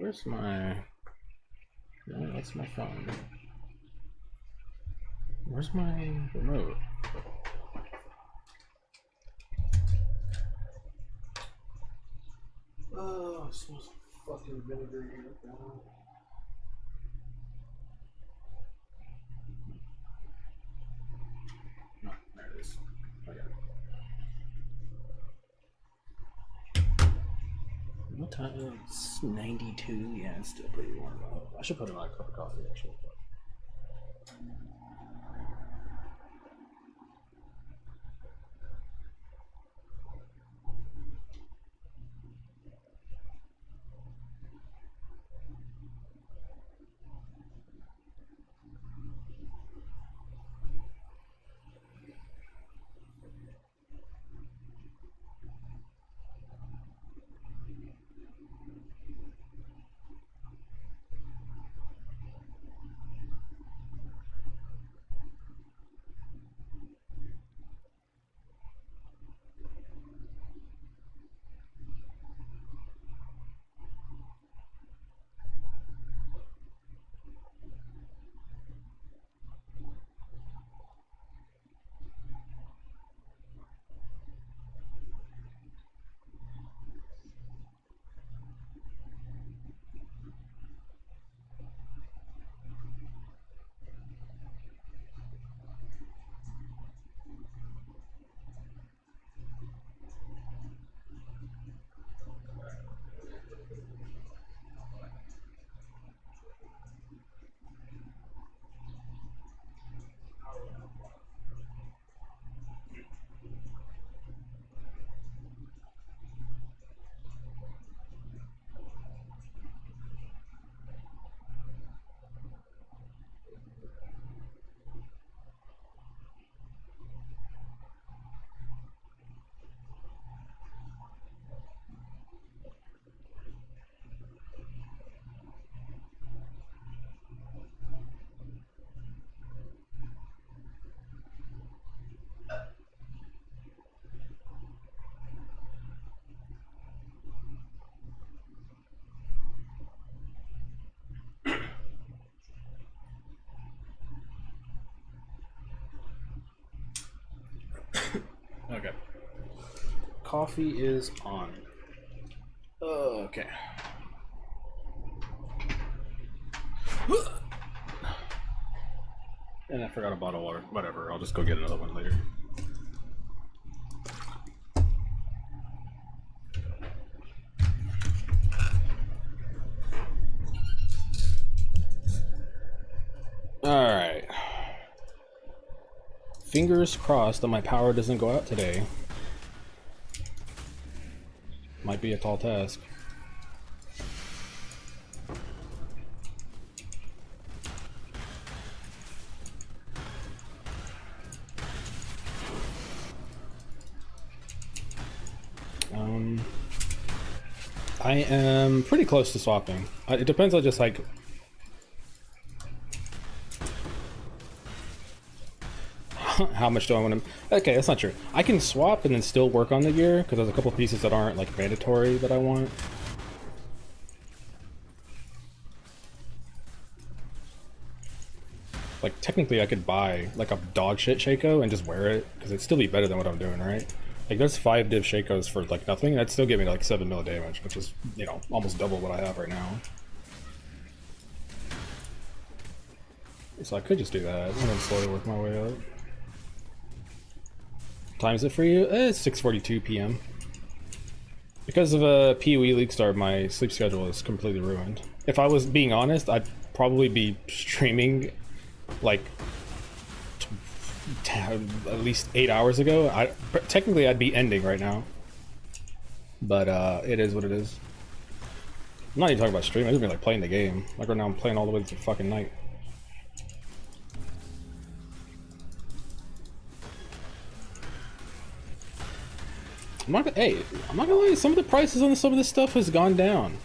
Where's my... No, that's my phone. Where's my remote? Oh, it smells like fucking vinegar here. No, there it is. I got it. What time? It's 92. Yeah, it's still pretty warm. I should put in my cup of coffee actually. Okay. Coffee is on. Okay. And I forgot a bottle of water. Whatever, I'll just go get another one later. Alright. Fingers crossed that my power doesn't go out today. Might be a tall task. I am pretty close to swapping. It depends on just like... how much do I want to... Okay, that's not true. I can swap and then still work on the gear, because there's a couple pieces that aren't like mandatory that I want. Like, technically I could buy like a dog shit Shaco and just wear it, because it'd still be better than what I'm doing, right? Like, there's 5 div Shakos for like nothing, that'd still give me like 7 mil damage, which is, you know, almost double what I have right now. So I could just do that and then slowly work my way up. Time is it for you? It's 6:42 p.m. Because of a PoE League start, my sleep schedule is completely ruined. If I was being honest, I'd probably be streaming like at least 8 hours ago. Technically I'd be ending right now, but it is what it is. I'm not even talking about streaming, I just mean like playing the game. Like right now I'm playing all the way to fucking night. I'm not gonna lie, some of the prices on some of this stuff has gone down.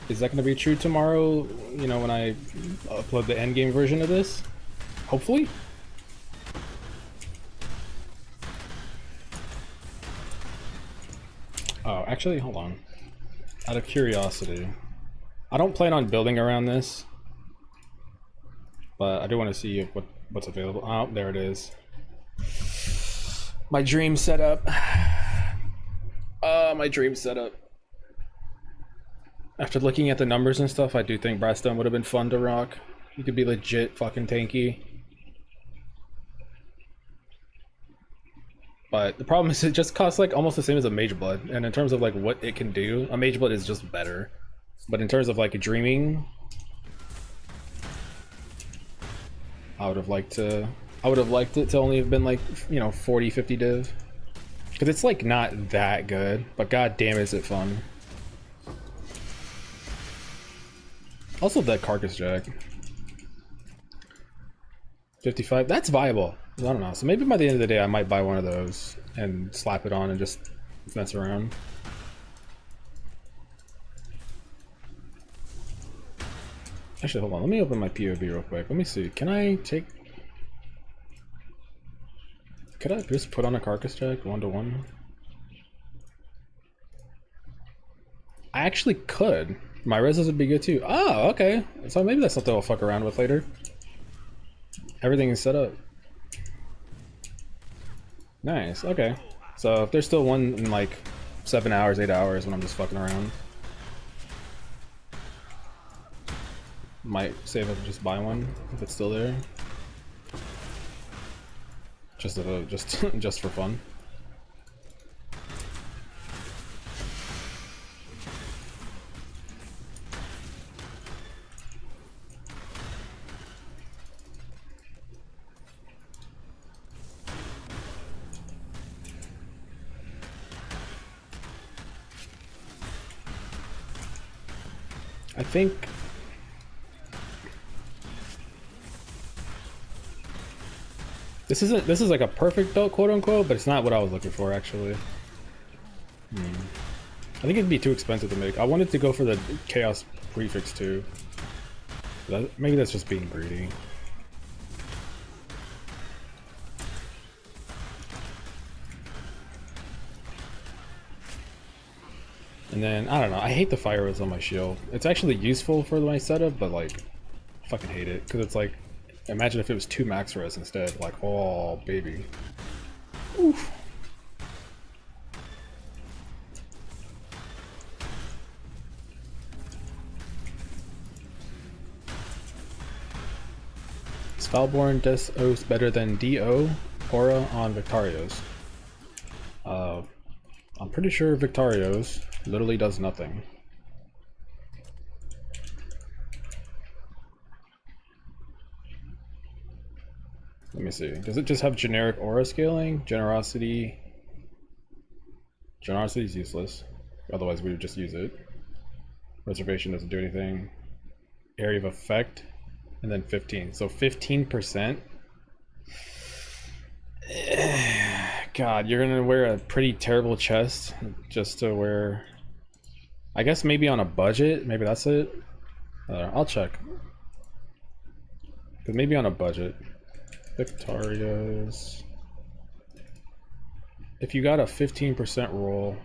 Is that gonna be true tomorrow, you know, when I upload the endgame version of this? Hopefully? Oh, actually, hold on. Out of curiosity, I don't plan on building around this, but I do want to see what's available. Oh, there it is. My dream setup. My dream setup. After looking at the numbers and stuff, I do think Bradstone would have been fun to rock. You could be legit fucking tanky. But the problem is it just costs like almost the same as a Mage Blood. And in terms of like what it can do, a Mage Blood is just better. But in terms of like dreaming, I would have liked it to only have been like, you know, 40, 50 div. Because it's like not that good, but god damn is it fun. Also that Carcass Jack. 55, that's viable. I don't know, so maybe by the end of the day I might buy one of those and slap it on and just mess around. Actually, hold on, let me open my POV real quick. Let me see, could I just put on a Carcass Jack 1-to-1? I actually could. My reses would be good too. Oh, okay. So maybe that's something I'll fuck around with later. Everything is set up. Nice, okay. So if there's still one in like 7 hours, 8 hours when I'm just fucking around, might save up and just buy one if it's still there. Just for fun. I think this is like a perfect build, quote unquote, but it's not what I was looking for actually. I think it'd be too expensive to make. I wanted to go for the Chaos prefix too. Maybe that's just being greedy. And then, I don't know, I hate the fire res on my shield. It's actually useful for my setup, but like, I fucking hate it. Because it's like, imagine if it was 2 max res instead. Like, oh, baby. Oof. Is Falborn Des Os better than DO Aura on Victorios? I'm pretty sure Victorios literally does nothing. Let me see. Does it just have generic aura scaling? Generosity. Generosity is useless. Otherwise we would just use it. Reservation doesn't do anything. Area of effect. And then 15. So 15%. God, you're gonna wear a pretty terrible chest just to wear. I guess maybe on a budget. Maybe that's it. I'll check. But maybe on a budget. Victoria's. If you got a 15% roll.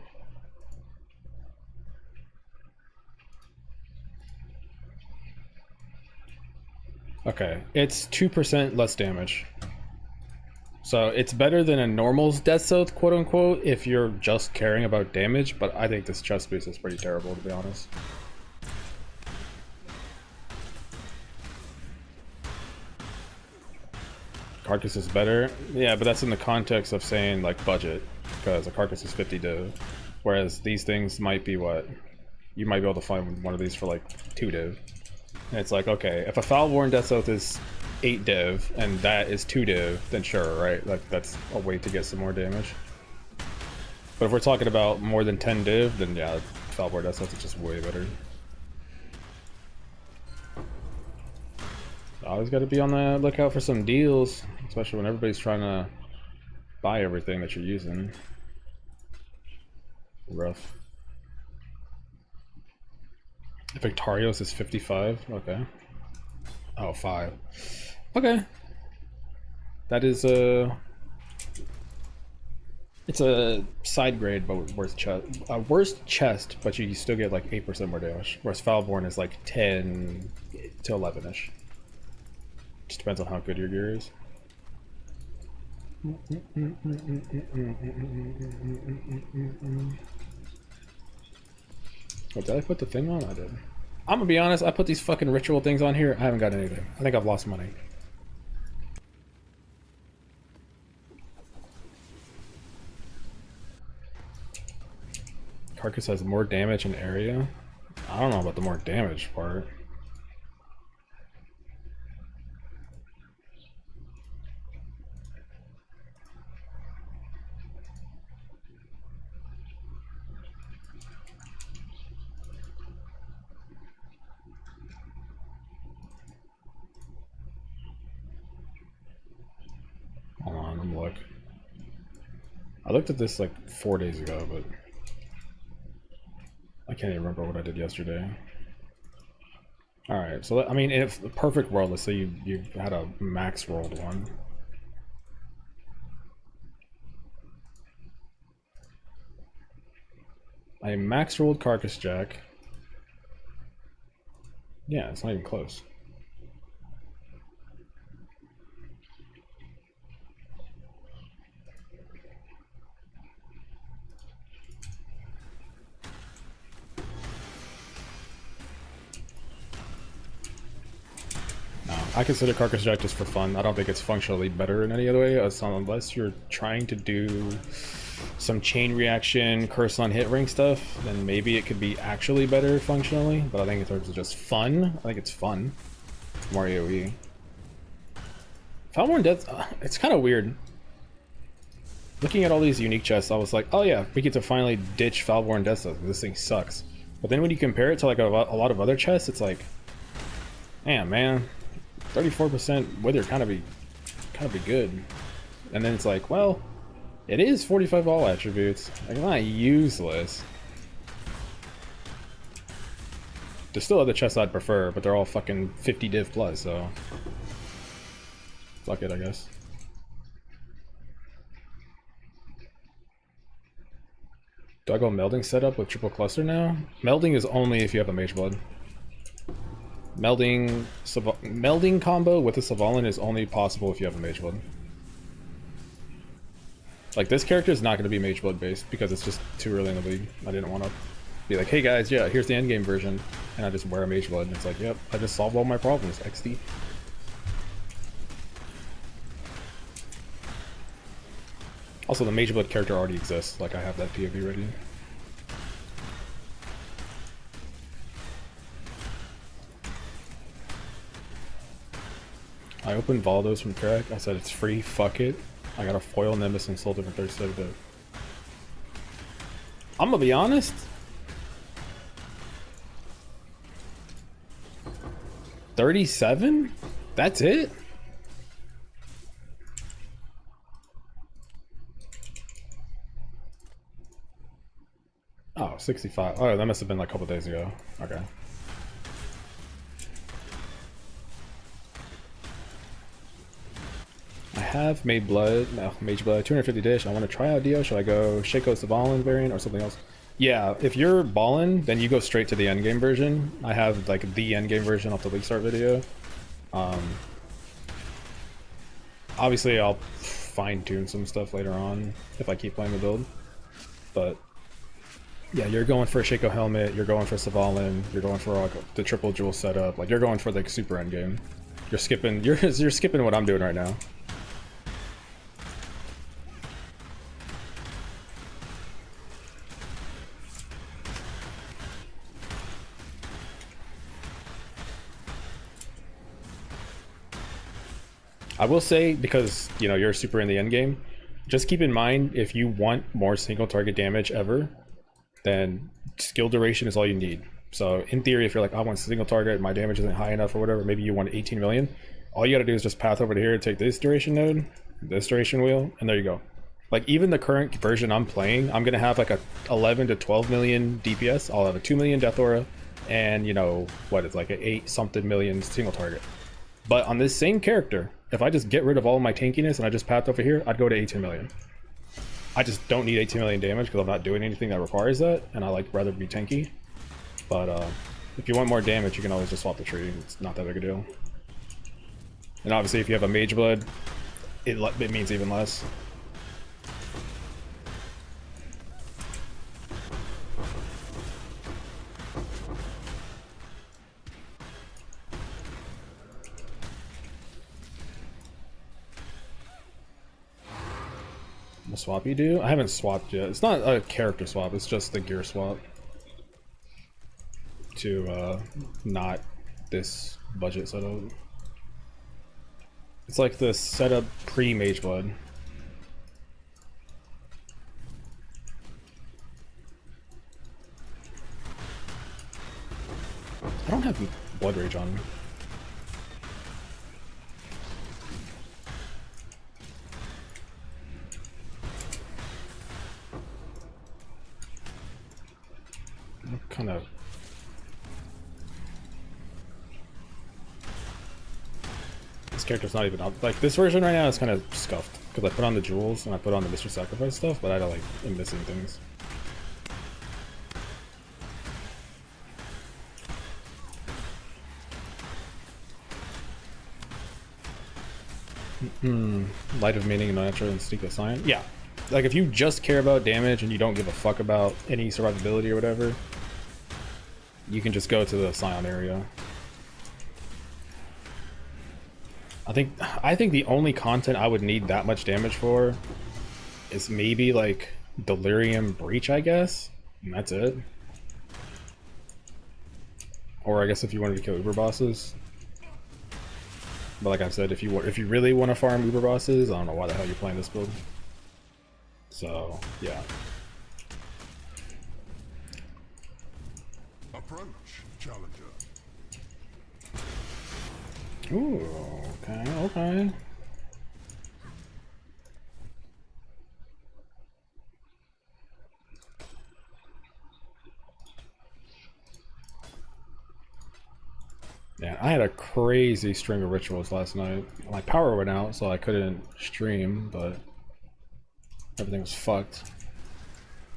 Okay, it's 2% less damage. So it's better than a normal's Death Oath, quote unquote, if you're just caring about damage, but I think this chest piece is pretty terrible, to be honest. Carcass is better? Yeah, but that's in the context of saying, like, budget, because a Carcass is 50 div, whereas these things might be what? You might be able to find one of these for, like, 2 div. And it's like, okay, if a Foul-Worn Death Oath is 8 div and that is 2 div, then sure, right? Like that's a way to get some more damage. But if we're talking about more than 10 div, then yeah, Foul-Worn Death Oath is just way better. Always got to be on the lookout for some deals, especially when everybody's trying to buy everything that you're using. Rough. Victorios is 55. Okay. Oh, 5. Okay. That is It's a side grade, but worse chest, but you still get like 8% more damage. Whereas Foulborn is like 10 to 11-ish. Just depends on how good your gear is. Oh, did I put the thing on? I did. I'm gonna be honest, I put these fucking ritual things on here. I haven't got anything. I think I've lost money. Carcass has more damage in area. I don't know about the more damage part. Hold on, let me look. I looked at this like 4 days ago, but I can't even remember what I did yesterday. Alright, so I mean, if the perfect world, let's say you had a max rolled one. I max rolled Carcass Jack. Yeah, it's not even close. I consider Carcass Jack just for fun. I don't think it's functionally better in any other way, unless you're trying to do some chain reaction, curse on hit ring stuff, then maybe it could be actually better functionally, but I think in terms of just fun, I think it's fun. More AoE. Foulborn Death, it's kind of weird. Looking at all these unique chests, I was like, oh yeah, we get to finally ditch Foulborn Death stuff. This thing sucks. But then when you compare it to like a lot of other chests, it's like, man, 34% wither kind of be good. And then it's like, well, it is 45 all attributes. Like, not useless. There's still other chests I'd prefer, but they're all fucking 50 div plus, so fuck it, I guess. Do I go melding setup with triple cluster now? Melding is only if you have a mage blood. Melding combo with a Savalan is only possible if you have a mage blood. Like, this character is not going to be mage blood based because it's just too early in the league. I didn't want to be like, hey guys, yeah, here's the endgame version, and I just wear a mage blood, and it's like, yep, I just solved all my problems, XD. Also, the mage blood character already exists, like I have that POV ready. I opened Valdos from Crack. I said it's free, fuck it. I got a foil Nimbus and sold it for 37 bit. I'm gonna be honest. 37? That's it? Oh, 65. Oh, that must have been like a couple days ago. Okay. I have Mage Blood, 250 dish. I want to try out Dio. Should I go Shaco Savalan variant or something else? Yeah, if you're ballin', then you go straight to the endgame version. I have like the endgame version off the league start video. Obviously, I'll fine tune some stuff later on if I keep playing the build. But yeah, you're going for a Shaco helmet. You're going for Savalan. You're going for like the triple jewel setup. Like you're going for the super endgame. You're skipping. You're skipping what I'm doing right now. I will say, because, you know, you're super in the end game, just keep in mind, if you want more single target damage ever, then skill duration is all you need. So in theory, if you're like, I want single target, my damage isn't high enough or whatever, maybe you want 18 million, all you gotta do is just path over to here, take this duration node, this duration wheel, and there you go. Like, even the current version I'm playing, I'm gonna have like a 11 to 12 million DPS, I'll have a 2 million death aura, and, you know, what, it's like an 8 something million single target. But on this same character, if I just get rid of all of my tankiness and I just path over here, I'd go to 18 million. I just don't need 18 million damage because I'm not doing anything that requires that, and I like rather be tanky. But if you want more damage, you can always just swap the tree. It's not that big a deal. And obviously, if you have a Mage Blood, it means even less. The swap you do? I haven't swapped yet. It's not a character swap, it's just the gear swap. To not this budget setup. It's like the setup pre-Mage Blood. I don't have Blood Rage on me. What kind of... This character's not even up. Like, this version right now is kind of scuffed. Because I put on the jewels and I put on the Mr. Sacrifice stuff, but I like am missing things. Light of Meaning and Natural Instinct of Science. Yeah. Like, if you just care about damage and you don't give a fuck about any survivability or whatever, you can just go to the Scion area. I think the only content I would need that much damage for is maybe like Delirium Breach, I guess, and that's it. Or I guess if you wanted to kill Uber bosses. But like I've said, if you really want to farm Uber bosses, I don't know why the hell you're playing this build. So yeah. Approach, challenger. Ooh, okay, okay. Yeah, I had a crazy string of rituals last night. My power went out, so I couldn't stream, but everything was fucked.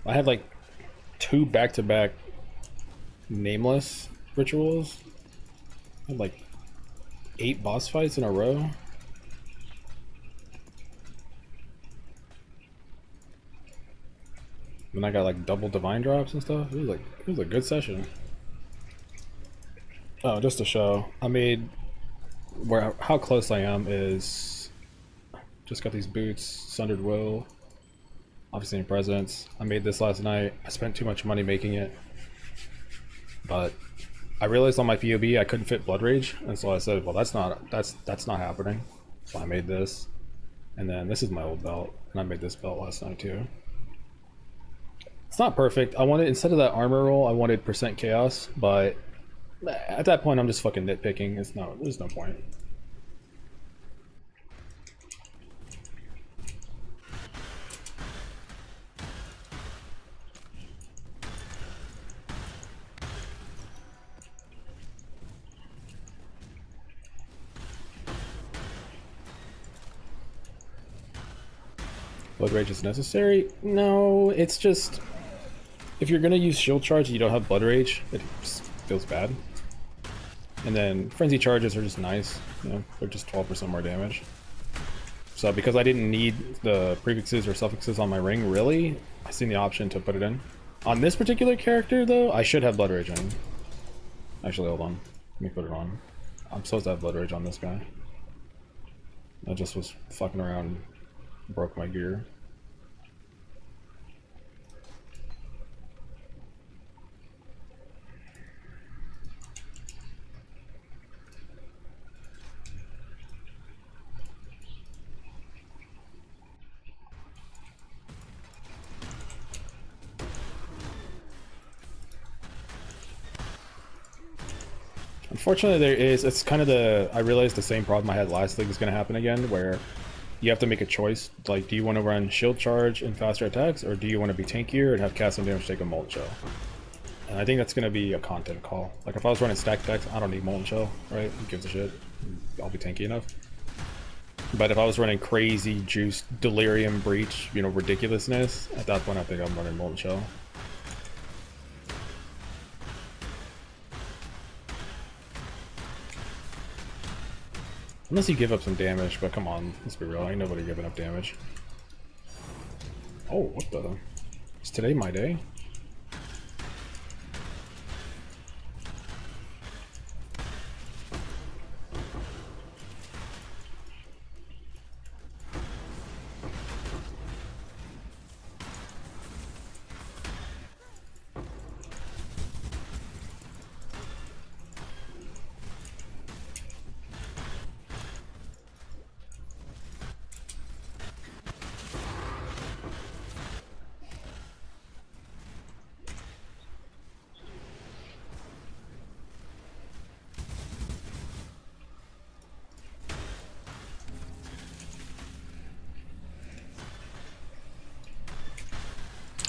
I had like 2 back-to-back nameless rituals. I had like 8 boss fights in a row. Then I got like double divine drops and stuff. It was a good session. Oh, just to show, I made how close I am is just got these boots, Sundered Will, obviously in Presence. I made this last night. I spent too much money making it, but I realized on my POB I couldn't fit Blood Rage, and so I said, well, that's not happening. So I made this, and then this is my old belt, and I made this belt last night too. It's not perfect. I wanted, instead of that armor roll, I wanted percent chaos, but at that point I'm just fucking nitpicking. There's no point. Blood Rage is necessary? No, it's just, if you're gonna use shield charge and you don't have Blood Rage, it just feels bad. And then Frenzy charges are just nice, you know, they're just 12% more damage. So because I didn't need the prefixes or suffixes on my ring, really, I seen the option to put it in. On this particular character, though, I should have Blood Rage on. Actually, hold on. Let me put it on. I'm supposed to have Blood Rage on this guy. I just was fucking around and broke my gear. Unfortunately, it's kind of I realized the same problem I had last league is going to happen again, where you have to make a choice. Like, do you want to run shield charge and faster attacks, or do you want to be tankier and have cast and damage take a Molten Shell? And I think that's going to be a content call. Like, if I was running stack decks, I don't need Molten Shell, right? Who gives a shit? I'll be tanky enough. But if I was running crazy juice, delirium, breach, you know, ridiculousness, at that point I think I'm running molten shell. Unless you give up some damage, but come on, let's be real, ain't nobody giving up damage. Oh, what the? Is today my day?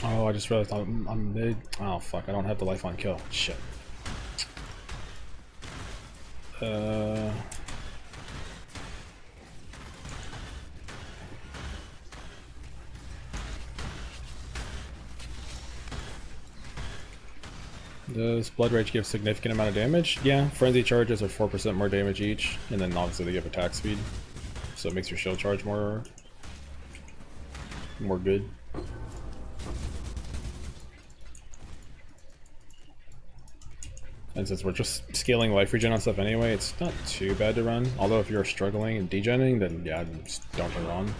Oh, I just realized I'm mid. Oh fuck, I don't have the life on kill. Shit. Does Blood Rage give significant amount of damage? Yeah, Frenzy charges are 4% more damage each, and then obviously they give attack speed. So it makes your shield charge more good. And since we're just scaling life regen on stuff anyway, it's not too bad to run. Although if you're struggling and degenning, then yeah, just don't turn it on.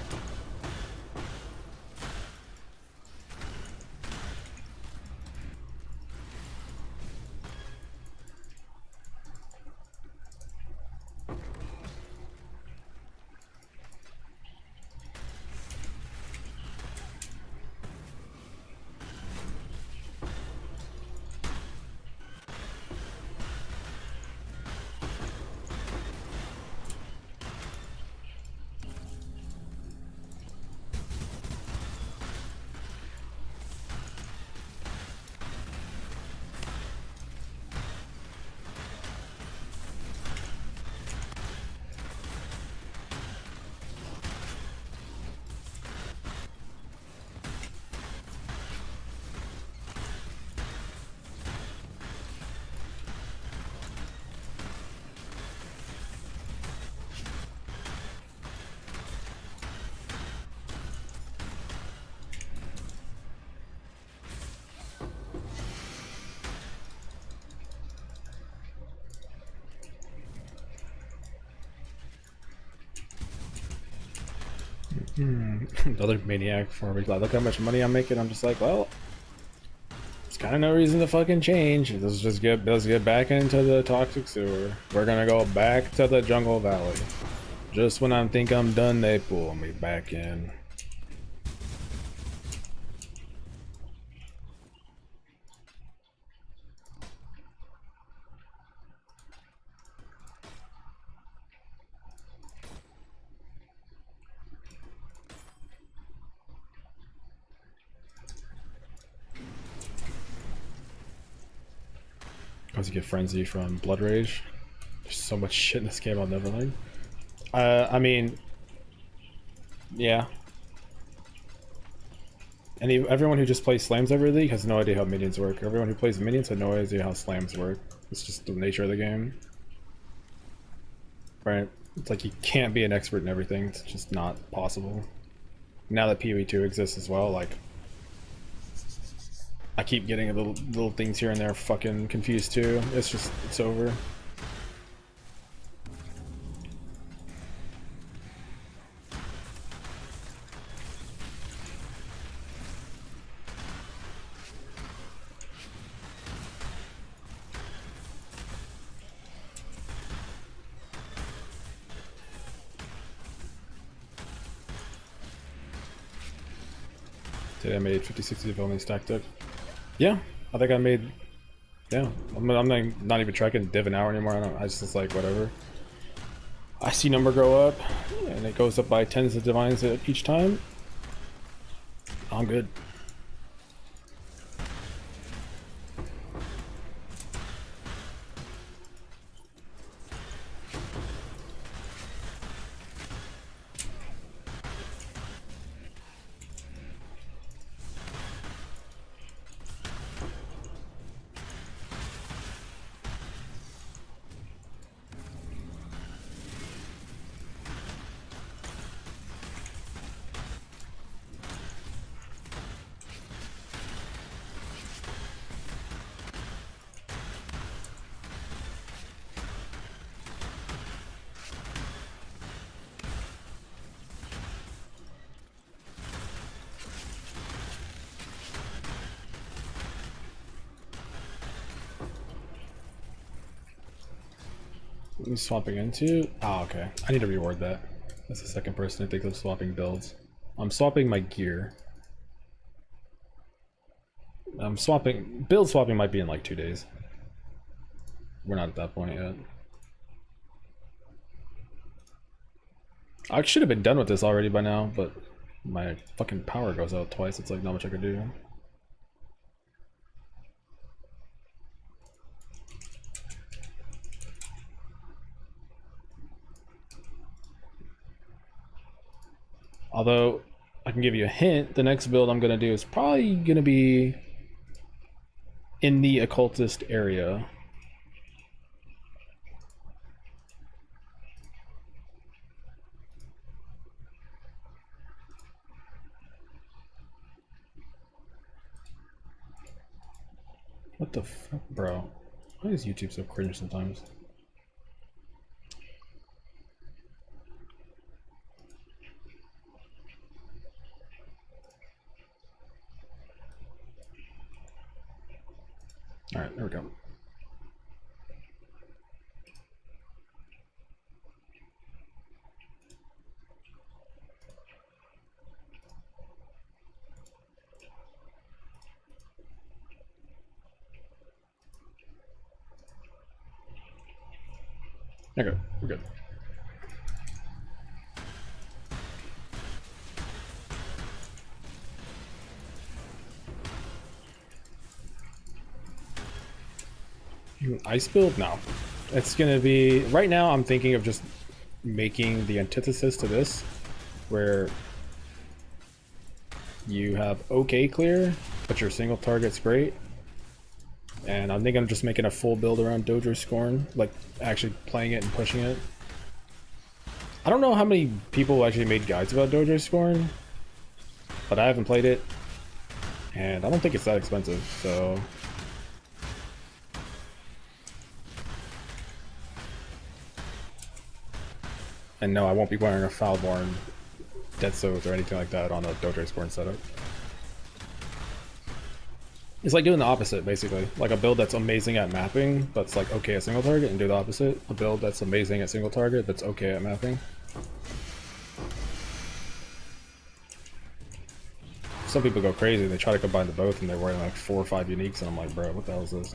The other maniac for me, like, look how much money I'm making. I'm just like, well, it's kind of no reason to fucking change. Let's get back into the toxic sewer. We're gonna go back to the jungle valley. Just when I think I'm done, they pull me back in. Because you get frenzy from Blood Rage. There's so much shit in this game I'll never learn. I mean, yeah. Everyone who just plays slams every league has no idea how minions work. Everyone who plays minions has no idea how slams work. It's just the nature of the game. Right? It's like you can't be an expert in everything. It's just not possible. Now that PoE 2 exists as well, like, I keep getting little things here and there fucking confused too. It's over. Today I made 50-60 if only stacked up. Yeah, I think I made. Yeah, I'm not even tracking div an hour anymore. I just like whatever. I see number grow up, and it goes up by tens of divines each time. I'm good. I'm swapping into. Ah, okay. I need to reward that. That's the second person I think of swapping builds. I'm swapping my gear. I'm swapping. Build swapping might be in like 2 days. We're not at that point yet. I should have been done with this already by now, but my fucking power goes out twice. It's like not much I could do. Although, I can give you a hint, the next build I'm going to do is probably going to be in the occultist area. What the fuck, bro? Why is YouTube so cringe sometimes? Alright, there we go. Okay, we're good. Ice build? No. It's gonna be... Right now I'm thinking of just making the antithesis to this, where you have okay clear, but your single target's great. And I think I'm just making a full build around Dojo Scorn, like actually playing it and pushing it. I don't know how many people actually made guides about Dojo Scorn, but I haven't played it, and I don't think it's that expensive, so... And no, I won't be wearing a Foulborn Dead Soth or anything like that on a Dojo Scorn setup. It's like doing the opposite, basically. Like a build that's amazing at mapping, but it's like okay at single target, and do the opposite. A build that's amazing at single target, that's okay at mapping. Some people go crazy, they try to combine the both, and they're wearing like 4 or 5 uniques, and I'm like, bro, what the hell is this?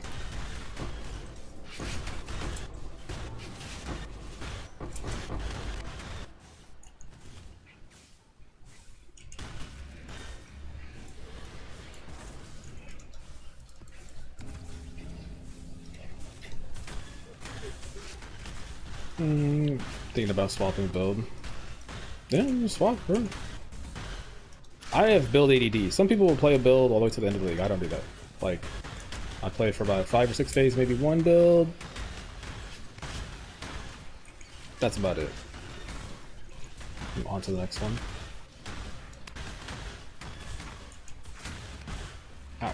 Thinking about swapping build. Yeah, just swap, bro. I have build ADD. Some people will play a build all the way to the end of the league. I don't do that. Like, I play for about 5 or 6 days, maybe one build. That's about it. On to the next one. Ow.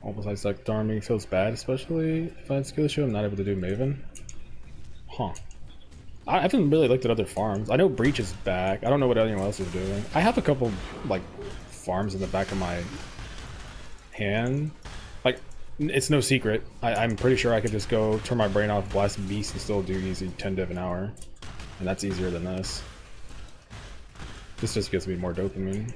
Almost like select arming feels bad, especially if I had skill issue. I'm not able to do Maven. Huh. I haven't really looked at other farms. I know Breach is back. I don't know what anyone else is doing. I have a couple, like, farms in the back of my hand. Like, it's no secret. I'm pretty sure I could just go turn my brain off, blast a beast, and still do easy 10 div an hour. And that's easier than this. This just gives me more dopamine.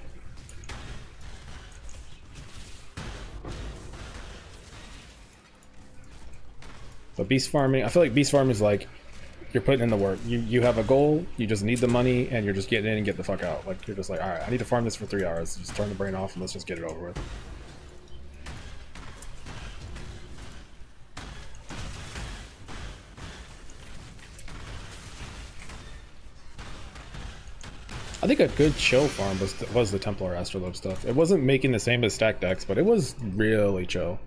But beast farming, I feel like beast farming is like, you're putting in the work. You have a goal, you just need the money, and you're just getting in and get the fuck out. Like, you're just like, alright, I need to farm this for 3 hours. Just turn the brain off and let's just get it over with. I think a good chill farm was the Templar Astrolabe stuff. It wasn't making the same as stack decks, but it was really chill.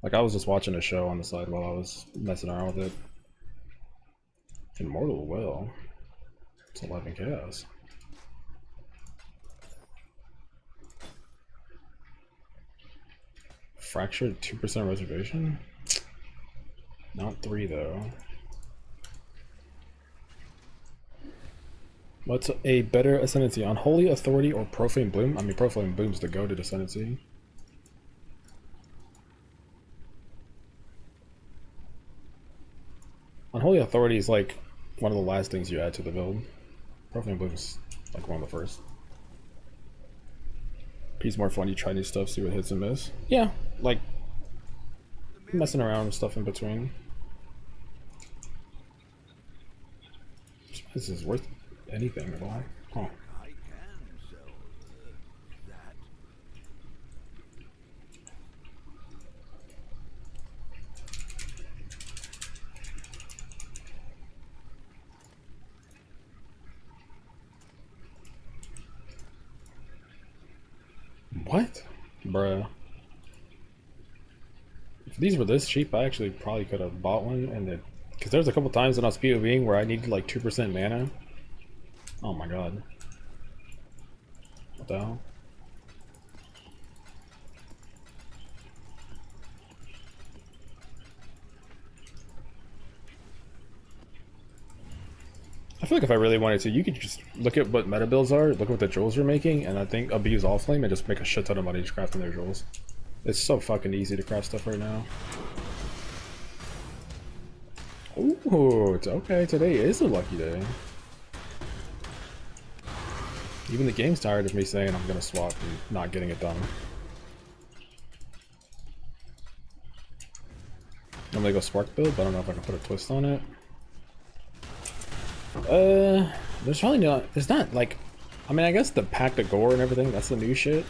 Like, I was just watching a show on the side while I was messing around with it. Immortal Will. It's 11 chaos. Fractured 2% reservation? Not 3 though. What's a better ascendancy? Unholy Authority or Profane Bloom? I mean, Profane Bloom's the go-to ascendancy. Unholy Authority is like one of the last things you add to the build. Profane Bloom's like one of the first. P's more fun, you try new stuff, see what hits and miss. Yeah, like messing around with stuff in between. This is worth anything at all. Huh. What? Bruh. If these were this cheap, I actually probably could have bought one, and then because there's a couple times when I was POVing where I needed like 2% mana. Oh my god. What the hell? I feel like if I really wanted to, you could just look at what meta builds are, look at what the jewels are making, and I think abuse all flame and just make a shit ton of money just crafting their jewels. It's so fucking easy to craft stuff right now. Ooh, it's okay. Today is a lucky day. Even the game's tired of me saying I'm gonna swap and not getting it done. I'm gonna go spark build, but I don't know if I can put a twist on it. There's probably not. There's not like. I mean, I guess the pack of gore and everything. That's the new shit.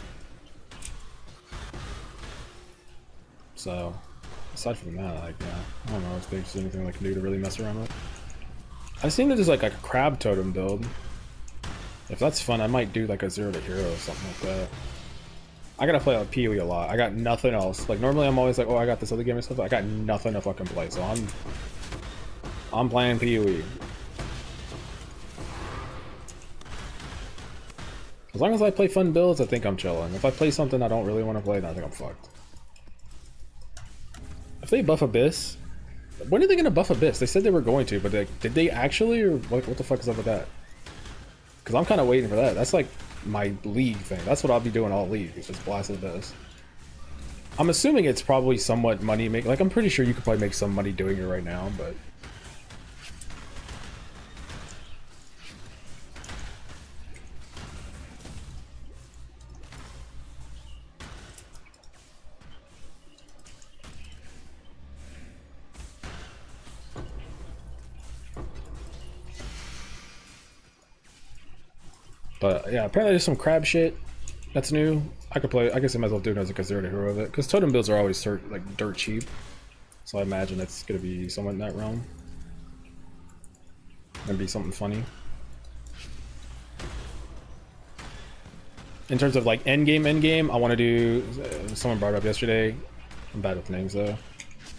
So, aside from that, like, yeah, I don't know if there's anything I can do to really mess around with. I've seen that there's like a crab totem build. If that's fun, I might do like a 0 to hero or something like that. I gotta play like PoE a lot. I got nothing else. Like normally I'm always like, oh, I got this other game and stuff. But I got nothing to fucking play, so I'm playing PoE. As long as I play fun builds, I think I'm chilling. If I play something I don't really want to play, then I think I'm fucked. If they buff Abyss, when are they gonna buff Abyss? They said they were going to, but did they actually, or what the fuck is up with that? Because I'm kind of waiting for that. That's like my league thing. That's what I'll be doing all league, is just blasting Abyss. I'm assuming it's probably somewhat money making. Like, I'm pretty sure you could probably make some money doing it right now, but... But yeah, apparently there's some crab shit that's new. I could play. I guess I might as well do it as like a 0 to hero of it, because totem builds are always like dirt cheap. So I imagine it's gonna be somewhat in that realm. Gonna be something funny. In terms of like end game, I want to do. Someone brought it up yesterday. I'm bad with names though.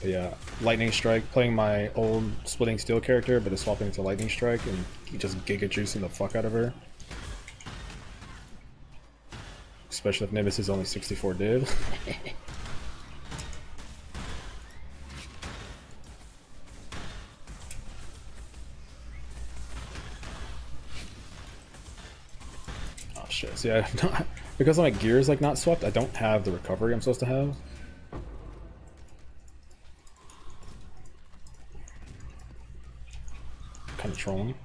But yeah, Lightning Strike. Playing my old Splitting Steel character, but it's swapping to Lightning Strike and just giga juicing the fuck out of her. Especially if Nimbus is only 64 div. Oh shit, see, because my gear is like not swapped, I don't have the recovery I'm supposed to have. Kind of trolling.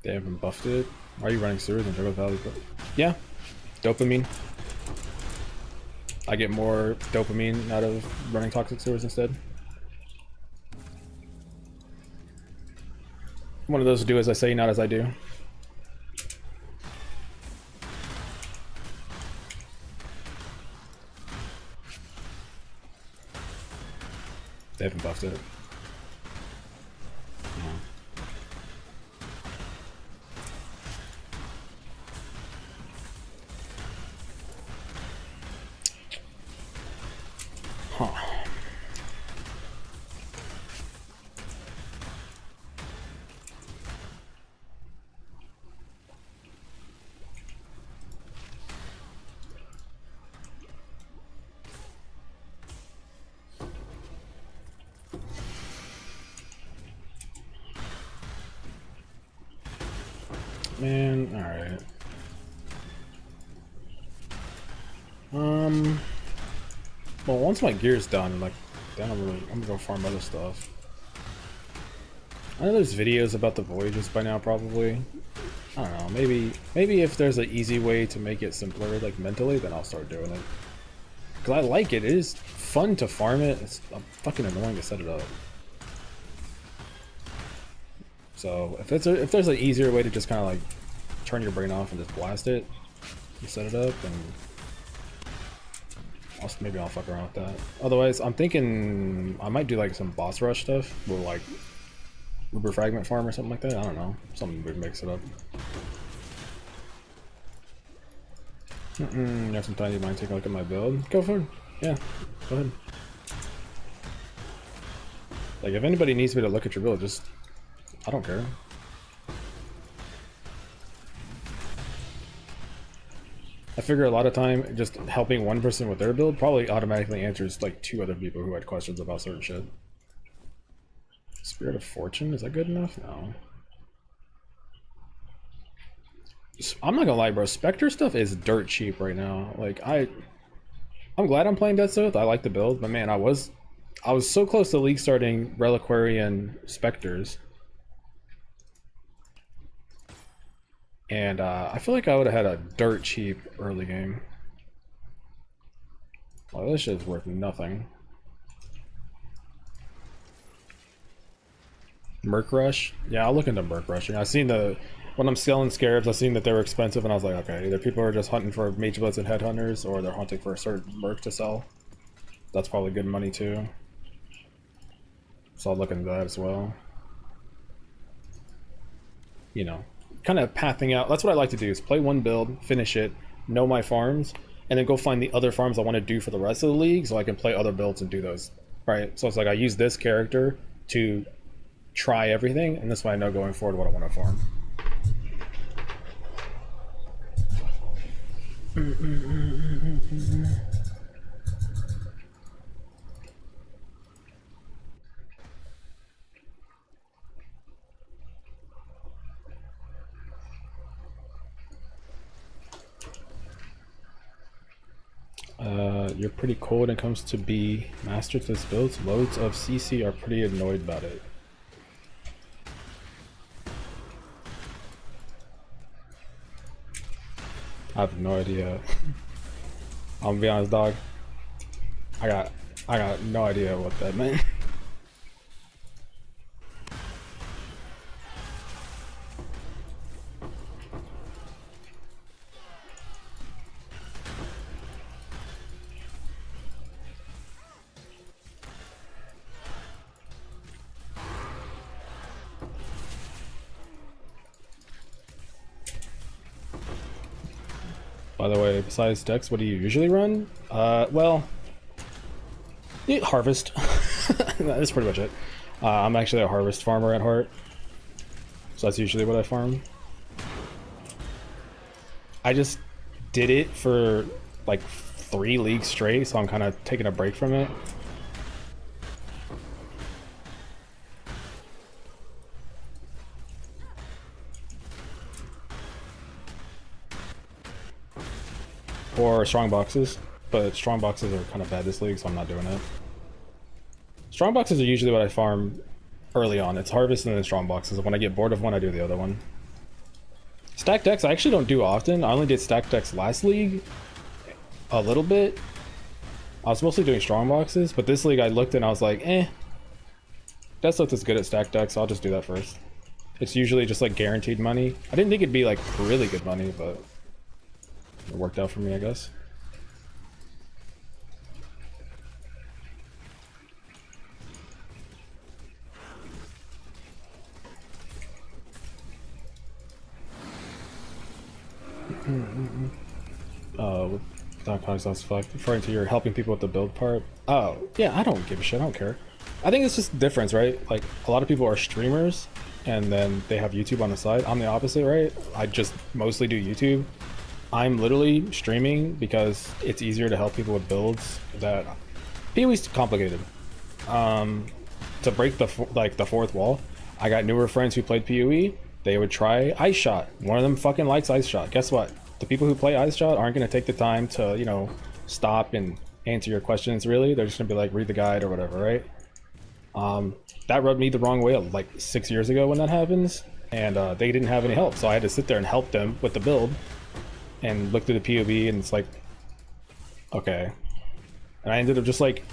They haven't buffed it. Why are you running sewers in Jungle Valley? Yeah, dopamine. I get more dopamine out of running toxic sewers instead. One of those do as I say, not as I do. They haven't buffed it. Man, alright. Well, once my gear's done, like, then I'm gonna go farm other stuff. I know there's videos about the voyages by now, probably. I don't know, maybe if there's an easy way to make it simpler, like mentally, then I'll start doing it. Cause I like it. It is fun to farm it. It's fucking annoying to set it up. So if there's an easier way to just kind of like turn your brain off and just blast it, you set it up, and maybe I'll fuck around with that. Otherwise, I'm thinking I might do like some boss rush stuff with like Uber Fragment Farm or something like that. I don't know. Something weird, mix it up. You have some time. You mind taking a look at my build? Go for it. Yeah, go ahead. Like, if anybody needs me to look at your build, just... I don't care. I figure a lot of time just helping one person with their build probably automatically answers like 2 other people who had questions about certain shit. Spirit of Fortune, is that good enough? No. I'm not gonna lie, bro. Spectre stuff is dirt cheap right now. Like, I'm glad I'm playing Dead South. I like the build, but man, I was so close to league starting Reliquary and Spectres. And I feel like I would have had a dirt cheap early game. Oh, this shit's worth nothing. Merc Rush? Yeah, I'll look into Merc Rushing. I seen when I'm selling Scarabs, I seen that they were expensive, and I was like, okay, either people are just hunting for Mage Bloods and Headhunters, or they're hunting for a certain Merc to sell. That's probably good money too. So I'll look into that as well. You know, kind of pathing out. That's what I like to do, is play one build, finish it, know my farms, and then go find the other farms I want to do for the rest of the league, so I can play other builds and do those. Right? So it's like I use this character to try everything, and this way I know going forward what I want to farm. You're pretty cool when it comes to be master to this builds. Loads of CC are pretty annoyed about it. I have no idea. I'm gonna be honest, dog. I got no idea what that meant. By the way, besides Dex, what do you usually run? Well, Harvest. That's pretty much it. I'm actually a Harvest farmer at heart, so that's usually what I farm. I just did it for like 3 leagues straight, so I'm kind of taking a break from it. Or strong boxes, but strong boxes are kind of bad this league, so I'm not doing it. Strong boxes are usually what I farm early on. It's Harvest and then strong boxes. When I get bored of one, I do the other one. Stack decks I actually don't do often. I only did stack decks last league a little bit. I was mostly doing strong boxes, but this league I looked and I was like, Death South is good at stack decks, so I'll just do that first. It's usually just like guaranteed money. I didn't think it'd be like really good money, but it worked out for me, I guess. Without context, fuck. Referring to your helping people with the build part. Oh, yeah, I don't give a shit. I don't care. I think it's just the difference, right? Like, a lot of people are streamers, and then they have YouTube on the side. I'm the opposite, right? I just mostly do YouTube. I'm literally streaming because it's easier to help people with builds that PoE's complicated. To break the fourth wall, I got newer friends who played PoE. they would try Ice Shot. One of them fucking likes Ice Shot. Guess what? The people who play Ice Shot aren't going to take the time to, you know, stop and answer your questions, really. They're just going to be like, read the guide or whatever, right? That rubbed me the wrong way like 6 years ago when that happens, and they didn't have any help, so I had to sit there and help them with the build and look through the POV, and it's like, okay. And I ended up just like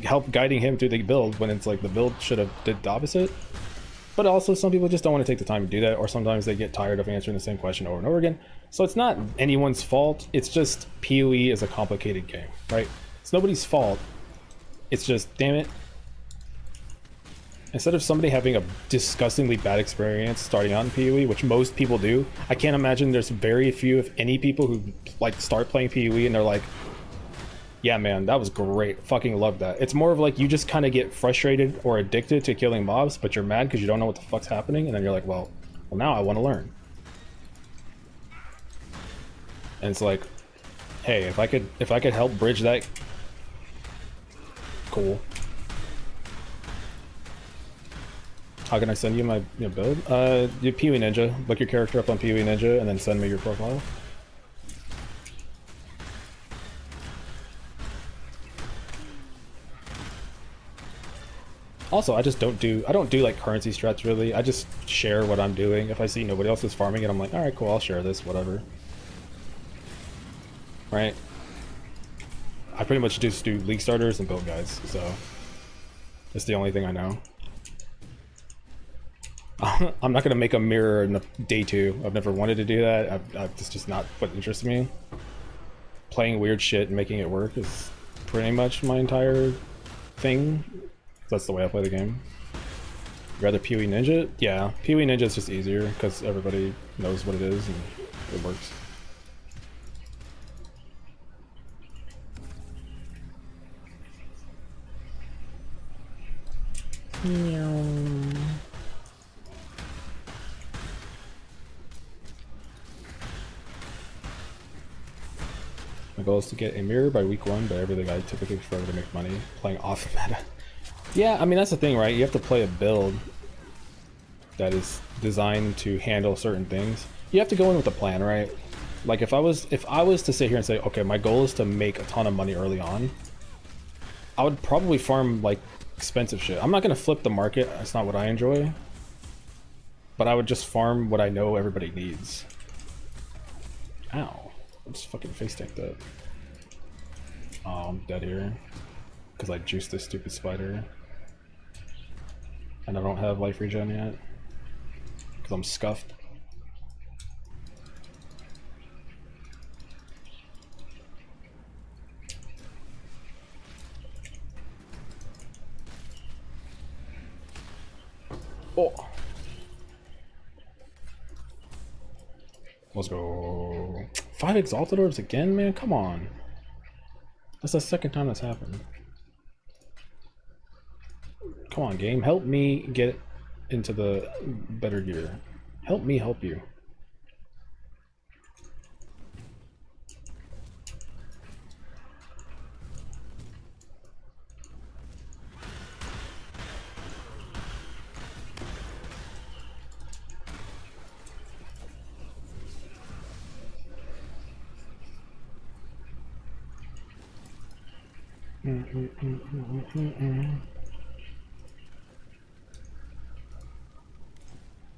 help guiding him through the build when it's like the build should have did the opposite. But also some people just don't want to take the time to do that, or sometimes they get tired of answering the same question over and over again. So it's not anyone's fault, it's just PoE is a complicated game, right? It's nobody's fault. It's just, damn it. Instead of somebody having a disgustingly bad experience starting out in PoE, which most people do, I can't imagine there's very few, if any, people who like start playing PoE and they're like, yeah, man, that was great. Fucking love that. It's more of like you just kind of get frustrated or addicted to killing mobs, but you're mad because you don't know what the fuck's happening, and then you're like, well, now I want to learn. And it's like, hey, if I could help bridge that, cool. How can I send you my build? You PoE Ninja. Look your character up on PoE Ninja, and then send me your profile. Also, I don't do like currency strats really. I just share what I'm doing. If I see nobody else is farming it, I'm like, all right, cool, I'll share this, whatever. Right? I pretty much just do league starters and build guys, so it's the only thing I know. I'm not gonna make a mirror in the day 2. I've never wanted to do that. It's just not what interests me. Playing weird shit and making it work is pretty much my entire thing. That's the way I play the game. Rather PoE Ninja? Yeah, PoE Ninja is just easier because everybody knows what it is and it works. My goal is to get a mirror by week 1, but everything I typically prefer to make money playing off meta. Yeah, I mean, that's the thing, right? You have to play a build that is designed to handle certain things. You have to go in with a plan, right? Like if I was to sit here and say, okay, my goal is to make a ton of money early on, I would probably farm like expensive shit. I'm not gonna flip the market, that's not what I enjoy. But I would just farm what I know everybody needs. Ow. I just fucking face tanked that. Oh, I'm dead here. Because I juiced this stupid spider. And I don't have life regen yet. Because I'm scuffed. Oh! Let's go. 5 exalted orbs again, man? Come on. That's the second time that's happened. Come on, game. Help me get into the better gear. Help me help you.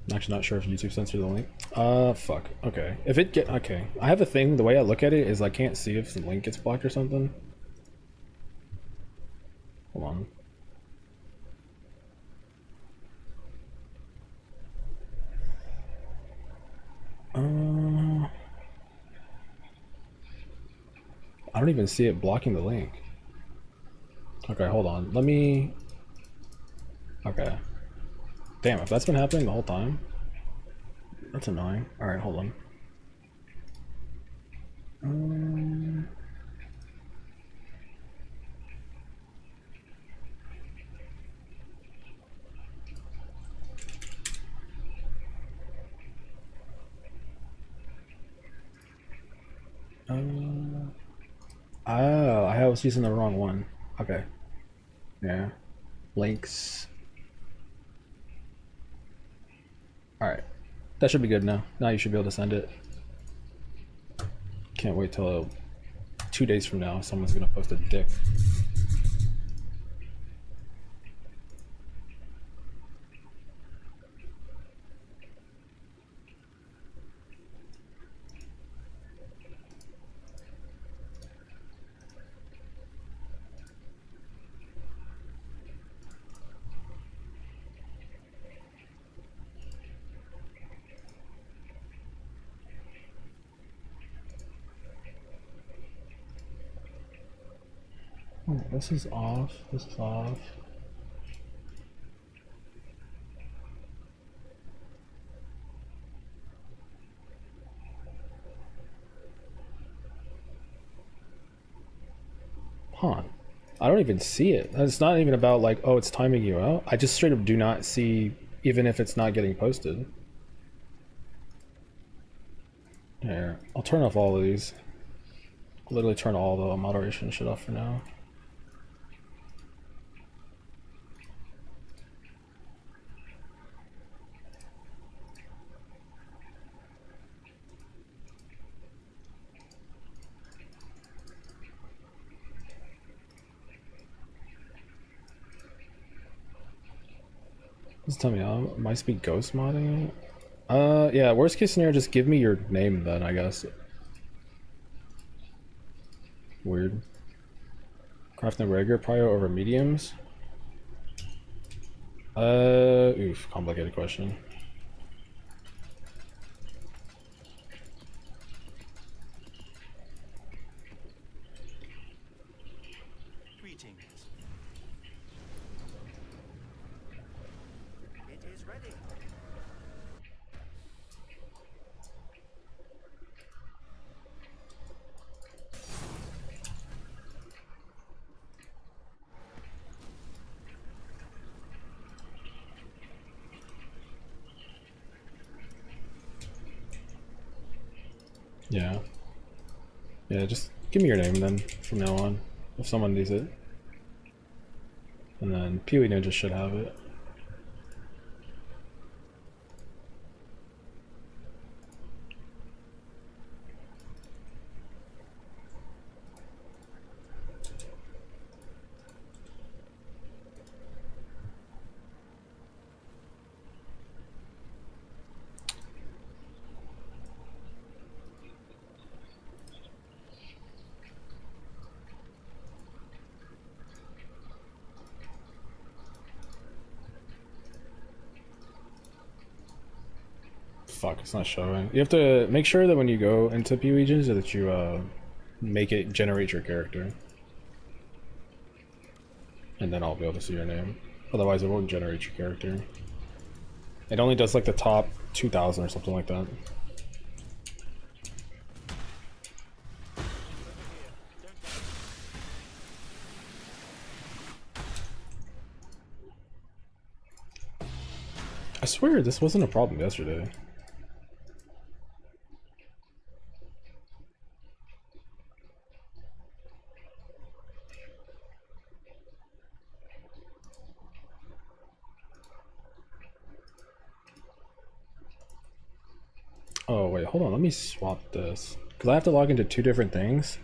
I'm actually not sure if YouTube censored the link. Fuck. Okay. If it get okay, I have a thing. The way I look at it is I can't see if the link gets blocked or something. Hold on. I don't even see it blocking the link. Okay, hold on. Let me. Okay. Damn, if that's been happening the whole time, that's annoying. Alright, hold on. Oh, I was using the wrong one. Okay. Yeah. Links. Alright. That should be good now. Now you should be able to send it. Can't wait till 2 days from now someone's gonna post a dick. This is off. This is off. Huh. I don't even see it. It's not even about like, oh, it's timing you out. I just straight up do not see, even if it's not getting posted. Here, I'll turn off all of these. I'll literally turn all the moderation shit off for now. Just tell me, might be ghost modding it? Yeah, worst case scenario, just give me your name then, I guess. Weird. Crafting regular prio over mediums? Oof, complicated question. Greetings. It is ready. Yeah. Yeah, just give me your name then, from now on, if someone needs it. And then Pee-wee Ninja should have it. Fuck, it's not showing. You have to make sure that when you go into PWGs that you make it generate your character. And then I'll be able to see your name. Otherwise it won't generate your character. It only does like the top 2,000 or something like that. I swear this wasn't a problem yesterday. Oh wait, hold on, let me swap this. Because I have to log into 2 different things.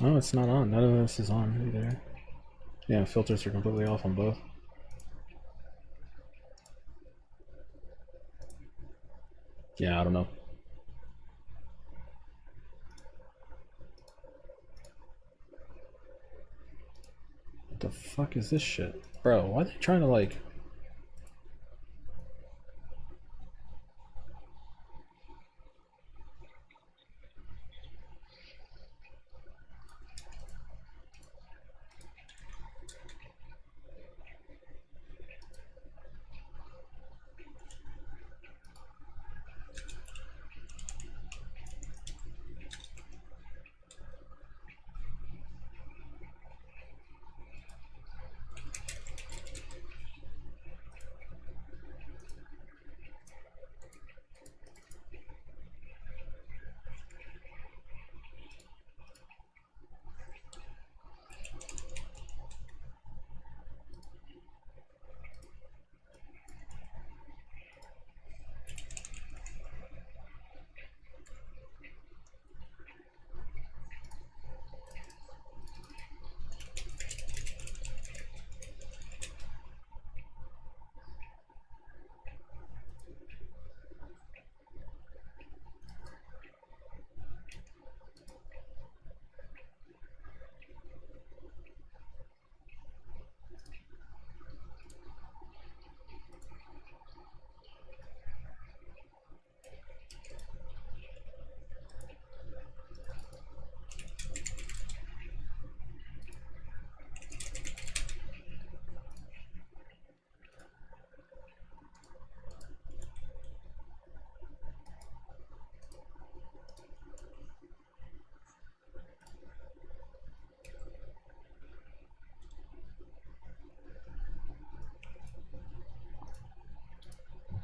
Oh, it's not on. None of this is on either. Yeah, filters are completely off on both. Yeah, I don't know. What the fuck is this shit? Bro, why are they trying to like...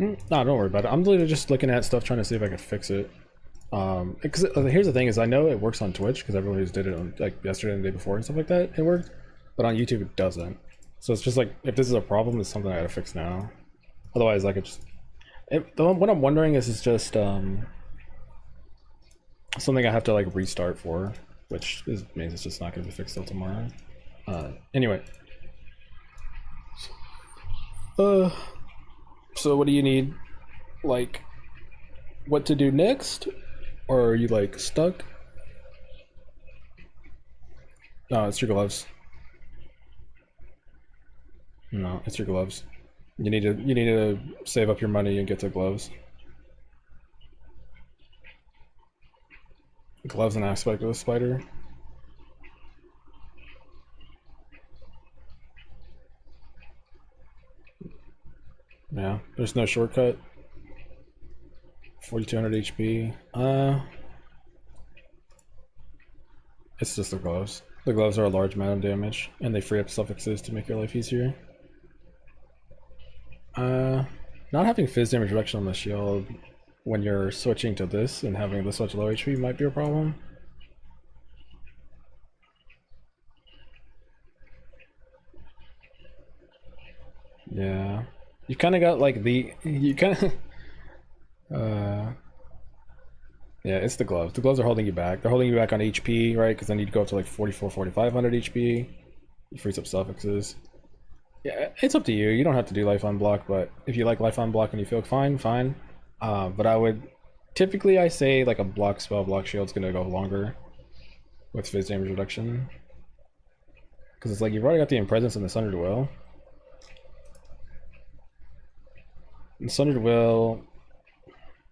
No, don't worry about it. I'm literally just looking at stuff trying to see if I could fix it. Because here's the thing is I know it works on Twitch because everybody did it on like yesterday and the day before and stuff like that. It worked, but on YouTube it doesn't. So it's just like if this is a problem, it's something I gotta fix now. Otherwise, I could just. What I'm wondering is just something I have to like restart for, which means it's just not gonna be fixed till tomorrow. Anyway. So what do you need? Like, what to do next? Or are you like stuck? No, it's your gloves. No, it's your gloves. You need to save up your money and get to gloves. Gloves an aspect of the spider. Yeah, there's no shortcut. 4200 HP. It's just the gloves. The gloves are a large amount of damage, and they free up suffixes to make your life easier. Not having fizz damage reduction on the shield when you're switching to this and having this such low HP might be a problem. Yeah. You kind of got like you kind of yeah, it's the gloves. The gloves are holding you back. They're holding you back on HP, right? Because then you'd go up to like 4500 HP. It frees up suffixes. Yeah, it's up to you. You don't have to do life on block, but if you like life on block and you feel fine, fine. But I would typically I say like a block spell, block shield's gonna go longer with fizz damage reduction. Because it's like you've already got the Impresence and the Sundered Will. And Sundered Will,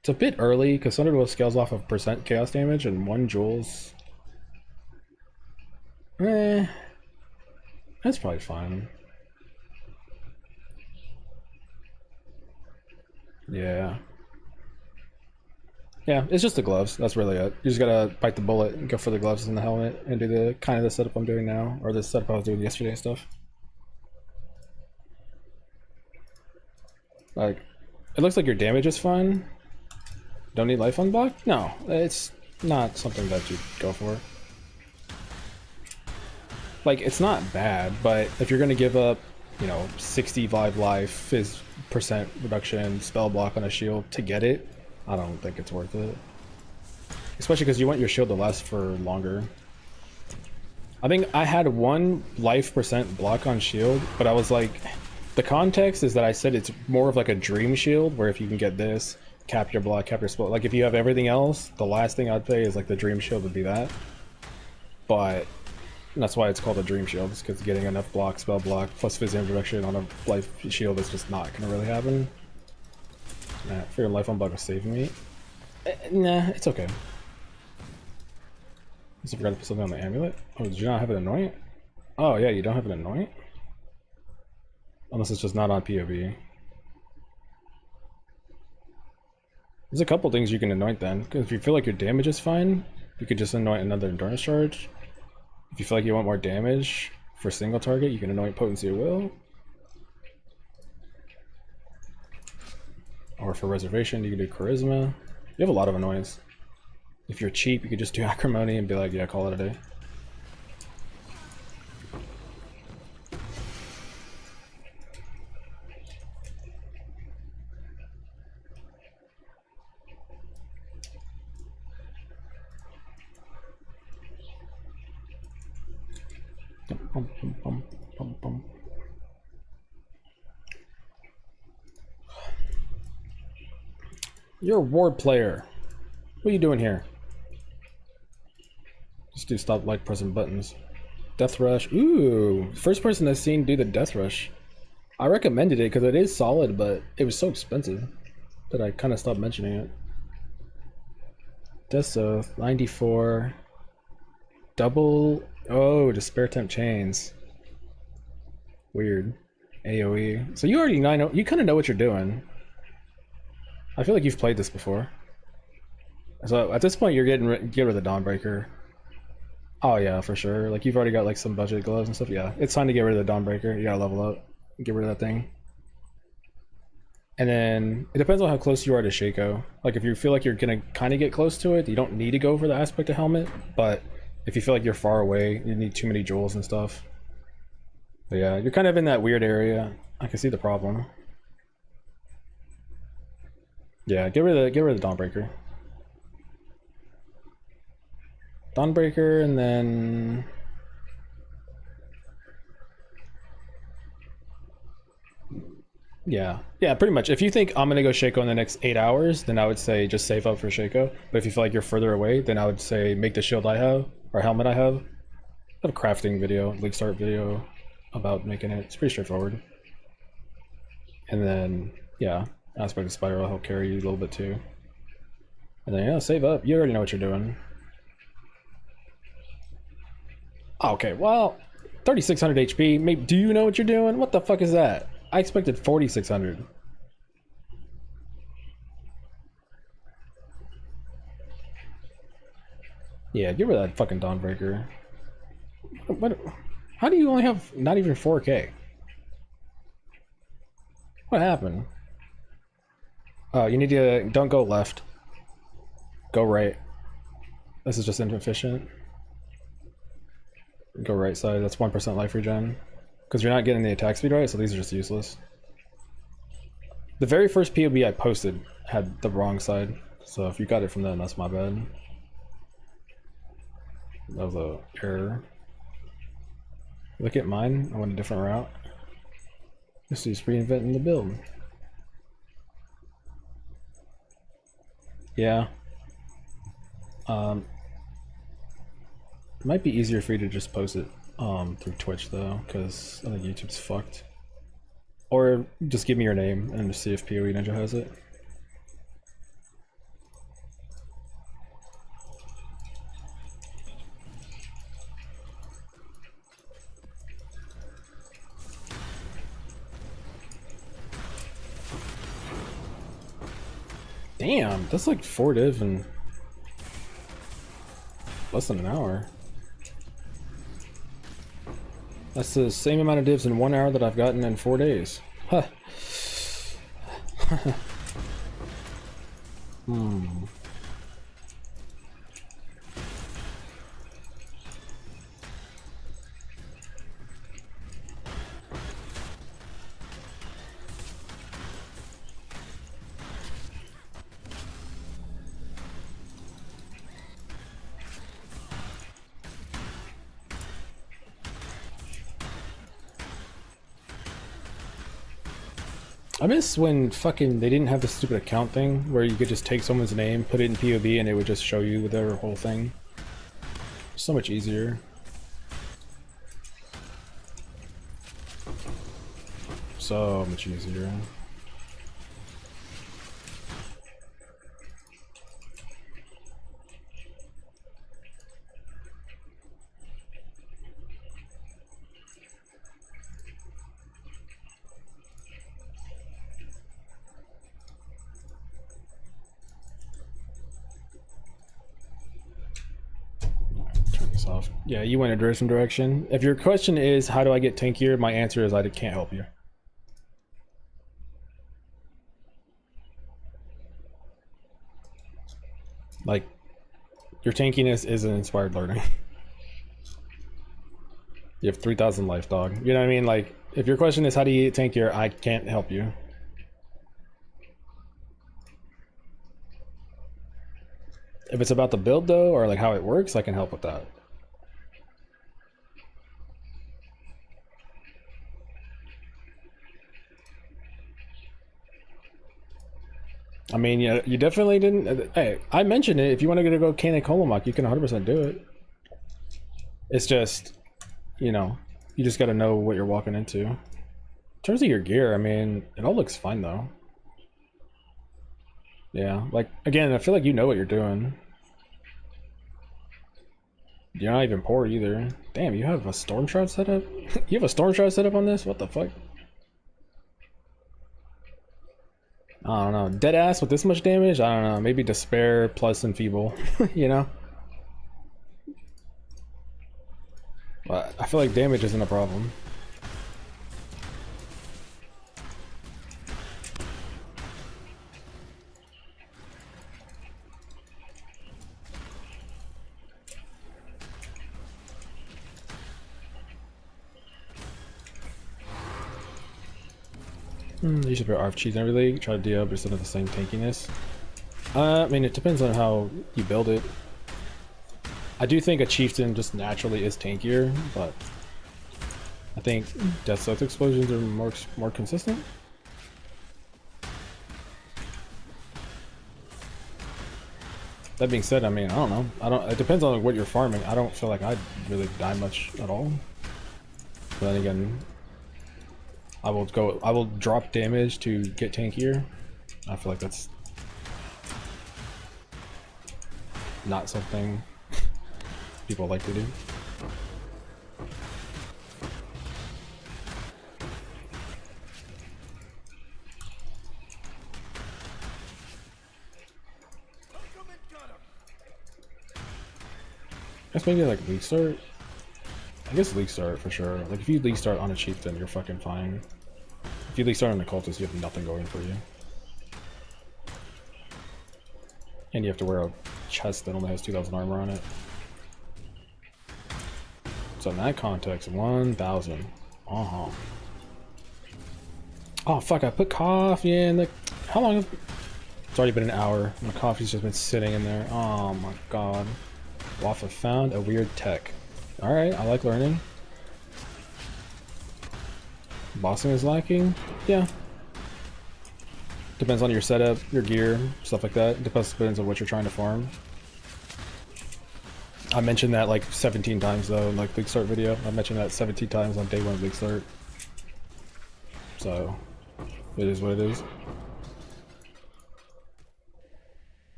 it's a bit early because Sundered Will scales off of percent chaos damage and 1 joules. That's probably fine. Yeah. Yeah, it's just the gloves. That's really it. You just gotta bite the bullet and go for the gloves and the helmet and do the kind of the setup I'm doing now, or the setup I was doing yesterday and stuff. Like, it looks like your damage is fine. Don't need life unblock? No, it's not something that you go for. Like, it's not bad, but if you're gonna give up, you know, 65 life, fizz percent reduction, spell block on a shield to get it, I don't think it's worth it. Especially because you want your shield to last for longer. I think I had 1 life percent block on shield, but I was like, the context is that I said it's more of like a dream shield, where if you can get this, cap your block, cap your spell. Like if you have everything else, the last thing I'd say is like the dream shield would be that. But that's why it's called a dream shield, is because getting enough block, spell block, plus fizz damage reduction on a life shield is just not gonna really happen. Nah, figured life unblock was saving me. Nah, it's okay. I forgot to put something on the amulet. Oh, did you not have an anoint? Oh yeah, you don't have an anoint? Unless it's just not on POV. There's a couple things you can anoint then, because if you feel like your damage is fine, you could just anoint another endurance charge. If you feel like you want more damage for single target, you can anoint Potency of Will. Or for reservation, you can do Charisma. You have a lot of annoyance. If you're cheap, you could just do Acrimony and be like, yeah, call it a day. You're a ward player. What are you doing here? Just do stop like pressing buttons. Death Rush. Ooh, first person I've seen do the Death Rush. I recommended it because it is solid, but it was so expensive that I kind of stopped mentioning it. Death Oath, 94. Double. Oh, Despair Temp Chains. Weird. AoE. So you already know. You kind of know what you're doing. I feel like you've played this before. So at this point, you're get rid of the Dawnbreaker. Oh yeah, for sure. Like you've already got like some budget gloves and stuff. Yeah, it's time to get rid of the Dawnbreaker. You gotta level up. Get rid of that thing. And then it depends on how close you are to Shaco. Like if you feel like you're gonna kind of get close to it, you don't need to go for the aspect of helmet. But if you feel like you're far away, you need too many joules and stuff. But yeah, you're kind of in that weird area. I can see the problem. Yeah, get rid of the Dawnbreaker. Dawnbreaker, and then yeah, pretty much. If you think I'm gonna go Shaco in the next 8 hours, then I would say just save up for Shaco. But if you feel like you're further away, then I would say make the shield I have or helmet I have. I have a crafting video, league start video about making it. It's pretty straightforward. And then yeah, aspect of spiral will help carry you a little bit too. And then yeah, save up. You already know what you're doing. Okay, well, 3600 HP. Maybe, do you know what you're doing? What the fuck is that? I expected 4600. Yeah, get rid of that fucking Dawnbreaker. What? How do you only have not even 4K? What happened? Oh, you need to don't go left. Go right. This is just inefficient. Go right side. That's 1% life regen. Because you're not getting the attack speed right, so these are just useless. The very first POB I posted had the wrong side, so if you got it from then, that's my bad. That was a error. Look at mine. I went a different route. This is reinventing the build. Yeah. It might be easier for you to just post it through Twitch though, because I think YouTube's fucked. Or just give me your name and see if PoE Ninja has it. Damn, that's like 4 div in less than an hour. That's the same amount of divs in 1 hour that I've gotten in 4 days. Huh. I miss when fucking they didn't have the stupid account thing where you could just take someone's name, put it in POB, and it would just show you their whole thing. So much easier. So much easier. Off. Yeah, you went a different direction. If your question is how do I get tankier, my answer is I can't help you. Like, your tankiness isn't inspired learning. You have 3,000 life, dog. You know what I mean? Like, if your question is how do you get tankier, I can't help you. If it's about the build though, or like how it works, I can help with that. I mean, yeah, you definitely didn't. Hey, I mentioned it. If you want to go Kanek Holomock, you can 100% do it. It's just, you know, you just got to know what you're walking into. In terms of your gear, I mean, it all looks fine though. Yeah, like, again, I feel like you know what you're doing. You're not even poor either. Damn, you have a Storm Shroud setup? You have a Storm Shroud setup on this? What the fuck? I don't know. Deadass with this much damage? I don't know. Maybe Despair plus Enfeeble, you know? But I feel like damage isn't a problem. You should put ARF cheese in every league. Try to deal, but still have the same tankiness. I mean, it depends on how you build it. I do think a chieftain just naturally is tankier, but I think Death South explosions are more consistent. That being said, I mean, I don't know. It depends on what you're farming. I don't feel like I'd really die much at all. But then again, I will drop damage to get tankier. I feel like that's not something people like to do. I guess maybe like league start. I guess league start for sure. Like if you league start on a chieftain, you're fucking fine. If you league start on a cultist, you have nothing going for you. And you have to wear a chest that only has 2,000 armor on it. So in that context, 1,000. Uh-huh. Oh fuck, I put coffee in the... How long have... It's already been an hour. My coffee's just been sitting in there. Oh my god. Waffle found a weird tech. Alright, I like learning. Bossing is lacking? Yeah. Depends on your setup, your gear, stuff like that. Depends on what you're trying to farm. I mentioned that like 17 times though in like League Start video. I mentioned that 17 times on day 1 of League Start. So, it is what it is.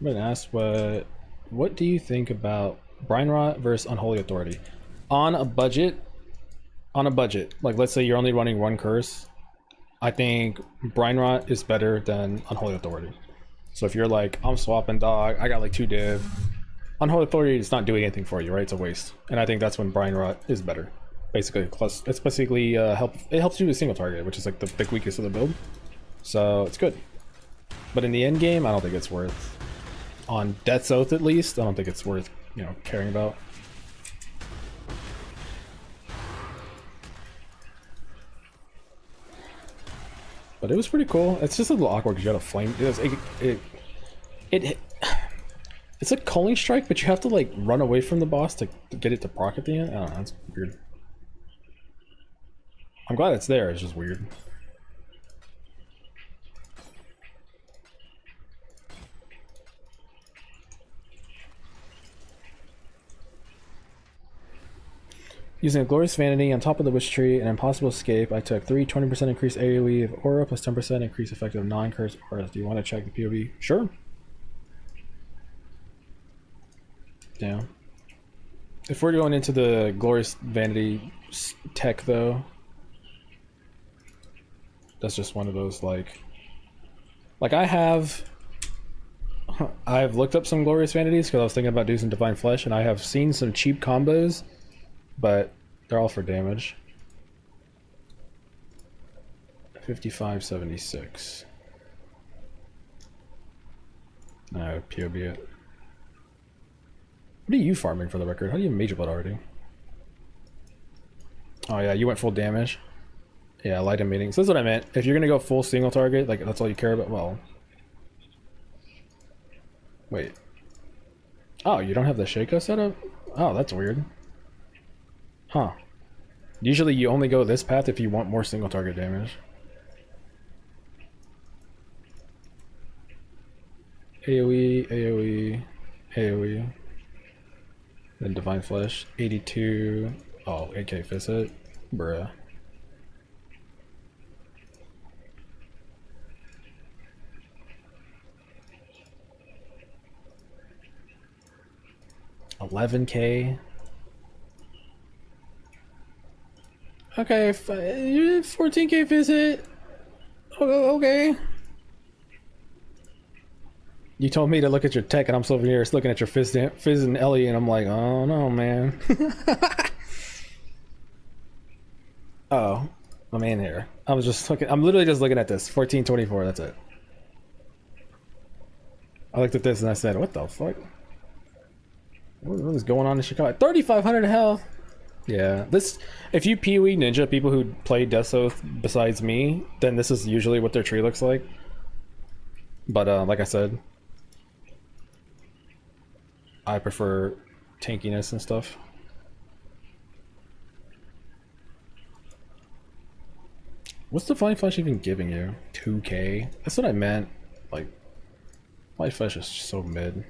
I'm gonna ask what do you think about Brine Rot versus Unholy Authority? On a budget, like let's say you're only running 1 curse, I think Brine Rot is better than Unholy Authority. So if you're like, I'm swapping dog, I got like 2 div, Unholy Authority is not doing anything for you, right? It's a waste. And I think that's when Brine Rot is better. Basically, plus it's basically it helps you with single target, which is like the big weakness of the build. So it's good. But in the end game, I don't think it's worth. On Death's Oath at least, I don't think it's worth, you know, caring about. But it was pretty cool. It's just a little awkward because you got a flame. It's a culling strike, but you have to like run away from the boss to get it to proc at the end. I don't know, it's weird. I'm glad it's there, it's just weird. Using a Glorious Vanity on top of the Wish Tree and Impossible Escape, I took 3 20% increase AoE of Aura plus 10% increase effective non-curse auras. Do you want to check the POV? Sure. Yeah. If we're going into the Glorious Vanity tech though, that's just one of those like I've looked up some Glorious Vanities because I was thinking about doing some Divine Flesh, and I have seen some cheap combos, but they're all for damage. 5576. No, POB it. What are you farming for the record? How do you have Major Blood already? Oh yeah, you went full damage. Yeah, light and meeting. So that's what I meant. If you're gonna go full single target, like that's all you care about, well. Wait. Oh, you don't have the Shaco setup? Oh, that's weird. Huh. Usually you only go this path if you want more single target damage. AoE, AoE, AoE. Then Divine Flesh. 82. Oh, 8k fist hit. Bruh. $11k. Okay, 14k visit. Okay. You told me to look at your tech, and I'm still over here looking at your Fizz and Ellie, and I'm like, oh no, man. Oh, I'm in here. I'm literally just looking at this. 1424, that's it. I looked at this and I said, what the fuck? What is going on in Chicago? 3,500 health. Yeah, this. If you Pee-wee Ninja people who play Death Oath besides me, then this is usually what their tree looks like. But like I said, I prefer tankiness and stuff. What's the Flying Flash even giving you? 2k? That's what I meant. Like, Flying Flash is so mid.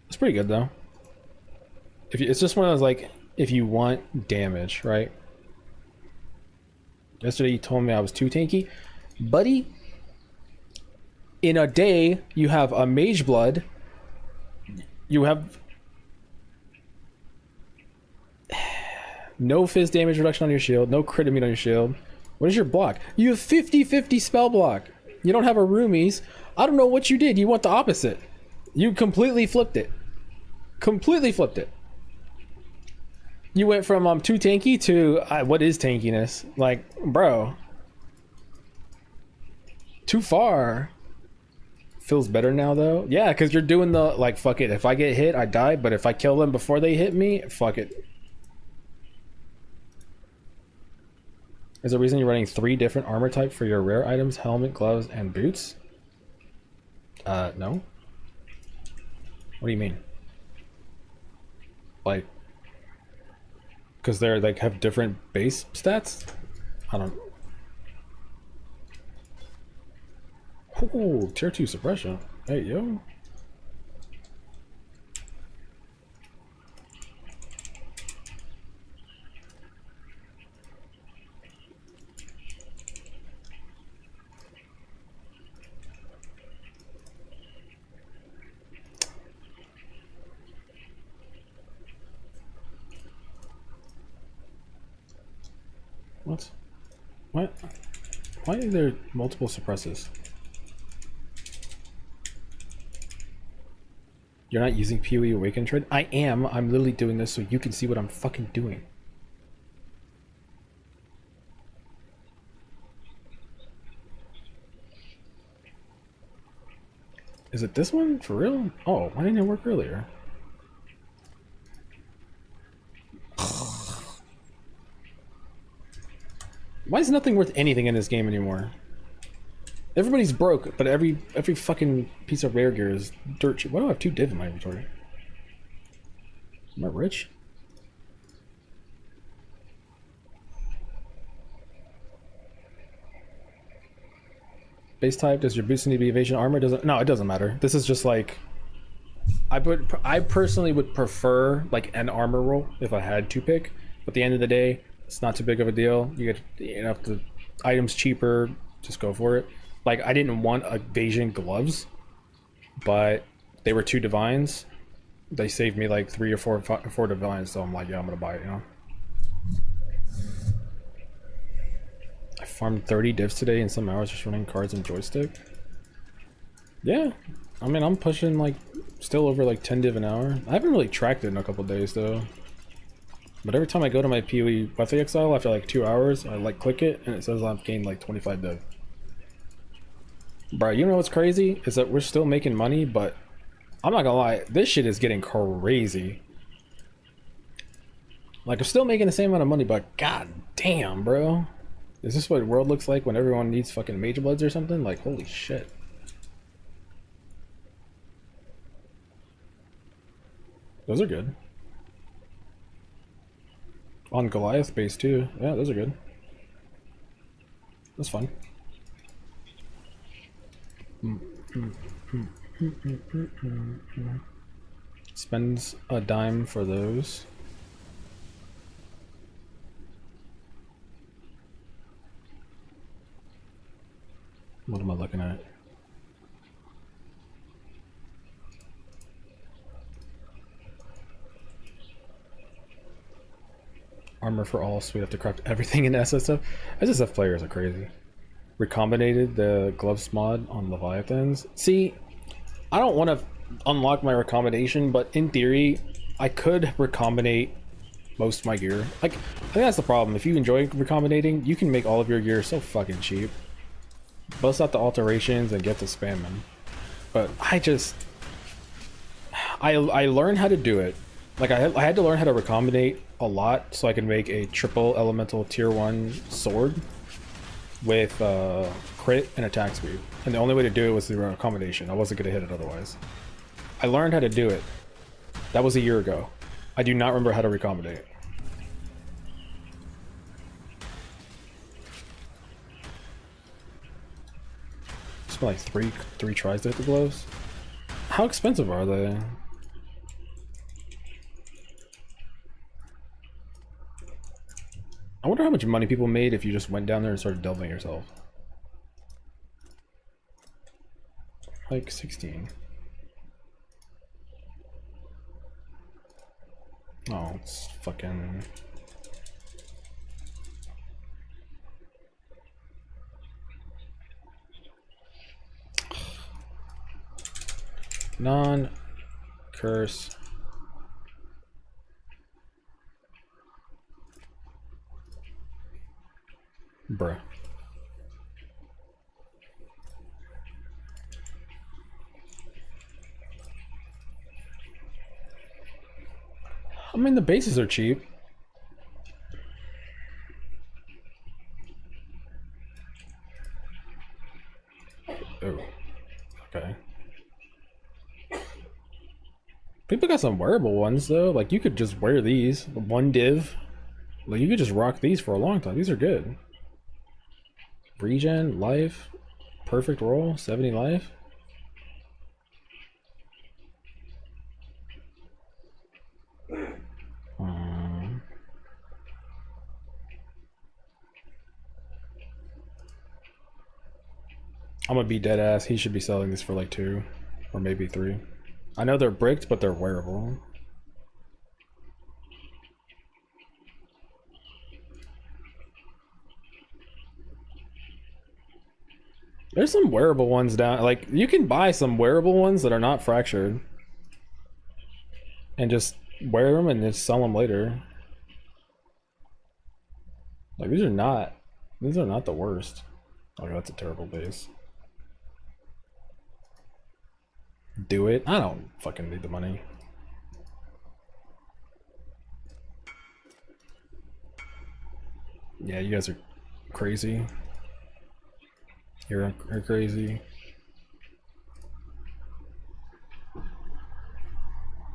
It's pretty good though. If you, it's just one of those, like, if you want damage, right? Yesterday you told me I was too tanky. Buddy, in a day you have a Mage Blood. You have no fizz damage reduction on your shield, no crit immune on your shield. What is your block? You have 50-50 spell block. You don't have a roomies. I don't know what you did. You went the opposite. You completely flipped it. Completely flipped it. You went from I'm too tanky to what is tankiness? Like, bro. Too far. Feels better now though. Yeah, because you're doing the like fuck it. If I get hit, I die, but if I kill them before they hit me, fuck it. Is there a reason you're running 3 different armor type for your rare items, helmet, gloves, and boots? No. What do you mean? Like, because they're like have different base stats? I don't. Ooh, tier 2 suppression. Hey, yo. What? What? Why are there multiple suppresses? You're not using PoE Awaken Trade? I am. I'm literally doing this so you can see what I'm fucking doing. Is it this one? For real? Oh, why didn't it work earlier? Why is nothing worth anything in this game anymore? Everybody's broke, but every fucking piece of rare gear is dirt cheap. Why do I have 2 div in my inventory? Am I rich? Base type, does your boost need to be evasion armor? Doesn't, no, it doesn't matter. This is just like, I personally would prefer like an armor roll if I had to pick. But at the end of the day, it's not too big of a deal. You get, you know, if the item's cheaper, just go for it. Like, I didn't want evasion gloves, but they were 2 divines. They saved me like 3 or 4 divines, so I'm like, yeah, I'm gonna buy it, you know. I farmed 30 divs today in some hours just running cards and joystick. Yeah, I mean, I'm pushing like still over like 10 div an hour. I haven't really tracked it in a couple days though. But every time I go to my PoE Weapon Exile after like 2 hours, I like click it and it says I've gained like 25 div. Bro, you know what's crazy? Is that we're still making money, but I'm not gonna lie, this shit is getting crazy. Like, I'm still making the same amount of money, but god damn, bro. Is this what the world looks like when everyone needs fucking Mage Bloods or something? Like, holy shit. Those are good. On Goliath base too. Yeah, those are good. That's fun. Spends a dime for those. What am I looking at? Armor for all, so we have to craft everything in SSF. SSF players are crazy. Recombinated the gloves mod on Leviathans. See, I don't want to unlock my recombination, but in theory, I could recombinate most of my gear. Like, I think that's the problem. If you enjoy recombinating, you can make all of your gear so fucking cheap. Bust out the alterations and get to spamming. But I just, I learned how to do it. Like I had to learn how to recombinate a lot so I could make a triple elemental tier 1 sword with crit and attack speed. And the only way to do it was through a combination. I wasn't gonna hit it otherwise. I learned how to do it. That was a year ago. I do not remember how to recombinate. It's been like three tries to hit the gloves. How expensive are they? I wonder how much money people made if you just went down there and started delving yourself. Like 16. Oh, it's fucking... Non-curse. Bruh. I mean, the bases are cheap. Oh, okay. People got some wearable ones though. Like you could just wear these, one div. Like you could just rock these for a long time. These are good. Regen, life, perfect roll, 70 life. I'm gonna be dead ass. He should be selling this for like 2 or maybe 3. I know they're bricked, but they're wearable. There's some wearable ones down. Like you can buy some wearable ones that are not fractured and just wear them and just sell them later. Like these are not the worst. Oh, that's a terrible base. Do it. I don't fucking need the money. Yeah, you guys are crazy. You're crazy.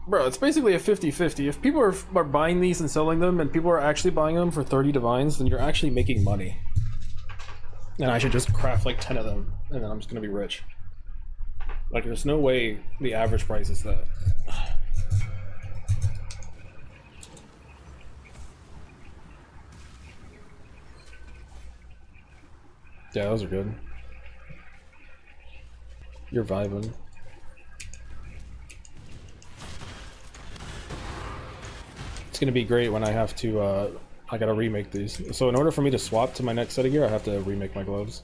Bro, it's basically a 50-50. If people are buying these and selling them and people are actually buying them for 30 divines, then you're actually making money. And I should just craft like 10 of them and then I'm just gonna be rich. Like there's no way the average price is that. Yeah, those are good. You're vibing. It's gonna be great when I have to, I gotta remake these. So in order for me to swap to my next set of gear, I have to remake my gloves.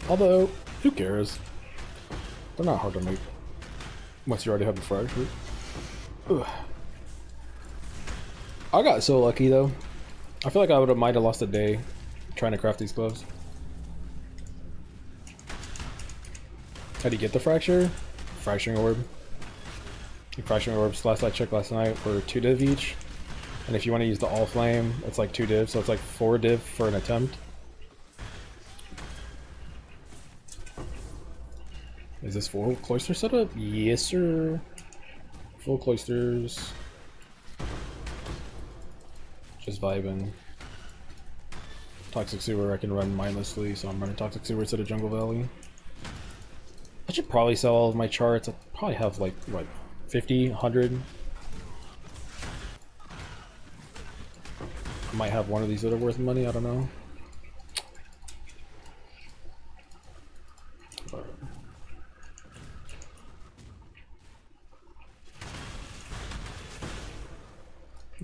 Although, who cares? They're not hard to make. Unless you already have the fracture. Ugh. I got so lucky though. I feel like I might have lost a day trying to craft these gloves. How do you get the fracture? Fracturing orb. The fracturing orbs, last I checked last night, were 2 div each. And if you want to use the all flame, it's like 2 div, so it's like 4 div for an attempt. Is this full cloister setup? Yes, sir. Full cloisters. Just vibing. Toxic sewer I can run mindlessly, so I'm running toxic sewer instead of jungle valley. I should probably sell all of my charts. I probably have like what, 50, 100. I might have one of these that are worth money. I don't know.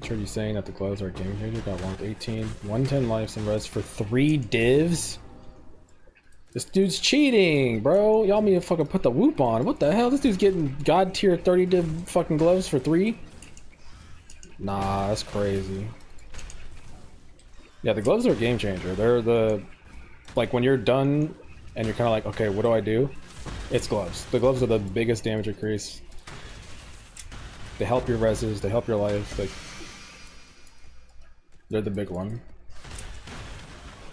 Are you saying that the gloves are a game changer? Got 118, 110 life, some res for 3 divs. This dude's cheating, bro. Y'all need to fucking put the whoop on. What the hell? This dude's getting god tier 30 div fucking gloves for 3? Nah, that's crazy. Yeah, the gloves are a game changer. They're the, like when you're done and you're kind of like, okay, what do I do? It's gloves. The gloves are the biggest damage increase. They help your reses, they help your life. They're the big one.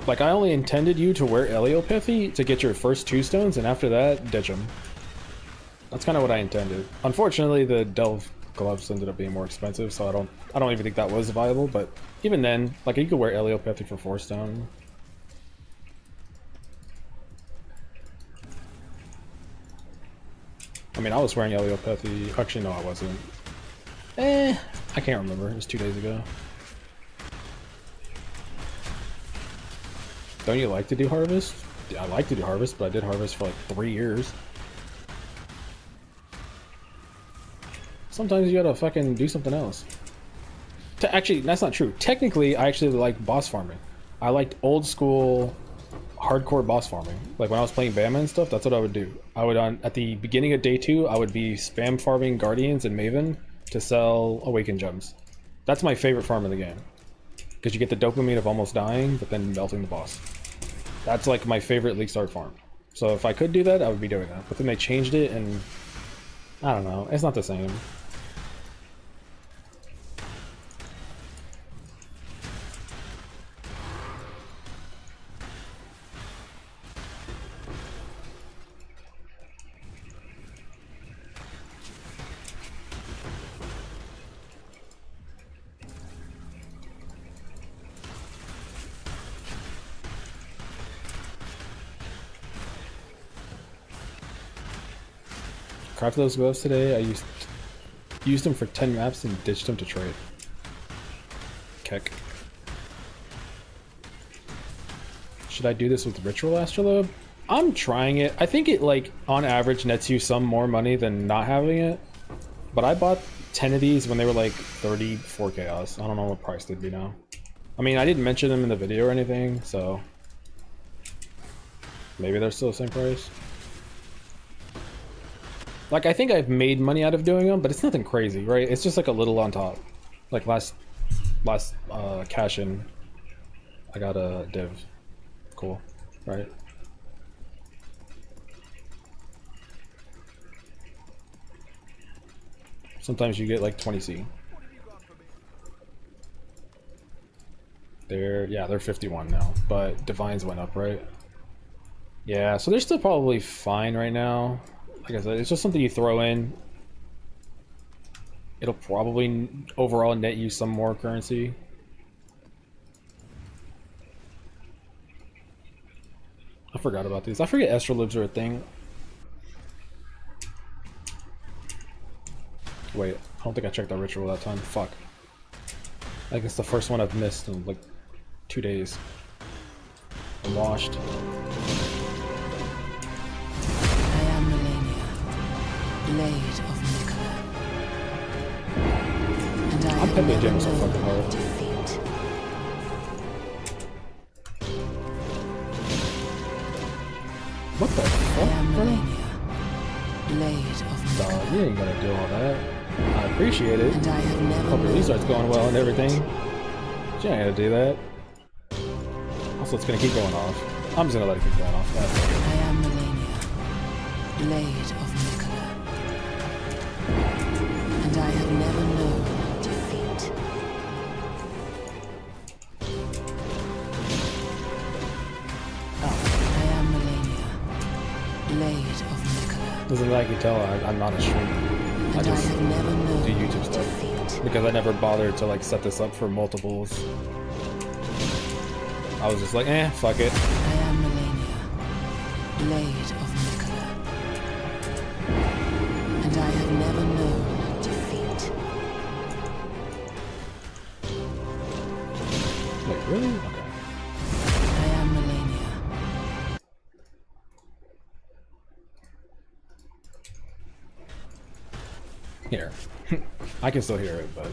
Like, I only intended you to wear Eleopathy to get your first 2 stones, and after that, ditch them. That's kind of what I intended. Unfortunately, the Delve gloves ended up being more expensive, so I don't even think that was viable, but even then, like, you could wear Eleopathy for 4 stone. I mean, I was wearing Eleopathy. Actually, no, I wasn't. I can't remember. It was 2 days ago. Don't you like to do Harvest? I like to do Harvest, but I did Harvest for like 3 years. Sometimes you gotta fucking do something else. Actually, that's not true. Technically, I actually like boss farming. I liked old school, hardcore boss farming. Like when I was playing Bama and stuff, that's what I would do. I would, at the beginning of day 2, I would be spam farming Guardians and Maven to sell Awakened Gems. That's my favorite farm in the game. Because you get the dopamine of almost dying, but then melting the boss. That's like my favorite League Start farm. So if I could do that, I would be doing that. But then they changed it, and I don't know. It's not the same. Crafted those gloves today. I used them for 10 maps and ditched them to trade. Keck. Should I do this with Ritual Astrolabe? I'm trying it. I think it, like, on average nets you some more money than not having it. But I bought 10 of these when they were like 34 chaos. I don't know what price they'd be now. I mean, I didn't mention them in the video or anything, so maybe they're still the same price. Like, I think I've made money out of doing them, but it's nothing crazy, right? It's just like a little on top. Like last cash in, I got a div. Cool, right? Sometimes you get like 20C. They're 51 now, but Divines went up, right? Yeah, so they're still probably fine right now. Like I said, it's just something you throw in. It'll probably overall net you some more currency. I forgot about these. I forget Astrolabes are a thing. Wait, I don't think I checked that ritual that time. Fuck. I think it's the first one I've missed in like 2 days. I'm washed. Blade of Nicola. And I'm pepping Jam so fucking hard. Defeat. What the I fuck, am bro? Melania. Blade of Nicola. Dog, you ain't gonna do all that. I appreciate it. And I have never Hope your known restart's going well and everything. defeat. You ain't gonna do that. Also, it's gonna keep going off. I'm just gonna let it keep going off. That's it. I am Melania. Blade of Nicola. And I have never known defeat. I am Melania. Blade of Nicola. Doesn't like you tell, I'm not a streamer. I And I just have never known do YouTube stuff. defeat. Because I never bothered to like set this up for multiples. I was just like, fuck it. I am Melania. Blade of Nicola. And I have never known defeat. Wait, really? Okay. I am Melania. Here. I can still hear it, but...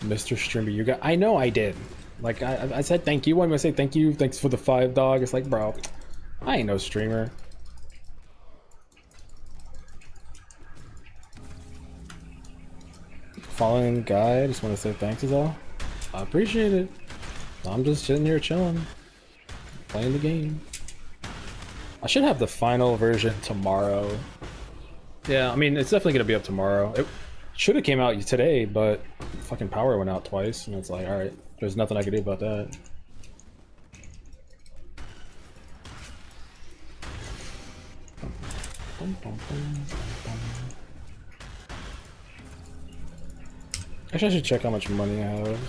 Mr. Streamer, you got... I know I did. Like, I said thank you. I'm gonna say thank you. Thanks for the 5 dog. It's like, bro, I ain't no streamer. Following guy, just want to say thanks is all. I appreciate it. I'm just sitting here chilling, playing the game. I should have the final version tomorrow. Yeah, I mean, it's definitely gonna be up tomorrow. It should have came out today, but fucking power went out twice, and it's like, alright, there's nothing I can do about that. Actually, I should check how much money I have.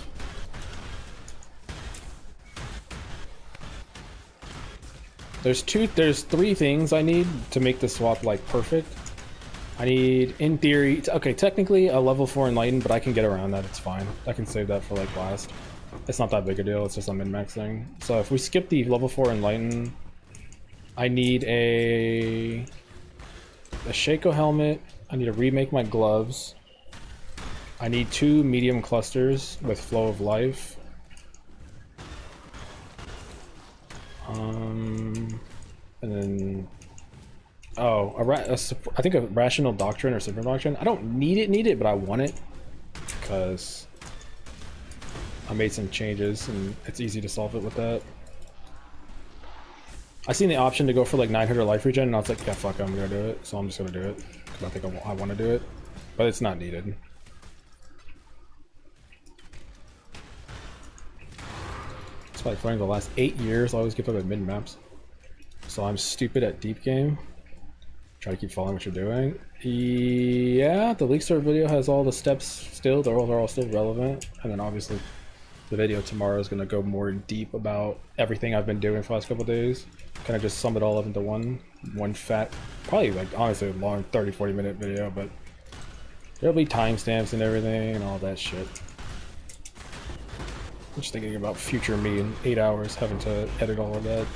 There's three things I need to make the swap like perfect. I need, in theory, okay, technically a level 4 Enlightened, but I can get around that, it's fine. I can save that for like last. It's not that big a deal, it's just a min-max thing. So if we skip the level 4 Enlightened, I need a Shaco helmet, I need to remake my gloves, I need 2 medium clusters with Flow of Life. And then, oh, I think a Rational Doctrine or Super Doctrine. I don't need it, but I want it because I made some changes and it's easy to solve it with that. I seen the option to go for like 900 life regen, and I was like, yeah, fuck, I'm gonna do it. So I'm just gonna do it because I think I want to do it, but it's not needed. Despite playing the last 8 years, I always give up at mid maps. So I'm stupid at deep game. Try to keep following what you're doing. Yeah, the League Start video has all the steps still. They're all still relevant. And then obviously the video tomorrow is going to go more deep about everything I've been doing for the last couple of days. Kind of just sum it all up into one fat, probably like honestly a long 30-40 minute video, but there'll be timestamps and everything and all that shit. I'm just thinking about future me in 8 hours having to edit all of that.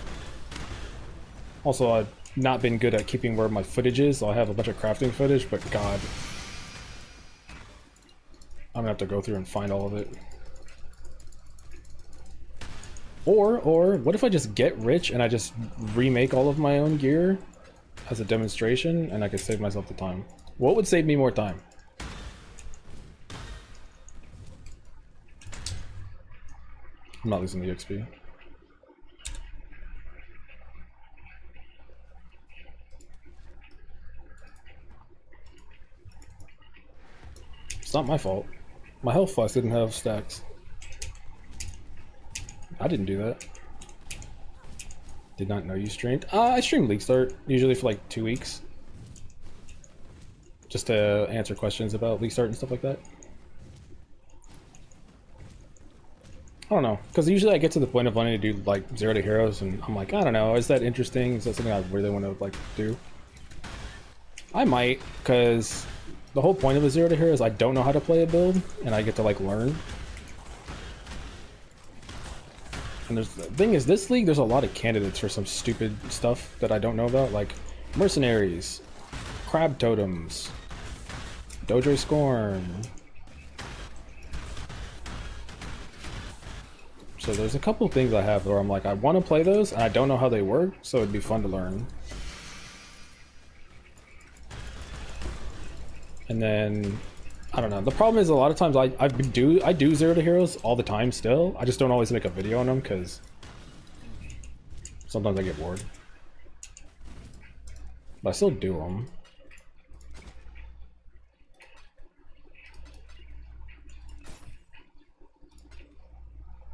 Also, I've not been good at keeping where my footage is. So I have a bunch of crafting footage, but god, I'm gonna have to go through and find all of it. Or what if I just get rich and I just remake all of my own gear as a demonstration and I could save myself the time? What would save me more time? I'm not losing the XP. It's not my fault. My health flask didn't have stacks. I didn't do that. Did not know you streamed. I stream League Start usually for like 2 weeks. Just to answer questions about League Start and stuff like that. I don't know, because usually I get to the point of wanting to do like 0 to Heroes and I'm like, I don't know, is that interesting? Is that something I really want to like do? I might, because the whole point of a 0 to Hero is I don't know how to play a build and I get to like learn. And the thing is, this league, there's a lot of candidates for some stupid stuff that I don't know about, like mercenaries, crab totems, Dojo Scorn. So there's a couple things I have where I'm like, I want to play those, and I don't know how they work, so it'd be fun to learn. And then, I don't know. The problem is a lot of times I do 0 to Heroes all the time still. I just don't always make a video on them because sometimes I get bored. But I still do them.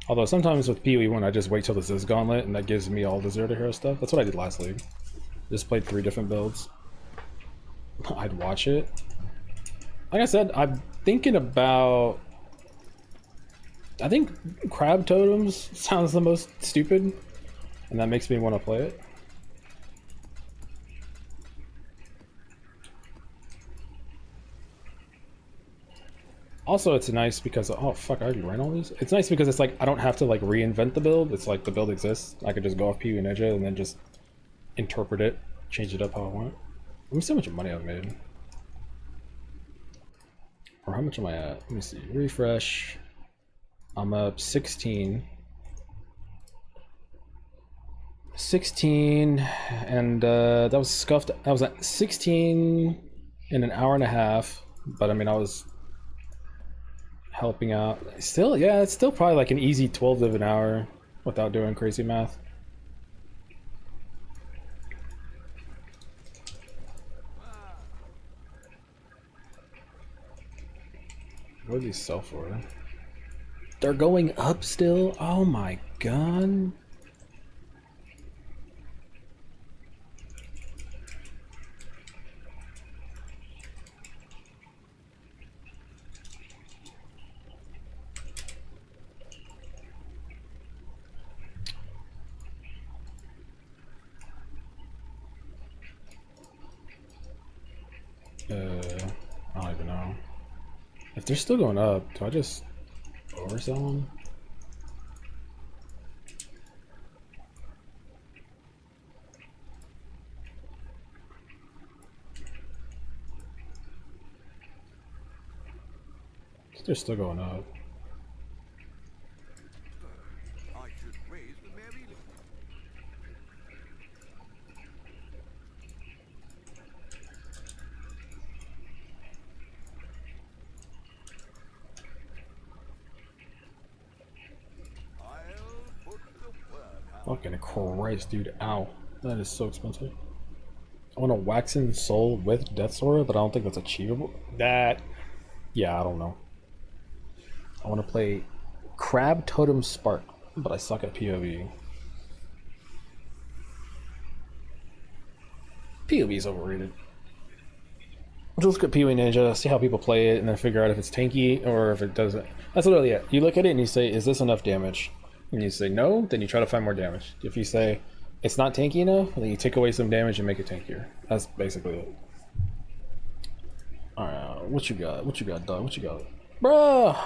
Although sometimes with PoE1 I just wait till the Ziz Gauntlet and that gives me all the 0 to Hero stuff. That's what I did last league. Just played 3 different builds. I'd watch it. Like I said, I'm thinking about... I think crab totems sounds the most stupid, and that makes me want to play it. Also, it's nice because... Oh, fuck, I already ran all these? It's nice because it's like, I don't have to like reinvent the build. It's like the build exists. I could just go off PoE Ninja and then just interpret it, change it up how I want. Let me see how much money I've made. Or how much am I at? Let me see. Refresh. I'm up 16. 16, and that was scuffed. I was at 16 in an hour and a half, but I mean, I was helping out. Still, yeah, it's still probably like an easy 12 div an hour without doing crazy math. What do these sell for? They're going up still? Oh my god. I don't even know. If they're still going up, do I just oversell them? They're still going up. I should raise the merry little. I'll put the word out. Fucking Christ, dude. Ow. That is so expensive. I want a Waxen Soul with Death Sword, but I don't think that's achievable. Yeah, I don't know. I want to play Crab Totem Spark, but I suck at PoE. PoE is overrated. Just look at PoE Ninja, see how people play it, and then figure out if it's tanky or if it doesn't. That's literally it. You look at it and you say, is this enough damage? And you say no, then you try to find more damage. If you say it's not tanky enough, then you take away some damage and make it tankier. That's basically it. Alright, what you got? What you got, dog? What you got? Bruh!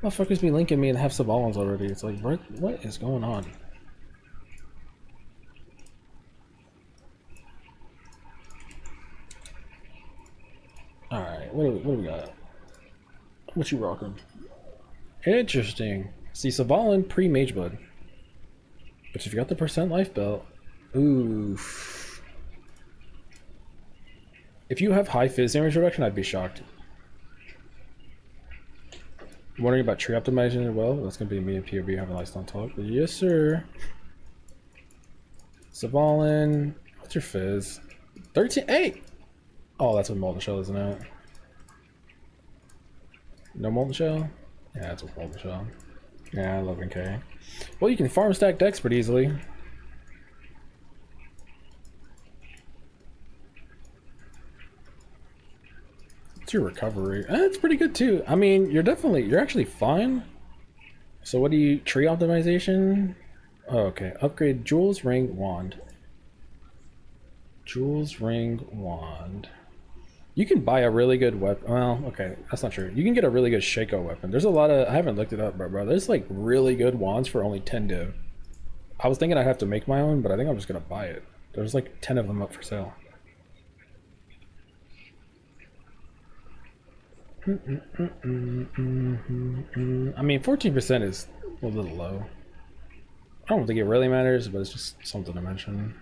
Motherfuckers be linking me and have Savalons already. It's like, what is going on? Alright, what do we got? What you rocking? Interesting. See, Savalon pre-Mage Blood. But if you got the percent life belt, oof. If you have high fizz damage reduction, I'd be shocked. Wondering about tree optimization as well? That's gonna be me and POB having a nice long talk. But yes, sir. Savalon, what's your fizz? 13. Hey! Oh, that's what Molten Shell, isn't it? No Molten Shell? Yeah, that's what Molten Shell. Yeah, 11k. Well, you can farm stack decks pretty easily. What's your recovery? It's pretty good too. I mean, you're actually fine. So what do you, tree optimization? Oh, okay, upgrade Jules Ring Wand. Jules Ring Wand. You can buy a really good weapon. Well, okay, that's not true. You can get a really good Shaco weapon. There's a lot of, I haven't looked it up, bro. There's like really good wands for only 10 div. I was thinking I'd have to make my own, but I think I'm just gonna buy it. There's like 10 of them up for sale. I mean, 14% is a little low. I don't think it really matters, but it's just something to mention.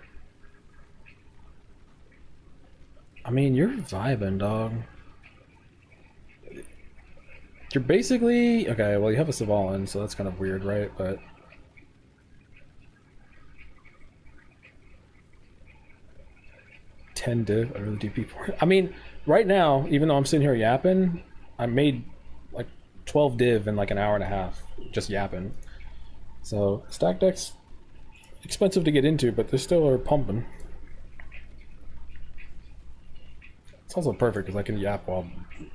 I mean, you're vibing, dog. You're basically... Okay, well, you have a Savalon, so that's kind of weird, right? But... $10 div, I really do P4. I mean, right now, even though I'm sitting here yapping, I made like 12 div in like an hour and a half, just yapping. So, stack decks, expensive to get into, but they still are pumping. It's also perfect because I can yap while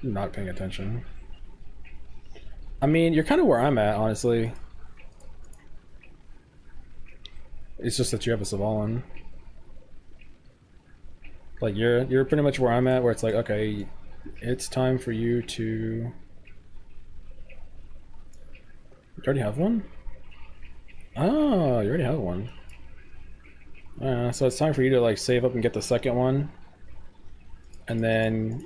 not paying attention. I mean, you're kind of where I'm at, honestly. It's just that you have a Savalon. Like, you're pretty much where I'm at, where it's like, okay, it's time for you to... You already have one? Oh, you already have one. So it's time for you to like save up and get the second one. And then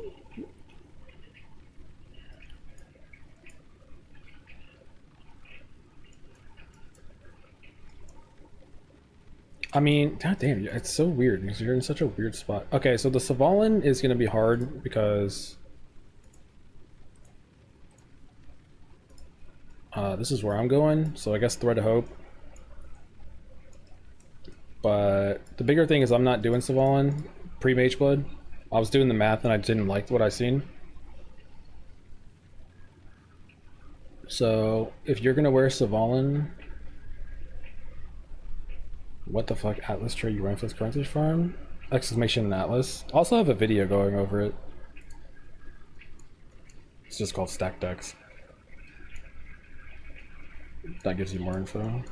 I mean, god damn, it's so weird because you're in such a weird spot. Okay, so the Savalon is going to be hard because This is where I'm going, so I guess Thread of Hope. But the bigger thing is I'm not doing Savalan pre-Mage Blood. I was doing the math and I didn't like what I seen. So if you're gonna wear Savalan, what the fuck? Atlas trade you run for this currency farm? Exclamation Atlas. Also have a video going over it. It's just called Stack Decks. That gives you more info.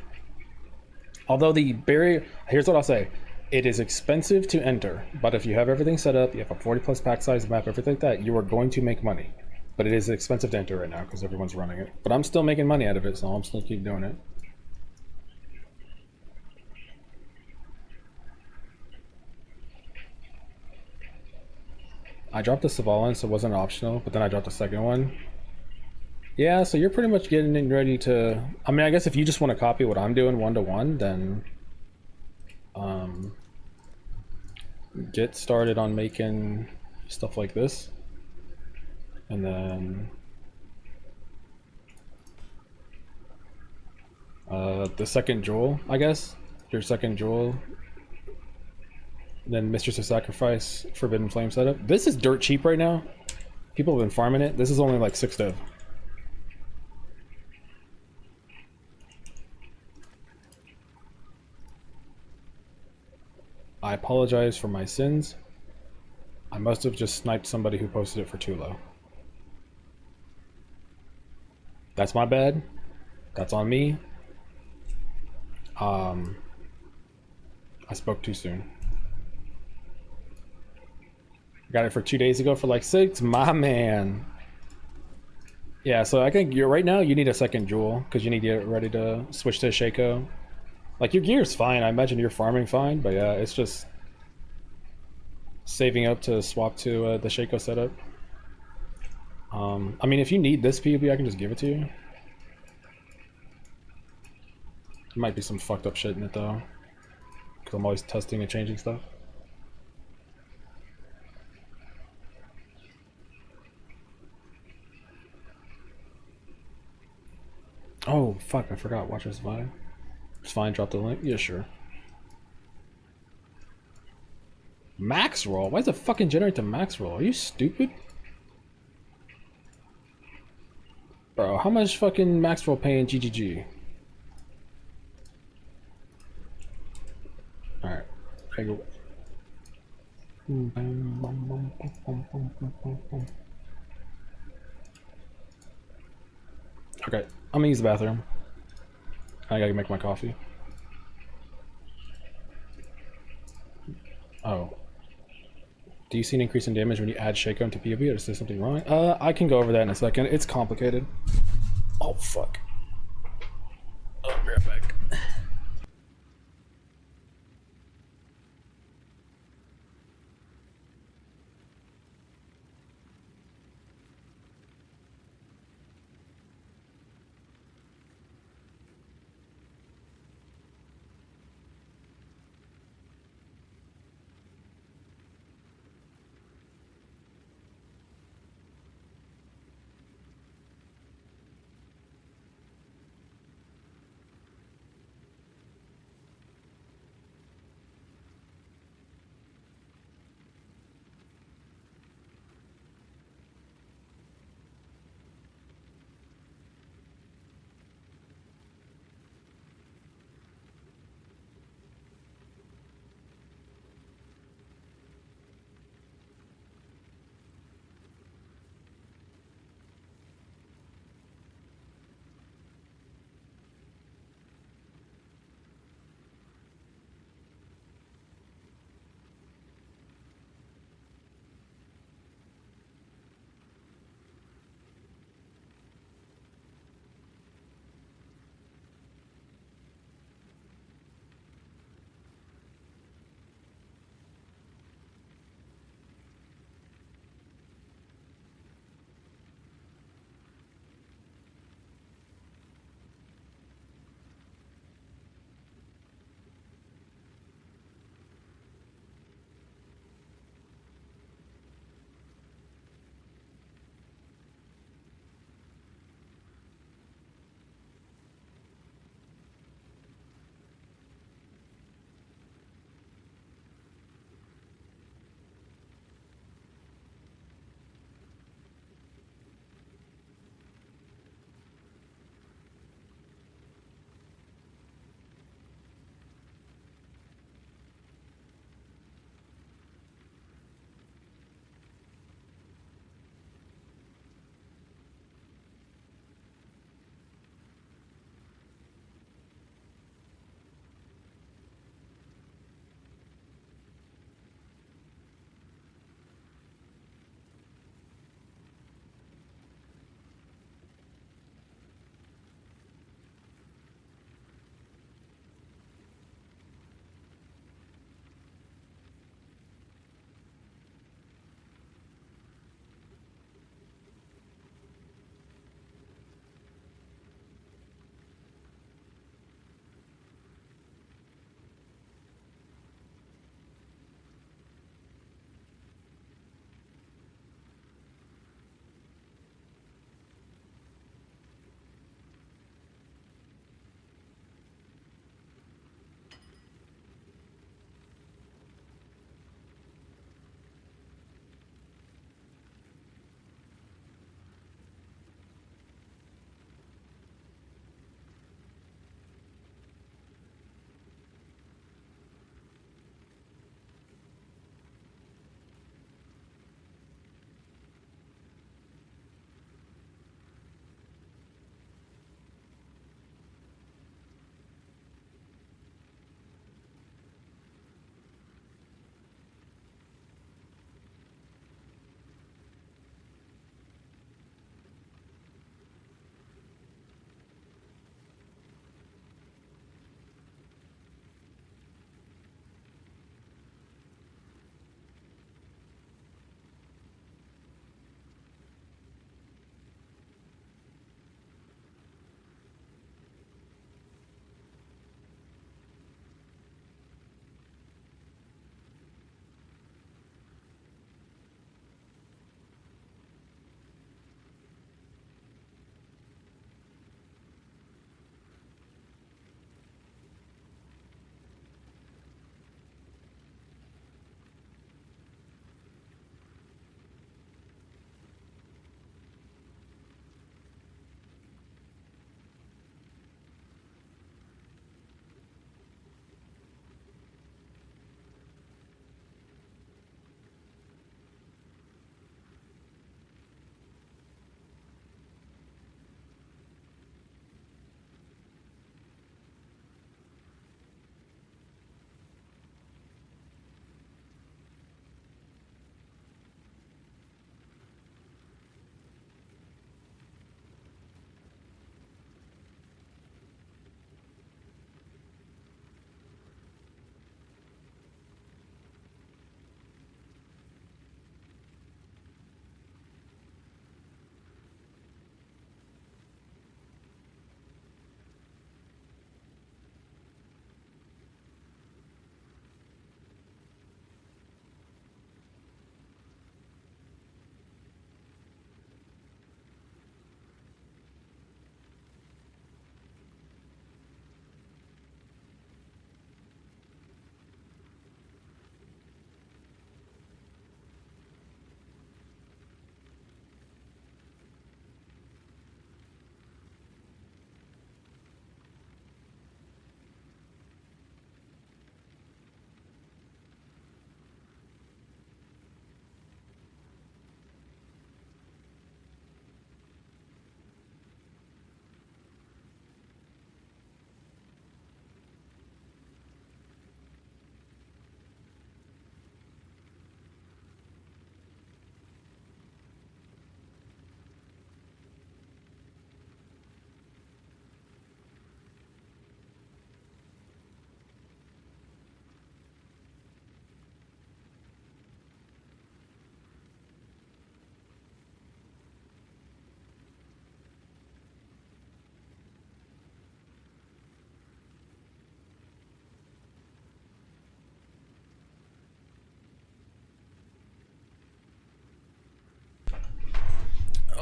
Although the barrier, here's what I'll say. It is expensive to enter, but if you have everything set up, you have a 40 plus pack size map, everything like that, you are going to make money. But it is expensive to enter right now because everyone's running it. But I'm still making money out of it, so I'm still keep doing it. I dropped the Savalan, so it wasn't optional, but then I dropped the second one. Yeah, so you're pretty much getting ready to... I mean, I guess if you just want to copy what I'm doing 1-to-1, then... get started on making stuff like this. And then... the second jewel, I guess. Your second jewel. Then Mistress of Sacrifice, Forbidden Flame setup. This is dirt cheap right now. People have been farming it. This is only like 6 div. I apologize for my sins. I must have just sniped somebody who posted it for too low. That's my bad. That's on me. I spoke too soon. Got it for 2 days ago for like 6. My man. Yeah, so I think you're right now you need a second jewel because you need to get ready to switch to Shaco. Like your gear's fine. I imagine you're farming fine, but yeah, it's just saving up to swap to the Shaco setup. I mean, if you need this PvP, I can just give it to you. There might be some fucked up shit in it though, because I'm always testing and changing stuff. Oh fuck! I forgot. Watch this vibe. It's fine. Drop the link. Yeah, sure. Max roll? Why does it fucking generate the max roll? Are you stupid? Bro, how much fucking max roll paying GGG? Alright. I go. Okay, I'm gonna use the bathroom. I gotta make my coffee. Oh. Do you see an increase in damage when you add Shaco into PvP, or is there something wrong? I can go over that in a second. It's complicated. Oh, fuck. I'll be right back.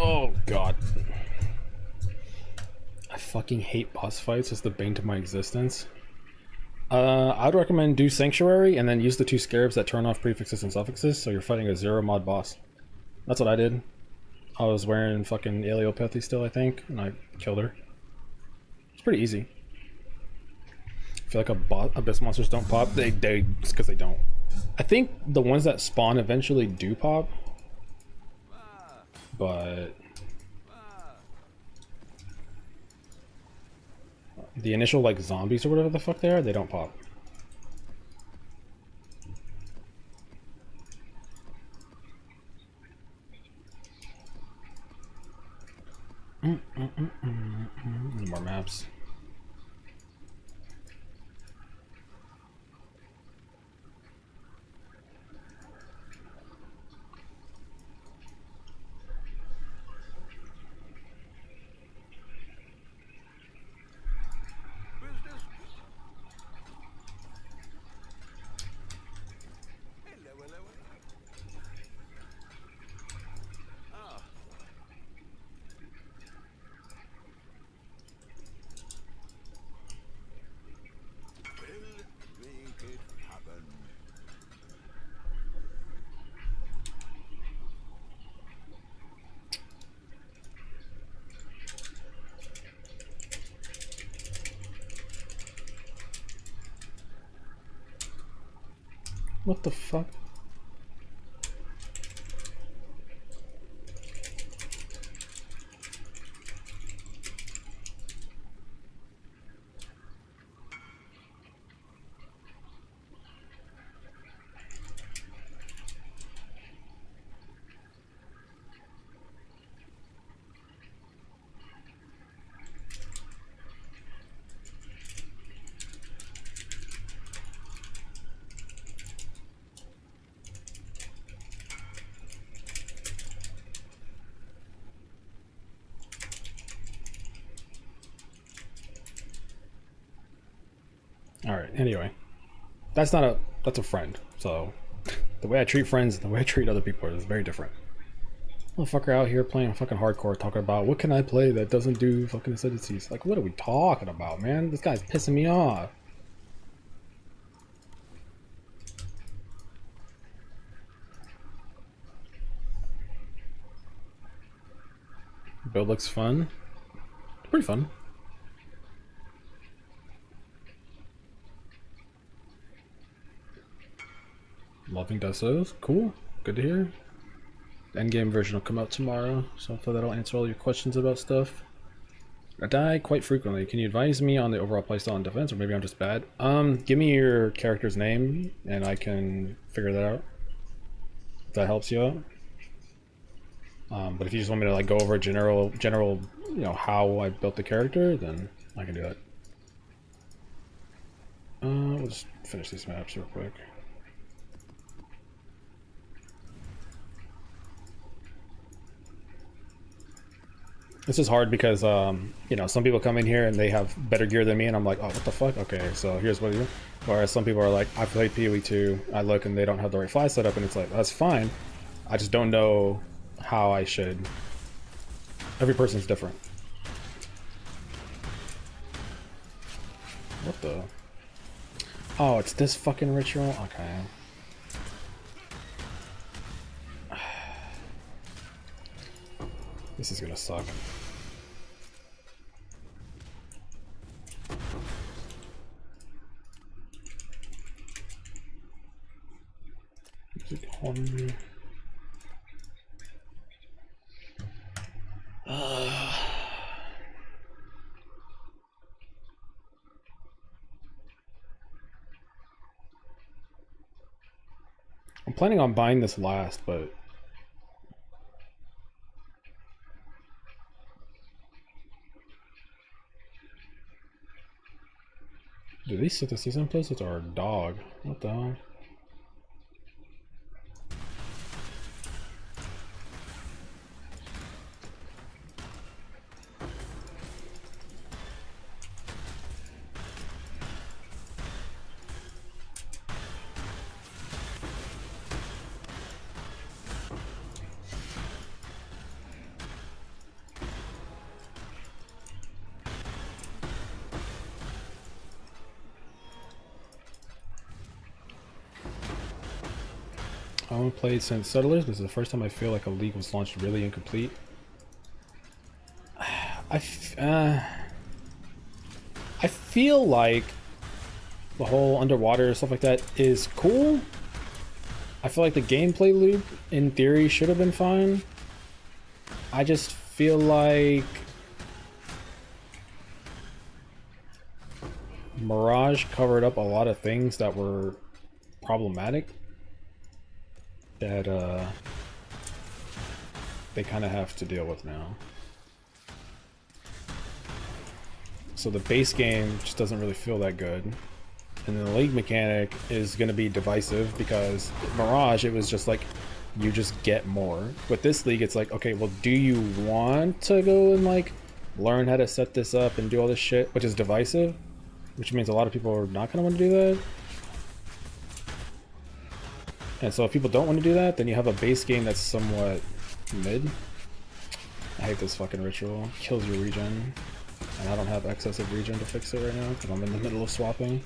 Oh god. I fucking hate boss fights. It's the bane to my existence. I'd recommend do Sanctuary and then use the 2 scarabs that turn off prefixes and suffixes, so you're fighting a 0 mod boss. That's what I did. I was wearing fucking Aliopathy still, I think, and I killed her. It's pretty easy. I feel like Abyss monsters don't pop. They it's because they don't. I think the ones that spawn eventually do pop, but the initial like zombies or whatever the fuck they don't pop. More maps. Business. Hello, hello, hello. Ah. We'll make it happen. What the fuck? Alright, anyway. That's a friend. So, the way I treat friends and the way I treat other people is very different. Motherfucker out here playing fucking hardcore talking about what can I play that doesn't do fucking acidities. Like, what are we talking about, man? This guy's pissing me off. Build looks fun. Pretty fun. Loving Desos. Cool. Good to hear. The endgame version will come out tomorrow, so hopefully that'll answer all your questions about stuff. I die quite frequently. Can you advise me on the overall playstyle and defense, or maybe I'm just bad? Give me your character's name, and I can figure that out. If that helps you out. But if you just want me to like go over general, you know, how I built the character, then I can do that. We'll just finish these maps real quick. This is hard because, you know, some people come in here and they have better gear than me, and I'm like, oh, what the fuck? Okay, so here's what you do. Whereas some people are like, I played PoE 2, I look and they don't have the right fly setup, and it's like, that's fine. I just don't know how I should. Every person's different. What the? Oh, it's this fucking ritual? Okay. This is gonna suck. Music on. I'm planning on buying this last, but do these sit the season places or a dog? What the hell? haven't played since Settlers. This is the first time I feel like a league was launched really incomplete. I feel like the whole underwater stuff like that is cool. I feel like the gameplay loop, in theory, should have been fine. I just feel like Mirage covered up a lot of things that were problematic that they kind of have to deal with now. So the base game just doesn't really feel that good. And the league mechanic is going to be divisive because Mirage, it was just like, you just get more. With this league, it's like, okay, well, do you want to go and like learn how to set this up and do all this shit, which is divisive, which means a lot of people are not going to want to do that. And so if people don't want to do that, then you have a base game that's somewhat mid. I hate this fucking ritual. Kills your regen. And I don't have excessive regen to fix it right now because I'm in the middle of swapping.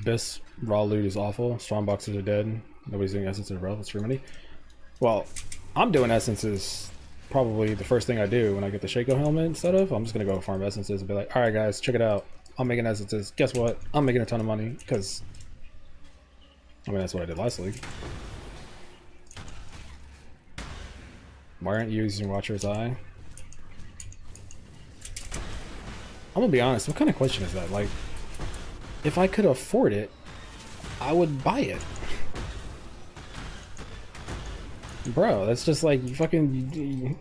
Abyss raw loot is awful. Strong boxes are dead. Nobody's doing essences raw. That's remedy. Well, I'm doing essences probably the first thing I do when I get the Shaco helmet instead of. I'm just gonna go farm essences and be like, alright guys, check it out. I'm making essences. Guess what? I'm making a ton of money because I mean that's what I did last league. Why aren't you using Watcher's Eye? I'm gonna be honest, what kind of question is that? Like, if I could afford it, I would buy it. Bro, that's just like fucking...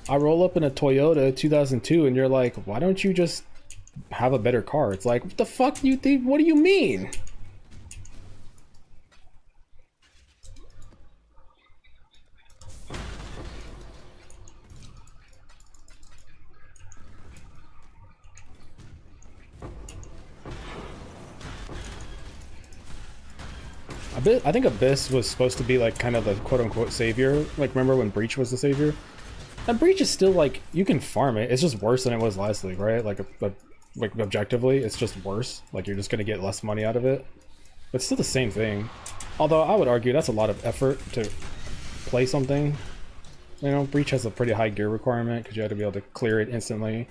I roll up in a Toyota 2002 and you're like, why don't you just have a better car? It's like, what the fuck do you think? What do you mean? I think Abyss was supposed to be like kind of the quote-unquote savior. Like, remember when Breach was the savior? And Breach is still like, you can farm it. It's just worse than it was last league, right? Like objectively, it's just worse. Like, you're just gonna get less money out of it. But it's still the same thing. Although I would argue that's a lot of effort to play something. You know, Breach has a pretty high gear requirement because you have to be able to clear it instantly.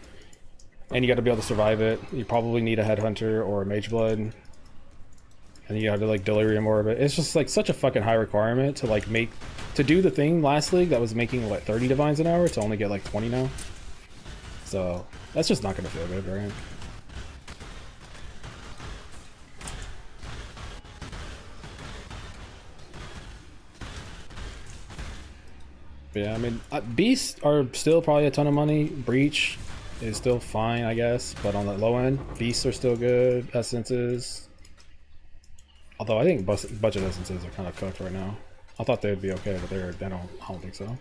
And you got to be able to survive it. You probably need a Headhunter or a Mageblood. And you have to like delirium orb it. It's just like such a fucking high requirement to like do the thing last league that was making what 30 divines an hour to only get like 20 now. So that's just not gonna feel good, right? But yeah, I mean, beasts are still probably a ton of money. Breach is still fine, I guess, but on the low end, beasts are still good. Essences. Although I think budget essences are kind of cooked right now. I thought they would be okay, but I don't think so.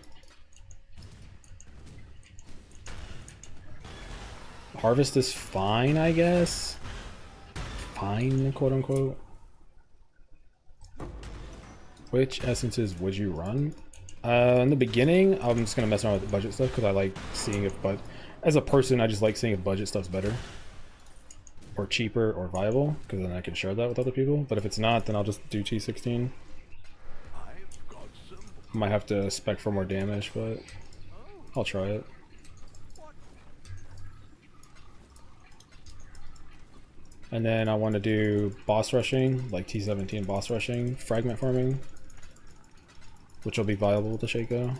Harvest is fine, I guess. Fine, quote unquote. Which essences would you run? In the beginning, I'm just gonna mess around with the budget stuff because I like seeing if, but as a person, I just like seeing if budget stuff's better. Or cheaper or viable, because then I can share that with other people. But if it's not, then I'll just do T16. Might have to spec for more damage, but I'll try it. And then I want to do boss rushing, like T17 boss rushing, fragment farming, which will be viable with the Shaco.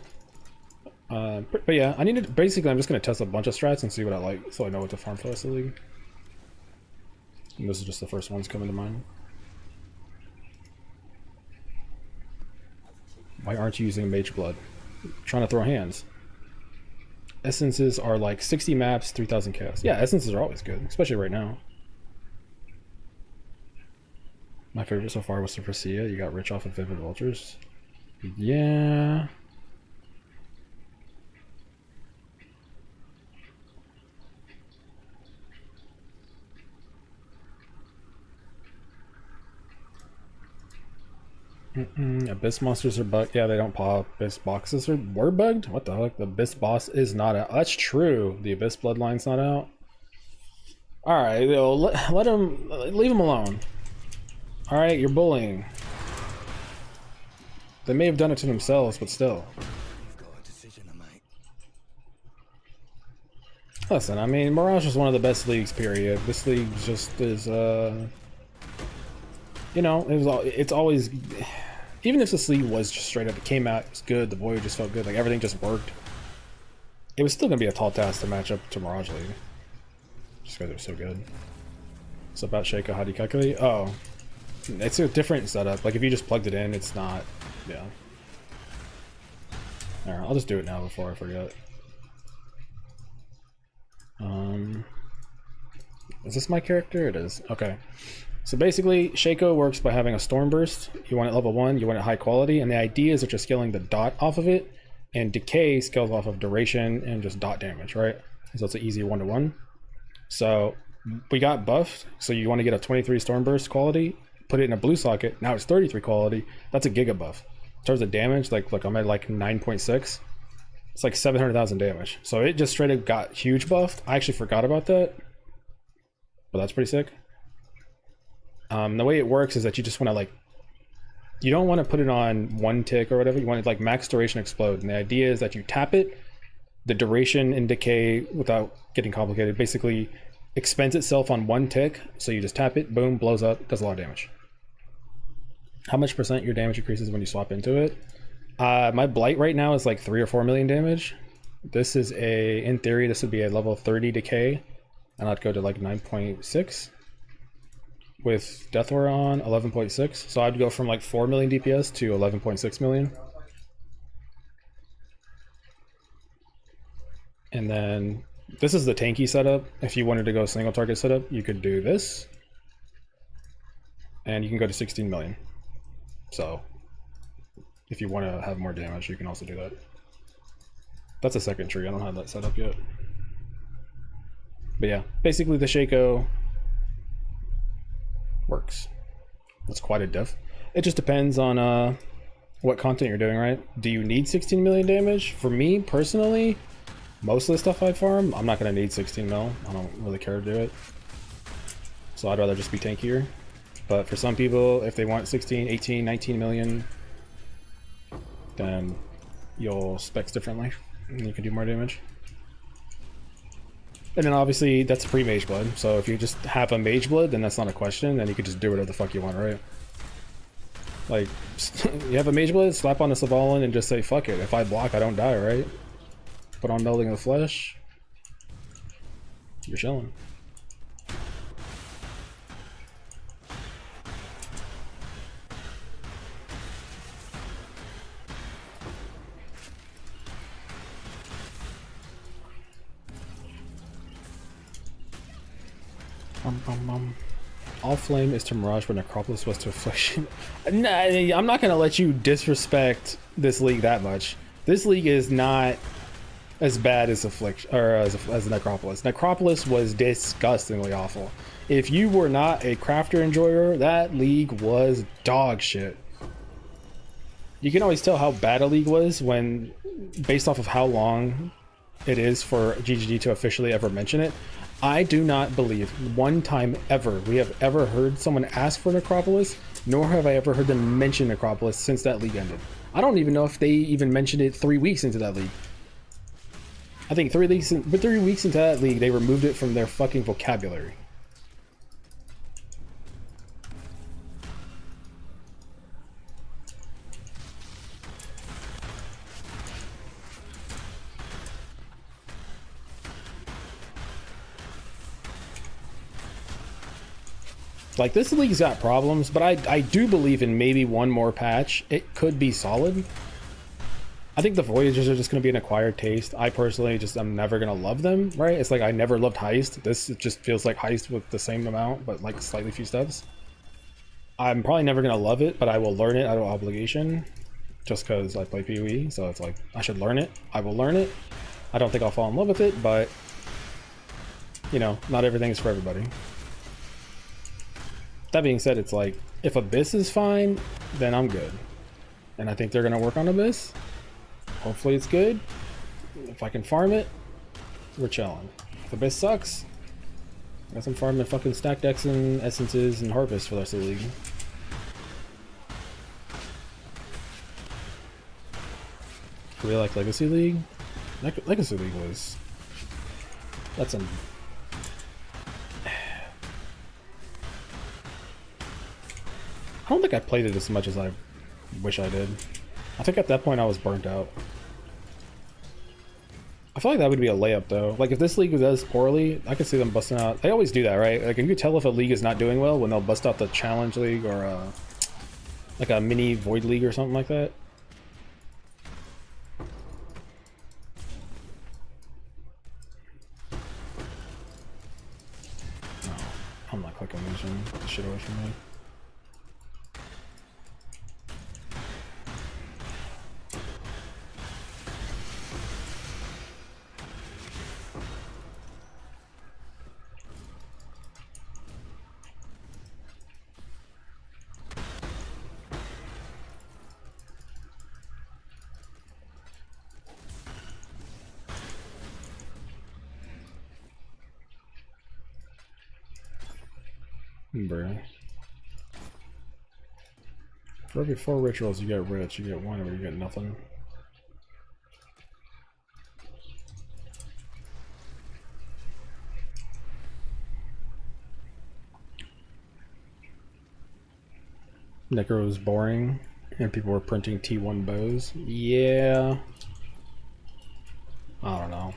But yeah, I need to, basically I'm just going to test a bunch of strats and see what I like, so I know what to farm for the rest of the league. And this is just the first ones coming to mind. Why aren't you using Mageblood? Trying to throw hands. Essences are like 60 maps, 3,000 chaos. Yeah, essences are always good, especially right now. My favorite so far was the Presea. You got rich off of Vivid Vultures. Yeah. Abyss monsters are bugged. Yeah, they don't pop. Abyss boxes were bugged? What the heck? The Abyss boss is not out. That's true. The Abyss bloodline's not out. Alright, let him... Leave him alone. Alright, you're bullying. They may have done it to themselves, but still. Listen, I mean, Mirage is one of the best leagues, period. This league just is, you know, it's always... Even if this league was just straight up, it came out, it was good, the void just felt good, like everything just worked. It was still gonna be a tall task to match up to Mirage League. Just because they're so good. What's about Shaco? How do you calculate? Oh. It's a different setup. Like if you just plugged it in, it's not... Yeah. Alright, I'll just do it now before I forget. Is this my character? It is. Okay. So basically, Shaco works by having a Storm Burst. You want it level 1, you want it high quality, and the idea is that you're scaling the dot off of it, and Decay scales off of duration and just dot damage, right? So it's an easy 1-to-1. So we got buffed, so you want to get a 23 Storm Burst quality, put it in a blue socket, now it's 33 quality, that's a giga buff. In terms of damage, like look, I'm at like 9.6. It's like 700,000 damage. So it just straight up got huge buffed. I actually forgot about that, but that's pretty sick. The way it works is that you just want to like, you don't want to put it on 1 tick or whatever. You want it like max duration explode. And the idea is that you tap it, the duration in Decay, without getting complicated, basically expends itself on 1 tick. So you just tap it, boom, blows up, does a lot of damage. How much % your damage increases when you swap into it? My Blight right now is like 3 or 4 million damage. This is in theory, this would be a level 30 Decay. And I'd go to like 9.6. With Death Aura on 11.6, so I'd go from like 4 million DPS to 11.6 million. And then this is the tanky setup. If you wanted to go single target setup, you could do this, and you can go to 16 million. So if you want to have more damage, you can also do that. That's a second tree. I don't have that set up yet. But yeah, basically the Shaco works. That's quite a diff. It just depends on what content you're doing, right? Do you need 16 million damage? For me personally, most of the stuff I farm, I'm not going to need 16 mil. I don't really care to do it. So I'd rather just be tankier. But for some people, if they want 16, 18, 19 million, then you'll specs differently and you can do more damage. And then obviously that's pre-Mage Blood, so if you just have a Mage Blood, then that's not a question, then you could just do whatever the fuck you want, right? Like, you have a Mage Blood, slap on a Svalin and just say, fuck it, if I block, I don't die, right? Put on Melding of the Flesh, you're chilling. All Flame is to Mirage, but Necropolis was to Affliction. Nah, I'm not gonna let you disrespect this league that much. This league is not as bad as Affliction or as Necropolis. Necropolis was disgustingly awful. If you were not a crafter enjoyer, that league was dog shit. You can always tell how bad a league was when, based off of how long it is for GGG to officially ever mention it. I do not believe one time ever we have ever heard someone ask for Necropolis, nor have I ever heard them mention Necropolis since that league ended. I don't even know if they even mentioned it 3 weeks into that league. I think 3 weeks into that league, they removed it from their fucking vocabulary. Like, this league's got problems, but I do believe in maybe one more patch. It could be solid. I think the Voyagers are just going to be an acquired taste. I personally I'm never going to love them, right? It's like I never loved Heist. This just feels like Heist with the same amount, but like slightly few steps. I'm probably never gonna love it, but I will learn it out of obligation, just because I play PoE. So it's like I should learn it. I will learn it. I don't think I'll fall in love with it, but you know, not everything is for everybody. That being said, it's like if Abyss is fine, then I'm good, and I think they're gonna work on Abyss. Hopefully, it's good. If I can farm it, we're chilling. If Abyss sucks, I guess I'm farming fucking stack decks and essences and harvest for the rest of the league. I really like Legacy League. Legacy League was... That's an... I don't think I played it as much as I wish I did. I think at that point I was burnt out. I feel like that would be a layup though. Like if this league does poorly, I could see them busting out. They always do that, right? Like you can tell if a league is not doing well when they'll bust out the challenge league or like a mini void league or something like that. No, I'm not clicking Legion. Get the shit away from me. Bruh. For every 4 rituals you get rich, you get 1 or you get nothing. Necro was boring and people were printing T1 bows. Yeah. I don't know.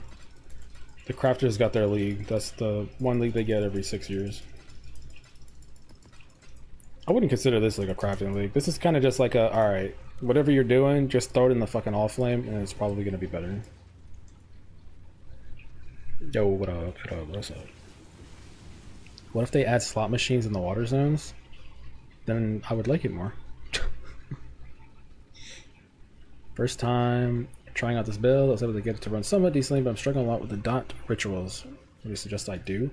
The crafters got their league. That's the one league they get every 6 years. I wouldn't consider this like a crafting league. This is kind of just like a, alright, whatever you're doing, just throw it in the fucking all flame and it's probably going to be better. Yo, what up, what's up? What if they add slot machines in the water zones? Then I would like it more. First time trying out this build, I was able to get it to run somewhat decently, but I'm struggling a lot with the dot rituals. What do you suggest I do?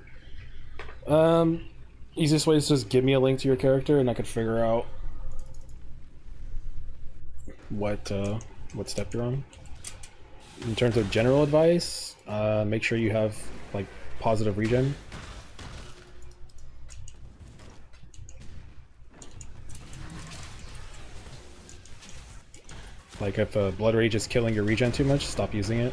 Easiest way is just give me a link to your character and I could figure out what step you're on. In terms of general advice, make sure you have like positive regen. Like if Blood Rage is killing your regen too much, stop using it.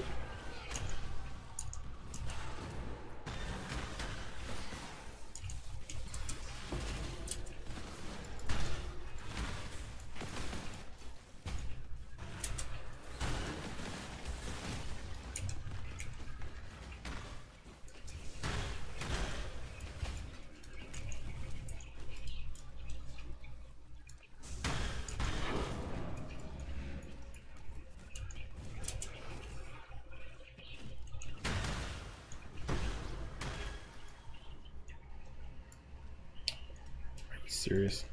Serious.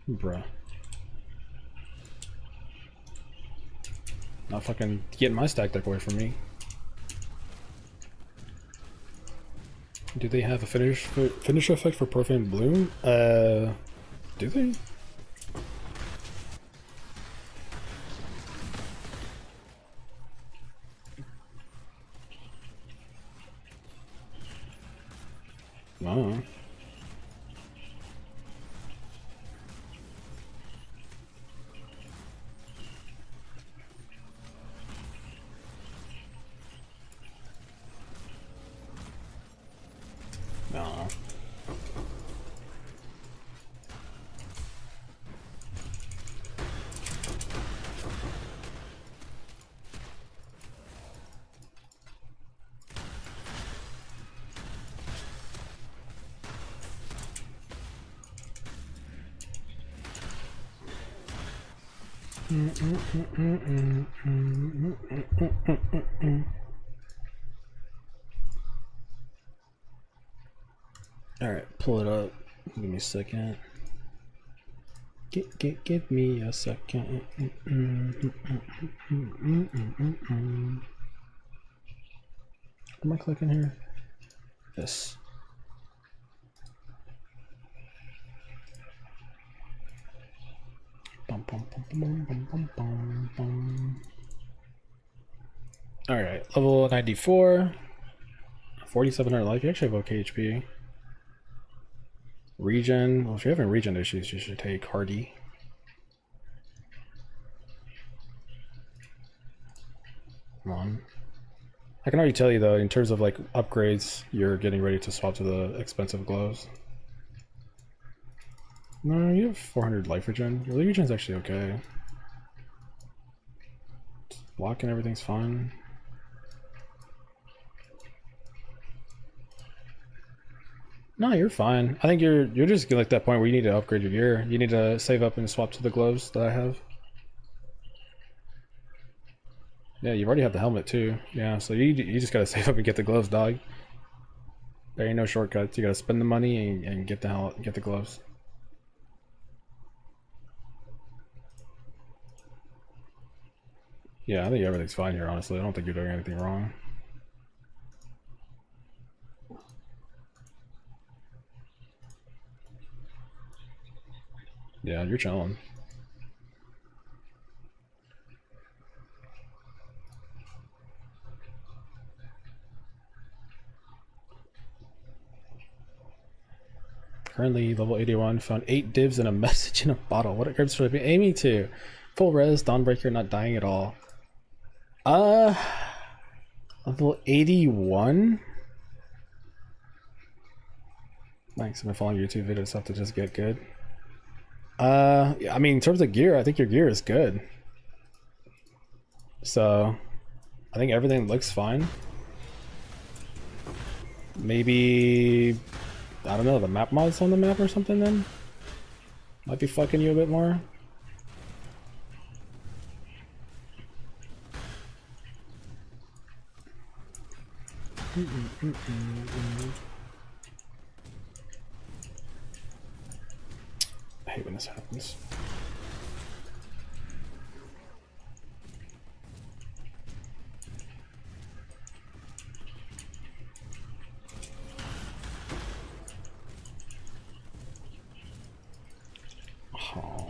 Bruh. Not fucking getting my stack deck away from me. Do they have a finish effect for Profane Bloom? Do they? No. No. Alright, pull it up. Give me a second. Give me a second. What am I clicking here? This. Alright, level 94. 4,700 life. You actually have okay HP. Regen. Well, if you're having regen issues, you should take Hardy. Come on. I can already tell you though, in terms of like upgrades, you're getting ready to swap to the expensive gloves. No, you have 400 life regen. Your regen is actually okay. Block and everything's fine. No, you're fine. I think you're just like that point where you need to upgrade your gear. You need to save up and swap to the gloves that I have. Yeah, you already have the helmet too. Yeah, so you just gotta save up and get the gloves, dog. There ain't no shortcuts. You gotta spend the money and get the gloves. Yeah, I think everything's fine here, honestly. I don't think you're doing anything wrong. Yeah, you're chilling. Currently level 81, found 8 divs and a message in a bottle. What herbs should I be aiming to? Full res, Dawnbreaker, not dying at all. Level 81? Thanks, I've been following YouTube videos, stuff to just get good. Yeah, I mean, in terms of gear, I think your gear is good. So, I think everything looks fine. Maybe, I don't know, the map mod's on the map or something then? Might be fucking you a bit more. I hate when this happens. Oh.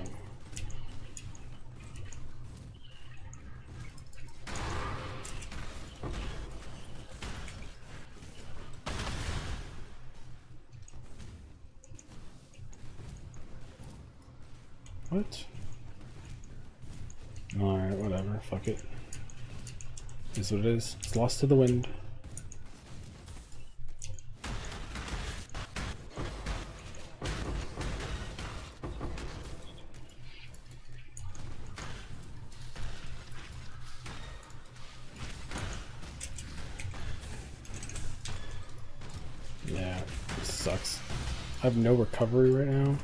What? Alright, whatever. Fuck it. Is what it is. It's lost to the wind. Yeah, this sucks. I have no recovery right now.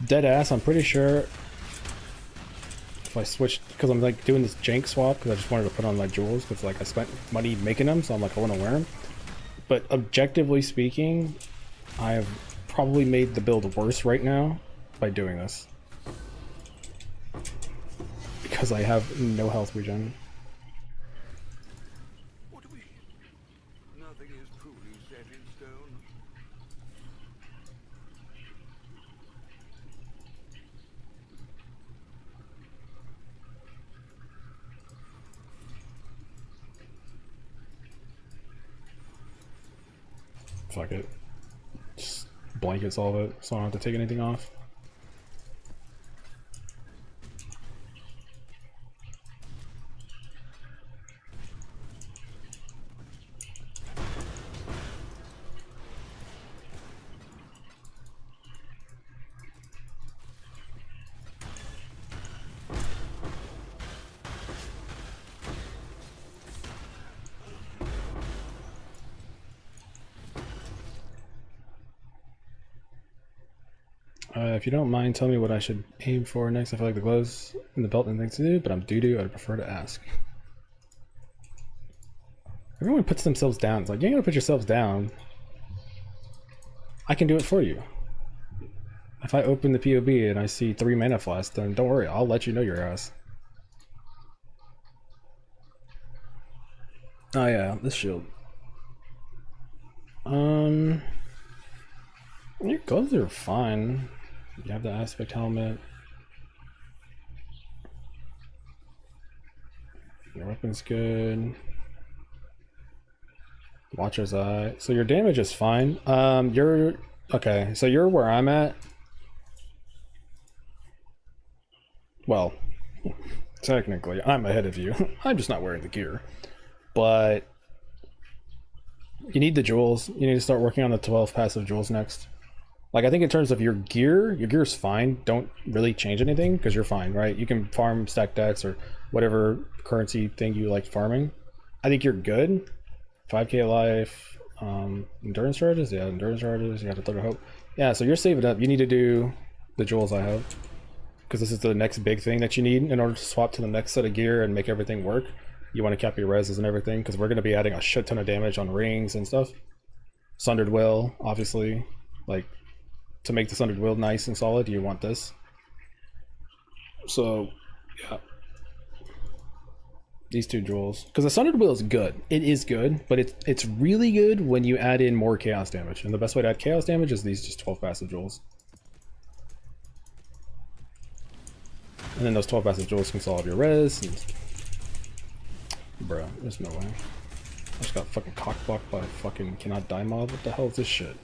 Dead ass, I'm pretty sure if I switched, because I'm like doing this jank swap because I just wanted to put on my jewels because like I spent money making them, so I'm like I want to wear them. But objectively speaking, I have probably made the build worse right now by doing this because I have no health regen. What do we? Nothing is truly set in stone. Fuck it. Just blanket solve it so I don't have to take anything off. If you don't mind, tell me what I should aim for next. I feel like the gloves and the belt and things to do, but I'm doo-doo. I'd prefer to ask. Everyone puts themselves down. It's like, you ain't gonna put yourselves down. I can do it for you. If I open the POB and I see 3 mana flasks, then don't worry, I'll let you know your ass. Oh yeah, this shield. Your gloves are fine. You have the aspect helmet. Your weapon's good. Watcher's Eye. So your damage is fine. You're okay. So you're where I'm at. Well, technically, I'm ahead of you. I'm just not wearing the gear. But you need the jewels. You need to start working on the 12 passive jewels next. Like, I think in terms of your gear's fine. Don't really change anything because you're fine, right? You can farm stack decks or whatever currency thing you like farming. I think you're good. 5k life, endurance charges, yeah, endurance charges. You got a third of hope. Yeah, so you're saving up. You need to do the jewels I have because this is the next big thing that you need in order to swap to the next set of gear and make everything work. You want to cap your reses and everything because we're going to be adding a shit ton of damage on rings and stuff. Sundered Will, obviously, like to make the Sundered Will nice and solid, you want this. So, yeah. These 2 jewels. Because the Sundered Will is good. It is good, but it's really good when you add in more chaos damage. And the best way to add chaos damage is these just 12 passive jewels. And then those 12 passive jewels can solve your res. And... Bruh, there's no way. I just got fucking cockblocked by a fucking cannot die mob. What the hell is this shit?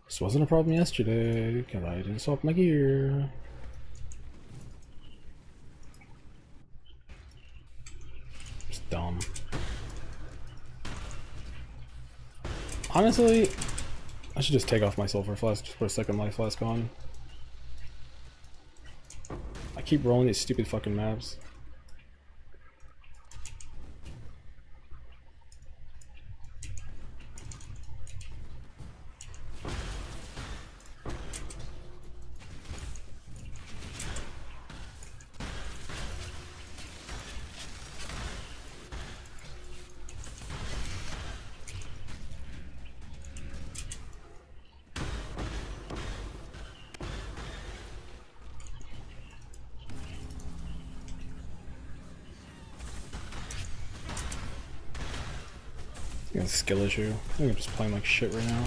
This wasn't a problem yesterday, because I didn't swap my gear. It's dumb. Honestly, I should just take off my sulfur flask, just put a second life flask on. I keep rolling these stupid fucking maps. It's a skill issue. I think I'm just playing like shit right now.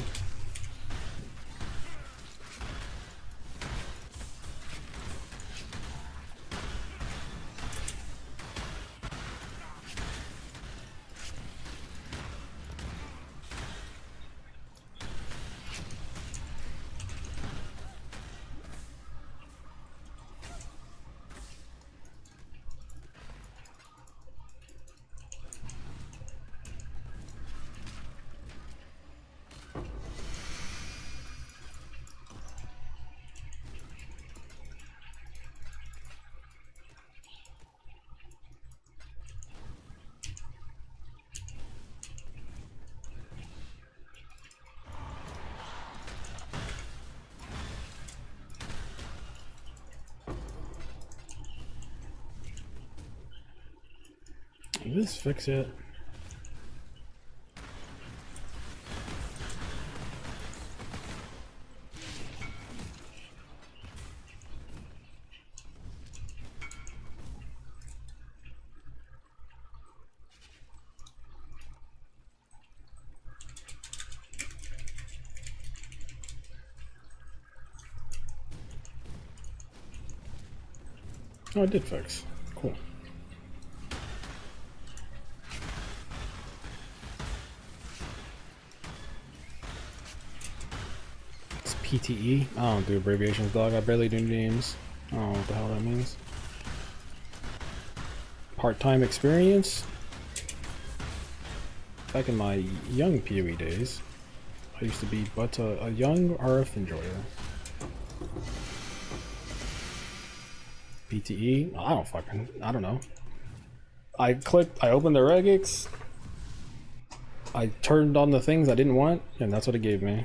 Did this fix it? Oh, it did fix. Cool. It's PTE? I don't do abbreviations, dog. I barely do names. I don't know what the hell that means. Part-time experience? back in my young PoE days, I used to be but a young RF enjoyer. PTE? I don't know. I opened the regex, I turned on the things I didn't want, and that's what it gave me.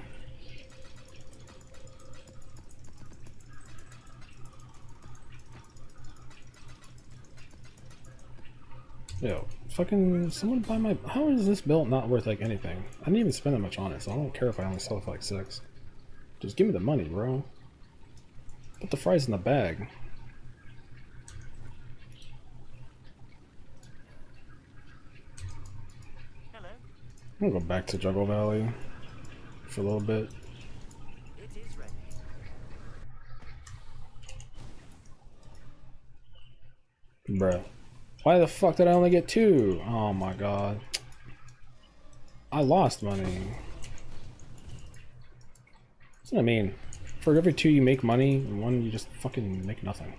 Yo, fucking someone buy my... How is this build not worth like anything? I didn't even spend that much on it, so I don't care if I only sell it for like 6. Just give me the money, bro. Put the fries in the bag. Hello. I'm gonna go back to Jungle Valley for a little bit. It is ready. Bruh. Why the fuck did I only get 2? Oh my god. I lost money. That's what I mean. For every 2 you make money, 1 you just fucking make nothing.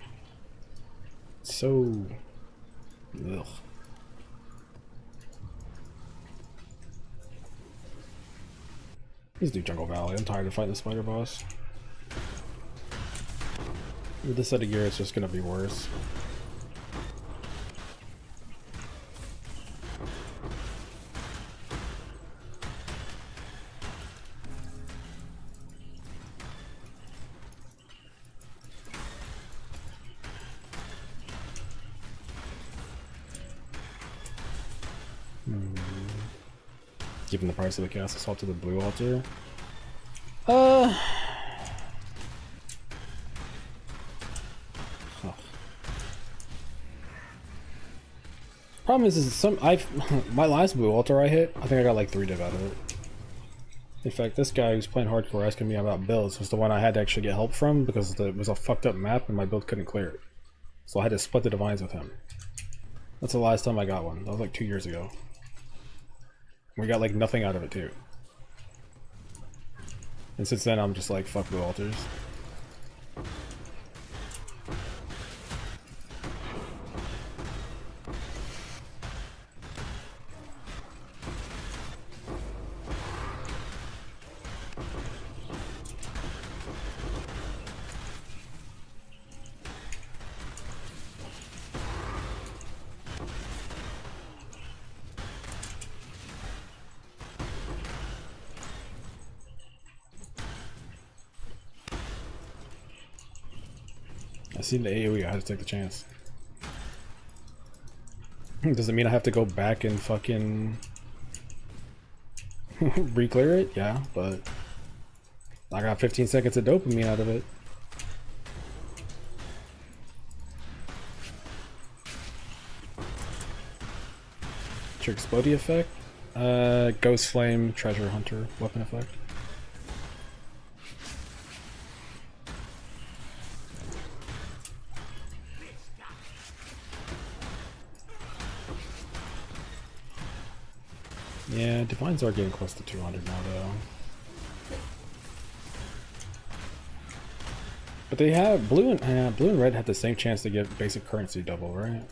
It's so... Ugh. Let's do Jungle Valley. I'm tired of fighting the spider boss. With this set of gear, it's just gonna be worse. Given the price of the cast assault to the blue altar. Huh. Problem is my last blue altar I hit, I think I got like 3 div out of it. In fact, this guy who's playing hardcore asking me about builds was the one I had to actually get help from because it was a fucked up map and my build couldn't clear it. So I had to split the divines with him. That's the last time I got one. That was like 2 years ago. We got like nothing out of it too. And since then I'm just like, fuck blue altars. I seen the AoE, I had to take the chance. Does it mean I have to go back and fucking re-clear it? Yeah, but I got 15 seconds of dopamine out of it. Your explodey effect? Ghost Flame, Treasure Hunter, weapon effect. Yeah, divines are getting close to 200 now though. But they have blue and red have the same chance to get basic currency double, right?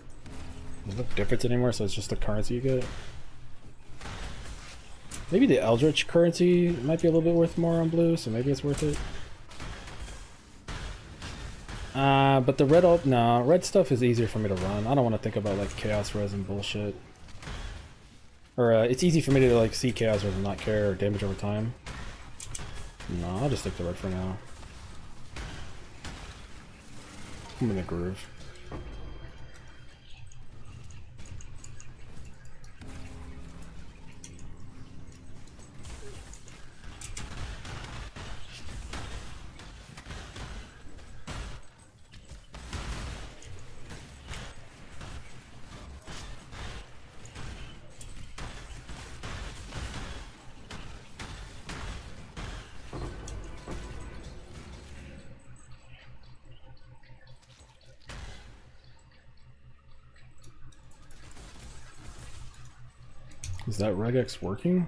There's no difference anymore, so it's just the currency you get. Maybe the Eldritch currency might be a little bit worth more on blue, so maybe it's worth it. But the red red stuff is easier for me to run. I don't want to think about like chaos res and bullshit. Or it's easy for me to like see chaos res and not care or damage over time. No, I'll just stick to red for now. I'm in the groove. Is that regex working?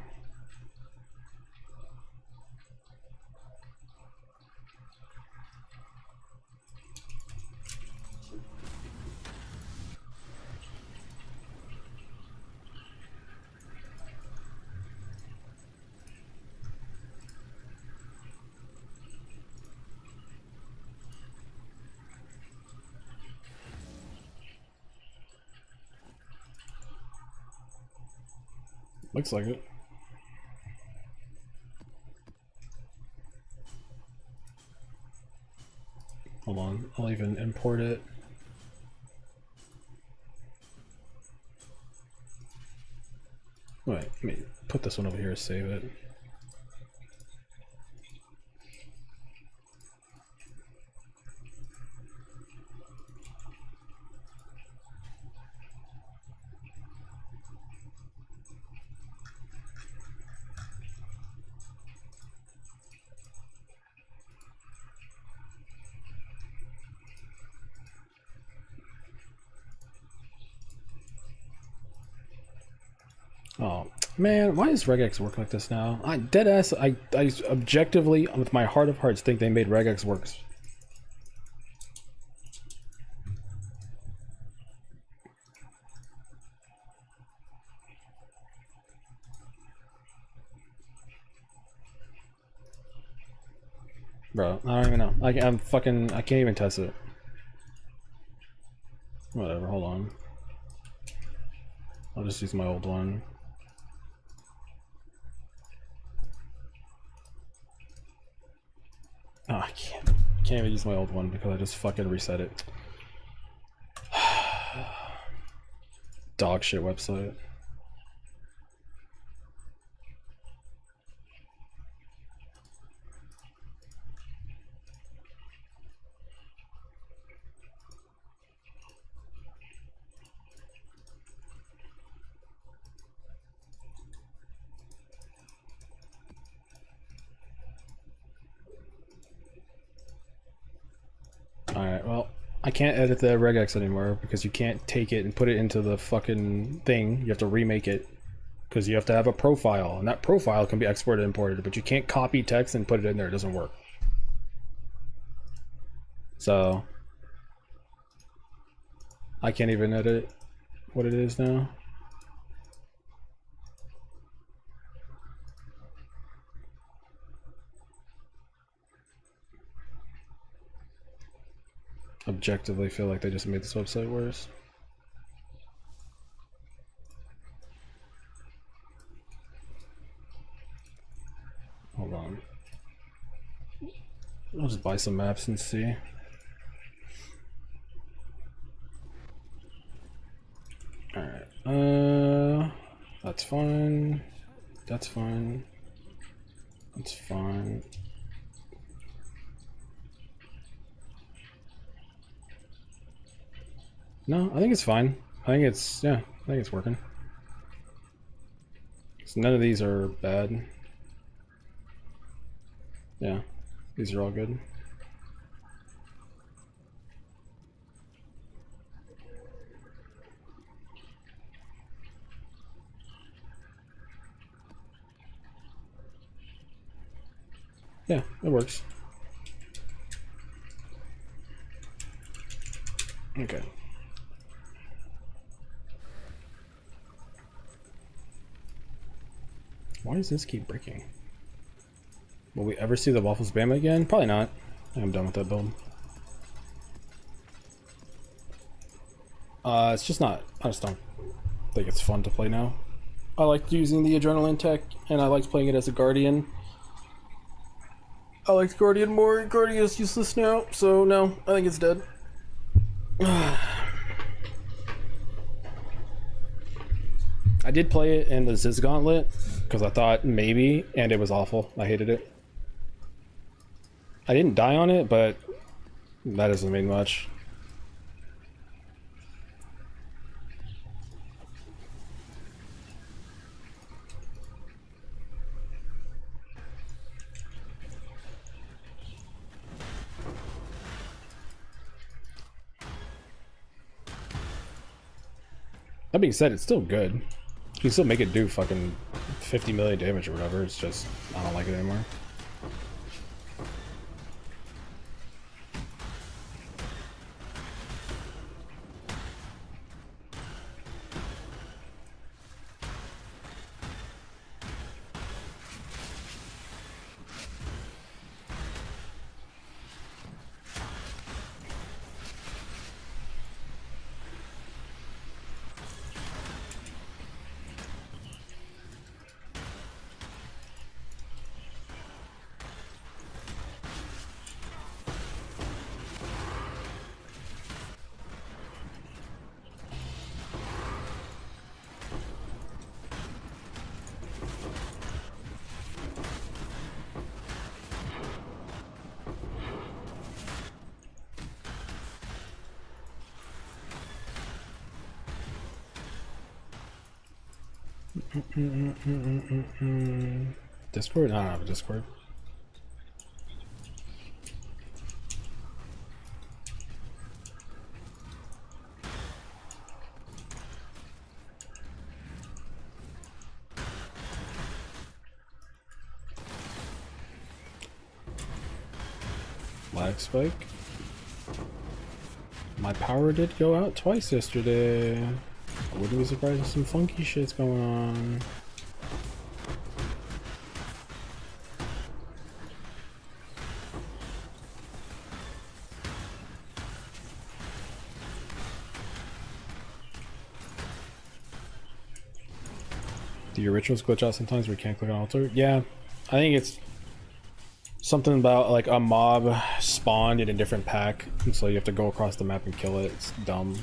Looks like it. Hold on, I'll even import it. Wait, let me put this one over here to save it. Oh man, why does regex work like this now? I deadass. I objectively, with my heart of hearts, think they made regex works. Bro, I don't even know. I'm fucking. I can't even test it. Whatever. Hold on. I'll just use my old one. Oh, I can't even use my old one because I just fucking reset it. Dog shit website. Alright, well, I can't edit the regex anymore because you can't take it and put it into the fucking thing. You have to remake it because you have to have a profile, and that profile can be exported and imported, but you can't copy text and put it in there. It doesn't work. So I can't even edit what it is now. Objectively feel like they just made this website worse. Hold on. I'll just buy some maps and see. Alright, that's fine. That's fine. That's fine. No, I think it's fine. I think it's, yeah, I think it's working. So none of these are bad. Yeah, these are all good. Yeah, it works. Okay. Why does this keep breaking? Will we ever see the waffle spam again? Probably not. I'm done with that build. It's just not, I just don't think it's fun to play now. I liked using the adrenaline tech, and I liked playing it as a guardian. I liked Guardian more. Guardian is useless now, so no, I think it's dead. I did play it in the Ziz Gauntlet because I thought maybe, and it was awful. I hated it. I didn't die on it, but that doesn't mean much. That being said, it's still good. You can still make it do fucking 50 million damage or whatever. It's just, I don't like it anymore. Discord? I don't have a Discord. Lag spike. My power did go out twice yesterday. I wouldn't be surprised if some funky shit's going on. Do your rituals glitch out sometimes where you can't click on altar? Yeah, I think it's something about like a mob spawned in a different pack, and so you have to go across the map and kill it. It's dumb.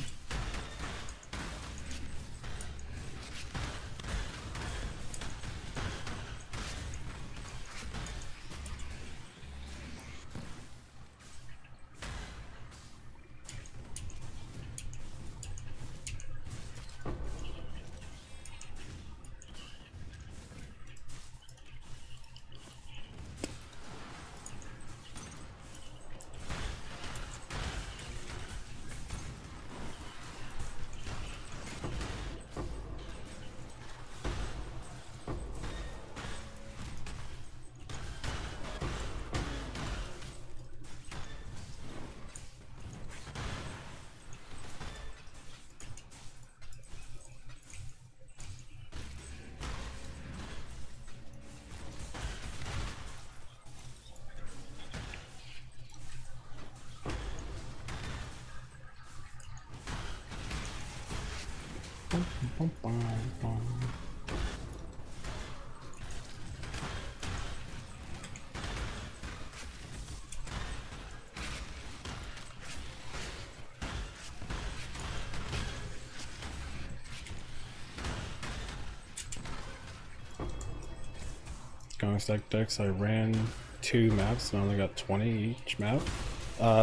Going stack decks, I ran 2 maps and I only got 20 each map.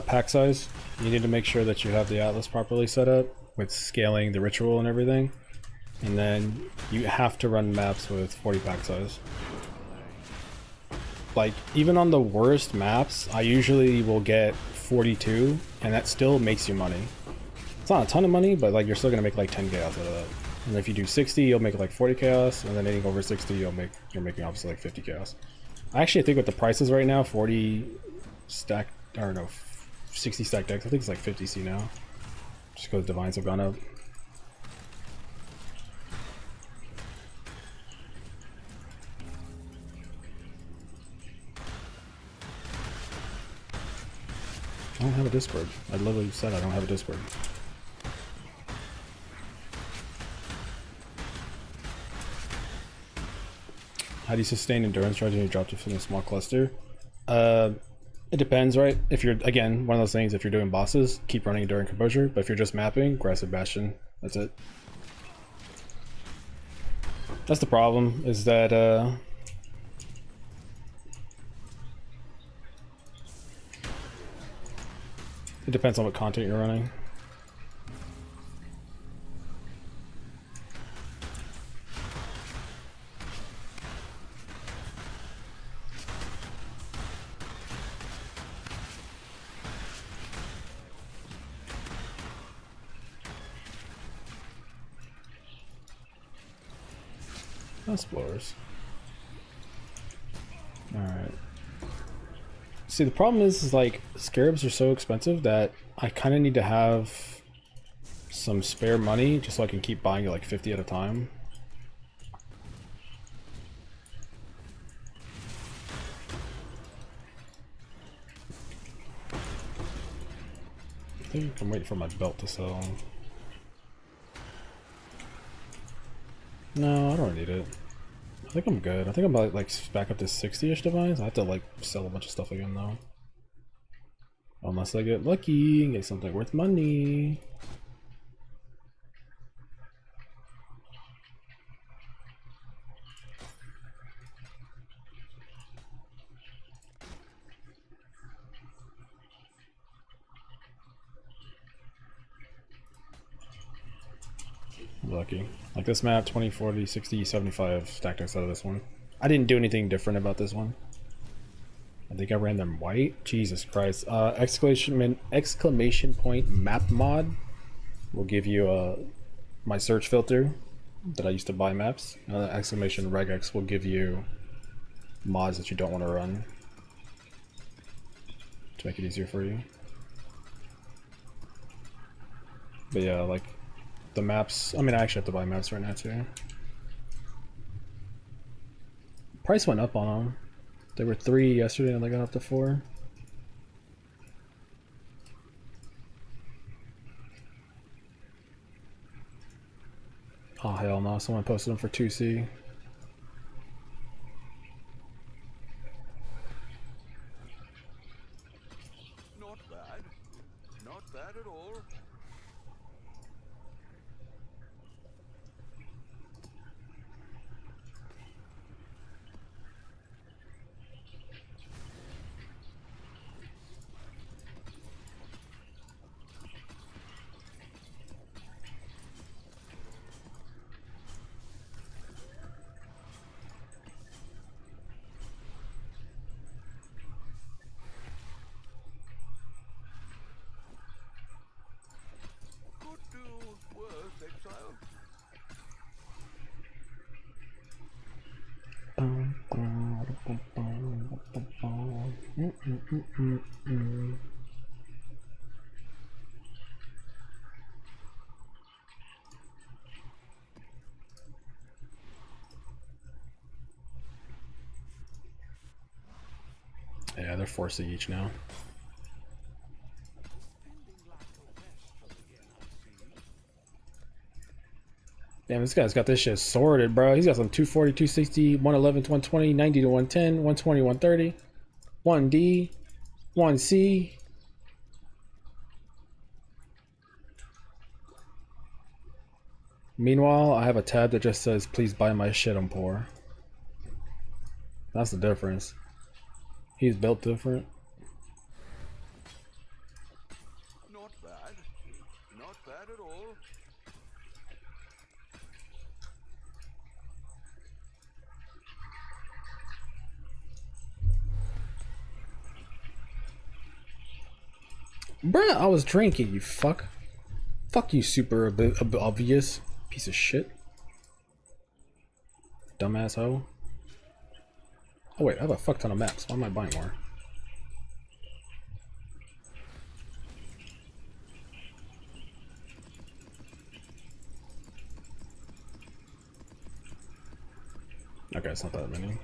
Pack size, you need to make sure that you have the atlas properly set up with scaling the ritual and everything. And then you have to run maps with 40 pack size. Like, even on the worst maps, I usually will get 42, and that still makes you money. It's not a ton of money, but like you're still gonna make like 10 chaos out of that. And if you do 60, you'll make like 40 chaos, and then anything over 60, you're making obviously like 50 chaos. I actually think with the prices right now, 40 stack, or no, 60 stack decks, I think it's like 50C now. Just because divines have gone up. I don't have a Discord. I literally said I don't have a Discord. How do you sustain endurance charge when you drop in a small cluster? It depends, right? If you're, again, one of those things, if you're doing bosses, keep running Enduring Composure, but if you're just mapping, Aggressive Bastion, that's it. That's the problem, is that, it depends on what content you're running. Explorers. Alright. See, the problem is like, scarabs are so expensive that I kind of need to have some spare money just so I can keep buying it like 50 at a time. I think I'm waiting for my belt to sell. No, I don't need it. I think I'm good. I think I'm like back up to 60-ish divines. I have to like sell a bunch of stuff again though. Unless I get lucky and get something worth money. Lucky. Like this map, 20, 40, 60, 75 stack decks out of this one. I didn't do anything different about this one. I think I ran them white. Jesus Christ. Exclamation point map mod will give you my search filter that I used to buy maps. Exclamation regex will give you mods that you don't want to run to make it easier for you. But yeah, like the maps, I mean I actually have to buy maps right now too. Price went up on them. They were 3 yesterday and they got up to 4. Oh hell no, someone posted them for 2C. Not bad. Not bad at all. Could do worse, exile. Yeah, they're 4C each now. Damn, this guy's got this shit sorted, bro. He's got some 240, 260, 111, 120, 90 to 110, 120, 130, 1D, 1C. Meanwhile, I have a tab that just says, please buy my shit, I'm poor. That's the difference. He's built different. Not bad. Not bad at all. Bruh, I was drinking, you fuck. Fuck you, super obvious piece of shit. Dumbass hoe. Oh wait, I have a fuck ton of maps. Why am I buying more? Okay, it's not that many.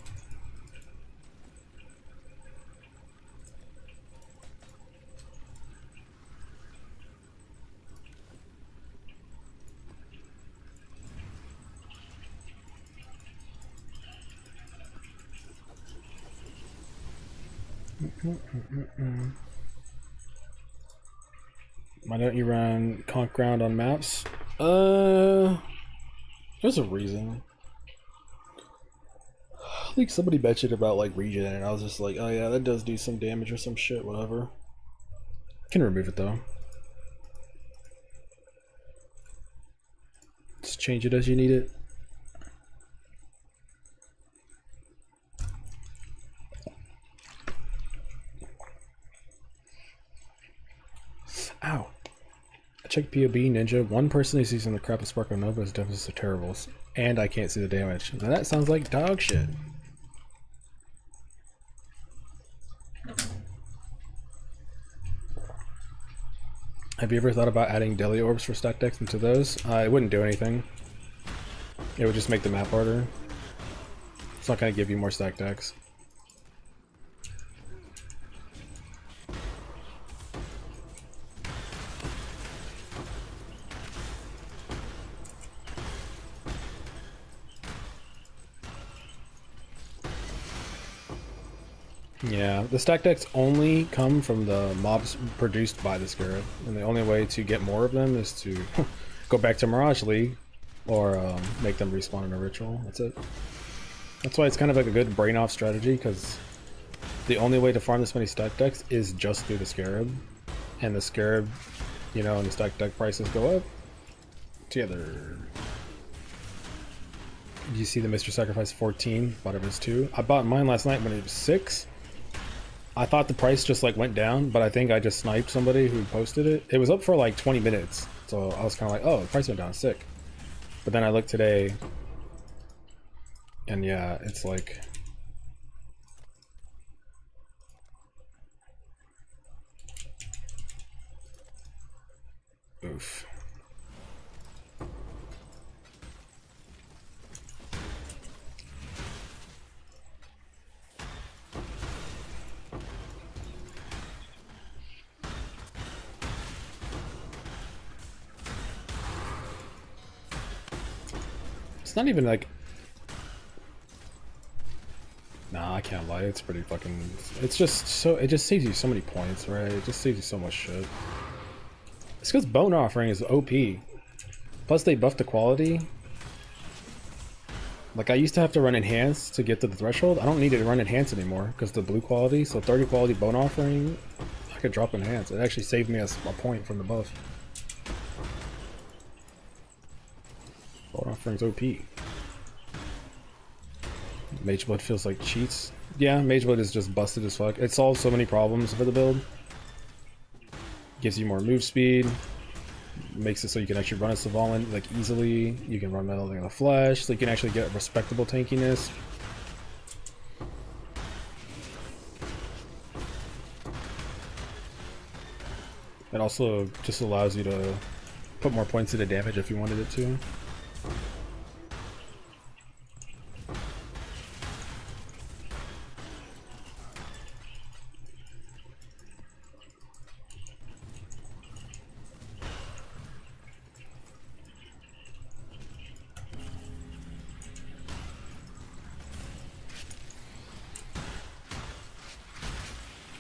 Why don't you run conk ground on maps? There's a reason. I think somebody mentioned about like regen and I was just like, oh yeah, that does do some damage or some shit, whatever. Can remove it though. Just change it as you need it. Ow. I checked POB Ninja. One person is using the crap of Sparkle Nova's deficits are terrible. And I can't see the damage. Now that sounds like dog shit. Have you ever thought about adding deli orbs for stack decks into those? It wouldn't do anything. It would just make the map harder. It's not going to give you more stack decks. Yeah, the stack decks only come from the mobs produced by the Scarab, and the only way to get more of them is to go back to Mirage League or make them respawn in a ritual. That's it. That's why it's kind of like a good brain off strategy, because the only way to farm this many stack decks is just through the Scarab, and the Scarab, you know, and the stack deck prices go up together. You see the Mr. Sacrifice 14, bought it as 2. I bought mine last night when it was 6. I thought the price just like went down, but I think I just sniped somebody who posted it. It was up for like 20 minutes, so I was kind of like, oh, the price went down, sick. But then I looked today, and yeah, it's like... Oof. It's not even like... Nah, I can't lie, it's pretty fucking... It's just so... It just saves you so many points, right? It just saves you so much shit. It's because Bone Offering is OP. Plus they buffed the quality. Like I used to have to run Enhanced to get to the threshold. I don't need to run Enhanced anymore because the blue quality. So 30 quality Bone Offering, I could drop Enhanced. It actually saved me a point from the buff. Bone Offering's OP. Mageblood feels like cheats. Yeah, Mageblood is just busted as fuck. It solves so many problems for the build. Gives you more move speed. Makes it so you can actually run a Sylvain like easily. You can run Metal in the Flesh, so you can actually get respectable tankiness. It also just allows you to put more points into damage if you wanted it to.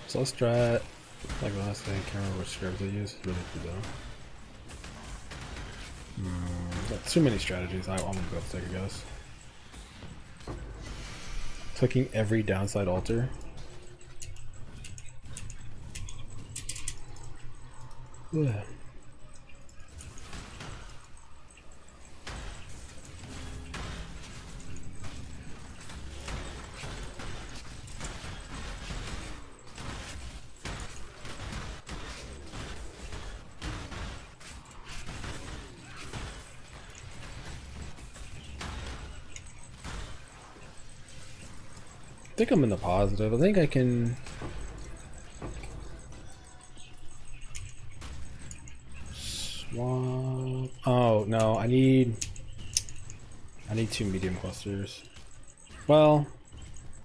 So let's try it. Like last thing, I can't remember which scripts I use. Really good though. Got too many strategies. I'm gonna go take a guess. Clicking every downside altar. Ugh. I think I'm in the positive. I think I can... Swap... Oh, no, I need 2 medium clusters. Well,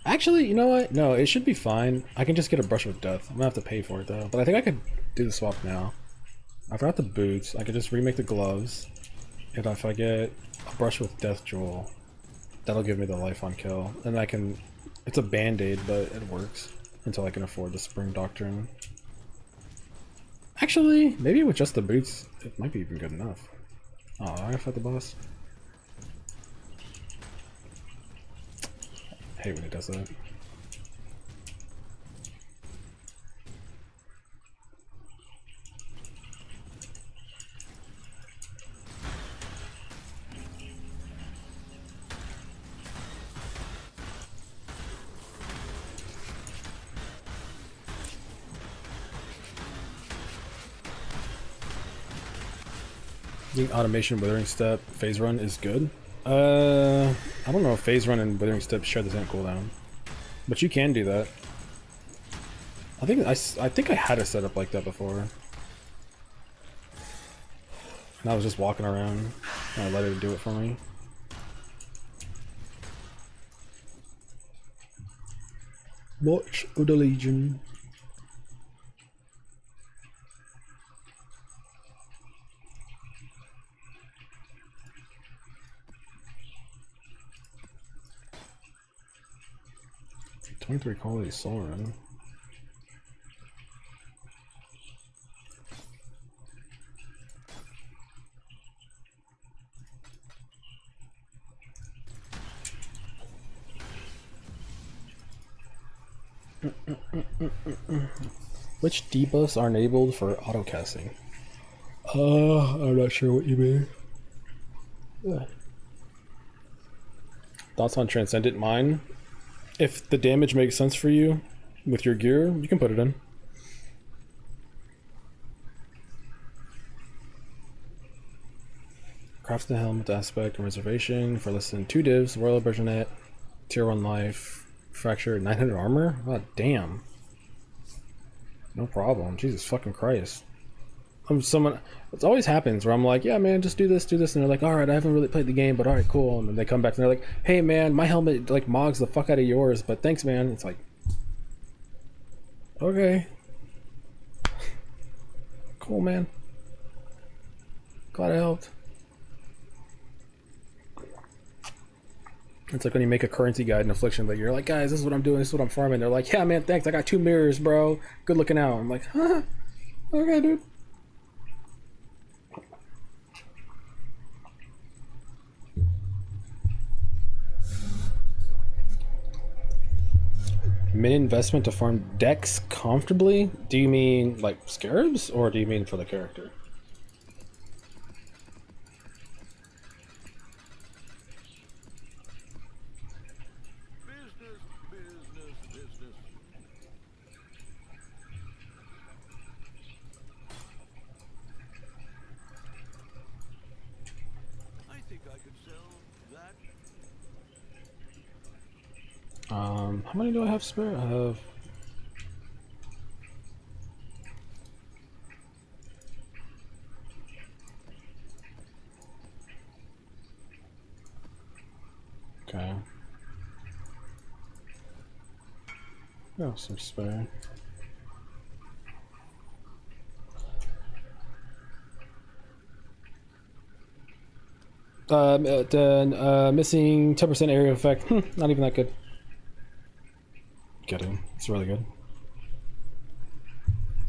actually, you know what? No, it should be fine. I can just get a brush with death. I'm gonna have to pay for it though. But I think I could do the swap now. I forgot the boots. I could just remake the gloves. And if I get a brush with death jewel, that'll give me the life on kill. And I can... It's a band-aid, but it works until I can afford the Spring Doctrine. Actually, maybe with just the boots, it might be even good enough. Oh, I gotta fight the boss. I hate when it does that. I think automation withering step phase run is good. I don't know if phase run and withering step share the same cooldown, but you can do that. I think I had a setup like that before, and I was just walking around and I let it do it for me. Watch of the Legion. .23 quality Soren. Which debuffs are enabled for auto casting? I'm not sure what you mean. Thoughts on Transcendent Mine? If the damage makes sense for you with your gear, you can put it in. Craft the helmet aspect and reservation for less than 2 divs, Royal Bergenet, tier 1 life, fracture, 900 armor? God damn. No problem. Jesus fucking Christ. It always happens where I'm like, yeah man, just do this, and they're like, alright, I haven't really played the game, but alright, cool. And then they come back and they're like, hey man, my helmet like mogs the fuck out of yours, but thanks man. It's like, okay. Cool man. Glad I helped. It's like when you make a currency guide in Affliction, like you're like, guys, this is what I'm doing, this is what I'm farming. They're like, yeah man, thanks, I got 2 mirrors, bro. Good looking out. I'm like, huh? Okay, dude. Min investment to farm decks comfortably? Do you mean like scarabs, or do you mean for the character? Business, business, business. I think I could sell that. How many do I have spare? I have... Okay. Oh, some spare. Missing 10% area effect. Not even that good. Kidding. It's really good.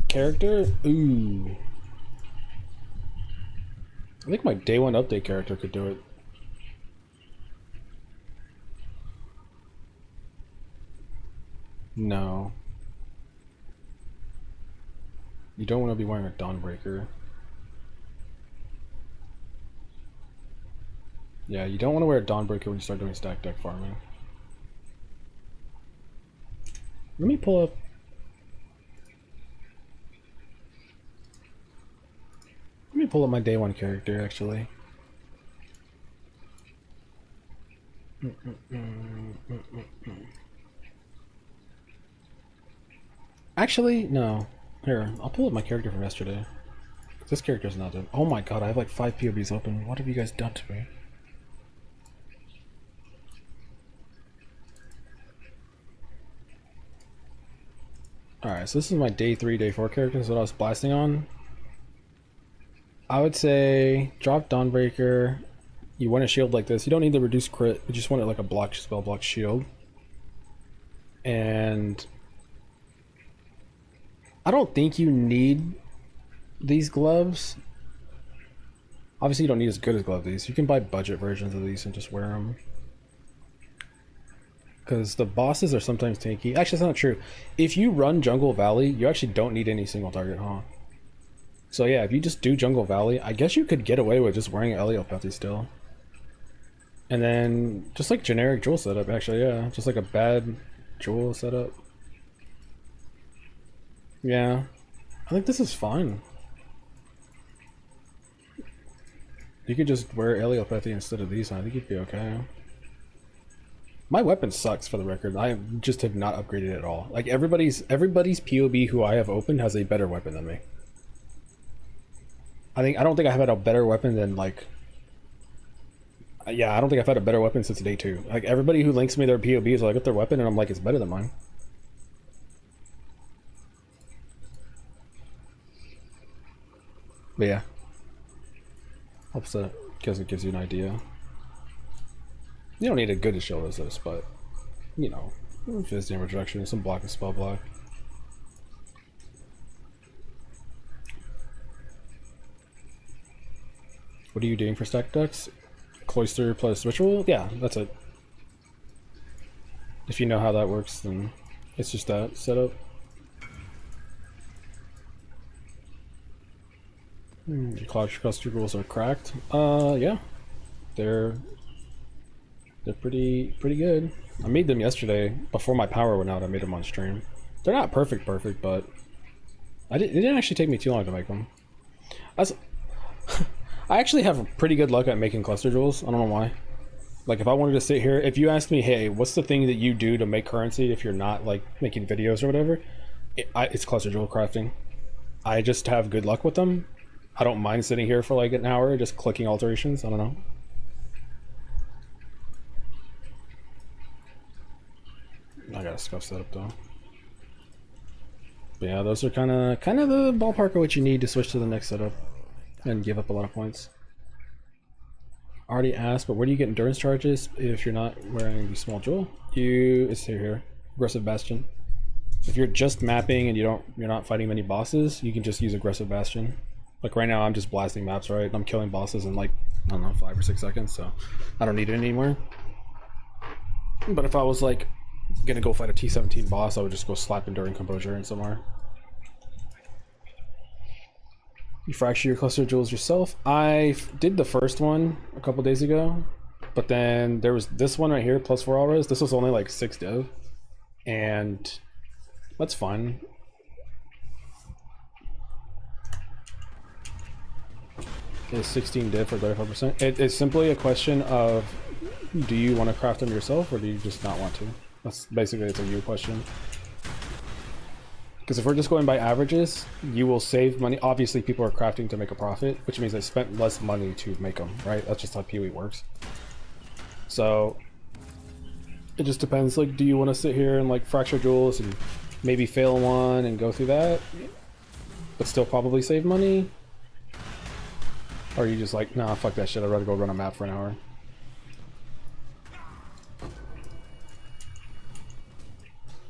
Character? Ooh. I think my day 1 update character could do it. No. You don't want to be wearing a Dawnbreaker. Yeah, you don't want to wear a Dawnbreaker when you start doing stack deck farming. Let me pull up. Let me pull up my day 1 character actually. Actually, no. Here, I'll pull up my character from yesterday. This character's not done. Oh my god, I have like 5 POBs open. What have you guys done to me? Alright, so this is my day 3, day 4 character. This is what I was blasting on. I would say drop Dawnbreaker. You want a shield like this. You don't need the reduced crit. You just want it like a block spell block shield. And I don't think you need these gloves. Obviously you don't need as good as glove these. You can buy budget versions of these and just wear them. Because the bosses are sometimes tanky. Actually, that's not true. If you run Jungle Valley, you actually don't need any single target, huh? So yeah, if you just do Jungle Valley, I guess you could get away with just wearing Eliopathy still. And then just like generic jewel setup, actually, yeah. Just like a bad jewel setup. Yeah. I think this is fine. You could just wear Eliopathy instead of these, and I think you'd be okay. My weapon sucks, for the record. I just have not upgraded it at all. Like everybody's POB who I have opened has a better weapon than me. I don't think I've had a better weapon than like. Yeah, I don't think I've had a better weapon since day 2. Like everybody who links me their POBs, like, get their weapon, and I'm like, it's better than mine. But yeah, helps that because it gives you an idea. You don't need a good shield as this, but you know, fizz damage reduction, some block and spell block. What are you doing for stack decks? Cloister plus ritual? Yeah, that's it. If you know how that works, then it's just that setup. Your cluster rules are cracked. Yeah. They're They're pretty good. I made them yesterday before my power went out. I made them on stream. They're not perfect, but it didn't actually take me too long to make them. I actually have pretty good luck at making cluster jewels. I don't know why. Like if I wanted to sit here, if you asked me, hey, what's the thing that you do to make currency if you're not like making videos or whatever, it's cluster jewel crafting. I just have good luck with them. I don't mind sitting here for like an hour just clicking alterations. I don't know. I got stuff set up though. But yeah, those are kind of the ballpark of what you need to switch to the next setup and give up a lot of points. Already asked, but where do you get endurance charges if you're not wearing the small jewel? It's here, aggressive bastion. If you're just mapping and you're not fighting many bosses, you can just use aggressive bastion. Like right now, I'm just blasting maps, right? I'm killing bosses in like, I don't know, 5 or 6 seconds, so I don't need it anymore. But if I was like gonna go fight a T17 boss, I would just go slap enduring composure in somewhere. You fracture your cluster jewels yourself? I did the first one a couple days ago, but then there was this one right here, plus 4 auras. This was only like 6 div, and that's fine. It's 16 div for 35%. It's simply a question of, do you want to craft them yourself or do you just not want to? That's basically, it's a you question. Because if we're just going by averages, you will save money. Obviously, people are crafting to make a profit, which means they spent less money to make them, right? That's just how PoE works. So it just depends. Like, do you want to sit here and like fracture jewels and maybe fail one and go through that, but still probably save money? Or are you just like, nah, fuck that shit, I'd rather go run a map for an hour?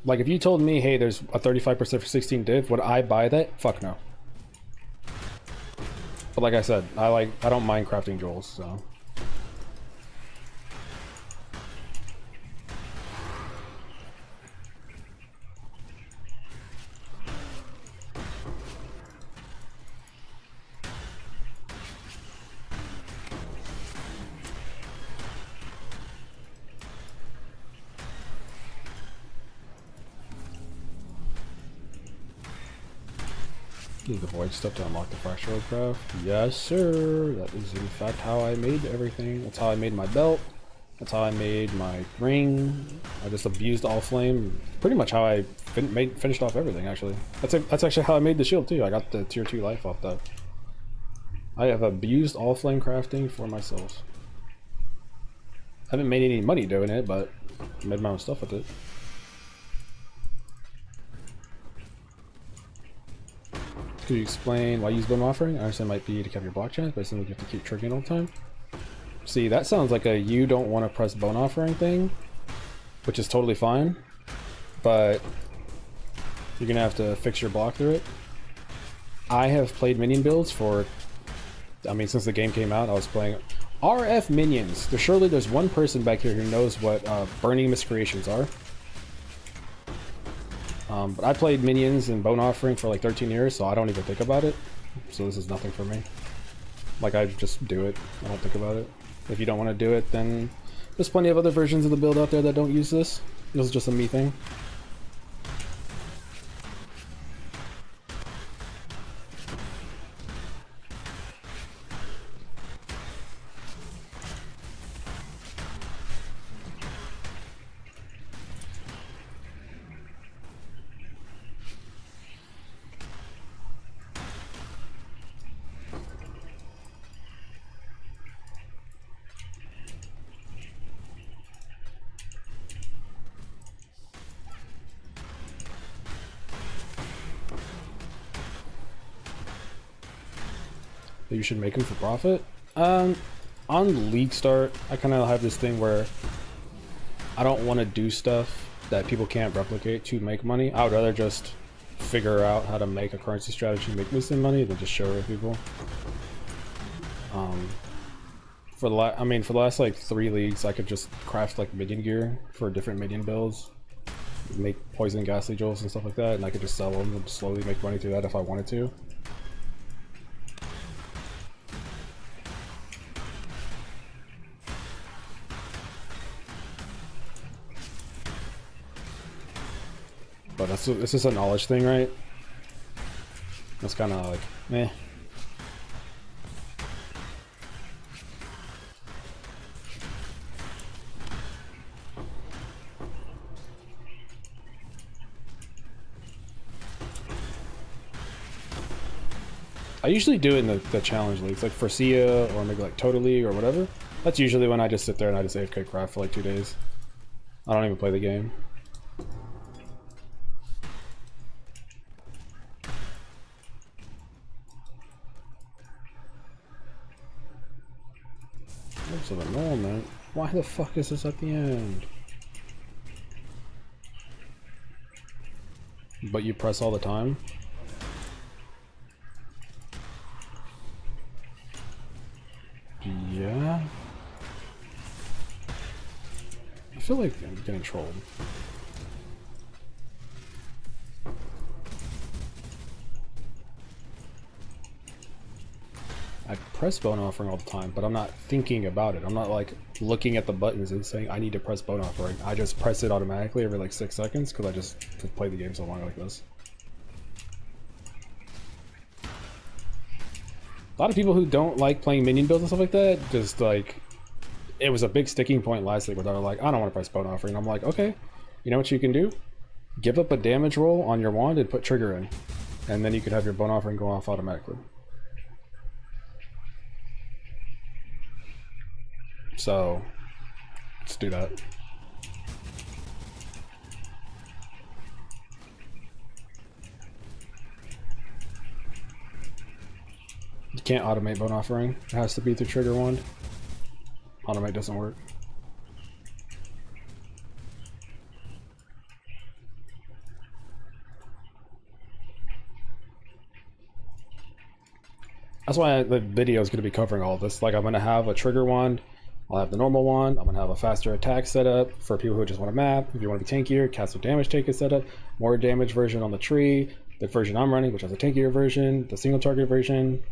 Like, if you told me, hey, there's a 35% for 16 div, would I buy that? Fuck no. But like I said, I don't mind crafting jewels, so. Need the void stuff to unlock the fractural craft. Yes, sir. That is in fact how I made everything. That's how I made my belt. That's how I made my ring. I just abused all flame. Pretty much how I finished off everything, actually. That's actually how I made the shield too. I got the tier 2 life off that. I have abused all flame crafting for myself. I haven't made any money doing it, but I made my own stuff with it. Could you explain why you use bone offering? I understand it might be to cap your block chance, but it seems like you have to keep triggering all the time. See, that sounds like a you don't want to press bone offering thing, which is totally fine, but you're gonna have to fix your block through it. I have played minion builds for, I mean, since the game came out, I was playing RF minions. Surely there's one person back here who knows what burning miscreations are. But I played minions and bone offering for like 13 years, so I don't even think about it. So this is nothing for me. Like, I just do it. I don't think about it. If you don't want to do it, then there's plenty of other versions of the build out there that don't use this. This is just a me thing. You should make them for profit. On League Start, I kind of have this thing where I don't want to do stuff that people can't replicate to make money. I would rather just figure out how to make a currency strategy make me some money than just show it to people. For the last like 3 leagues, I could just craft like minion gear for different minion builds, make poison ghastly jewels and stuff like that, and I could just sell them and slowly make money through that if I wanted to. But it's just a knowledge thing, right? That's kind of like, meh. I usually do it in the challenge leagues, like for Sia or maybe like Total League or whatever. That's usually when I just sit there and I just AFK craft for like 2 days. I don't even play the game. What's the moment? Why the fuck is this at the end? But you press all the time? Yeah. I feel like I'm getting trolled. I press bone offering all the time, but I'm not thinking about it. I'm not like looking at the buttons and saying I need to press bone offering. I just press it automatically every like 6 seconds because I just play the game so long like this. A lot of people who don't like playing minion builds and stuff like that, just like, it was a big sticking point last week where they were like, I don't want to press bone offering. I'm like, okay, you know what you can do? Give up a damage roll on your wand and put trigger in. And then you could have your bone offering go off automatically. So, let's do that. You can't automate bone offering. It has to be through trigger wand. Automate doesn't work. That's why the video is going to be covering all of this. Like, I'm going to have a trigger wand. I'll have the normal wand. I'm going to have a faster attack setup for people who just want to map. If you want to be tankier, cast with damage take is set up. More damage version on the tree. The version I'm running, which has a tankier version. The single target version.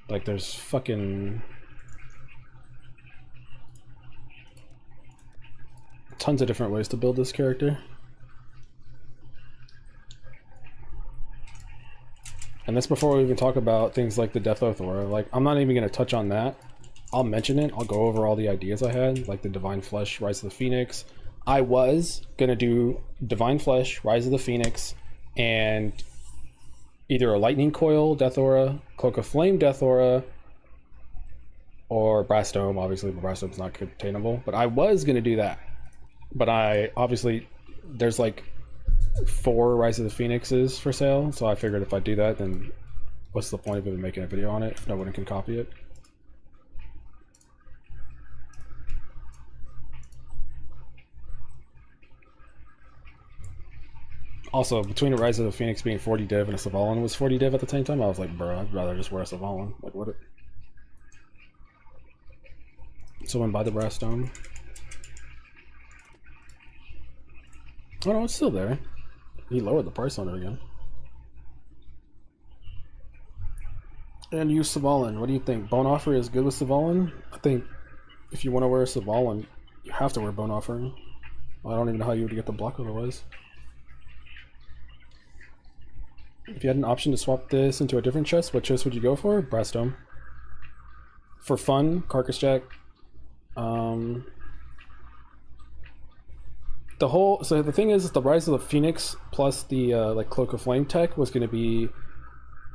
Like, there's fucking tons of different ways to build this character. And that's before we even talk about things like the Death Oath Aura. Like, I'm not even going to touch on that. I'll mention it. I'll go over all the ideas I had, like the Divine Flesh, Rise of the Phoenix. I was going to do Divine Flesh, Rise of the Phoenix, and either a Lightning Coil Death Aura, Cloak of Flame Death Aura, or Brass Dome. Obviously, but Brass Dome's not containable. But I was going to do that. But I, obviously, there's like 4 Rise of the Phoenixes for sale, so I figured if I do that, then what's the point of even making a video on it if no one can copy it? Also, between a Rise of the Phoenix being 40 div and a Savalan was 40 div at the same time, I was like, bro, I'd rather just wear a Savalan. Like, what? Someone buy the Brass Dome. Oh no, it's still there. He lowered the price on it again. And use Savalan. What do you think? Bone Offer is good with Savalan? I think if you want to wear a Savalan, you have to wear Bone Offering. I don't even know how you would get the block otherwise. If you had an option to swap this into a different chest, what chest would you go for? Brass Dome. For fun, Carcass Jack. So the thing is, the Rise of the Phoenix plus the like Cloak of Flame tech was going to be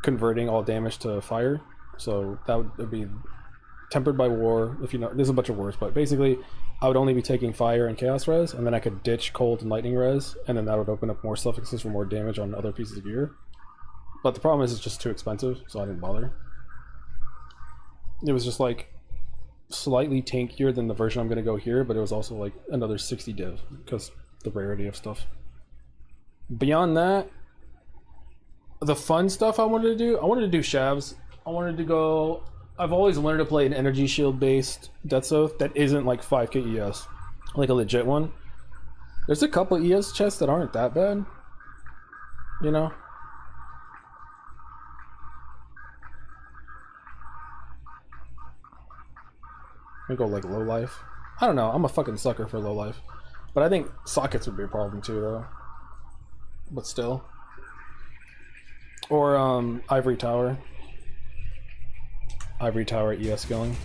converting all damage to fire. So that would be Tempered by War. If you know, there's a bunch of wars, but basically, I would only be taking fire and chaos res, and then I could ditch cold and lightning res, and then that would open up more suffixes for more damage on other pieces of gear. But the problem is it's just too expensive, so I didn't bother. It was just like slightly tankier than the version I'm going to go here, but it was also like another 60 div because the rarity of stuff. Beyond that, the fun stuff I wanted to do shavs. I wanted to go. I've always wanted to play an energy shield based Death's Oath that isn't like 5k ES, like a legit one. There's a couple ES chests that aren't that bad, you know. We go like low life. I don't know. I'm a fucking sucker for low life, but I think sockets would be a problem too, though. But still, or ivory tower. Ivory tower ES skilling.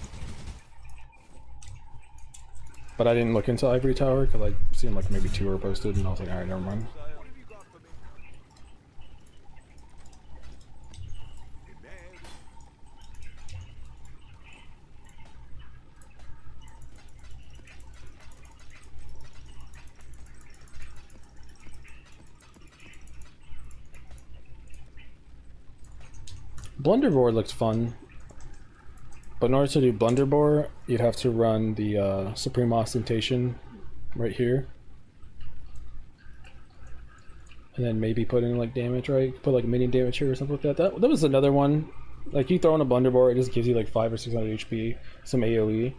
But I didn't look into ivory tower because I seen like maybe 2 were posted, and I was like, all right, never mind. What have you got for me? Demand. Blunderbore looked fun, but in order to do Blunderbore, you'd have to run the Supreme Ostentation right here, and then maybe put in like damage, right? Put like minion damage here or something like that. That was another one. Like you throw in a Blunderbore, it just gives you like 500 or 600 HP, some AOE. It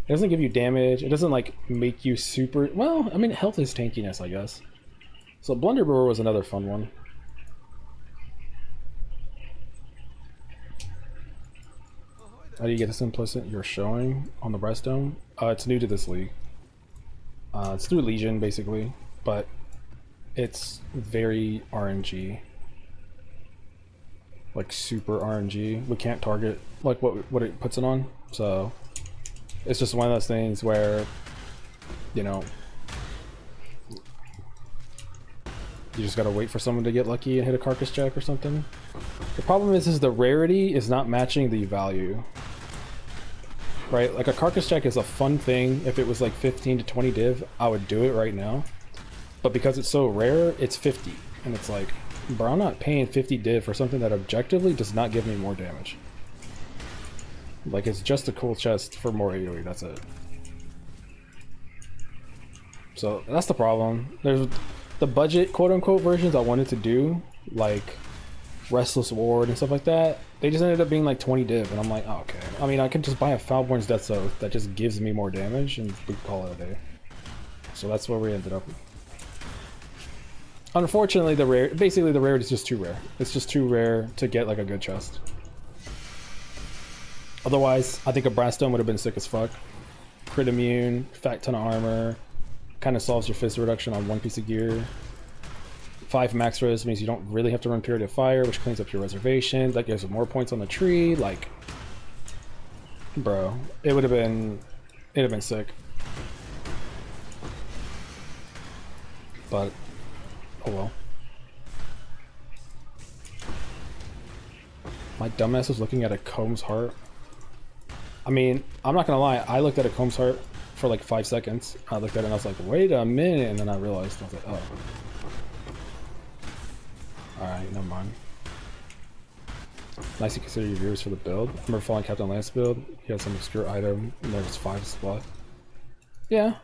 doesn't give you damage. It doesn't like make you super. Well, I mean, health is tankiness, I guess. So Blunderbore was another fun one. How do you get this implicit? You're showing on the breastdome. It's new to this league. It's through Legion basically, but it's very RNG, like super RNG. We can't target like what it puts it on, so it's just one of those things where, you know, you just gotta wait for someone to get lucky and hit a carcass check or something. The problem is the rarity is not matching the value. Right? Like a carcass check is a fun thing. If it was like 15 to 20 div, I would do it right now. But because it's so rare, it's 50. And it's like, bro, I'm not paying 50 div for something that objectively does not give me more damage. Like it's just a cool chest for more AoE, that's it. So that's the problem. There's the budget quote unquote versions I wanted to do, like Restless Ward and stuff like that, they just ended up being like 20 div, and I'm like, oh, okay. I mean, I could just buy a Foulborn's Death's Oath that just gives me more damage, and we call it a day. So that's where we ended up. Unfortunately, basically the rarity is just too rare. It's just too rare to get like a good chest. Otherwise, I think a Brass Stone would have been sick as fuck. Crit immune, fat ton of armor, kind of solves your fist reduction on 1 piece of gear. 5 max res means you don't really have to run Period of Fire, which cleans up your reservation. That gives you more points on the tree. Like, bro, it'd have been sick. But, oh well. My dumbass was looking at a Combs Heart. I mean, I'm not gonna lie, I looked at a Combs Heart for like 5 seconds. I looked at it and I was like, wait a minute, and then I realized, I was like, oh. Alright, never mind. Nice to consider your viewers for the build. I remember following Captain Lance build. He had some obscure item, and there was 5 spot. Yeah.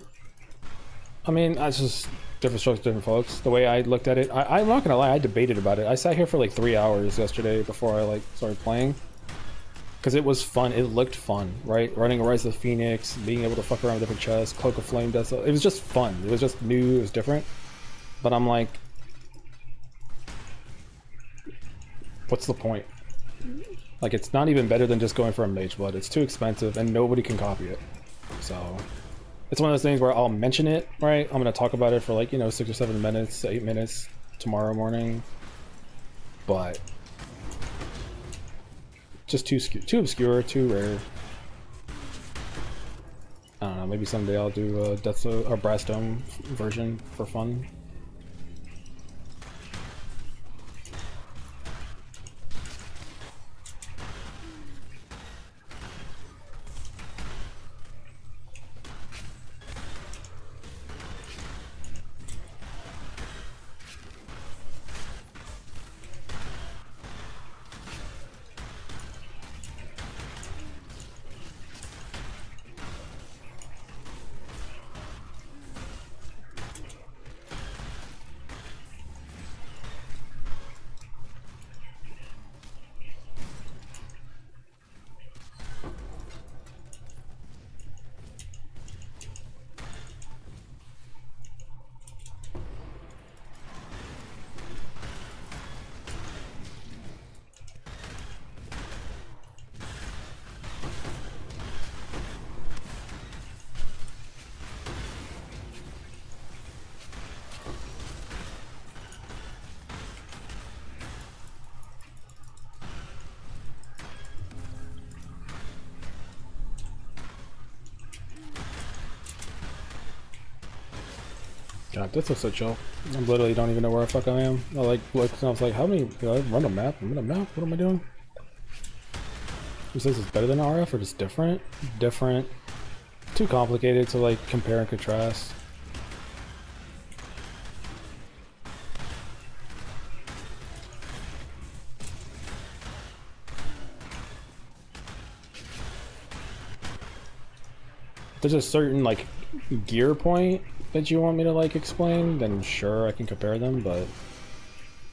I mean, that's just different strokes, different folks. The way I looked at it, I'm not gonna lie, I debated about it. I sat here for like 3 hours yesterday before I like started playing. Because it was fun, it looked fun, right? Running a Rise of the Phoenix, being able to fuck around with different chests, Cloak of Flame, Death. It was just fun. It was just new, it was different. But I'm like, what's the point? Like, it's not even better than just going for a Mage Blood. It's too expensive and nobody can copy it. So it's one of those things where I'll mention it, right? I'm gonna talk about it for like, you know, 6 or 7 minutes, 8 minutes tomorrow morning. But just too obscure, too rare. I don't know, maybe someday I'll do a Brass Dome version for fun. God, this is so chill. I literally don't even know where the fuck I am. I like looked and I was like, how many? Did I run a map? I'm in a map. What am I doing? Who says it's better than RF or just different? Different. Too complicated to like compare and contrast. If there's a certain like gear point that you want me to like explain, then sure I can compare them, but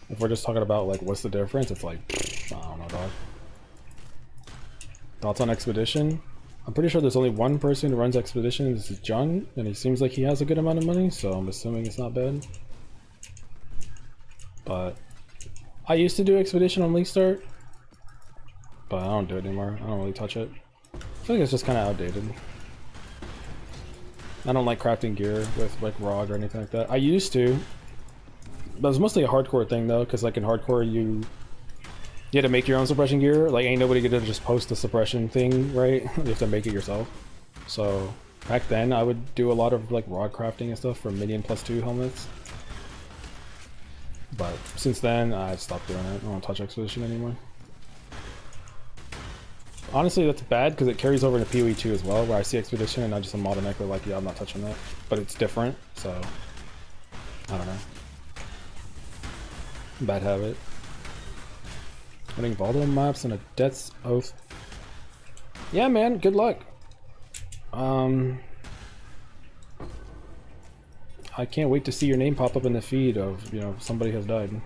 if we're just talking about like what's the difference, it's like I don't know, dog. Thoughts on Expedition? I'm pretty sure there's only one person who runs Expedition, and this is John, and he seems like he has a good amount of money, so I'm assuming it's not bad. But I used to do Expedition on League Start, but I don't do it anymore. I don't really touch it. I feel like it's just kind of outdated. I don't like crafting gear with like ROG or anything like that. I used to, but it's mostly a hardcore thing though, because like in hardcore you had to make your own suppression gear. Like ain't nobody gonna just post a suppression thing, right? You have to make it yourself. So back then I would do a lot of like ROG crafting and stuff for minion +2 helmets. But since then I stopped doing it. I don't touch Expedition anymore. Honestly, that's bad because it carries over into PoE 2 as well, where I see Expedition and I just automatically like, yeah, I'm not touching that. But it's different, so I don't know. Bad habit. Running Valdo maps and a Death's Oath. Yeah, man, good luck. I can't wait to see your name pop up in the feed of, you know, somebody has died.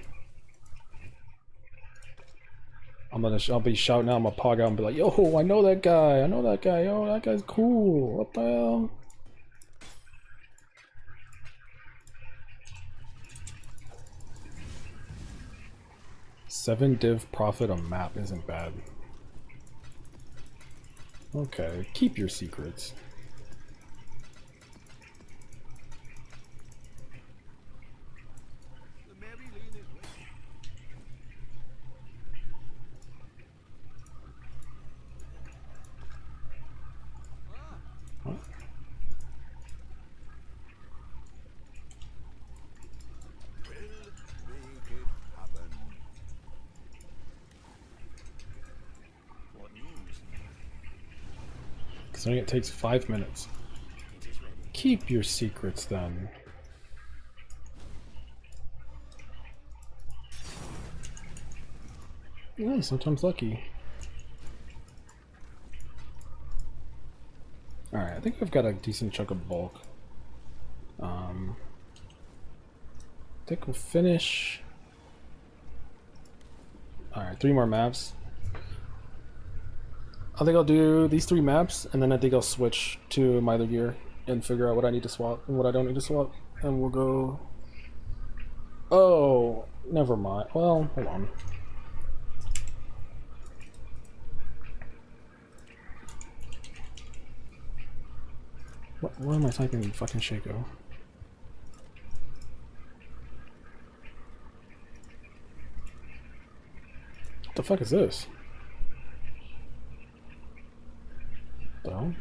I'll be shouting out my pog out and be like, yo, I know that guy, yo, that guy's cool, what the hell? Seven div profit a map isn't bad. Okay, keep your secrets. The Mary Lane is ready. What? We'll make it happen. What news? Considering it takes 5 minutes. It is ready. Keep your secrets then. Yeah, sometimes lucky. Alright, I think I've got a decent chunk of bulk. I think we'll finish. Alright, 3 more maps. I think I'll do these 3 maps, and then I think I'll switch to my other gear and figure out what I need to swap and what I don't need to swap. And we'll go... Oh, never mind. Well, hold on. What am I typing in fucking Shaco? What the fuck is this? The hell?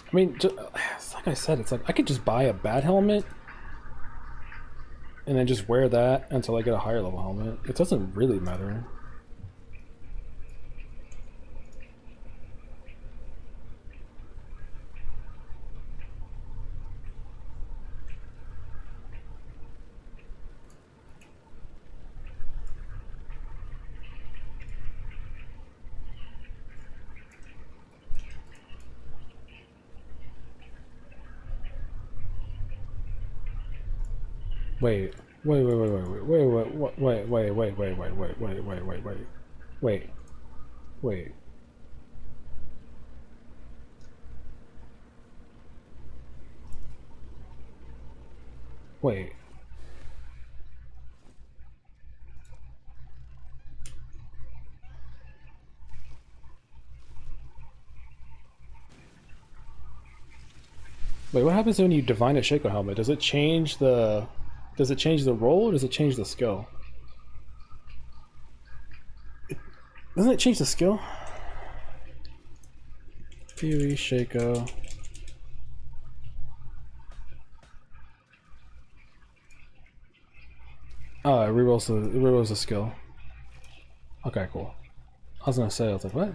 I mean, it's like I said, it's like I could just buy a bad helmet and then just wear that until I get a higher level helmet. It doesn't really matter. Wait, wait, wait. Wait, what happens when you divine a Shaco helmet? Does it change the roll, or does it change the skill? Doesn't it change the skill? PoE Shaco. Oh, it rerolls the skill. Okay, cool. I was gonna say, I was like, what?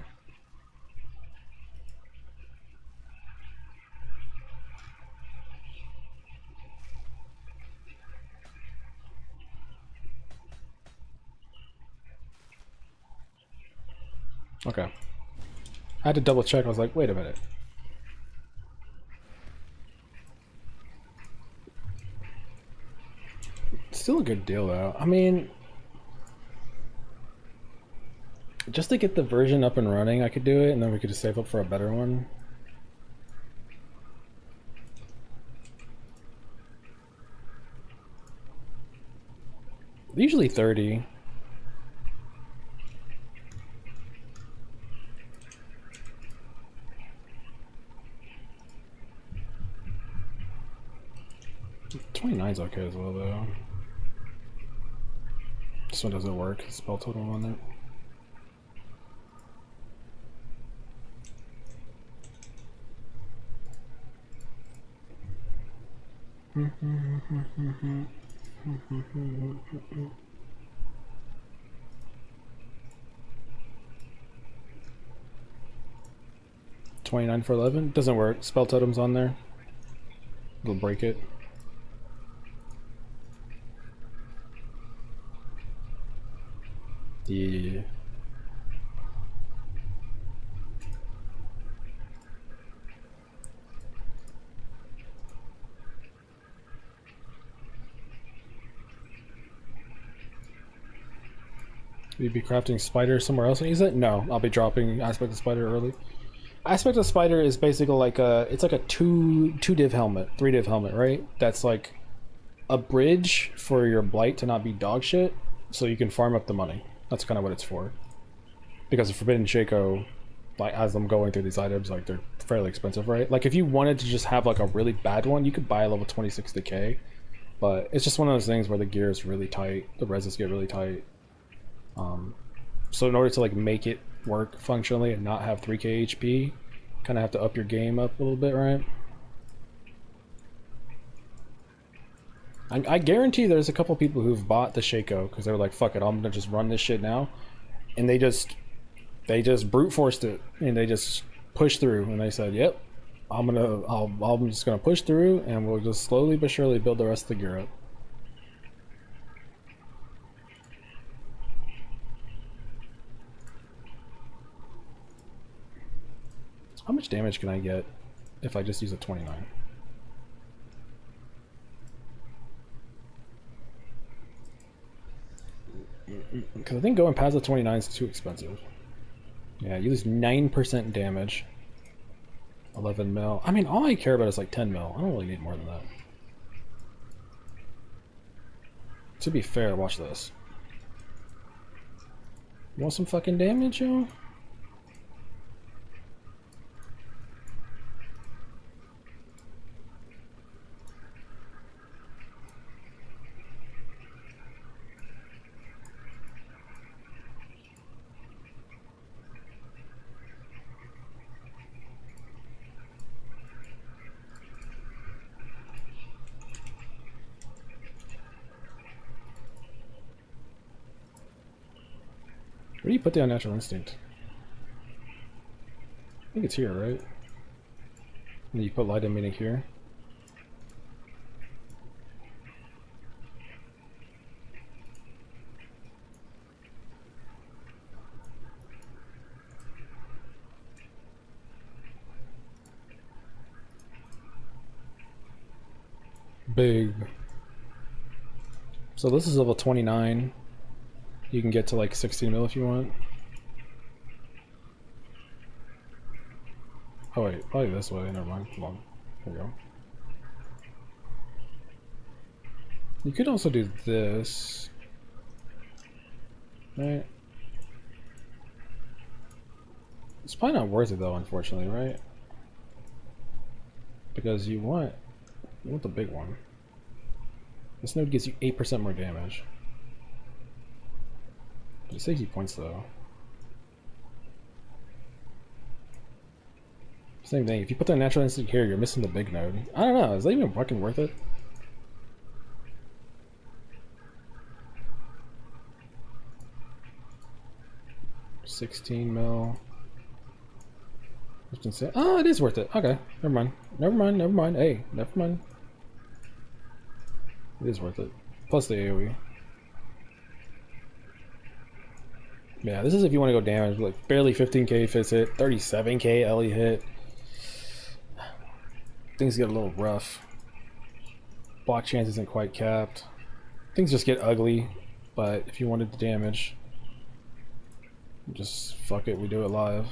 Okay. I had to double check. I was like, wait a minute. Still a good deal though. I mean, just to get the version up and running, I could do it, and then we could just save up for a better one. Usually 30. $29's okay as well though. This one doesn't work. Spell totem on it. $29 for 11 doesn't work. Spell totem's on there. It'll break it. Yeah. Will you be crafting spider somewhere else and use it? No, I'll be dropping aspect of spider early. Aspect of spider is basically like it's like a two div helmet, 3 div helmet, right? That's like a bridge for your blight to not be dog shit, so you can farm up the money. That's kind of what it's for. Because the Forbidden Shaco, like as I'm going through these items, like they're fairly expensive, right? Like if you wanted to just have like a really bad one, you could buy a level 26 decay, but it's just one of those things where the gear is really tight, the reses get really tight. So in order to like make it work functionally and not have 3k HP, kind of have to up your game up a little bit, right? I guarantee there's a couple people who've bought the Shaco because they were like, fuck it, I'm gonna just run this shit now, and they just brute forced it, and they just pushed through, and they said, yep, I'm just gonna push through, and we'll just slowly but surely build the rest of the gear up. How much damage can I get if I just use a 29? Because I think going past the 29 is too expensive. Yeah, you lose 9% damage. 11 mil. I mean, all I care about is like 10 mil. I don't really need more than that. To be fair, watch this. You want some fucking damage, yo? Where do you put the unnatural instinct? I think it's here, right? And you put light emitting here. Big. So this is level 29. You can get to like 16 mil if you want. Oh wait, probably this way, never mind. Come on. There we go. You could also do this. Right? It's probably not worth it though, unfortunately, right? because you want the big one. This node gives you 8% more damage. But it saves you points though. Same thing, if you put that natural instinct here, you're missing the big node. I don't know, is that even fucking worth it? $16 mil. Oh, it is worth it. Okay, never mind. Never mind, never mind. Hey, never mind. It is worth it. Plus the AoE. Yeah, this is if you want to go damage. Like, barely 15k fits hit, 37k LE hit. Things get a little rough. Block chance isn't quite capped. Things just get ugly, but if you wanted the damage, just fuck it, we do it live.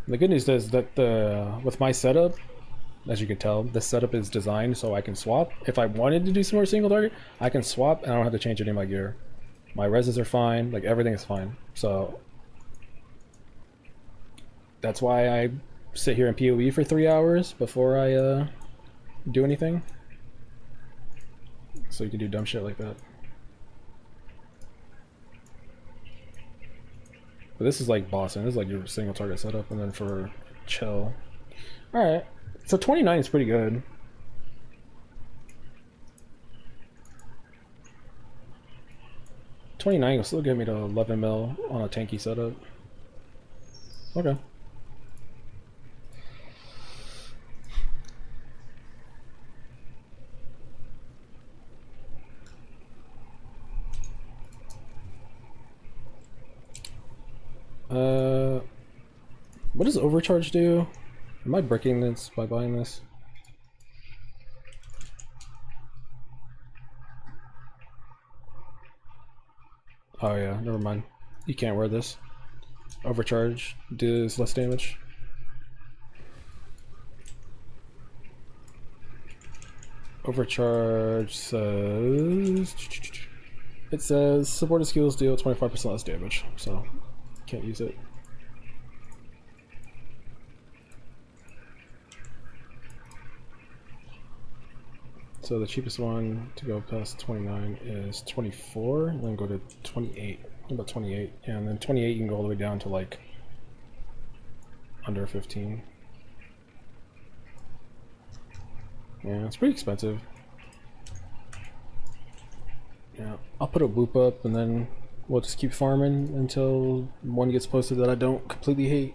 The good news is that with my setup, as you can tell, this setup is designed so I can swap. If I wanted to do some more single target, I can swap and I don't have to change any of my gear. My reses are fine, like everything is fine. So that's why I sit here in PoE for 3 hours before I do anything. So you can do dumb shit like that. But this is like bossing. This is like your single target setup, and then for chill. Alright. So 29 is pretty good. $29 will still get me to 11 mil on a tanky setup. Okay. What does overcharge do? Am I bricking this by buying this? Oh yeah, never mind. You can't wear this. Overcharge does less damage. Overcharge says... It says supported skills deal 25% less damage, so can't use it. So the cheapest one to go past 29 is 24, and then go to 28. What about 28? Yeah, and then 28 you can go all the way down to like under 15. Yeah, it's pretty expensive. Yeah, I'll put a loop up and then we'll just keep farming until one gets posted that I don't completely hate.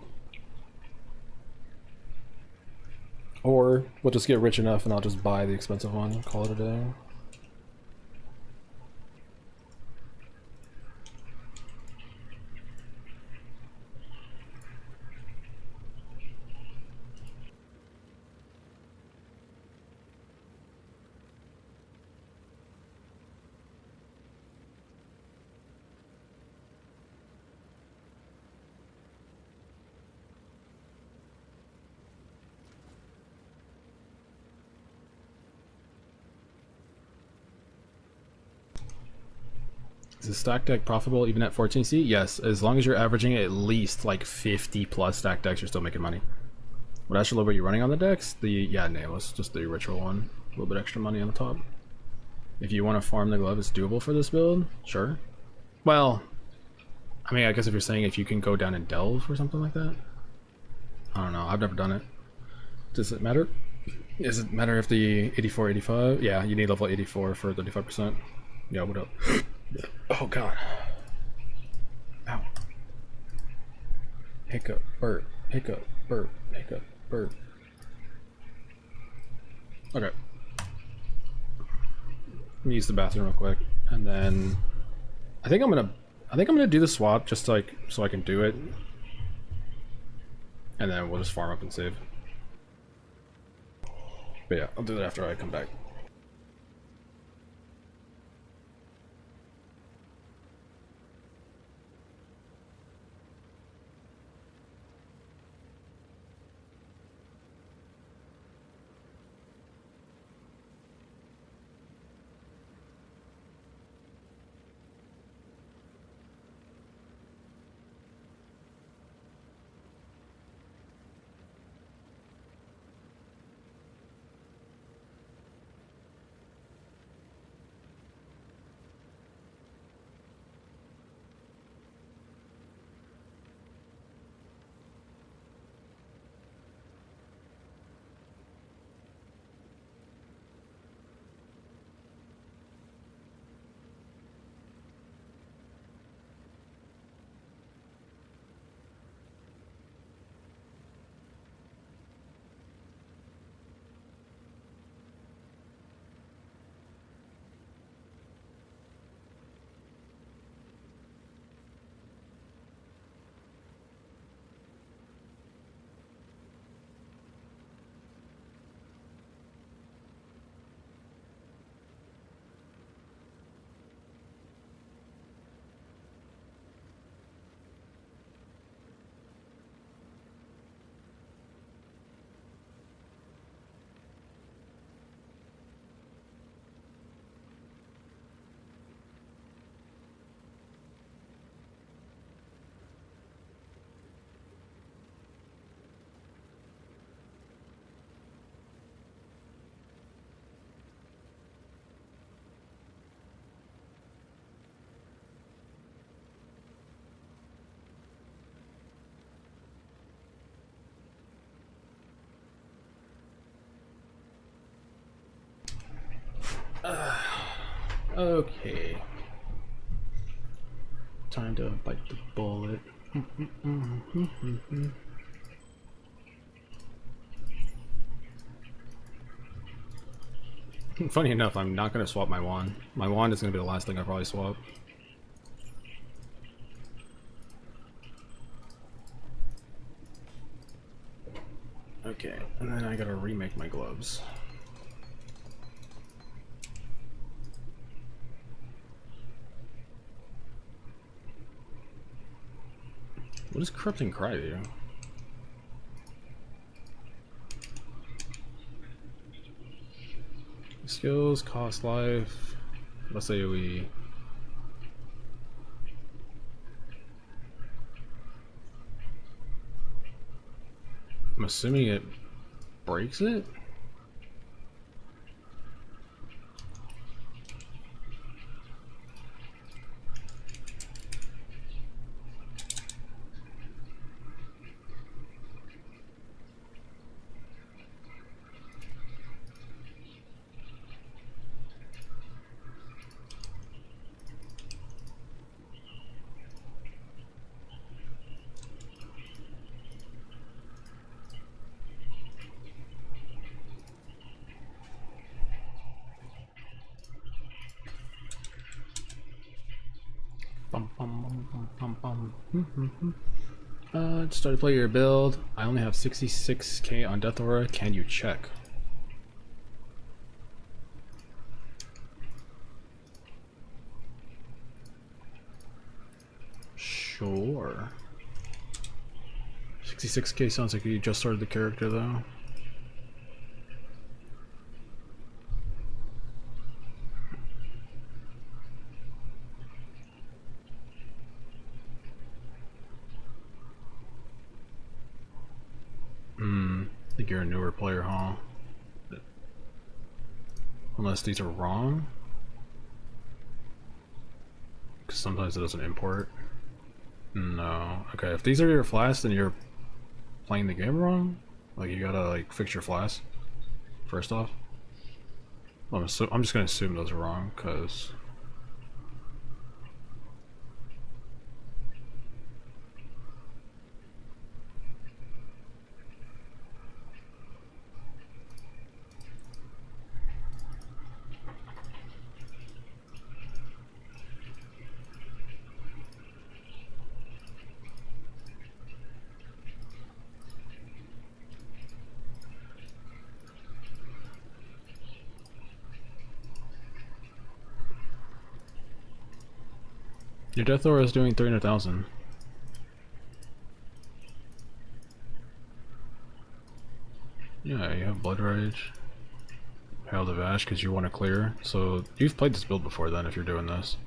Or we'll just get rich enough and I'll just buy the expensive one and call it a day. Is a stack deck profitable even at 14C? Yes, as long as you're averaging at least like 50 plus stack decks, you're still making money. What actually what you're running on the decks? Yeah, Nameless, just the ritual one. A little bit extra money on the top. If you want to farm the glove, it's doable for this build, sure. Well, I mean, I guess if you're saying if you can go down and delve or something like that. I don't know, I've never done it. Does it matter? Does it matter if the 84, 85? Yeah, you need level 84 for 35%. Yeah, what up? Oh god. Ow. Hiccup, burp, hiccup, burp, hiccup, burp. Okay. Let me use the bathroom real quick, and then I think I'm gonna do the swap just like so I can do it, and then we'll just farm up and save. But yeah, I'll do that after I come back. Okay. Time to bite the bullet. Funny enough, I'm not going to swap my wand. My wand is going to be the last thing I probably swap. Okay, and then I gotta remake my gloves. What does Corrupting Cry do? Skills, cost life. Let's say we... I'm assuming it breaks it? Start to play your build. I only have 66k on Death Aura. Can you check? Sure. 66k sounds like you just started the character though. I think you're a newer player, huh? Unless these are wrong. Because sometimes it doesn't import. No. Okay, if these are your flasks, then you're playing the game wrong. Like, you gotta, like, fix your flasks first off. I'm just gonna assume those are wrong, because... Your Death Aura is doing 300,000. Yeah, you have Blood Rage. Hail of Ash because you want to clear. So you've played this build before then if you're doing this.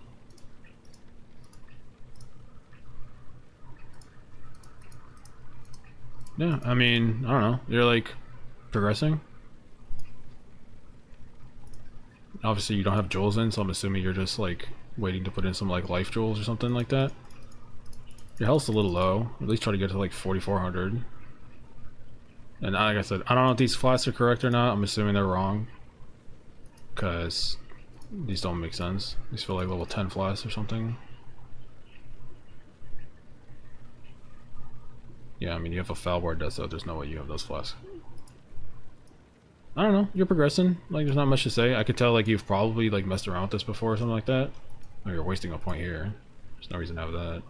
Yeah, I mean, I don't know. You're like progressing. Obviously you don't have jewels in, so I'm assuming you're just like waiting to put in some like life jewels or something like that. Your health's a little low. At least try to get to like 4,400. And like I said, I don't know if these flasks are correct or not. I'm assuming they're wrong. Because these don't make sense. These feel like level 10 flasks or something. Yeah, I mean, you have a Falbar Death, so there's no way you have those flasks. I don't know, you're progressing. Like, there's not much to say. I could tell, like, you've probably, like, messed around with this before or something like that. Oh, you're wasting a point here. There's no reason to have that.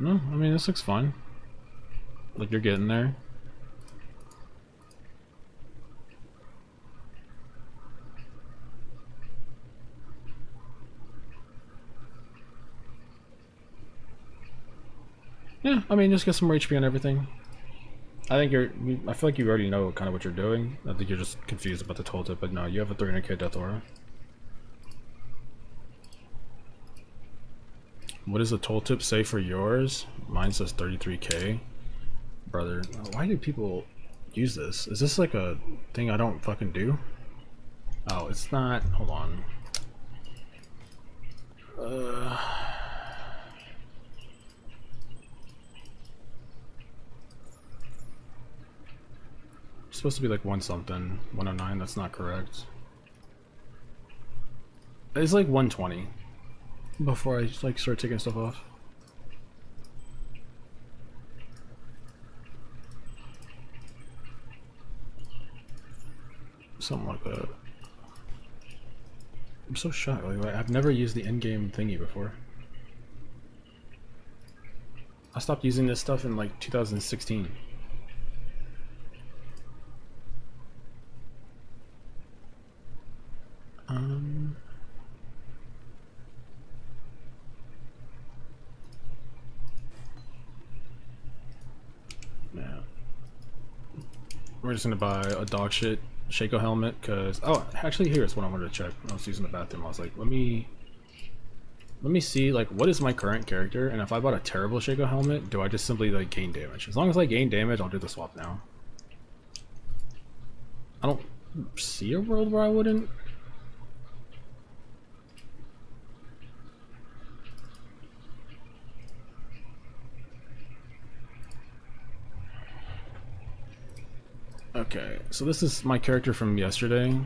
No, I mean, this looks fine. Like, you're getting there. Yeah, I mean, just get some more HP on everything. I think I feel like you already know kind of what you're doing. I think you're just confused about the tooltip, but no, you have a 300k Death Aura. What does the tooltip say for yours? Mine says 33k. Brother, why do people use this? Is this like a thing I don't fucking do? Oh, it's not. Hold on. supposed to be like 1 something, 109. That's not correct. It's like 120 before I like start taking stuff off. Something like that. I'm so shocked. Like, I've never used the endgame thingy before. I stopped using this stuff in like 2016. Yeah. We're just gonna buy a dog shit Shaco helmet because actually here's what I wanted to check. I was using the bathroom. I was like, let me see like what is my current character, and if I bought a terrible Shaco helmet, do I just simply like gain damage? As long as I gain damage, I'll do the swap now. I don't see a world where I wouldn't. Okay, so this is my character from yesterday.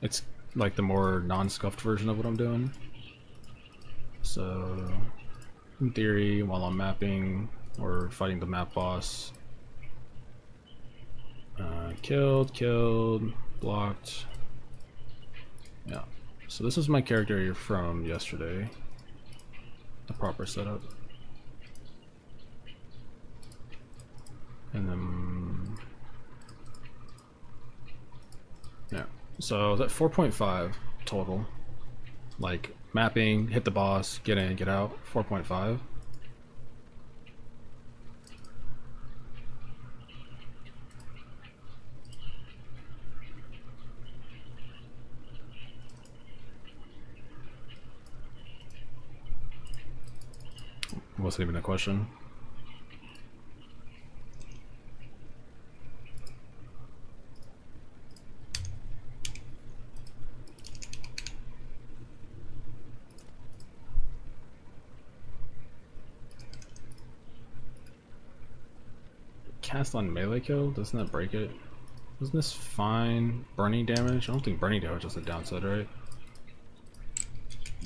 It's like the more non-scuffed version of what I'm doing. So, in theory, while I'm mapping or fighting the map boss, killed, blocked. Yeah, so this is my character from yesterday. The proper setup. And then... yeah, so that 4.5 total. Like, mapping, hit the boss, get in, get out, 4.5. Wasn't even a question. Cast on melee kill? Doesn't that break it? Isn't this fine? Burning damage? I don't think burning damage is a downside, right?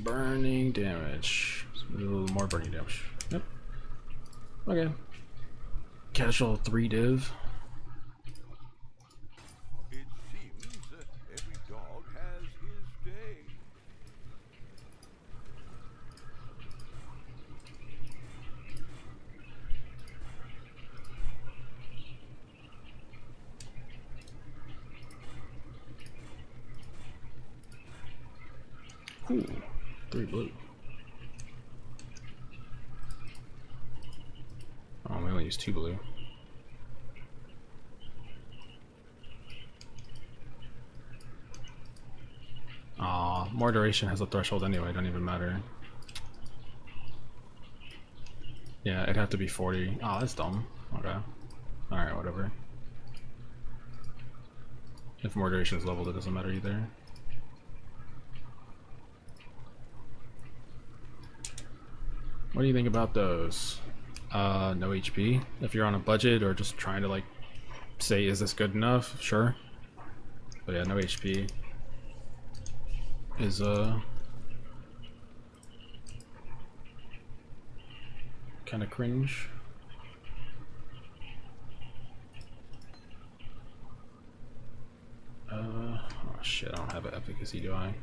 Burning damage. A little more burning damage. Yep. Okay. Casual 3 div. It seems that every dog has his day. Ooh, 3 blue. Oh, we only use 2 blue. Aw, more duration has a threshold anyway, don't even matter. Yeah, it'd have to be 40. Oh, that's dumb. Okay. Alright, whatever. If more duration is leveled, it doesn't matter either. What do you think about those? No HP. If you're on a budget or just trying to like say, is this good enough? Sure. But yeah, no HP is kind of cringe. Oh shit, I don't have an efficacy, do I?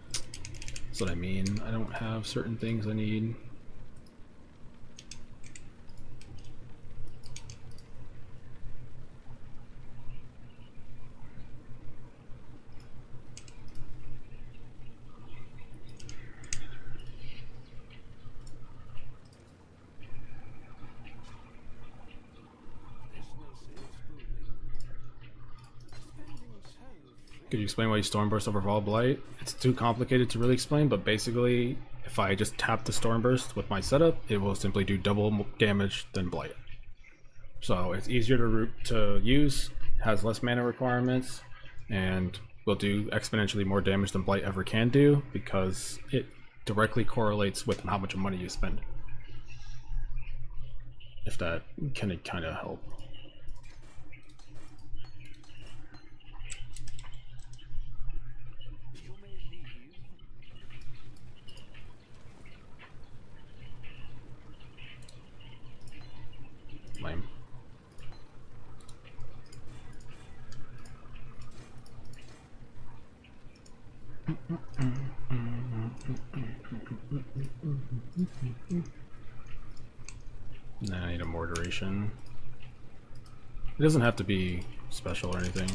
That's what I mean. I don't have certain things I need. Could you explain why you Stormburst over Vaal Blight? It's too complicated to really explain, but basically, if I just tap the Stormburst with my setup, it will simply do double damage than Blight. So it's easier to use, has less mana requirements, and will do exponentially more damage than Blight ever can do because it directly correlates with how much money you spend. If that can kind of help. Nah, I need a more duration. It doesn't have to be special or anything.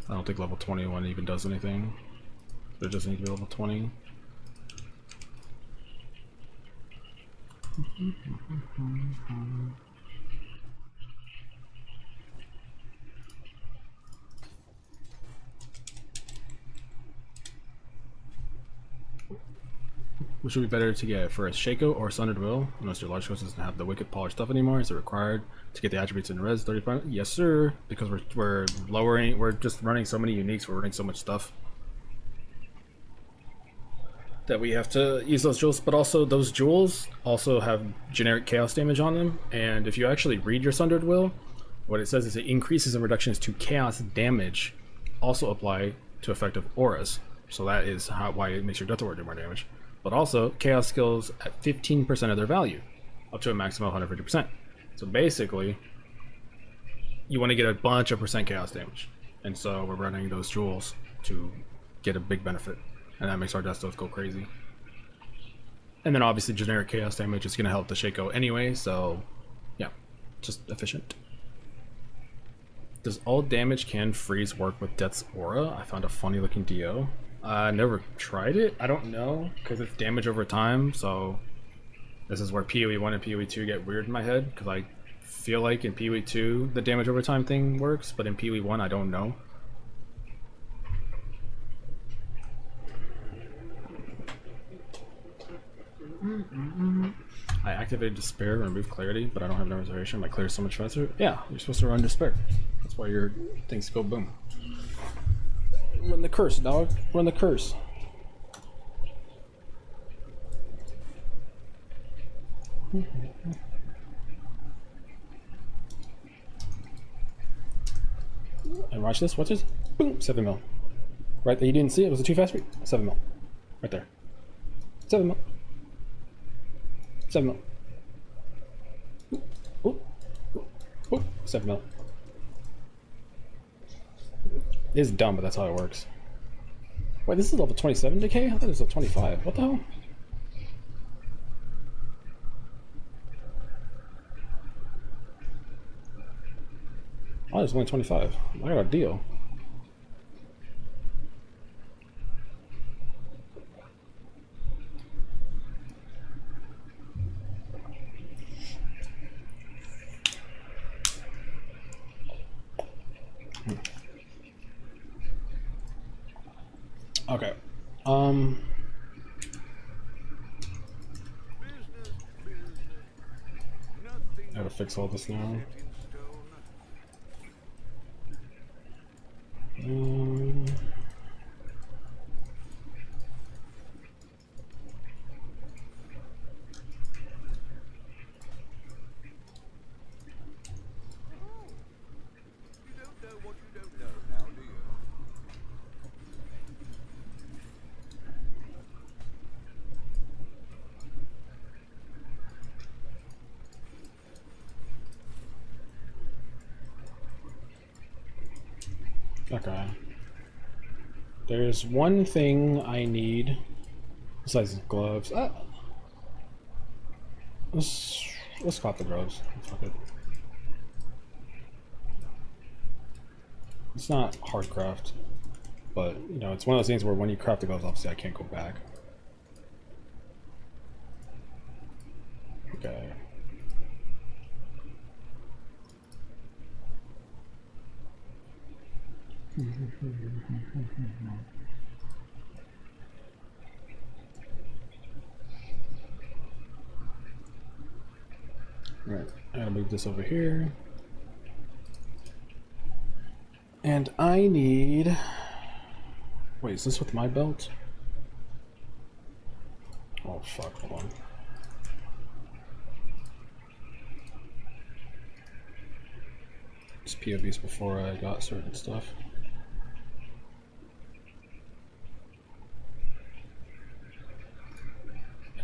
I don't think level 21 even does anything. But it doesn't need to be level 20. Which would be better to get first, Shaco or Sundered Will? Unless your large coast doesn't have the wicked polished stuff anymore, is it required to get the attributes in res 35? Yes, sir. Because we're lowering, we're just running so many uniques, we're running so much stuff that we have to use those jewels. But also, those jewels also have generic chaos damage on them. And if you actually read your Sundered Will, what it says is it increases and reductions to chaos damage also apply to effective auras. So that is why it makes your Death Aura do more damage. But also, chaos skills at 15% of their value, up to a maximum of 150%. So basically, you want to get a bunch of percent chaos damage. And so we're running those jewels to get a big benefit. And that makes our death stuff go crazy. And then obviously generic chaos damage is going to help the Shaco anyway, so yeah, just efficient. Does all damage can freeze work with Death's Aura? I found a funny looking DO. I never tried it. I don't know, because it's damage over time, so this is where PoE 1 and PoE 2 get weird in my head, because I feel like in PoE 2 the damage over time thing works, but in PoE 1 I don't know. I activated Despair and removed Clarity, but I don't have no reservation. My clear is so much faster. Yeah, you're supposed to run Despair. That's why your things go boom. Run the curse, dog. Run the curse. And watch this, watch this. Boom, 7 mil. Right there, you didn't see it? Was it too fast for you? 7 mil. Right there. 7 mil. 7 mil. Ooh. Ooh. 7 mil. It's dumb, but that's how it works. Wait, this is level 27 decay? I thought it was level 25. What the hell? Oh, it's only 25. I got a deal. Okay. I gotta fix all this now. Okay. There's one thing I need besides the gloves. Let's cop the gloves. Fuck it. It's not hard craft, but you know, it's one of those things where when you craft the gloves, obviously I can't go back. Okay. Right, I gotta move this over here. And I need... Wait, is this with my belt? Oh fuck, hold on. It's POVs before I got certain stuff.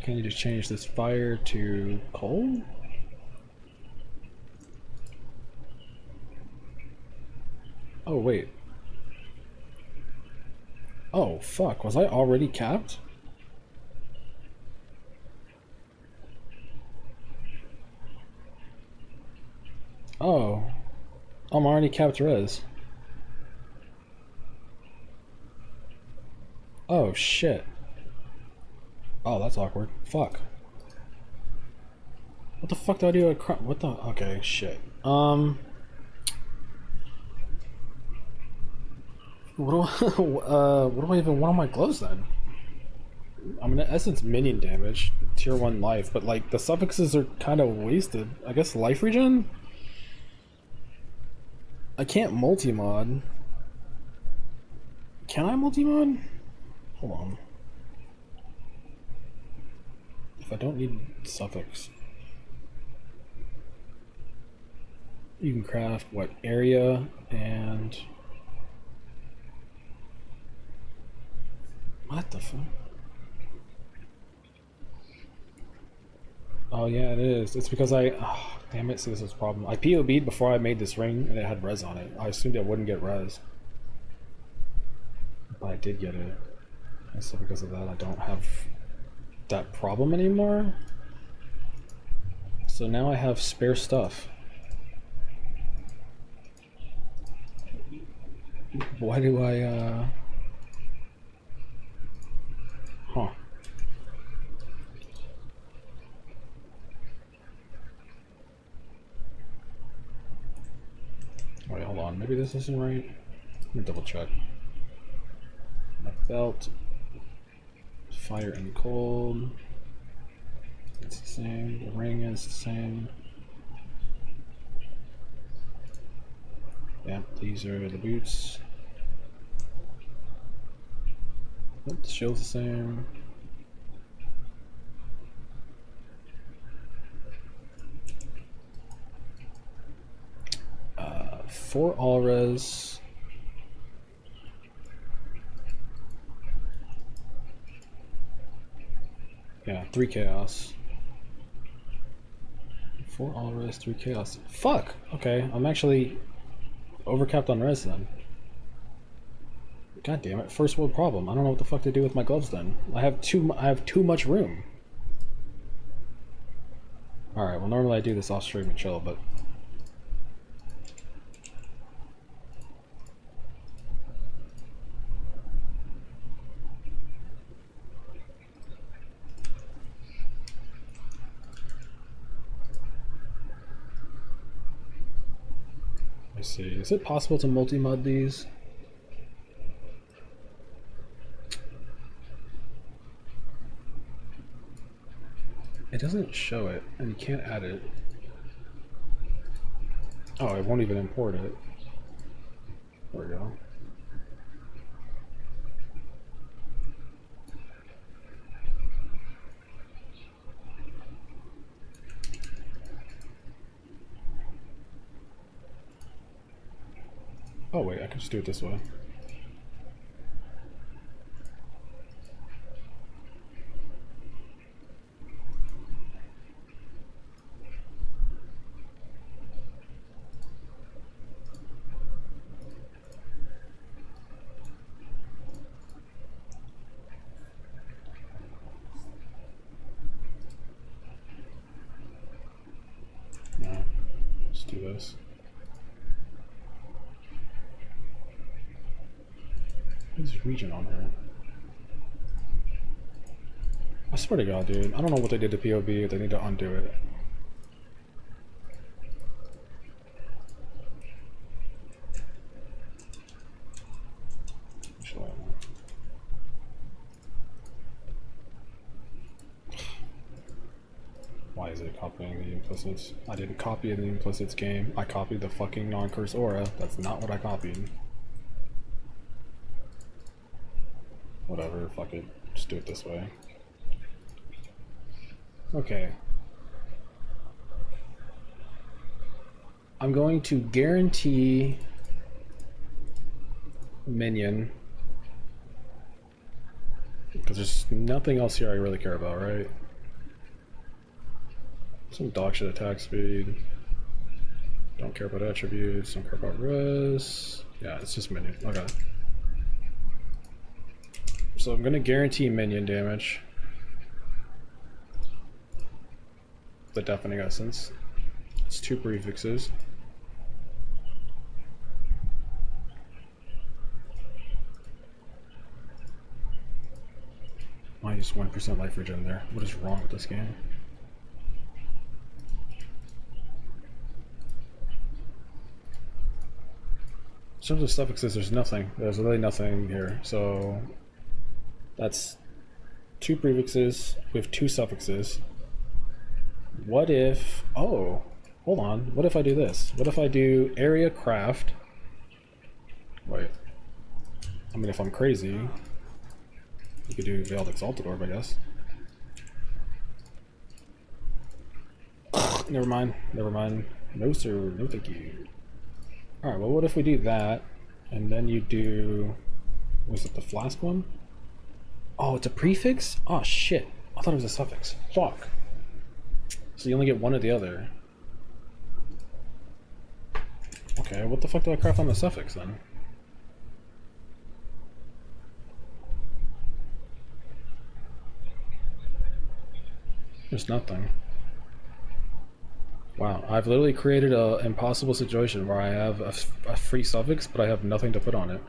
Can you just change this fire to coal? Oh wait. Oh, fuck. Was I already capped? Oh. I'm already capped res. Oh, shit. Oh, that's awkward. Fuck. What the fuck do I do? What the? Okay, shit. What do I, what do I even want on my gloves then? I mean, in essence, minion damage, tier 1 life, but like the suffixes are kind of wasted. I guess life regen? I can't multi-mod. Can I multi-mod? Hold on. If I don't need suffix. You can craft, what, area and... What the fuck? Oh yeah, it is. It's because oh, damn it, see this is a problem. I POB'd before I made this ring and it had res on it. I assumed it wouldn't get res. But I did get it. And so because of that I don't have that problem anymore. So now I have spare stuff. Why do I Huh. Wait, hold on. Maybe this isn't right. Let me double check. My belt. Fire and cold. It's the same. The ring is the same. Yeah, these are the boots. Nope, the shield's the same. Four all res. Yeah, 3 chaos. 4 all res, 3 chaos. Fuck! Okay, I'm actually overcapped on res then. God damn it, first world problem. I don't know what the fuck to do with my gloves then. I have too much room. Alright, well normally I do this off stream and chill, but I see. Is it possible to multi-mod these? It doesn't show it, and you can't add it. Oh, it won't even import it. There we go. Oh wait, I can just do it this way. No, let's do this. What's region on her? I swear to God, dude. I don't know what they did to POB. They need to undo it. Why is it copying the implicits? I didn't copy the implicits game. I copied the fucking non-curse aura. That's not what I copied. Whatever, fuck it. Just do it this way. Okay. I'm going to guarantee minion. Because there's nothing else here I really care about, right? Some dog shit attack speed. Don't care about attributes. Don't care about res. Yeah, it's just minion. Okay. So I'm gonna guarantee minion damage. The Deafening Essence. It's 2 prefixes. Minus 1% life regen there. What is wrong with this game? In terms of suffixes, there's nothing. There's really nothing here. So that's 2 prefixes with 2 suffixes. What if... Oh, hold on. What if I do this? What if I do area craft? Wait. I mean, if I'm crazy, you could do Veiled Exalted Orb, I guess. Never mind. Never mind. No, sir. No, thank you. Alright, well, what if we do that, and then you do... Was it the flask one? Oh, it's a prefix? Oh, shit. I thought it was a suffix. Fuck. So you only get one or the other. Okay, what the fuck do I craft on the suffix, then? There's nothing. Wow, I've literally created an impossible situation where I have a free suffix, but I have nothing to put on it.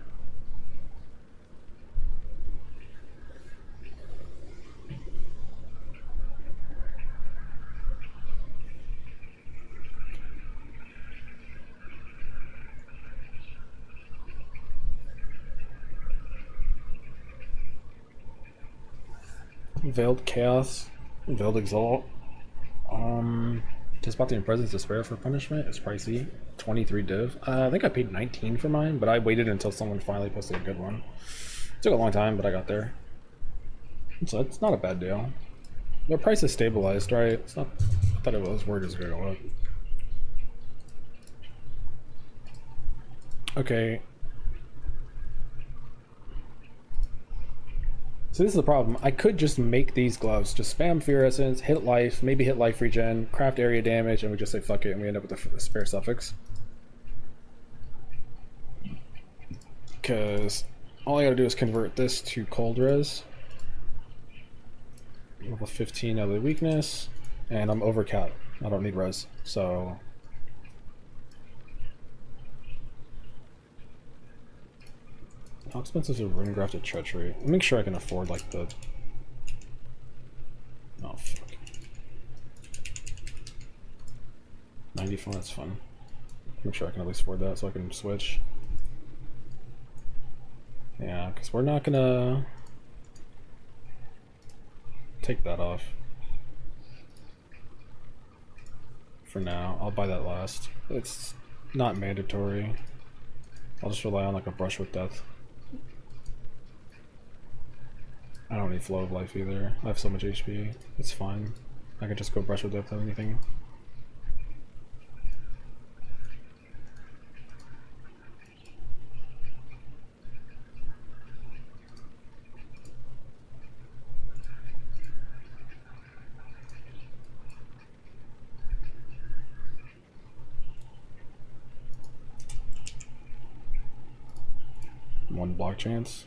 Veiled Chaos, Veiled Exalt. Just bought the Presence Despair for punishment. It's pricey. 23 div. I think I paid 19 for mine, but I waited until someone finally posted a good one. It took a long time, but I got there. So it's not a bad deal. Their price is stabilized, right? It's not. I thought it was worried it was going to go up. Okay. So this is the problem. I could just make these gloves. Just spam Fear Essence, hit life, maybe hit life regen, craft area damage, and we just say fuck it, and we end up with a spare suffix. Because all I gotta do is convert this to cold res. Level 15 out of the weakness, and I'm over cap. I don't need res, so... How expensive is a Rune Grafted Treachery? Make sure I can afford, like, the... Oh, fuck. 94, that's fun. Make sure I can at least afford that so I can switch. Yeah, because we're not gonna... take that off. For now. I'll buy that last. It's not mandatory. I'll just rely on, like, a Brush with Death. I don't need Flow of Life either. I have so much HP. It's fine. I can just go Brush with Death on anything. One block chance.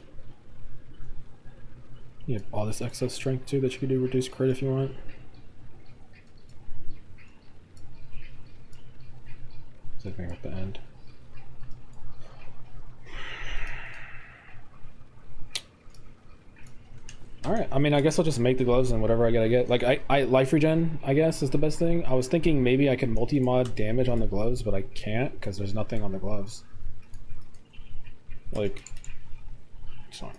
You have all this excess strength too that you can do reduced crit if you want. Same thing at the end. Alright, I mean I guess I'll just make the gloves and whatever I gotta get. Like I life regen, I guess, is the best thing. I was thinking maybe I can multi-mod damage on the gloves, but I can't because there's nothing on the gloves. Like, sorry.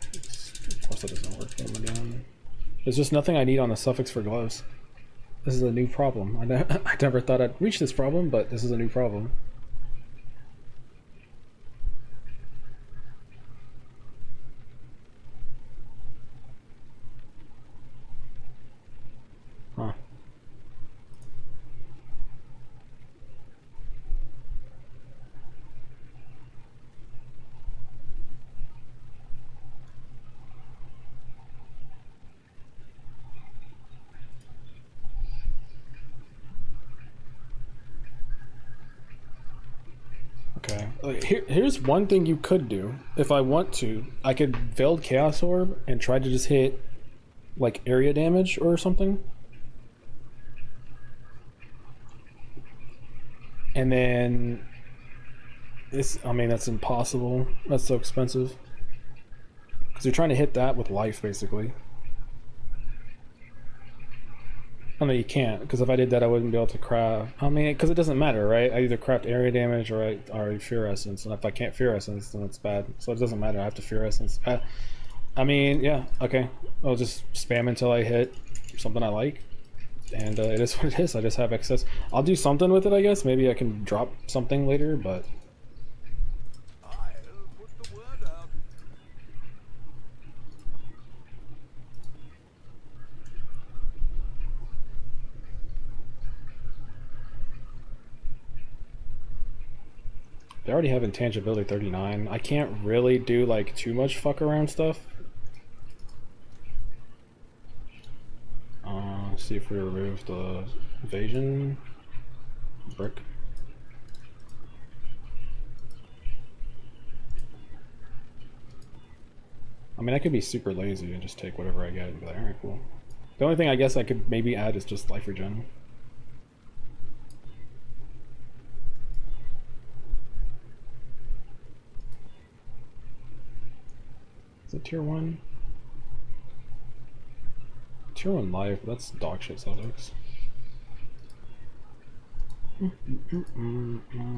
Of course that doesn't work. There's just nothing I need on the suffix for gloves. This is a new problem. I never thought I'd reach this problem, but this is a new problem. Huh. Like, here's one thing you could do. If I want to, I could Veiled Chaos Orb and try to just hit like area damage or something. And then this, I mean, that's impossible. That's so expensive. Because you're trying to hit that with life, basically. I mean, you can't, because if I did that, I wouldn't be able to craft. I mean, because it doesn't matter, right? I either craft area damage or I Fear Essence, and if I can't Fear Essence, then it's bad. So it doesn't matter. I have to Fear Essence. I mean, yeah, okay. I'll just spam until I hit something I like, and it is what it is. I just have excess. I'll do something with it, I guess. Maybe I can drop something later, but I'll put the word out. they already have intangibility 39. I can't really do like too much fuck around stuff. See if we remove the evasion brick. I mean, I could be super lazy and just take whatever I get and be like, alright, cool. The only thing I guess I could maybe add is just life regen. Is it tier 1? Tier 1 life, that's dog shit suffix. I'll put the word out.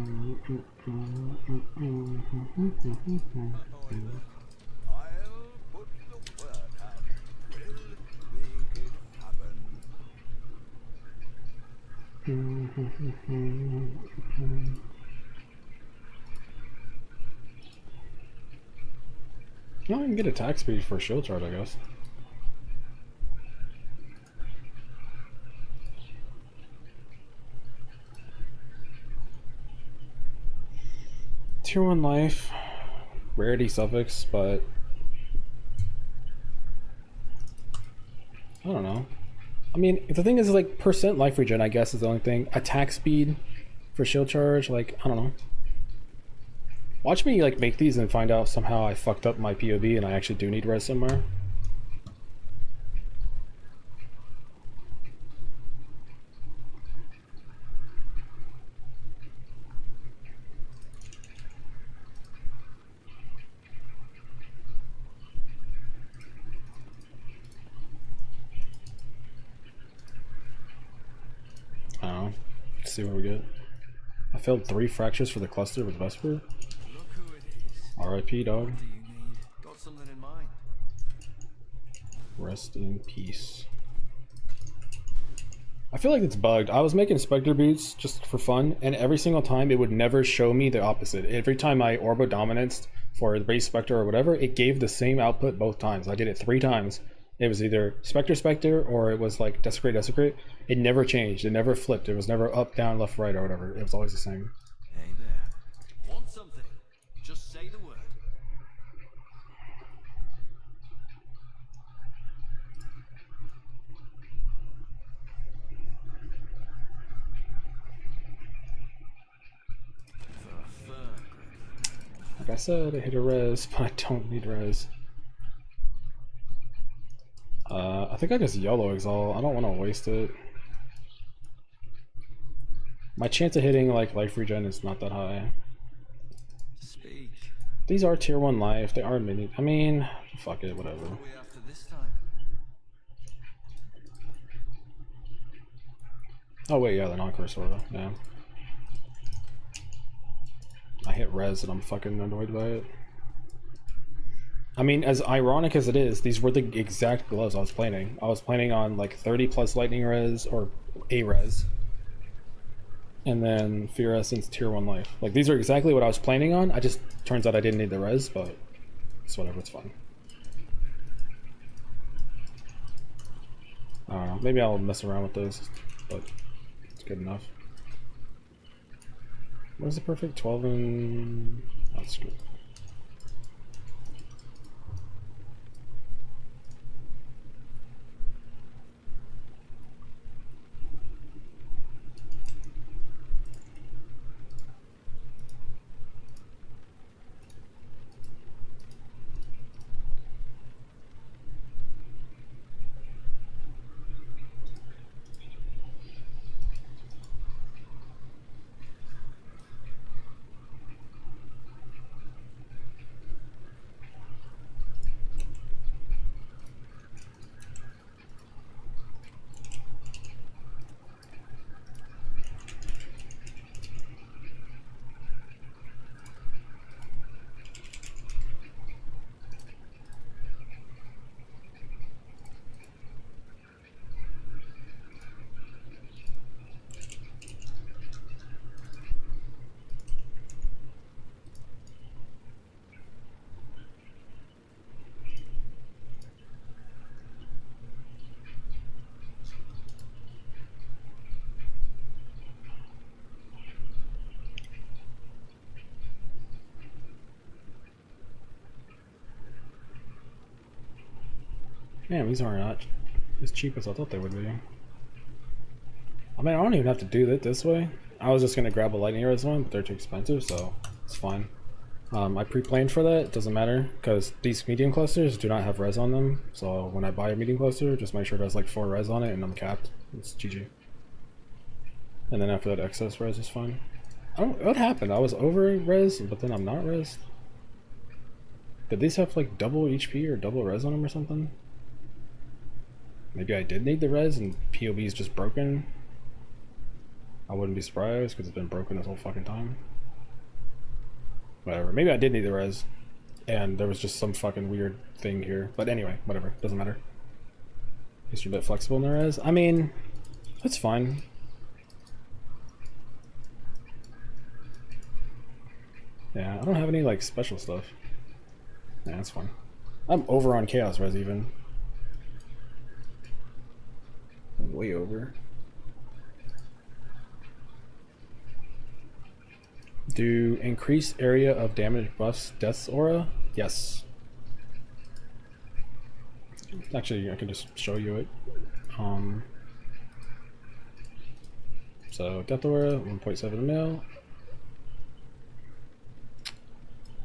We'll make it happen. Oh, I can get attack speed for shield charge, I guess. Tier 1 life, rarity suffix, but I don't know. I mean, the thing is, like, percent life regen, I guess, is the only thing. Attack speed for shield charge, like, I don't know. Watch me, like, make these and find out somehow I fucked up my POV and I actually do need res somewhere. I don't know. Let's see what we get. I failed 3 fractures for the cluster with Vesper. Look who it is. RIP, dog. What do you need? Got something in mind? Rest in peace. I feel like it's bugged. I was making Spectre boots just for fun, and every single time it would never show me the opposite. Every time I Orbo Dominance for the base Spectre or whatever, it gave the same output both times. I did it 3 times. It was either Spectre Spectre or it was like Desecrate Desecrate. It never changed. It never flipped. It was never up, down, left, right, or whatever. It was always the same. Hey there. Want something? Just say the word. The fur grip. Like I said, I hit a res, but I don't need res. I think I just YOLO Exalt. I don't want to waste it. My chance of hitting like life regen is not that high. Speak. These are tier 1 life. They are mini. I mean, fuck it, whatever. What are we after this time? Oh wait, yeah, the non-cursor. Yeah. I hit res and I'm fucking annoyed by it. I mean, as ironic as it is, these were the exact gloves I was planning. I was planning on like 30 plus lightning res or a res. And then Fear Essence tier 1 life. Like these are exactly what I was planning on. I just turns out I didn't need the res, but it's whatever, it's fine. I don't know. Maybe I'll mess around with those, but it's good enough. What is the perfect 12 and that's good. Damn, these are not as cheap as I thought they would be. I mean, I don't even have to do it this way. I was just gonna grab a lightning res one, but they're too expensive, so it's fine. I pre-planned for that. It doesn't matter because these medium clusters do not have res on them. So when I buy a medium cluster, just make sure it has like 4 res on it, and I'm capped. It's GG. And then after that, excess res is fine. I don't. What happened? I was over res, but then I'm not res. Did these have like double HP or double res on them or something? Maybe I did need the res and POB is just broken. I wouldn't be surprised because it's been broken this whole fucking time. Whatever. Maybe I did need the res and there was just some fucking weird thing here. But anyway, whatever. Doesn't matter. At least you're a bit flexible in the res. I mean, it's fine. Yeah, I don't have any like special stuff. Yeah, that's fine. I'm over on chaos res even. I'm way over. Do increased area of damage buffs death's aura? Yes. Actually, I can just show you it. So death aura 1.7 mil.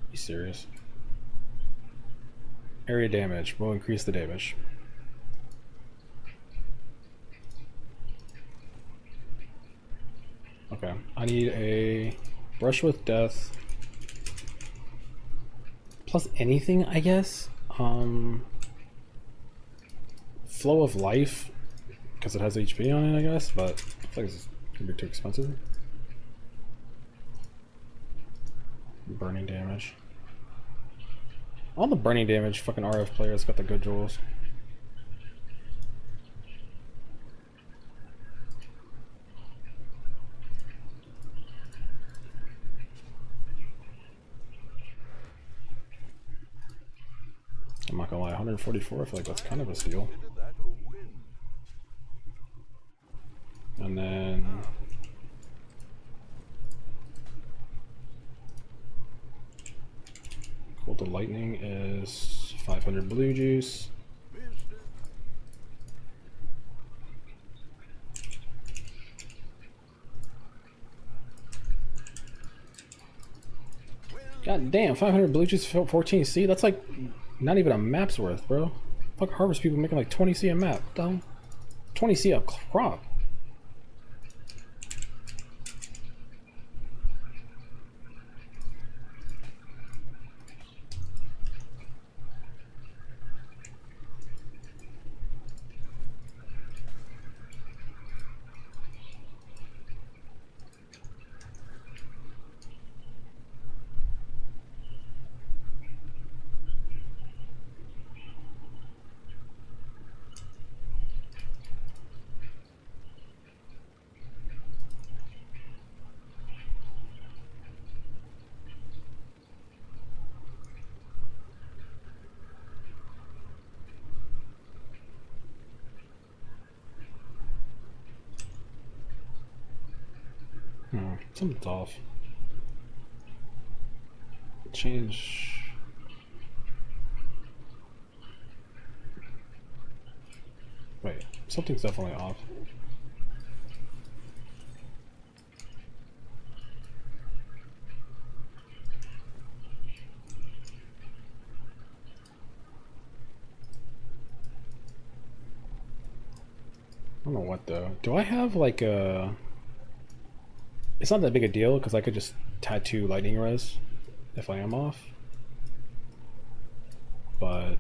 Be serious. Area damage will increase the damage. Okay, I need a brush with death plus anything, I guess. Flow of life because it has HP on it, I guess, but I feel like it's gonna be too expensive. Burning damage. All the burning damage fucking RF players got the good jewels. I'm not gonna lie, 144, I feel like that's kind of a steal. Consider that a win. And then cool, the lightning is 500 blue juice. Mister. God damn, 500 blue juice, 14C, that's like not even a map's worth, bro. Fuck harvest people making like 20C a map. What the hell? 20C a crop. Something's off. Change. Wait, something's definitely off. I don't know what though. Do I have like a... It's not that big a deal because I could just tattoo lightning res if I am off. But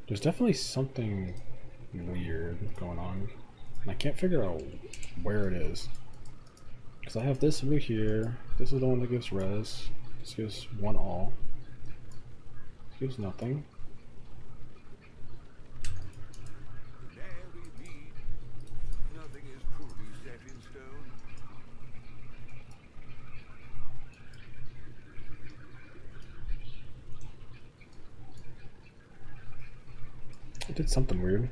there's definitely something weird going on. And I can't figure out where it is. Because I have this over here. This is the one that gives res. This gives 1 all. This gives nothing. Nary need. Nothing is truly set in stone. It did something weird.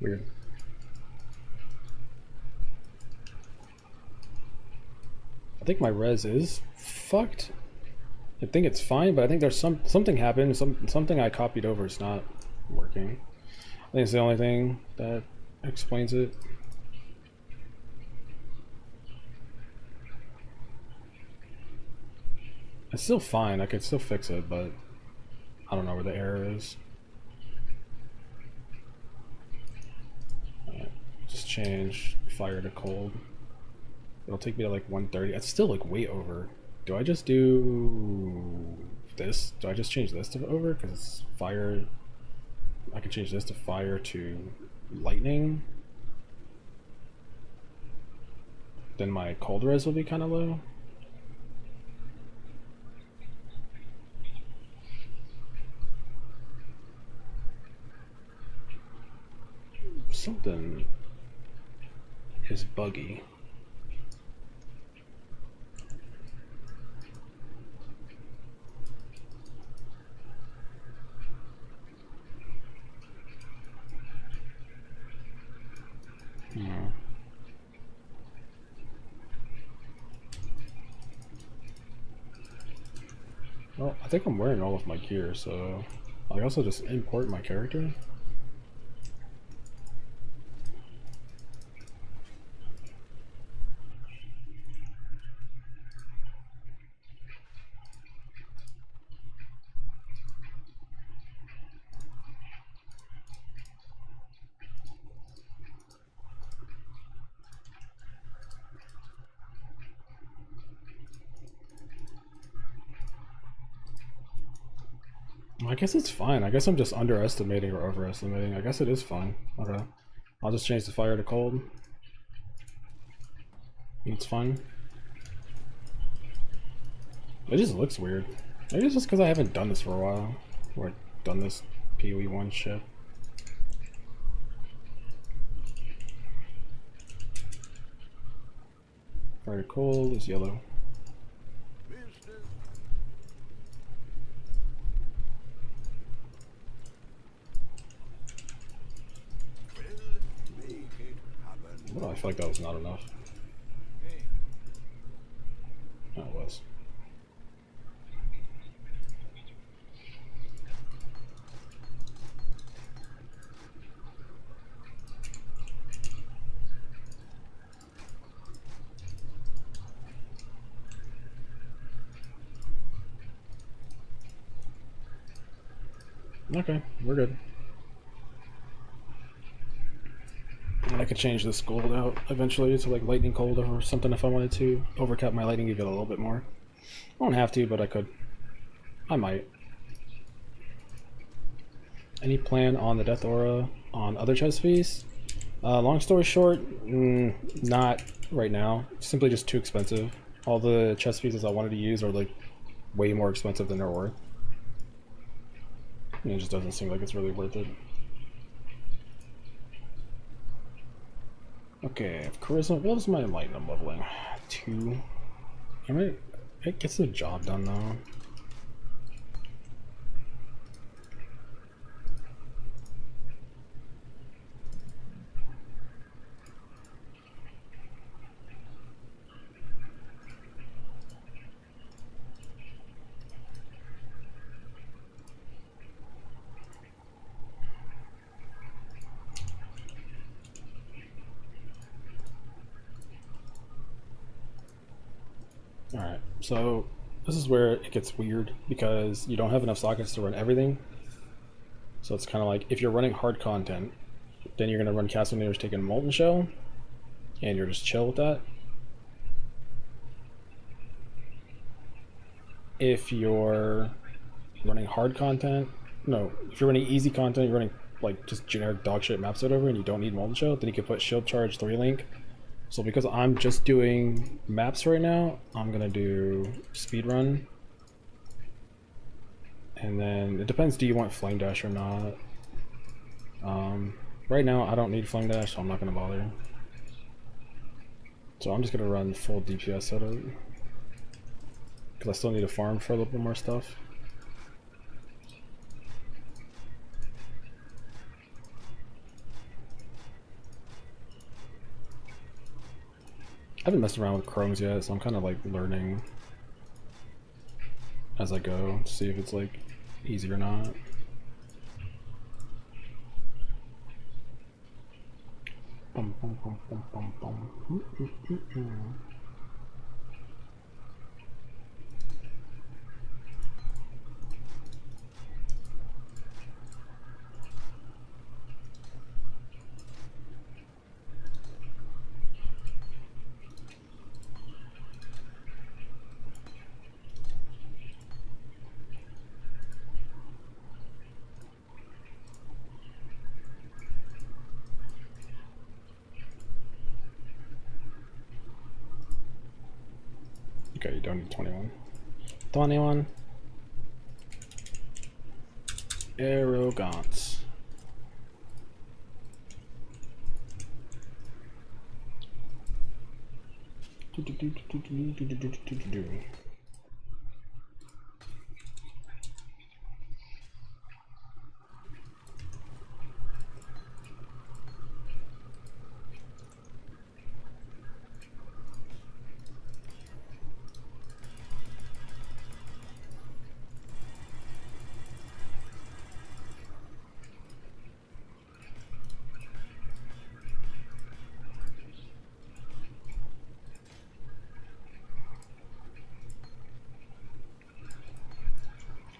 Weird. I think my res is fucked. I think it's fine, but I think there's something happened. Something I copied over is not working. I think it's the only thing that explains it. It's still fine. I could still fix it, but I don't know where the error is. Just change fire to cold. It'll take me to like 130. It's still like way over. Do I just do this? Do I just change this to over? Because it's fire. I can change this to fire to lightning. Then my cold res will be kind of low. Something is buggy. Well, I think I'm wearing all of my gear, so I also just import my character. I guess it's fine. I guess I'm just underestimating or overestimating. I guess it is fine. Okay. I'll just change the fire to cold. It's fine. It just looks weird. Maybe it's just because I haven't done this for a while. Or done this PoE 1 shit. Fire to cold is yellow. Oh, I feel like that was not enough. No, it was. Okay, we're good. And I could change this gold out eventually to like lightning cold or something if I wanted to. Overcap my lightning, give it a little bit more. I won't have to, but I could. I might. Any plan on the Death Aura on other chest fees? Long story short, not right now. Simply just too expensive. All the chest pieces I wanted to use are like way more expensive than they're worth. And it just doesn't seem like it's really worth it. Okay, charisma. What is my enlightenment leveling? 2. I mean, it gets the job done though. Alright, so this is where it gets weird because you don't have enough sockets to run everything. So it's kind of like if you're running hard content, then you're going to run Castaneer's taking Molten Shell, and you're just chill with that. If you're running hard content, no, if you're running easy content, you're running like just generic dog shit maps or whatever, and you don't need Molten Shell, then you can put Shield Charge 3 Link. So because I'm just doing maps right now, I'm gonna do speedrun. And then it depends, do you want Flame Dash or not? Right now I don't need Flame Dash, so I'm not gonna bother. So I'm just gonna run full DPS setup. Because I still need to farm for a little bit more stuff. haven't messed around with chromes yet, so I'm kind of like learning as I go to see if it's like easy or not. Bum, bum, bum, bum, bum, bum. Okay, you don't need 21. 21. Arrogance.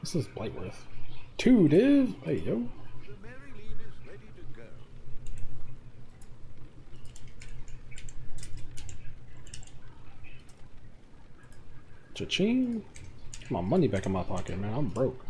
This is Blightworth. 2 div? Hey, yo. The Mary Lead is ready to go. Cha-ching. Get my money back in my pocket, man. I'm broke.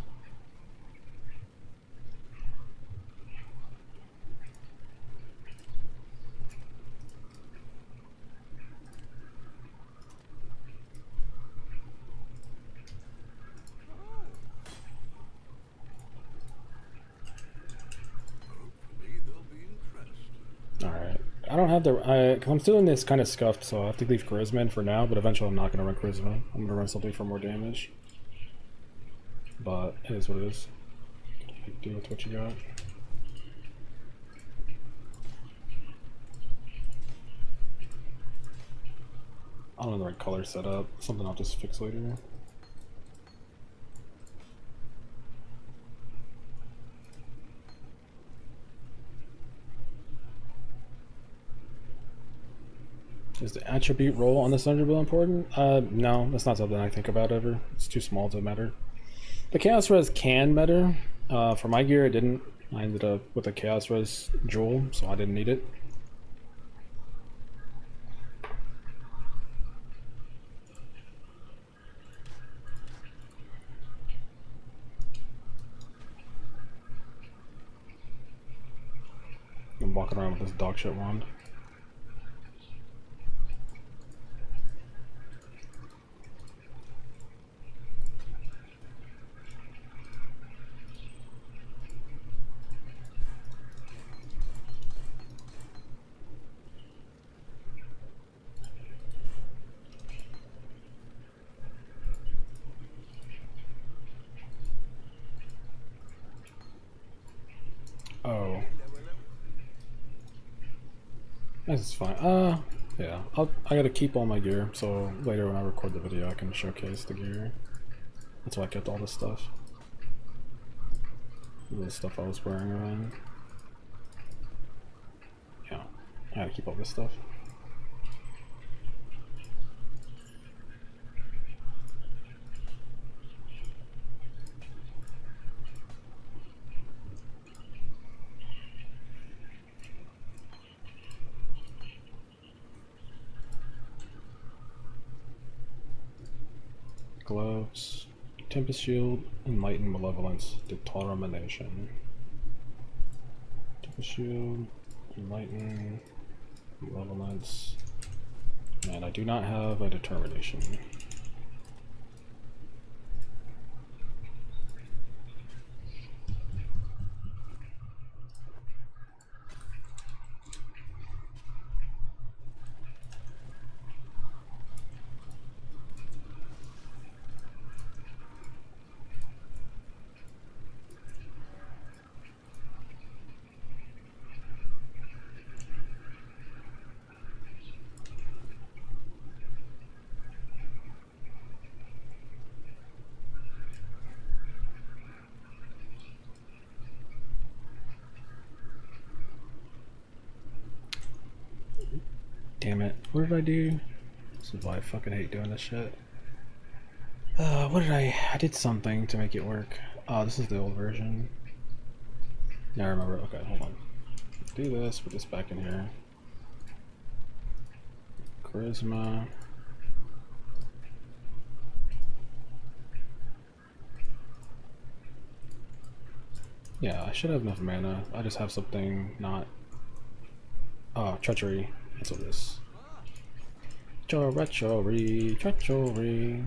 Hopefully they'll be impressed. Alright. I don't have the... Cause I'm still in this kind of scuffed, so I have to leave Charisma in for now, but eventually I'm not going to run Charisma. I'm going to run something for more damage. But it is what it is. Deal with what you got. I don't know the right color setup. Something I'll just fix later. Is the attribute roll on the Thunderbolt important? No, that's not something I think about ever. It's too small to matter. The Chaos Res can matter. For my gear, it didn't. I ended up with a Chaos Res Jewel, so I didn't need it. I'm walking around with this dog shit wand. Oh. This is fine. Yeah. I gotta keep all my gear, so later when I record the video I can showcase the gear. That's why I kept all this stuff. The stuff I was wearing around. Yeah. I gotta keep all this stuff. Gloves, Tempest Shield, Enlighten Malevolence, Determination. Tempest Shield, Enlighten, Malevolence, and I do not have a Determination. Damn it. What did I do? This is why I fucking hate doing this shit. What did I did something to make it work. Oh, this is the old version. Yeah, I remember. Okay, hold on. Do this, put this back in here. Charisma. Yeah, I should have enough mana. I just have something not. Oh, treachery. That's what it is. Treachery, treachery.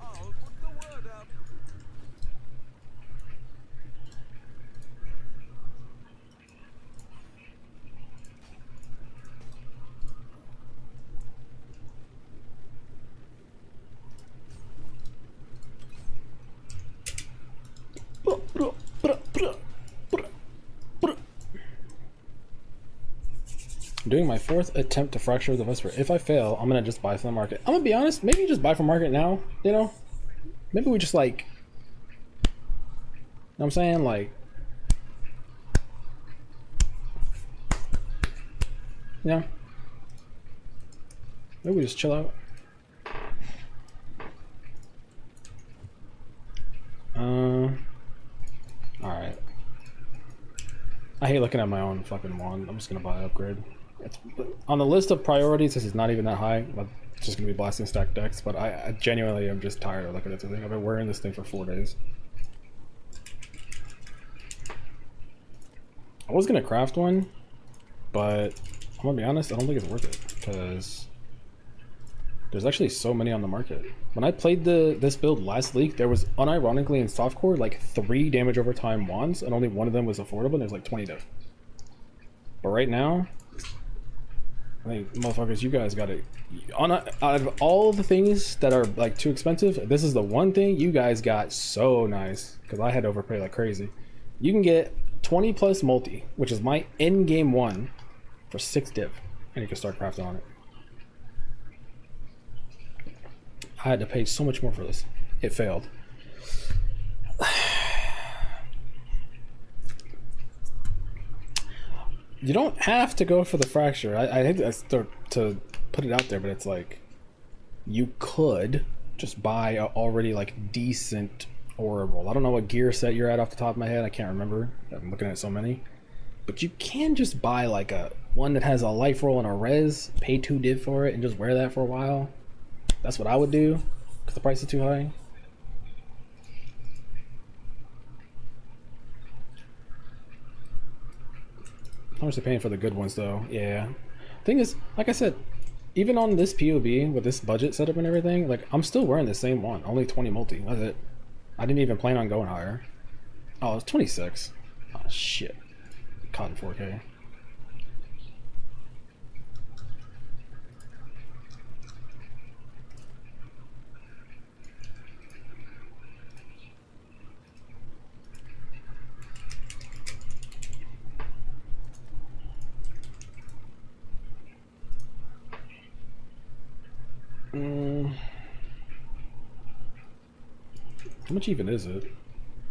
I'll put the word out. I'm doing my 4th attempt to fracture the Vesper. If I fail, I'm gonna just buy from the market. I'm gonna be honest, maybe just buy from market now, you know? Maybe we just like, you know what I'm saying? Like, yeah. Maybe we just chill out. Alright. I hate looking at my own fucking wand. I'm just gonna buy an upgrade. It's, on the list of priorities, this is not even that high. I'm just gonna be blasting stack decks, but I genuinely am just tired of looking at this thing. I've been wearing this thing for 4 days. I was gonna craft one, but I'm gonna be honest, I don't think it's worth it because there's actually so many on the market. When I played this build last league, there was unironically in softcore like 3 damage over time wands, and only one of them was affordable, and there's like 20 diff. But right now, I think, motherfuckers, you guys got it. Out of all the things that are like too expensive, this is the one thing you guys got so nice, because I had to overpay like crazy. You can get 20 plus multi, which is my end game one, for 6 div, and you can start crafting on it. I had to pay so much more for this. It failed. You don't have to go for the fracture. I hate to put it out there, but it's like you could just buy a already like decent Oracle. I don't know what gear set you're at off the top of my head. I can't remember. I'm looking at so many. But you can just buy like a one that has a life roll and a res, pay 2 div for it, and just wear that for a while. That's what I would do, because the price is too high. How much are they paying for the good ones, though? Yeah. Thing is, like I said, even on this POB, with this budget setup and everything, like, I'm still wearing the same one. Only 20 multi. That's it. I didn't even plan on going higher. Oh, it's 26. Oh, shit. Caught in 4K. How much even is it?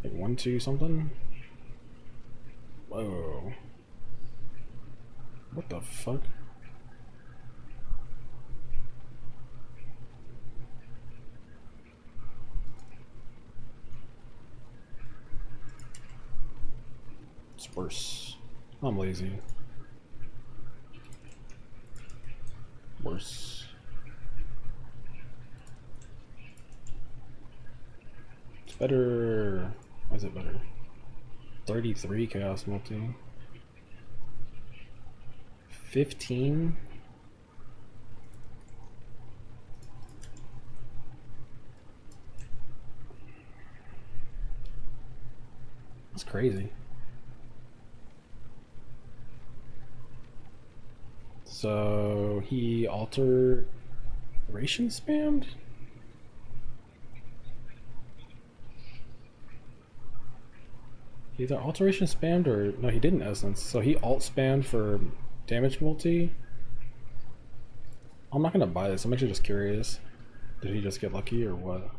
Like 1, 2 something? Whoa. What the fuck? It's worse. I'm lazy. Worse. Better. Why is it better? 33 chaos multi. 15. That's crazy. So he alteration spammed? Either alteration spammed or no, he didn't essence. So he alt spammed for damage multi. I'm not gonna buy this. I'm actually just curious. Did he just get lucky or what?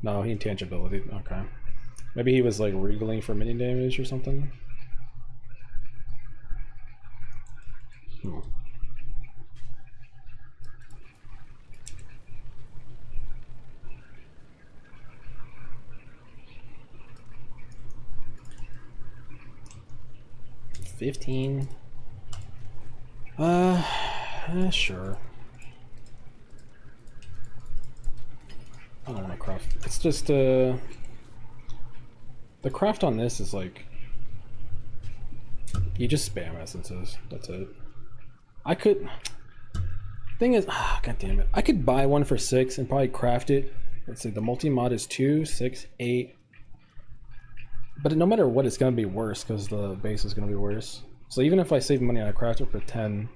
No, he intangibility. Okay, maybe he was like regaling for mini damage or something. Hmm. $15. Sure. I don't want to craft. It's just the craft on this is like you just spam essences. That's it. I could. Thing is, god damn it. I could buy one for 6 and probably craft it. Let's see, the multi-mod is 2, 6, 8. But no matter what, it's gonna be worse because the base is gonna be worse. So even if I save money and I craft it for 10,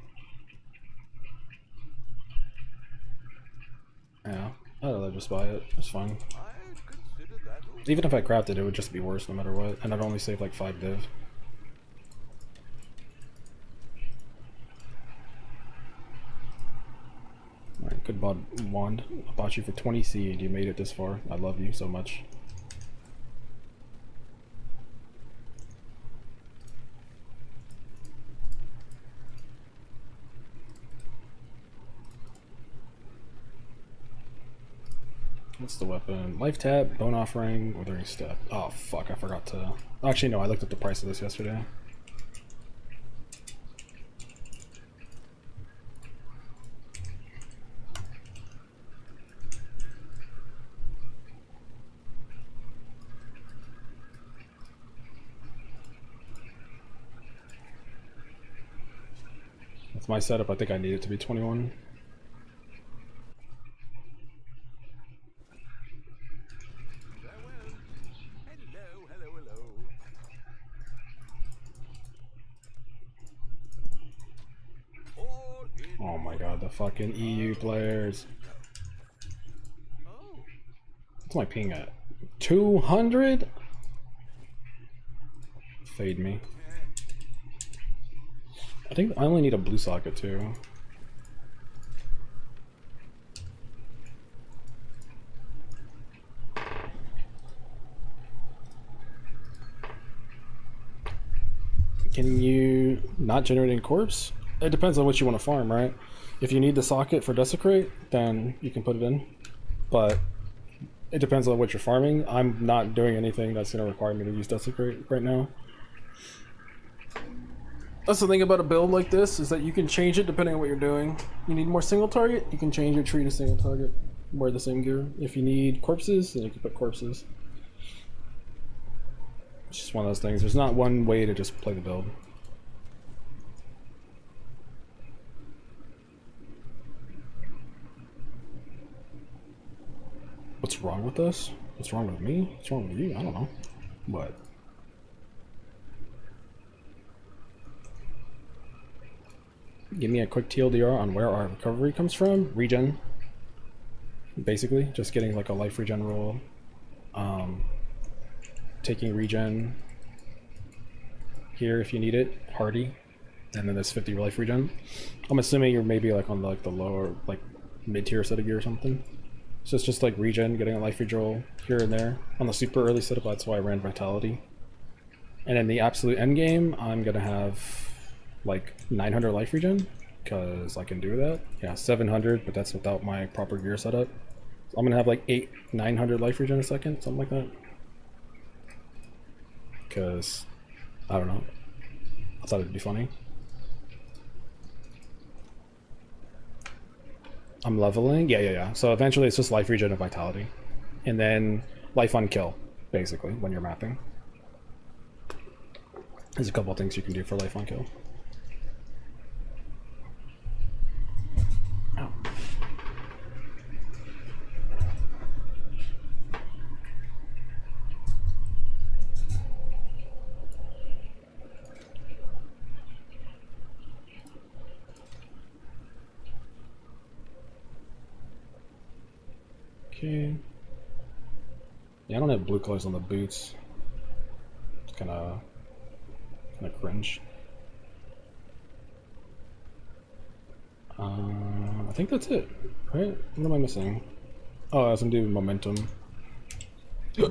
yeah, I'd rather just buy it. It's fine. I'd consider that also. Even if I crafted it, it would just be worse no matter what, and I'd only save like 5 div. Alright, good wand. I bought you for 20 seed. You made it this far. I love you so much. What's the weapon? Life tab, bone offering, withering step. Oh fuck, I forgot to. Actually, no, I looked up the price of this yesterday. With my setup, I think I need it to be 21. Farewell. Hello, hello, hello. All in. Oh my god, the fucking EU players. Oh, What's my ping at? 200? Fade me. I think I only need a blue socket too. Can you not generate any corpse? It depends on what you want to farm, right? If you need the socket for desecrate, then you can put it in. But it depends on what you're farming. I'm not doing anything that's going to require me to use desecrate right now. That's the thing about a build like this, is that you can change it depending on what you're doing. You need more single target, you can change your tree to single target. Wear the same gear. If you need corpses, then you can put corpses. It's just one of those things. There's not one way to just play the build. What's wrong with us? What's wrong with me? What's wrong with you? I don't know. What? Give me a quick TLDR on where our recovery comes from. Regen. Basically, just getting like a life regen roll. Taking regen here if you need it, hardy, and then there's 50 life regen. I'm assuming you're maybe like on the lower, like mid-tier set of gear or something. So it's just like regen, getting a life regen roll here and there. On the super early setup, that's why I ran vitality. And in the absolute end game, I'm gonna have like 900 life regen because I can do that. Yeah, 700, but that's without my proper gear setup. So I'm gonna have like 900 life regen a second, something like that. Because I don't know, I thought it'd be funny. I'm leveling, yeah. So eventually it's just life regen and vitality, and then life on kill, basically, when you're mapping. There's a couple of things you can do for life on kill. Ow. Okay. Yeah, I don't have blue colors on the boots. It's kind of cringe. I think that's it, right? What am I missing? Oh, I have to do momentum. I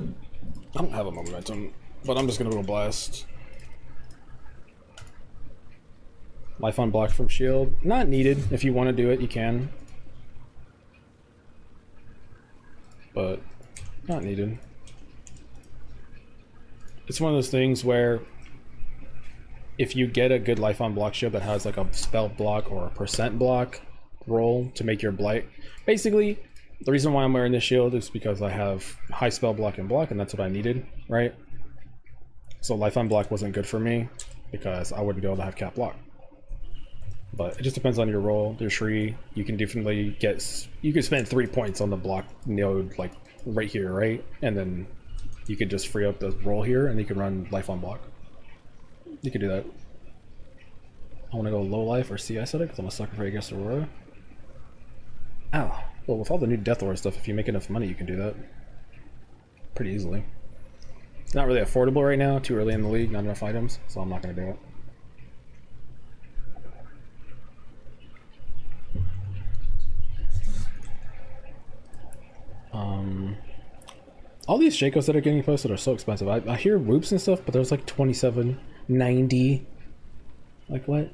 don't have a momentum, but I'm just gonna go blast. Life on block from shield. Not needed. If you want to do it, you can. But not needed. It's one of those things where if you get a good life on block shield that has like a spell block or a percent block roll to make your blight. Basically, the reason why I'm wearing this shield is because I have high spell block and block, and that's what I needed, right? So life on block wasn't good for me because I wouldn't be able to have cap block. But it just depends on your role, your Shri. You can definitely get, you could spend 3 points on the block node like right here, right? And then you could just free up the roll here and you can run life on block. You could do that. I want to go low life or CI set it because I'm a sucker for against Aurora. Ow. Well, with all the new Death Aura stuff, if you make enough money, you can do that pretty easily. It's not really affordable right now, too early in the league, not enough items, so I'm not going to do it. All these Shakos that are getting posted are so expensive. I hear whoops and stuff, but there's like 27.90. Like what?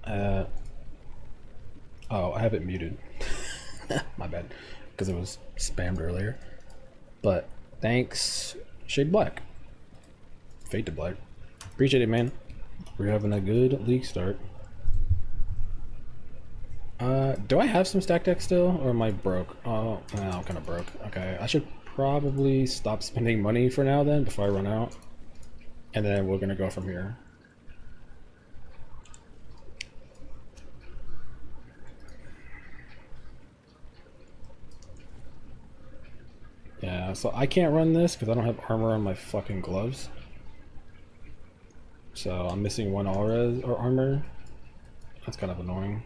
Oh, I have it muted. My bad, because it was spammed earlier. But thanks, Shade Black. Fade to Black. Appreciate it, man. We're having a good league start. Do I have some stack deck still, or am I broke? Oh, no, I'm kind of broke. Okay, I should probably stop spending money for now then, before I run out. And then we're gonna go from here. Yeah, so I can't run this because I don't have armor on my fucking gloves. So I'm missing one aura or armor. That's kind of annoying.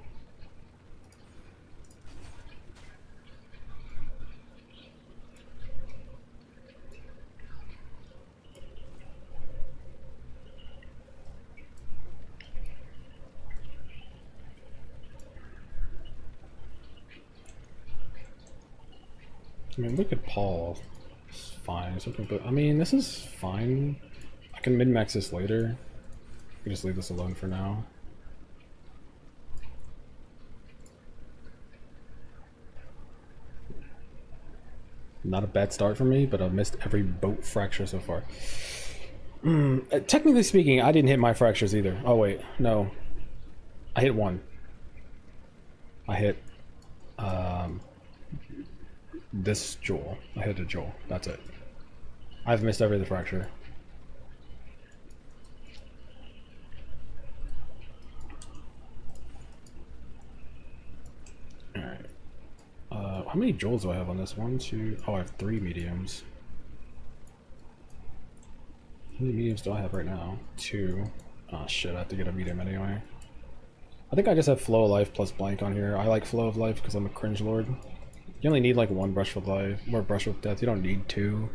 I mean, look at Paul. It's fine. But I mean, this is fine. I can min-max this later. I can just leave this alone for now. Not a bad start for me, but I've missed every boat fracture so far. Technically speaking, I didn't hit my fractures either. Oh wait, no. I hit one. I hit this jewel. I hit a jewel. That's it. I've missed every other fracture. Alright. How many jewels do I have on this? 1, 2... Oh, I have 3 mediums. How many mediums do I have right now? 2. Oh shit, I have to get a medium anyway. I think I just have Flow of Life plus Blank on here. I like Flow of Life because I'm a cringe lord. You only need like 1 Brush with Life, or Brush with Death. You don't need 2.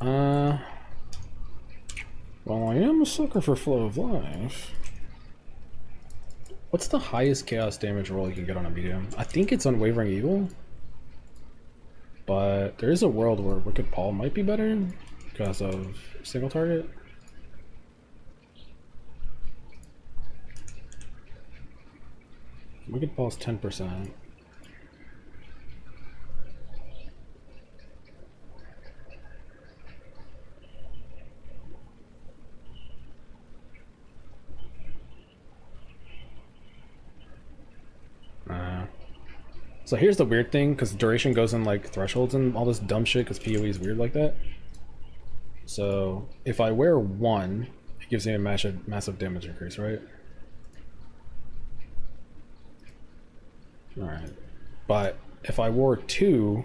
Well, I am a sucker for Flow of Life. What's the highest chaos damage roll you can get on a medium? I think it's Unwavering Evil. But there is a world where Wicked Paul might be better because of single target. Wicked Paul's 10%. So here's the weird thing, because duration goes in like thresholds and all this dumb shit, because PoE is weird like that. So if I wear 1, it gives me a massive damage increase, right? Alright. But if I wore 2,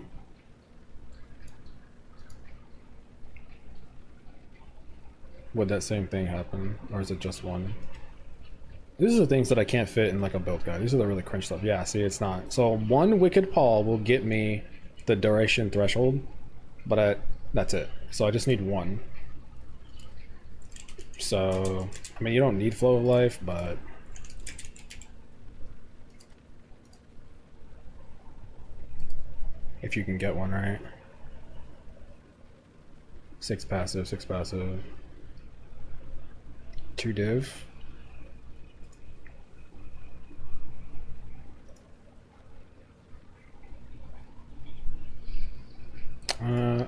would that same thing happen? Or is it just 1? These are the things that I can't fit in like a build guide. These are the really cringe stuff. Yeah, see, it's not. So 1 Wicked Paul will get me the duration threshold, but that's it. So I just need 1. So, I mean, you don't need Flow of Life, but if you can get one, right? 6 passive, 6 passive. 2 div.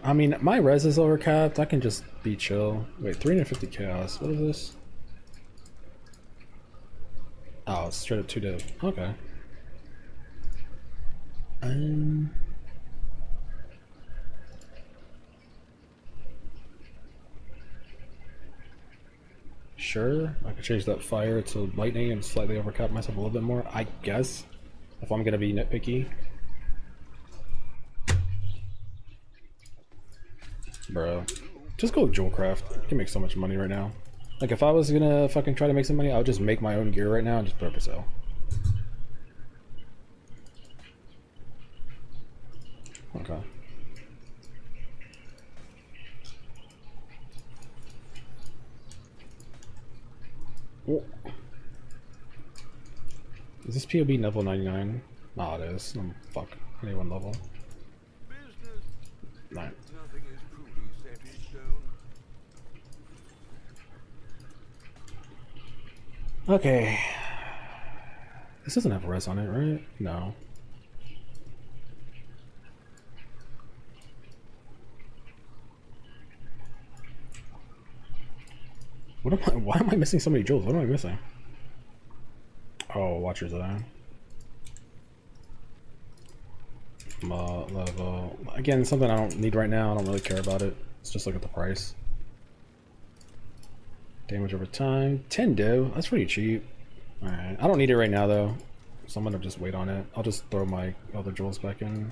I mean, my res is overcapped. I can just be chill. Wait, 350 chaos. What is this? Oh, it's straight up 2 div. Okay. Sure, I could change that fire to lightning and slightly overcap myself a little bit more, I guess, if I'm gonna be nitpicky. Bro, just go with Jewelcraft. You can make so much money right now. Like, if I was gonna fucking try to make some money, I would just make my own gear right now and just put it for sale. Okay. Whoa. Is this POB level 99? Nah, it is. Fuck. 21 level. Business. 9. Nothing is truly set in stone. Okay. This doesn't have res on it, right? No. What am I? Why am I missing so many jewels? What am I missing? Oh, Watcher's Eye. Level. Again, something I don't need right now. I don't really care about it. Let's just look at the price. Damage over time. 10 div. That's pretty cheap. Alright. I don't need it right now, though. So I'm gonna just wait on it. I'll just throw my other jewels back in.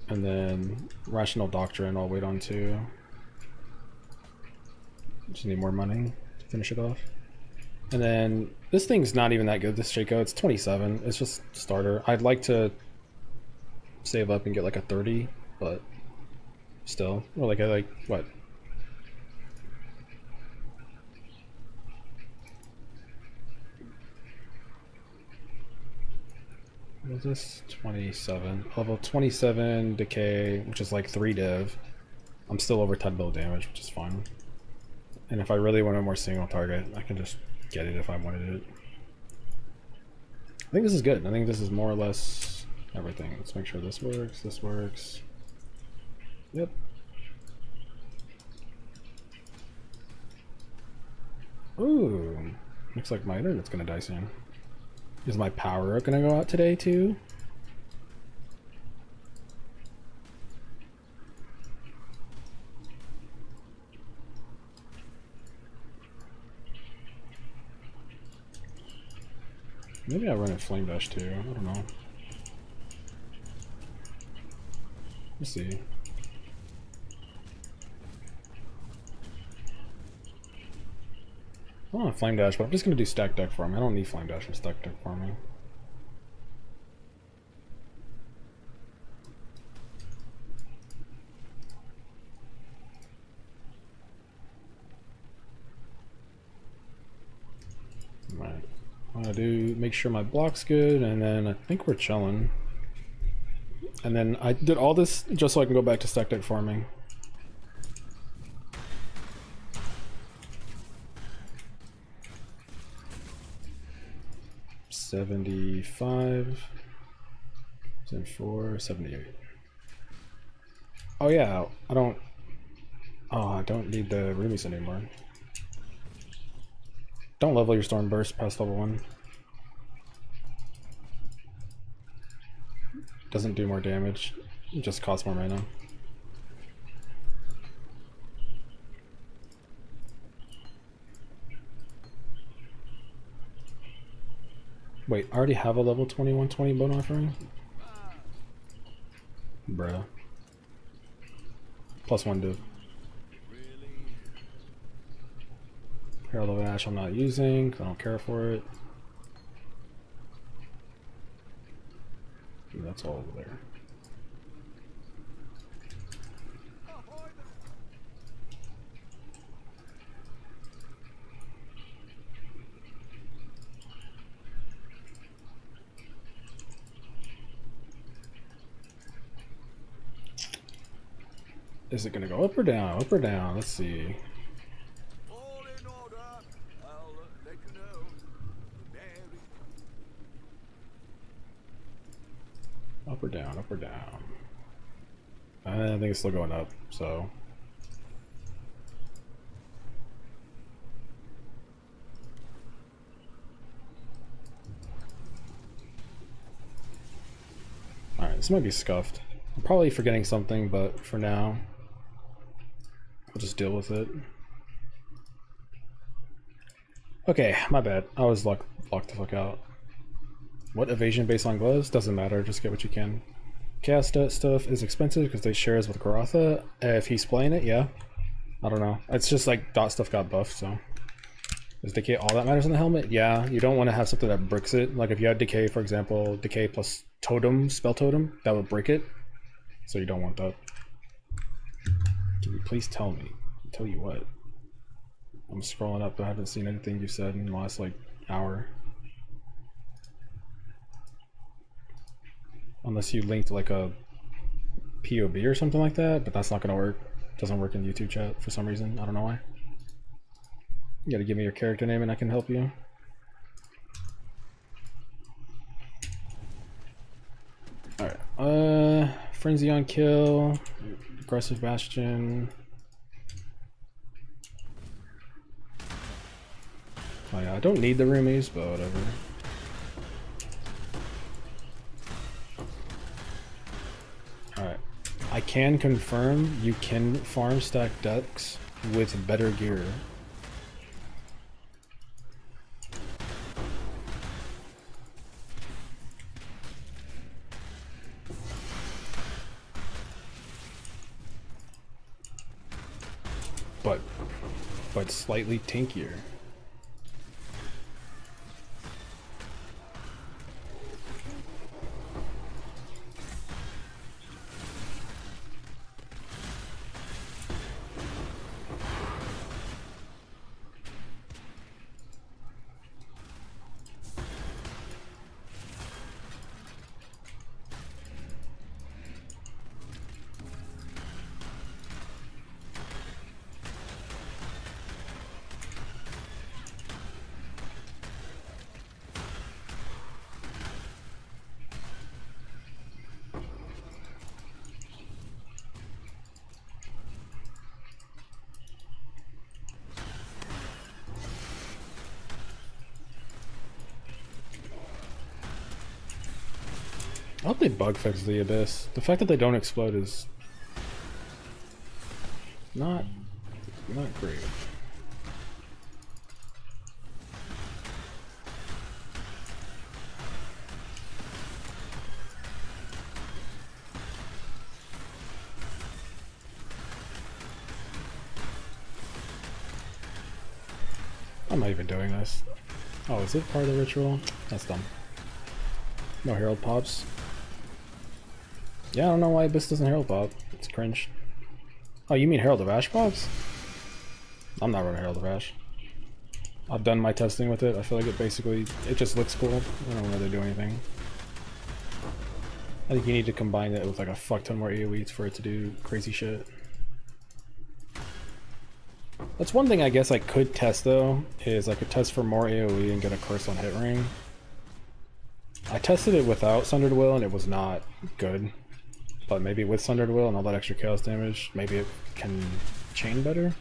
And then Rational Doctrine I'll wait on too. Just need more money to finish it off. And then this thing's not even that good, this Shaco. It's 27. It's just starter. I'd like to save up and get like a 30, but still. Or like what? What was this? 27. Level 27 decay, which is like 3 div. I'm still over 10 build damage, which is fine. And if I really want a more single target, I can just get it if I wanted it. I think this is good. I think this is more or less everything. Let's make sure this works, this works. Yep. Ooh. Looks like my internet's gonna die soon. Is my power gonna go out today too? Maybe I run a Flame Dash too. I don't know. Let's see. I want a Flame Dash, but I'm just gonna do Stack Deck farming. I don't need Flame Dash for Stack Deck farming. Right. I'm gonna do make sure my block's good, and then I think we're chilling. And then I did all this just so I can go back to Stack Deck farming. $75, 74, 78. Oh yeah, I don't need the rubies anymore. Don't level your Storm Burst past level 1. Doesn't do more damage, it just costs more mana. Wait, I already have a level 2120 bone offering? Bruh. +1 div. Herald of Ash I'm not using, because I don't care for it. And that's all over there. Is it gonna go up or down? Up or down? Let's see. All in order. like to know the very Up or down, up or down. I think it's still going up, so. Alright, this might be scuffed. I'm probably forgetting something, but for now, we'll just deal with it. Okay, my bad. I was locked the fuck out. What evasion based on gloves? Doesn't matter, just get what you can. Chaos stuff is expensive because they share us with Karatha. If he's playing it, yeah. I don't know. It's just like dot stuff got buffed, so. Is decay all that matters in the helmet? Yeah, you don't want to have something that bricks it. Like if you had decay, for example, decay plus totem, spell totem, that would break it. So you don't want that. Can you please tell me? Tell you what? I'm scrolling up, but I haven't seen anything you said in the last like hour. Unless you linked like a POB or something like that, but that's not gonna work. It doesn't work in YouTube chat for some reason. I don't know why. You gotta give me your character name and I can help you. Alright, Frenzy on kill, aggressive bastion. Oh yeah, I don't need the roomies, but whatever. Alright, I can confirm you can farm stack decks with better gear. But slightly tinkier. I hope they bug fix the Abyss. The fact that they don't explode is not great. I'm not even doing this. Oh, is it part of the ritual? That's dumb. No Herald pops. Yeah, I don't know why Abyss doesn't Herald pop. It's cringe. Oh, you mean Herald of Ash pops? I'm not running Herald of Ash. I've done my testing with it. I feel like it just looks cool. I don't really do anything. I think you need to combine it with like a fuck ton more AoEs for it to do crazy shit. That's one thing I guess I could test though, is I could test for more AoE and get a curse on hit ring. I tested it without Sundered Will and it was not good. But maybe with Sundered Will and all that extra chaos damage, maybe it can chain better?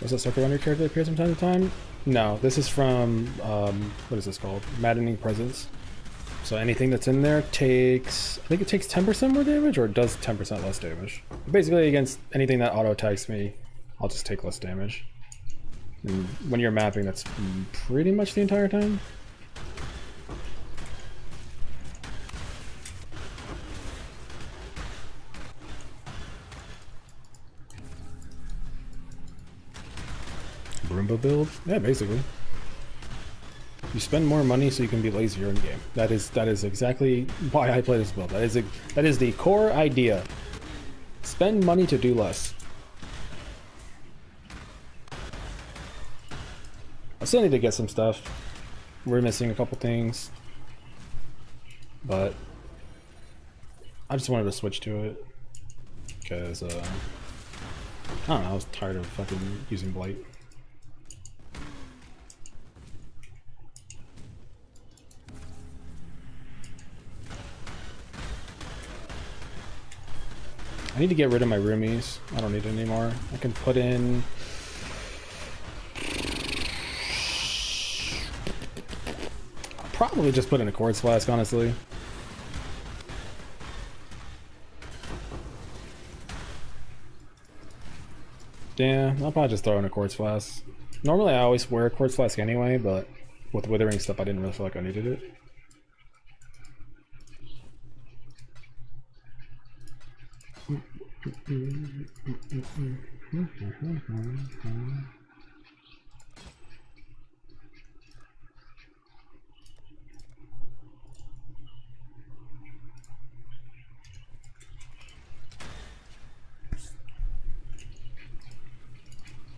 Was that circle on your character that appears from time to time? No, this is from, what is this called? Maddening Presence. So anything that's in there takes, I think it takes 10% more damage, or it does 10% less damage. Basically against anything that auto-attacks me, I'll just take less damage. And when you're mapping, that's pretty much the entire time. Roomba build? Yeah, basically. You spend more money so you can be lazier in the game. That is exactly why I play this build. That is the core idea. Spend money to do less. I still need to get some stuff. We're missing a couple things, but I just wanted to switch to it because I don't know. I was tired of fucking using Blight. I need to get rid of my roomies. I don't need it anymore. I can put in... I'll probably just put in a quartz flask, honestly. Yeah, I'll probably just throw in a quartz flask. Normally I always wear a quartz flask anyway, but with withering stuff I didn't really feel like I needed it.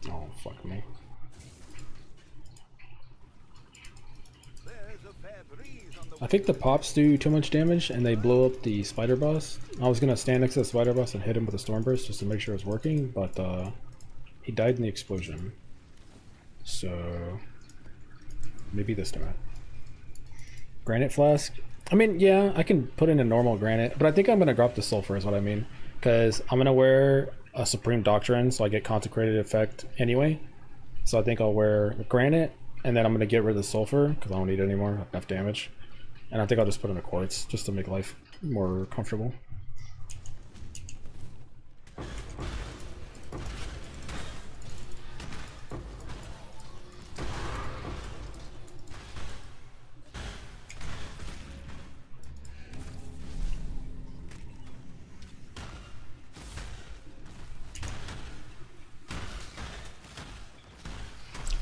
Oh, fuck me. There's a fair breeze on the I think the pops do too much damage and they blow up the spider boss. I was gonna stand next to the spider boss and hit him with a storm burst just to make sure it was working, but he died in the explosion. So maybe this time. Granite flask. I mean, yeah, I can put in a normal granite, but I think I'm gonna drop the sulfur is what I mean, because I'm gonna wear a supreme doctrine, so I get consecrated effect anyway. So I think I'll wear granite, and then I'm gonna get rid of the sulfur because I don't need it anymore. I have enough damage. And I think I'll just put in a quartz just to make life more comfortable.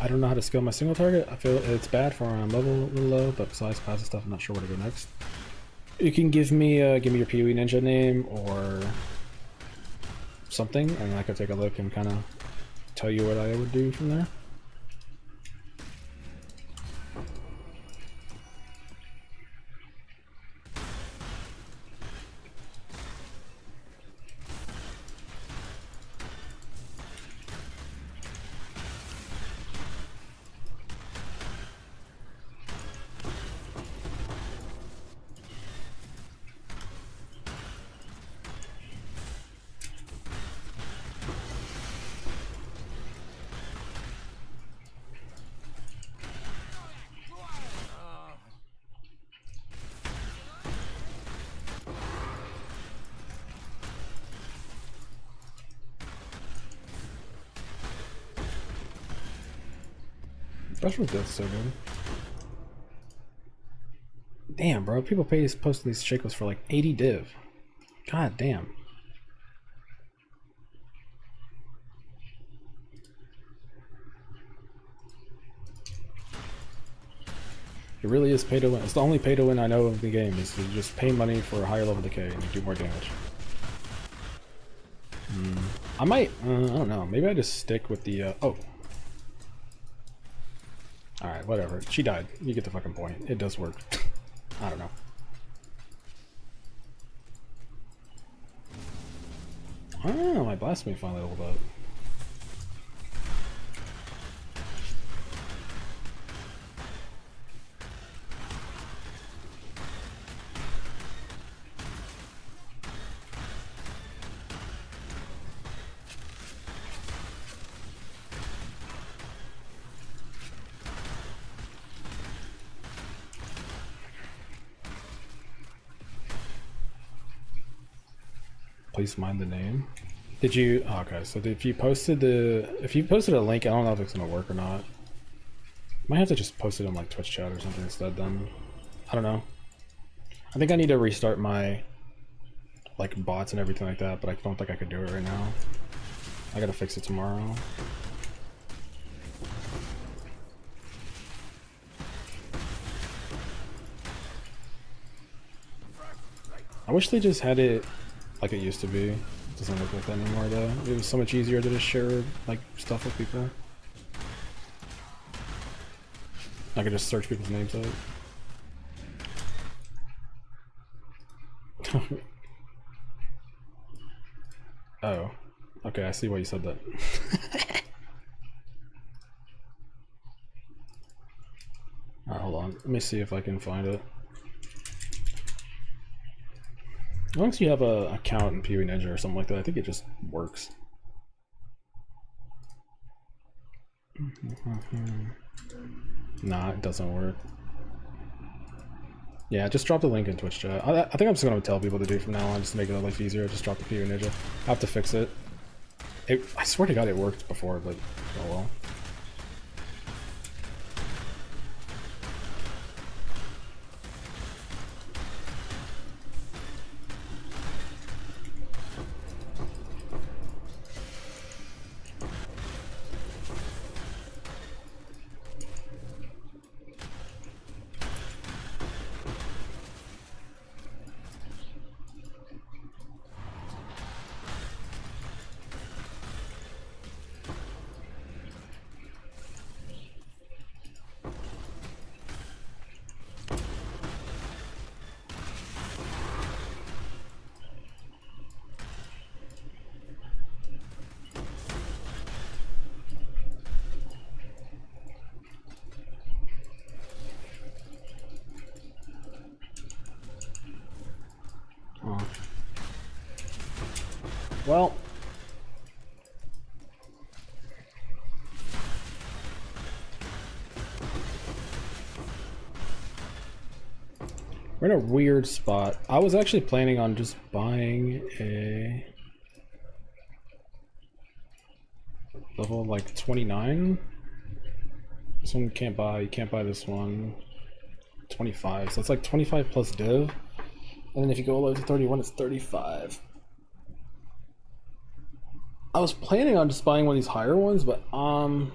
I don't know how to scale my single target. I feel it's bad for when I'm level a little low, but besides passive stuff, I'm not sure where to go next. You can give me your PoE ninja name or something, and I could take a look and kind of tell you what I would do from there. Special death's so good. Damn, bro. People pay posting these shakos for like 80 div. God damn. It really is pay to win. It's the only pay to win I know of the game, is to just pay money for a higher level decay and you do more damage. I might, I don't know. Maybe I just stick with the, oh. Alright, whatever. She died. You get the fucking point. It does work. I don't know. Oh, my blasphemy finally leveled up. Please mind the name. Did you? Oh, okay, so if you posted a link, I don't know if it's gonna work or not. Might have to just post it on like Twitch chat or something instead. Then I don't know. I think I need to restart my like bots and everything like that, but I don't think I could do it right now. I gotta fix it tomorrow. I wish they just had it like it used to be. It doesn't look like that anymore though. It was so much easier to just share like stuff with people. I could just search people's names out. Oh. Okay, I see why you said that. Alright, hold on. Let me see if I can find it. As long as you have a account in PoE Ninja or something like that, I think it just works. Nah, it doesn't work. Yeah, just drop the link in Twitch chat. I think I'm just gonna tell people to do from now on just to make it life easier. Just drop the PoE Ninja. I have to fix it. I swear to God it worked before, but oh well. Well, we're in a weird spot. I was actually planning on just buying a level like 29. This one can't buy. You can't buy this one. 25. So it's like 25 plus div. And then if you go all the way to 31, it's 35. I was planning on just buying one of these higher ones, but I don't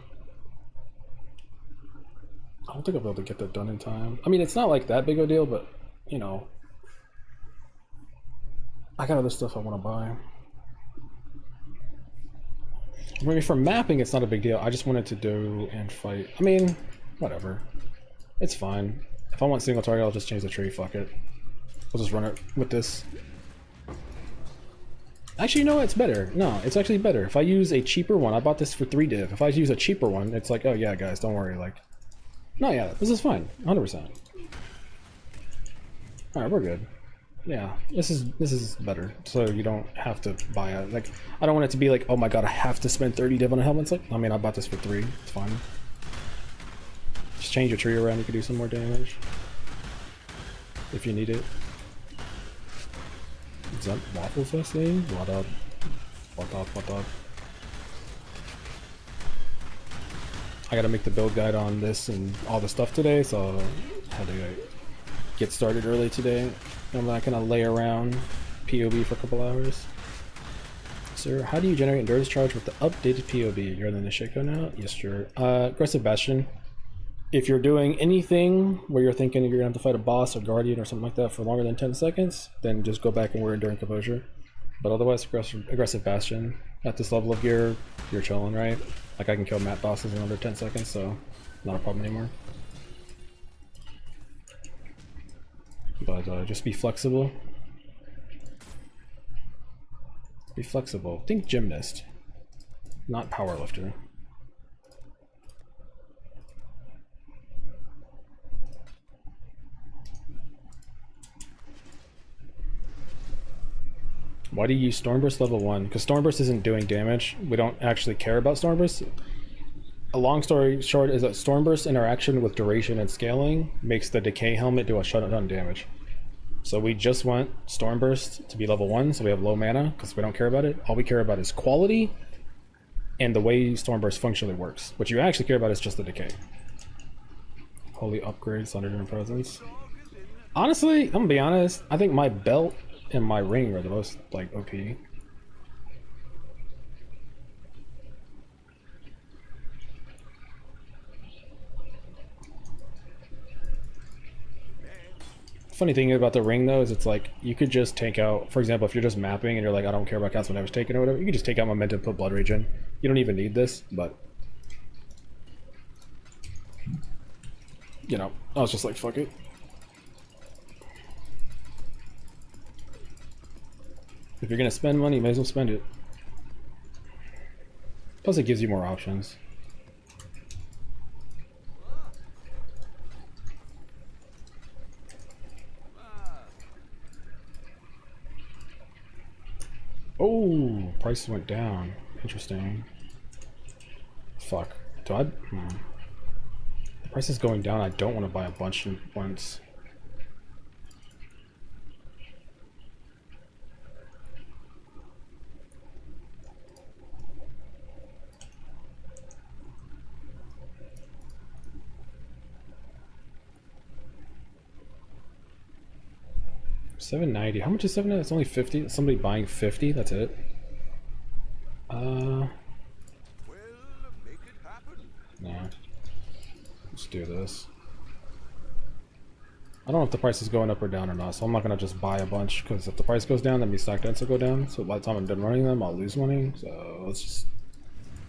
think I'll be able to get that done in time. I mean, it's not like that big of a deal, but you know, I got other stuff I want to buy. I mean, for mapping, it's not a big deal. I just wanted to do and fight. I mean, whatever. It's fine. If I want single target, I'll just change the tree. Fuck it. I'll just run it with this. Actually, you know what? It's better. No, it's actually better. If I use a cheaper one, I bought this for 3 div. If I use a cheaper one, it's like, oh yeah, guys, don't worry. Like, no, yeah, this is fine. 100%. Alright, we're good. Yeah, this is better. So you don't have to buy it. Like, I don't want it to be like, oh my god, I have to spend 30 div on a helmet. It's like, I mean, I bought this for 3. It's fine. Just change your tree around. You can do some more damage if you need it. Is that Waffles I see? What up? What up? What up? I gotta make the build guide on this and all the stuff today, so I had to get started early today. I'm not gonna lay around POB for a couple hours. Sir, how do you generate endurance charge with the updated POB? You're in the Shako now? Yes, sure. Aggressive Bastion. If you're doing anything where you're thinking you're gonna have to fight a boss or guardian or something like that for longer than 10 seconds, then just go back and wear Enduring Composure. But otherwise, aggressive Bastion. At this level of gear, you're chilling, right? Like I can kill map bosses in under 10 seconds, so not a problem anymore. But just be flexible. Be flexible. Think gymnast, not powerlifter. Why do you use Stormburst level 1? Because Stormburst isn't doing damage. We don't actually care about Stormburst. A long story short is that Stormburst interaction with duration and scaling makes the Decay helmet do a shutdown damage. So we just want Stormburst to be level 1, so we have low mana, because we don't care about it. All we care about is quality and the way Stormburst functionally works. What you actually care about is just the Decay. Holy upgrades, Thunder and Presence. Honestly, I'm gonna be honest, I think my belt and my ring are the most, like, OP. Funny thing about the ring though is it's like you could just take out, for example, if you're just mapping and you're like, I don't care about casting damage taken or whatever, you can just take out momentum, put blood rage in. You don't even need this, but you know, I was just like, fuck it. If you're gonna spend money, you may as well spend it. Plus, it gives you more options. Oh, prices went down. Interesting. Fuck. Do I? The price is going down. I don't want to buy a bunch at once. $7.90. How much is $7.90? It's only 50. Somebody buying 50. That's it. Well, make it happen. Nah. Let's do this. I don't know if the price is going up or down or not, so I'm not gonna just buy a bunch, because if the price goes down, then my stack dents will go down. So by the time I'm done running them, I'll lose money. So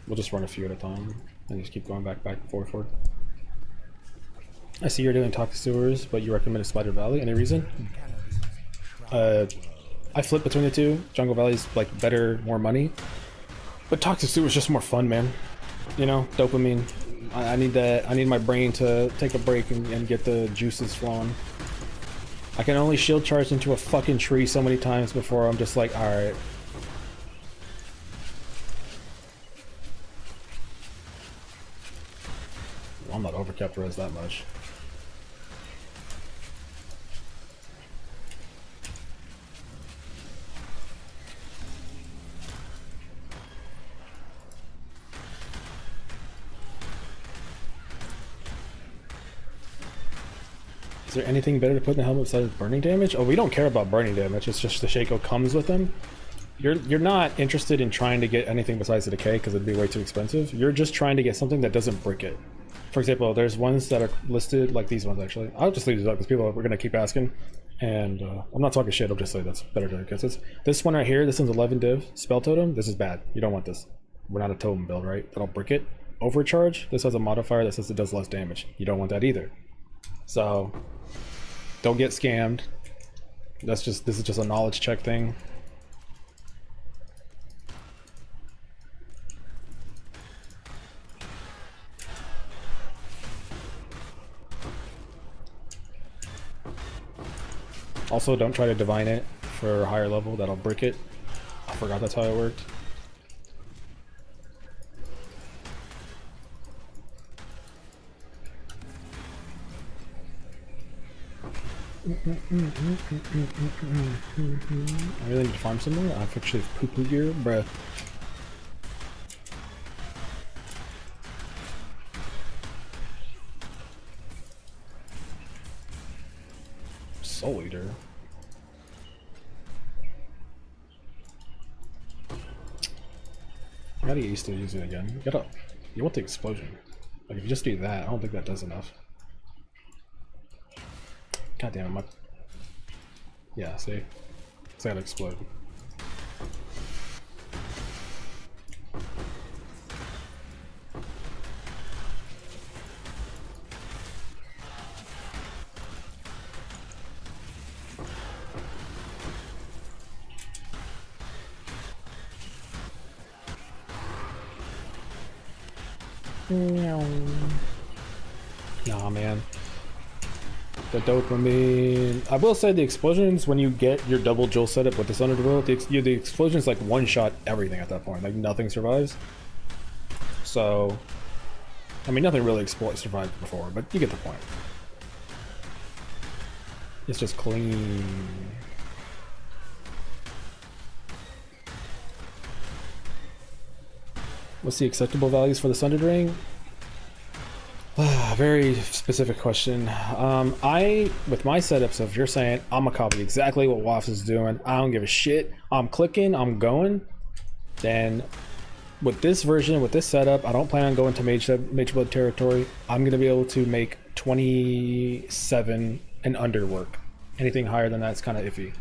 we'll just run a few at a time and just keep going back and forth. I see you're doing Toxic Sewers, but you recommended Spider Valley. Any reason? I flip between the two. Jungle Valley's like better, more money, but Toxic Sewers just more fun, man. You know, dopamine. I need that. I need my brain to take a break and get the juices flowing. I can only shield charge into a fucking tree so many times before I'm just like, alright. Well, I'm not overcapped res that much. Is there anything better to put in the helmet besides burning damage? Oh, we don't care about burning damage. It's just the Shaco comes with them. You're not interested in trying to get anything besides the decay because it'd be way too expensive. You're just trying to get something that doesn't brick it. For example, there's ones that are listed like these ones actually. I'll just leave these up because people are going to keep asking. And I'm not talking shit. I'll just say that's better to get this. This one right here, this one's 11 div. Spell totem. This is bad. You don't want this. We're not a totem build, right? That'll brick it. Overcharge. This has a modifier that says it does less damage. You don't want that either. So don't get scammed. This is just a knowledge check thing. Also, don't try to divine it for a higher level. That'll brick it. I forgot that's how it worked. I really need to farm some more. I've actually poo-poo gear, bruh. Soul Eater. How do you used to use it again? You want the explosion. Like if you just do that, I don't think that does enough. God damn it, yeah, see? It's gotta explode. Nah, man. The dopamine. I will say the explosions, when you get your double Joel setup with this underworld, the explosions like one shot everything at that point. Like nothing survives. So, I mean, nothing really survived before, but you get the point. It's just clean. What's the acceptable values for the Sundered Ring? Very specific question. With my setups, if you're saying I'm gonna copy exactly what Waffs is doing, I don't give a shit, I'm clicking, I'm going, then with this version, with this setup, I don't plan on going to Mage Blood territory. I'm gonna be able to make 27 and under work. Anything higher than that's kind of iffy.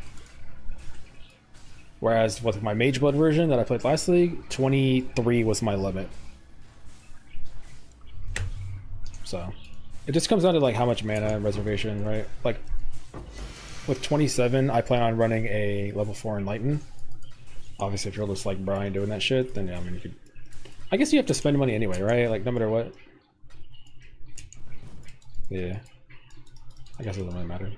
Whereas with my Mage Blood version that I played last league, 23 was my limit. So it just comes down to like how much mana and reservation, right? Like with 27, I plan on running a level 4 Enlighten. Obviously, if you're just like Brian doing that shit, then yeah, I mean, you could. I guess you have to spend money anyway, right? Like no matter what. Yeah. I guess it doesn't really matter.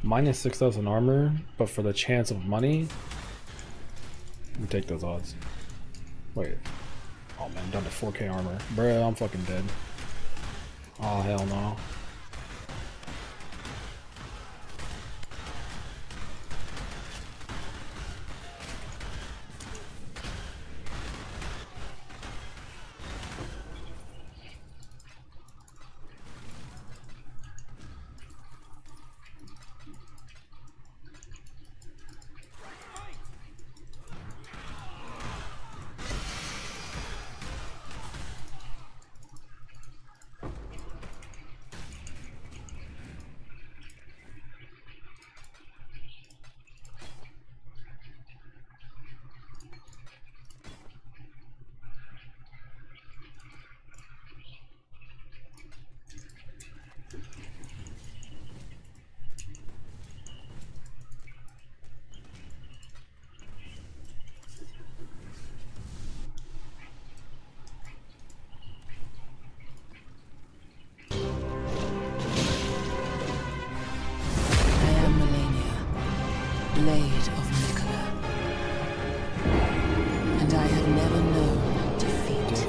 Minus 6,000 armor, but for the chance of money, we take those odds. Wait. Oh man, I'm down to 4k armor. Bruh, I'm fucking dead. Oh hell no. Blade of Nicola, and I have never known defeat.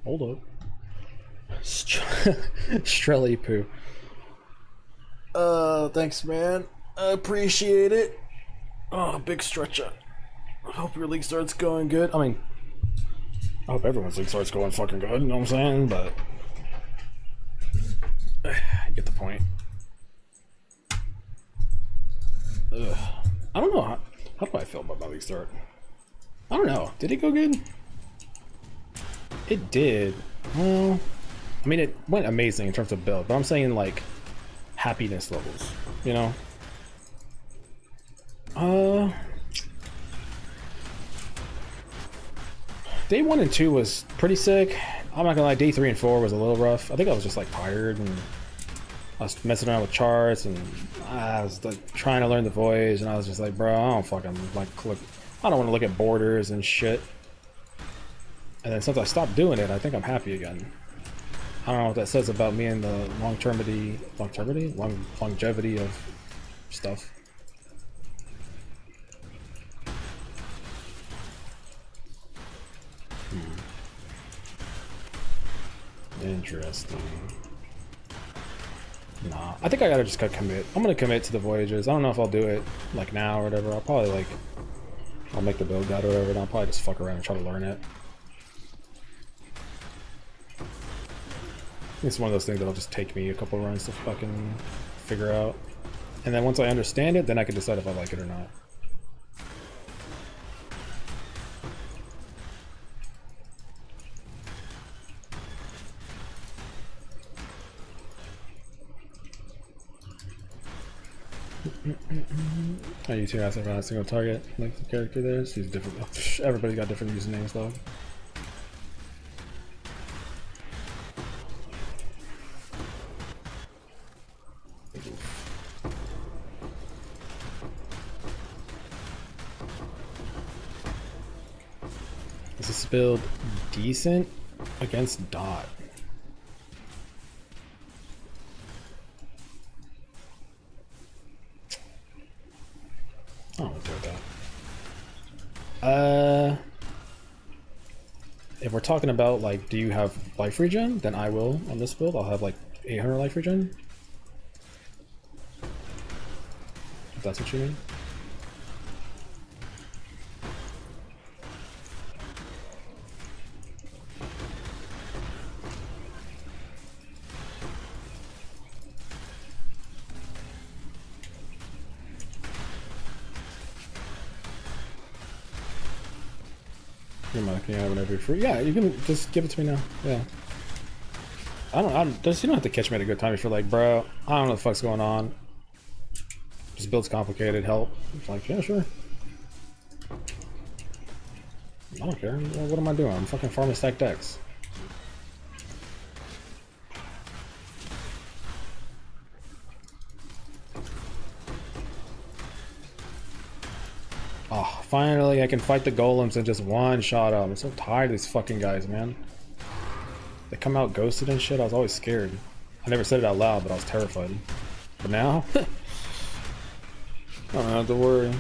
Hold up. Strelly poo. Thanks, man. I appreciate it. Oh, big stretcher. I hope your league starts going good. I mean, I hope everyone's league starts going fucking good, you know what I'm saying? But I get the point. Ugh. I don't know. How do I feel about my league start? I don't know. Did it go good? It did. Well, I mean, it went amazing in terms of build, but I'm saying like happiness levels, you know? Day 1 and 2 was pretty sick. I'm not gonna lie, day 3 and 4 was a little rough. I think I was just like tired and I was messing around with charts and I was like trying to learn the voyage and I was just like, bro, I don't fucking like look. I don't want to look at borders and shit. And then since I stopped doing it, I think I'm happy again. I don't know what that says about me and the longevity of stuff. Interesting. Nah, I think I gotta just commit. I'm gonna commit to the voyages. I don't know if I'll do it like now or whatever. I'll probably like, I'll make the build guide or whatever, and I'll probably just fuck around and try to learn it. It's one of those things that'll just take me a couple runs to fucking figure out. And then once I understand it, then I can decide if I like it or not. Oh, you two asking about a single target, like the character there? She's different. Everybody's got different usernames though. Is this build decent against Dot? I don't want to do that. If we're talking about like, do you have life regen? Then I will on this build. I'll have like 800 life regen. If that's what you mean. Can you have whenever free? Yeah, you can just give it to me now. Yeah. You don't have to catch me at a good time if you're like, bro, I don't know what the fuck's going on. This build's complicated, help. It's like, yeah, sure. I don't care. What am I doing? I'm fucking farming stack decks. Oh, finally I can fight the golems and just one-shot them. I'm so tired of these fucking guys, man. They come out ghosted and shit. I was always scared. I never said it out loud, but I was terrified. But now, I don't have to worry.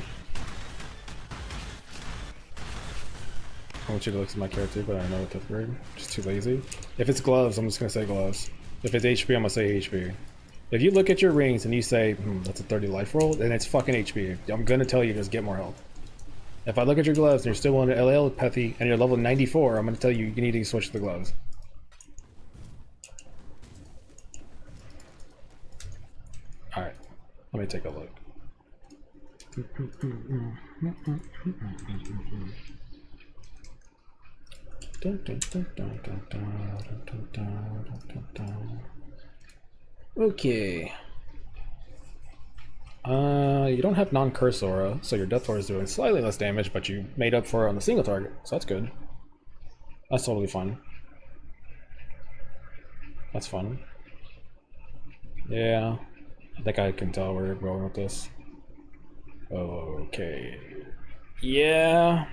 I want you to look at my character, but I don't know what to upgrade. Just too lazy. If it's gloves, I'm just gonna say gloves. If it's HP, I'm gonna say HP. If you look at your rings and you say, that's a 30 life roll, then it's fucking HP. I'm gonna tell you just get more health. If I look at your gloves and you're still on telepathy and you're level 94, I'm gonna tell you you need to switch to the gloves. Alright, let me take a look. Okay. You don't have non-curse aura, so your death aura is doing slightly less damage, but you made up for it on the single target, so that's good. That's totally fun. That's fun. Yeah, I think I can tell where we're going with this. Okay. Yeah.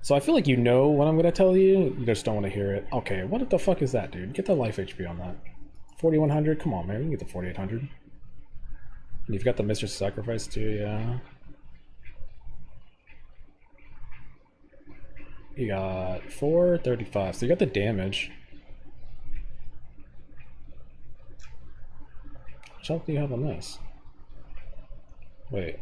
So I feel like you know what I'm gonna tell you, you just don't want to hear it. Okay, what the fuck is that, dude? Get the life HP on that. 4100? Come on, man, you can get the 4800. And you've got the Mistress Sacrifice too, yeah. You got 435, so you got the damage. How much health do you have on this? Wait.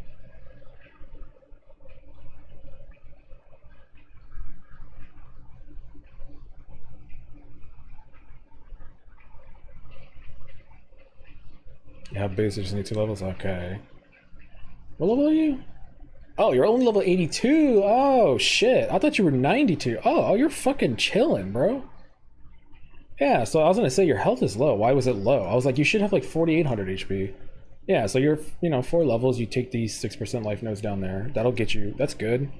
You have boost, you just need 2 levels? Okay. What level are you? Oh, you're only level 82. Oh, shit. I thought you were 92. Oh, you're fucking chilling, bro. Yeah, so I was gonna say your health is low. Why was it low? I was like, you should have like 4800 HP. Yeah, so you're, 4 levels, you take these 6% life nodes down there. That'll get you, that's good. And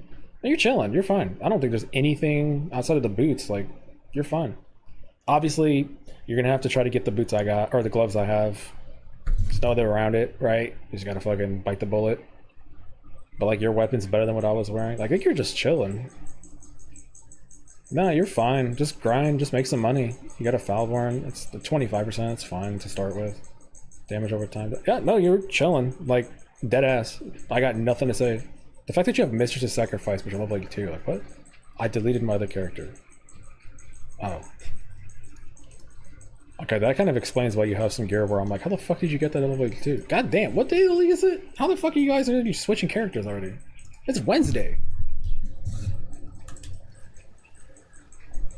you're chilling, you're fine. I don't think there's anything outside of the boots, like, you're fine. Obviously, you're gonna have to try to get the boots I got, or the gloves I have. There's no other around it, right? You just gotta fucking bite the bullet. But like, your weapon's better than what I was wearing. Like, I think you're just chilling. Nah, you're fine. Just grind, just make some money. You got a Falborn, it's the 25%, it's fine to start with. Damage over time. Yeah, no, you're chilling. Like, dead ass. I got nothing to say. The fact that you have Mistress's Sacrifice, but you're level 82, like, what? I deleted my other character. Oh. Okay, that kind of explains why you have some gear where I'm like, how the fuck did you get that at level 82? God damn, what day of the league is it? How the fuck are you guys already switching characters already? It's Wednesday.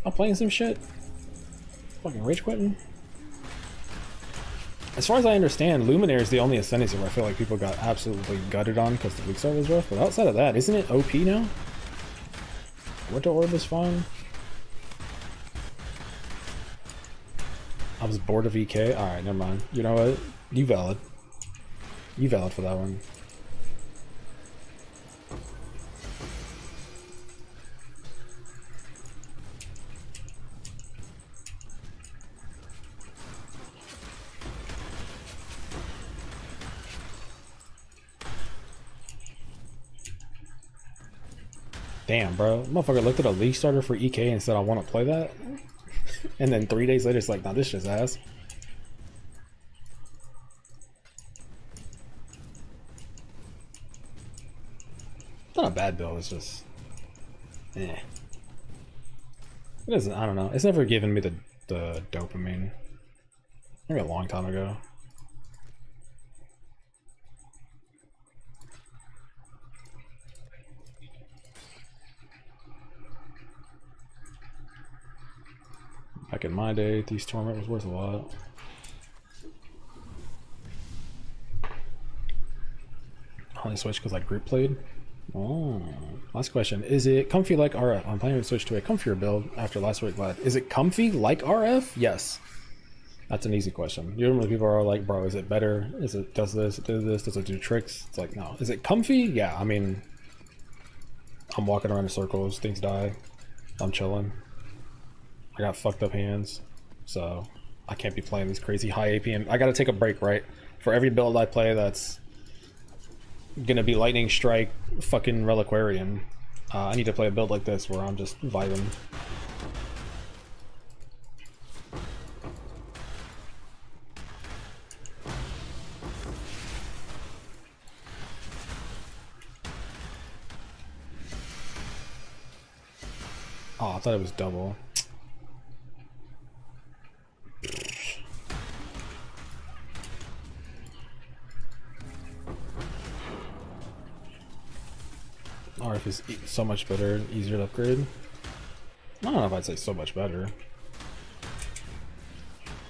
I'm playing some shit. Fucking rage quitting. As far as I understand, Luminaire is the only ascendancy where I feel like people got absolutely gutted on because the weak start was rough. But outside of that, isn't it OP now? Winter Orb is fine. I was bored of EK. Alright, never mind. You know what? You valid. You valid for that one. Damn, bro. Motherfucker looked at a league starter for EK and said, I want to play that. And then 3 days later, it's like, nah, this shit's ass. Not a bad build, it's just... eh. It doesn't, I don't know. It's never given me the dopamine. Maybe a long time ago. Back in my day, Thieves Torment was worth a lot. Only switched because I group played. Oh, last question. Is it comfy like RF? I'm planning to switch to a comfier build after last week. Glad. Is it comfy like RF? Yes. That's an easy question. Usually people are like, bro, is it better? Is it does this, does it do tricks? It's like, no. Is it comfy? Yeah, I mean, I'm walking around in circles, things die. I'm chilling. I got fucked up hands, so I can't be playing these crazy high APM. I gotta take a break, right? For every build I play that's gonna be Lightning Strike, fucking Reliquarian. I need to play a build like this where I'm just vibing. Oh, I thought it was double. RF is so much better and easier to upgrade. I don't know if I'd say so much better.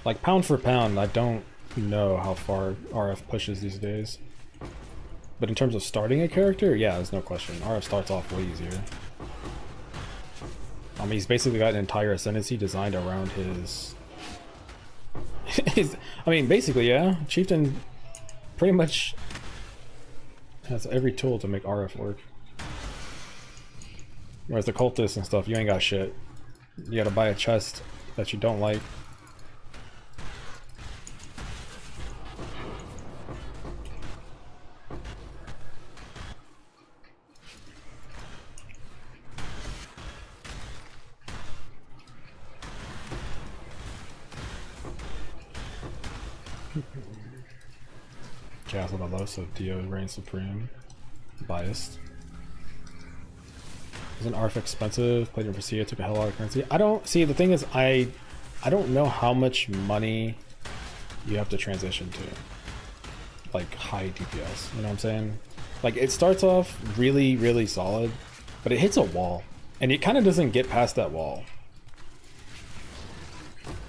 Like pound for pound, I don't know how far RF pushes these days. But in terms of starting a character, yeah, there's no question. RF starts off way easier. I mean, he's basically got an entire ascendancy designed around his... I mean, basically, yeah. Chieftain pretty much has every tool to make RF work. Whereas the cultists and stuff, you ain't got shit. You gotta buy a chest that you don't like. Castle the low, so Dio reigns supreme. Biased. Isn't ARF expensive? Played in Presea, took a hell of a lot of currency. I don't see, the thing is I don't know how much money you have to transition to. Like high DPS, you know what I'm saying? Like it starts off really, really solid, but it hits a wall. And it kind of doesn't get past that wall.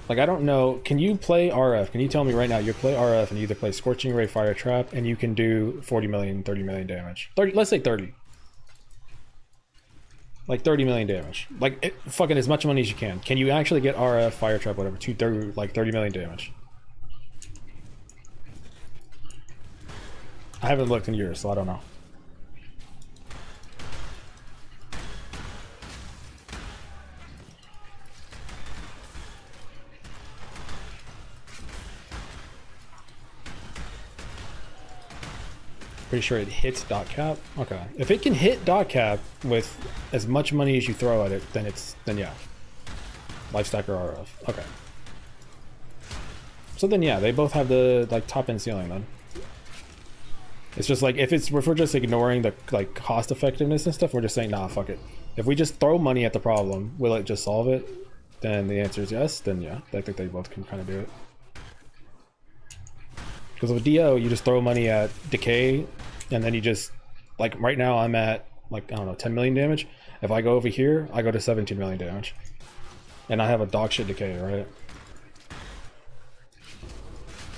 Like I don't know, can you play RF? Can you tell me right now you play RF and you either play Scorching Ray, Fire Trap, and you can do 40 million, 30 million damage. 30, let's say 30. Like 30 million damage. Like fucking as much money as you can. Can you actually get RF, Fire Trap, whatever, to 30, like 30 million damage? I haven't looked in years, so I don't know. Pretty sure it hits dot cap. Okay, if it can hit dot cap with as much money as you throw at it, then yeah, life stacker RF. Okay, so then yeah, they both have the like top end ceiling. Then it's just like if we're just ignoring the like cost effectiveness and stuff, we're just saying nah, fuck it. If we just throw money at the problem, will it just solve it? Then the answer is yes. Then yeah, I think they both can kind of do it. Because with DO, you just throw money at decay, and then you just, like right now I'm at like, I don't know, 10 million damage. If I go over here, I go to 17 million damage. And I have a dog shit decay, right?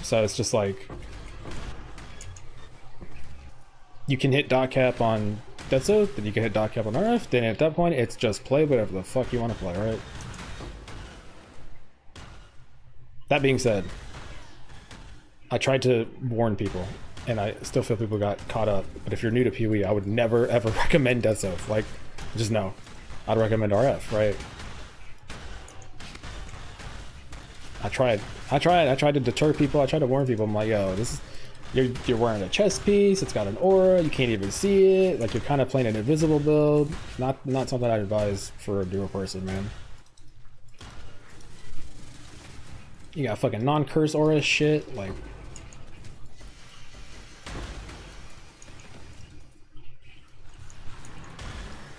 So it's just like, you can hit dot cap on Death Oath, then you can hit dot cap on RF, then at that point it's just play whatever the fuck you want to play, right? That being said, I tried to warn people, and I still feel people got caught up. But if you're new to PoE, I would never ever recommend Death Oath. Like, just no. I'd recommend RF, right? I tried to deter people. I tried to warn people. I'm like, yo, this is, you're wearing a chest piece. It's got an aura. You can't even see it. Like, you're kind of playing an invisible build. Not something I'd advise for a dual person, man. You got fucking non-curse aura shit, like.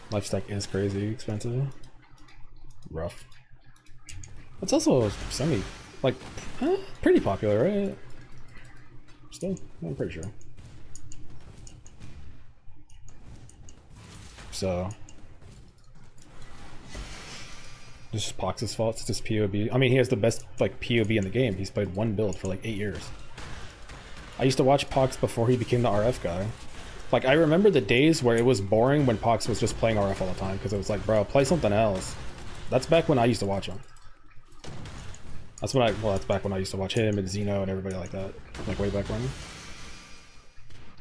Life stack is crazy expensive. Rough. It's also semi, like, pretty popular, right? Still, I'm pretty sure. So, this is Pox's fault. It's just POB. I mean, he has the best like POB in the game. He's played one build for like 8 years. I used to watch Pox before he became the RF guy. Like, I remember the days where it was boring when Pox was just playing RF all the time because it was like, bro, play something else. That's back when I used to watch him. That's when that's back when I used to watch him and Xeno and everybody like that, like way back when.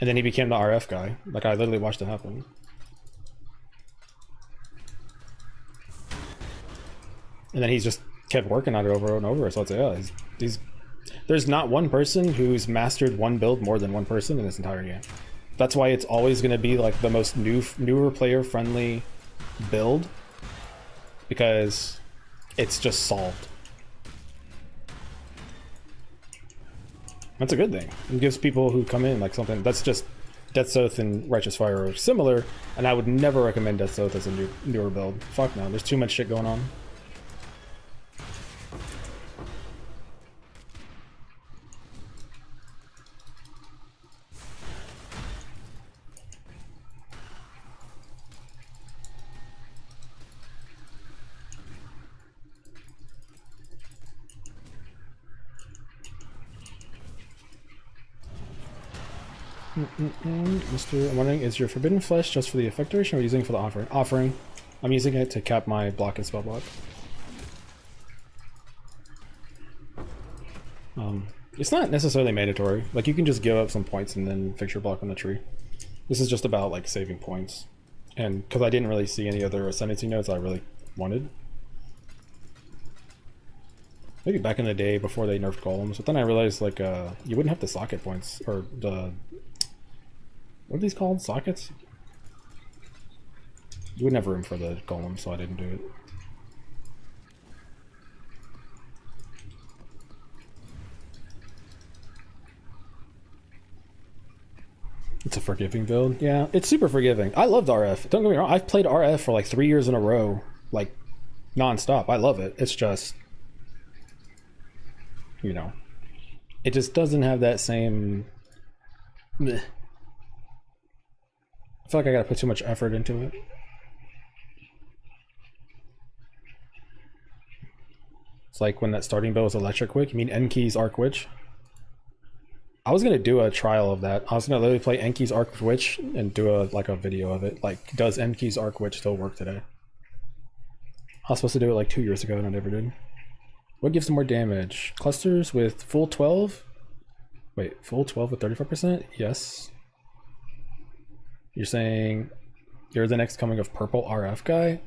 And then he became the RF guy. Like, I literally watched it happen. And then he's just kept working on it over and over. So it's like, yeah, there's not one person who's mastered one build more than one person in this entire game. That's why it's always going to be like the most newer player friendly build, because it's just solved. That's a good thing. It gives people who come in like something that's just Death Oath and Righteous Fire are similar, and I would never recommend Death Oath as a newer build. Fuck no, there's too much shit going on. Mr. I'm wondering, is your Forbidden Flesh just for the effect duration or are you using it for the offering? I'm using it to cap my block and spell block. It's not necessarily mandatory. Like, you can just give up some points and then fix your block on the tree. This is just about like saving points. And because I didn't really see any other ascendancy nodes I really wanted. Maybe back in the day before they nerfed golems, but then I realized like you wouldn't have the socket points or the what are these called? Sockets? You wouldn't have room for the golem, so I didn't do it. It's a forgiving build. Yeah, it's super forgiving. I loved RF. Don't get me wrong, I've played RF for like 3 years in a row, like non-stop. I love it. It's just, you know, it just doesn't have that same meh. I feel like I gotta put too much effort into it. It's like when that starting build was Electric Witch. You mean Enki's Arc Witch? I was gonna do a trial of that. I was gonna literally play Enki's Arc Witch and do a video of it. Like, does Enki's Arc Witch still work today? I was supposed to do it like 2 years ago and I never did. What gives them more damage? Clusters with full 12? Wait, full 12 with 35%? Yes. You're saying you're the next coming of purple RF guy?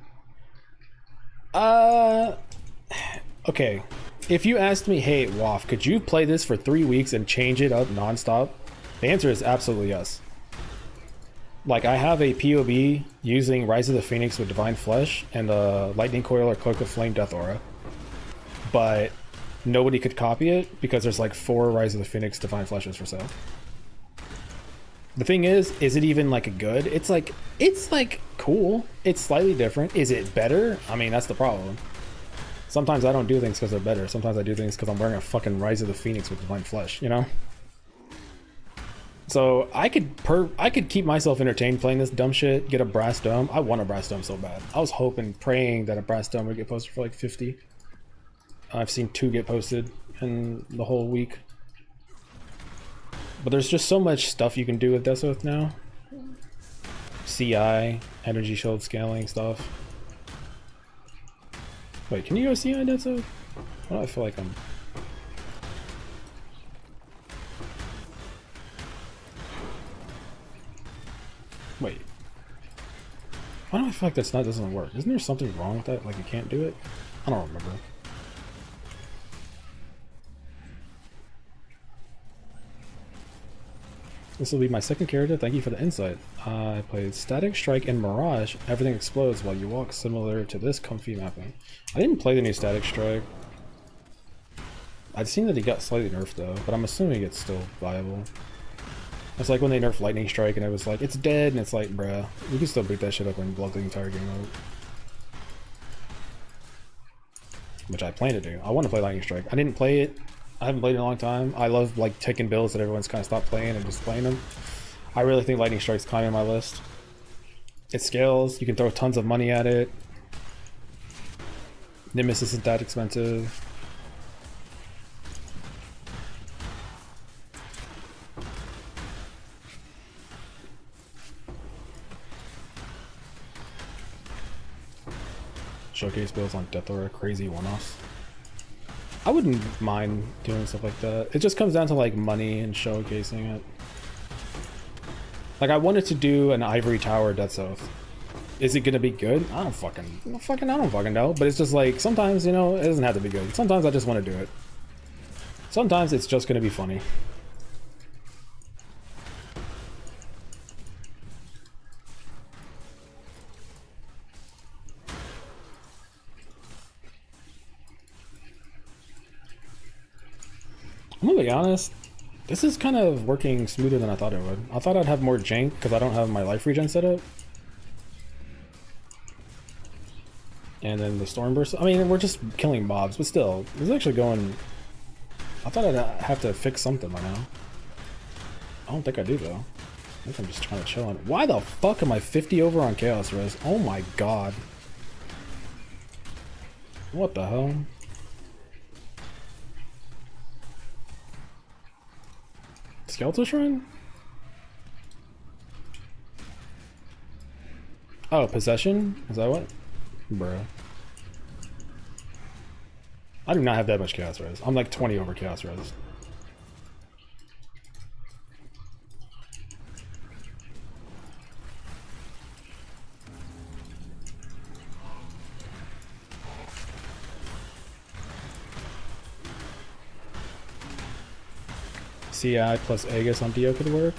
Okay. If you asked me, hey, Waff, could you play this for 3 weeks and change it up nonstop? The answer is absolutely yes. Like, I have a POB using Rise of the Phoenix with Divine Flesh and the Lightning Coil or Cloak of Flame Death Aura. But nobody could copy it because there's like 4 Rise of the Phoenix Divine Fleshes for sale. The thing is it even like a good? It's like cool. It's slightly different. Is it better? I mean, that's the problem. Sometimes I don't do things because they're better. Sometimes I do things because I'm wearing a fucking Rise of the Phoenix with Divine Flesh, you know? So I could keep myself entertained playing this dumb shit, get a brass dome. I want a brass dome so bad. I was hoping, praying that a brass dome would get posted for like 50. I've seen 2 get posted in the whole week. But there's just so much stuff you can do with Death Oath now. CI, energy shield scaling stuff. Wait, can you go CI Death Oath? Why do I feel like I'm... Wait. Why do I feel like that doesn't work? Isn't there something wrong with that? Like you can't do it? I don't remember. This will be my second character. Thank you for the insight. I played Static Strike and Mirage. Everything explodes while you walk, similar to this comfy mapping. I didn't play the new Static Strike. I've seen that he got slightly nerfed though, but I'm assuming it's still viable. It's like when they nerfed Lightning Strike and it was like, it's dead, and it's like, bruh, you can still beat that shit up and blow the entire game out. which I plan to do. I want to play Lightning Strike. I didn't play it. I haven't played it in a long time. I love like taking builds that everyone's kind of stopped playing and just playing them. I really think Lightning Strike's climbing my list. It scales. You can throw tons of money at it. Nimbus isn't that expensive. Showcase builds on Death Aura, crazy one-offs. I wouldn't mind doing stuff like that. It just comes down to like money and showcasing it. Like I wanted to do an Ivory Tower Death Oath. Is it gonna be good? I don't fucking know. But it's just like sometimes, you know, it doesn't have to be good. Sometimes I just want to do it. Sometimes it's just gonna be funny. I'm gonna be honest, this is kind of working smoother than I thought it would. I thought I'd have more jank because I don't have my life regen set up. And then the Stormburst, I mean, we're just killing mobs, but still, it's actually going... I thought I'd have to fix something by now. I don't think I do though. I think I'm just trying to chill on it. Why the fuck am I 50 over on Chaos Res? Oh my god. What the hell? Skeletal Shrine? Oh, Possession? Is that what? Bruh. I do not have that much Chaos Res. I'm like 20 over Chaos Res. CI plus Aegis on Dio could work.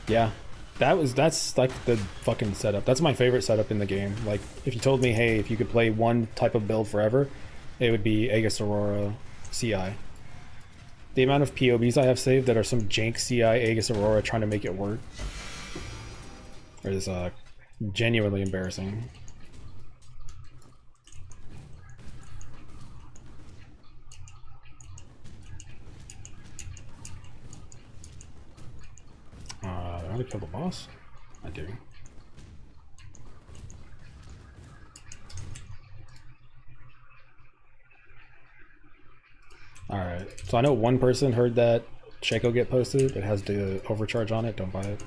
Yeah. That's like the fucking setup. That's my favorite setup in the game. Like, if you told me, hey, if you could play one type of build forever, it would be Aegis Aurora CI. The amount of POBs I have saved that are some jank CI Aegis Aurora trying to make it work is genuinely embarrassing. Do I kill the boss? I do. Alright, so I know one person heard that Shaco get posted. It has the overcharge on it, don't buy it.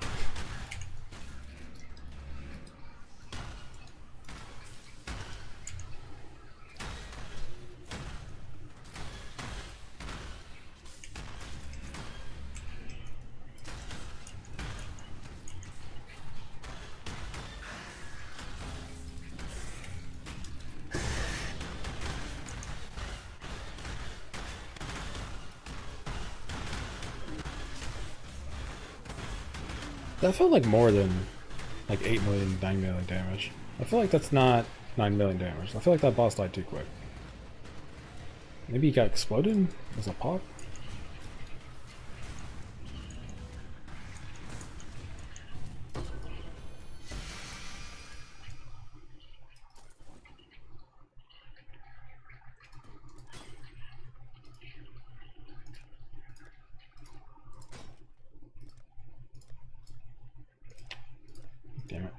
That felt like more than like 8 million, 9 million damage. I feel like that's not 9 million damage. I feel like that boss died too quick. Maybe he got exploded as a pop? Damn it.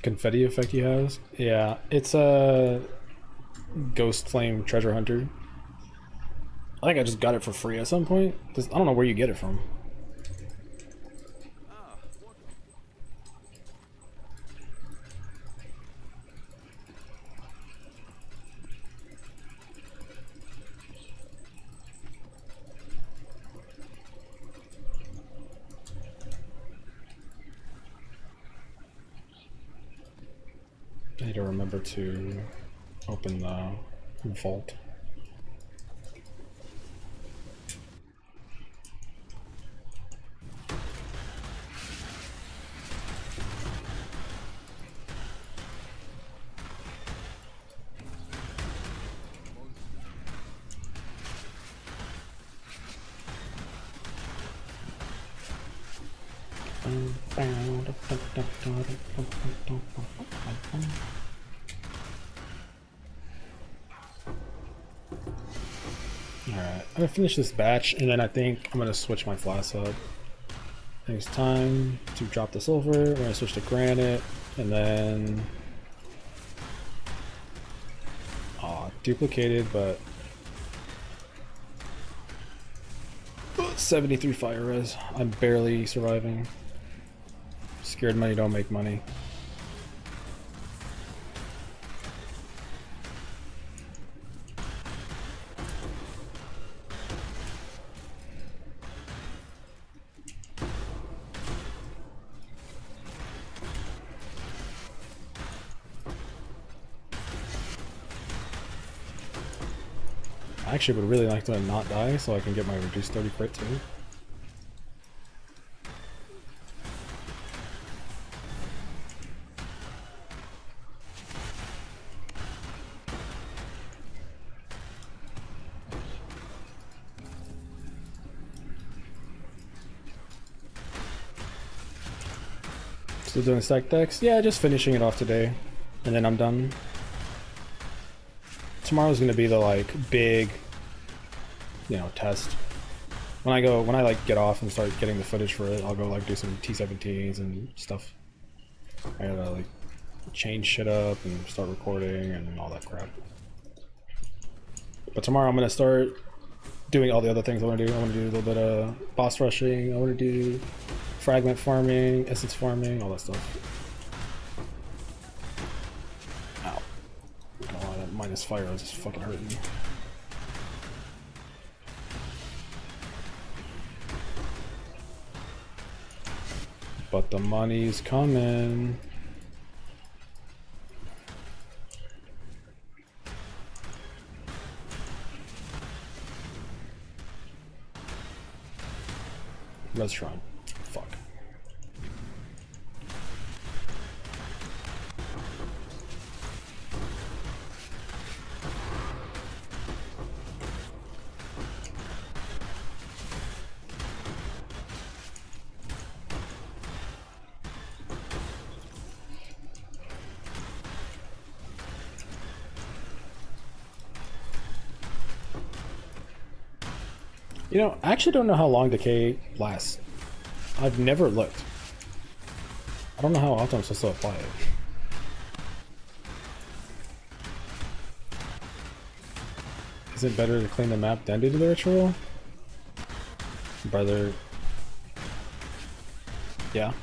Confetti effect he has? Yeah, it's a Ghost Flame Treasure Hunter. I think I just got it for free at some point. I don't know where you get it from. I need to remember to open the vault. Alright, I'm gonna finish this batch and then I think I'm gonna switch my flask up. I think it's time to drop the silver. We're gonna switch to granite and then duplicated, but 73 fire res. I'm barely surviving. Scared money don't make money. I actually would really like to not die so I can get my reduced 30 crit too. Still doing stack decks? Yeah, just finishing it off today. And then I'm done. Tomorrow's gonna be the like big, you know, test. When I like get off and start getting the footage for it, I'll go like do some T17s and stuff. I gotta like change shit up and start recording and all that crap. But tomorrow I'm gonna start doing all the other things I wanna do. I wanna do a little bit of boss rushing, I wanna do fragment farming, essence farming, all that stuff. Ow. God, that minus fire is just fucking hurting me. But the money's coming. Restaurant. Fuck. You know, I actually don't know how long decay lasts. I've never looked. I don't know how often I'm supposed to apply it. Is it better to clean the map than do the ritual? Brother. Yeah.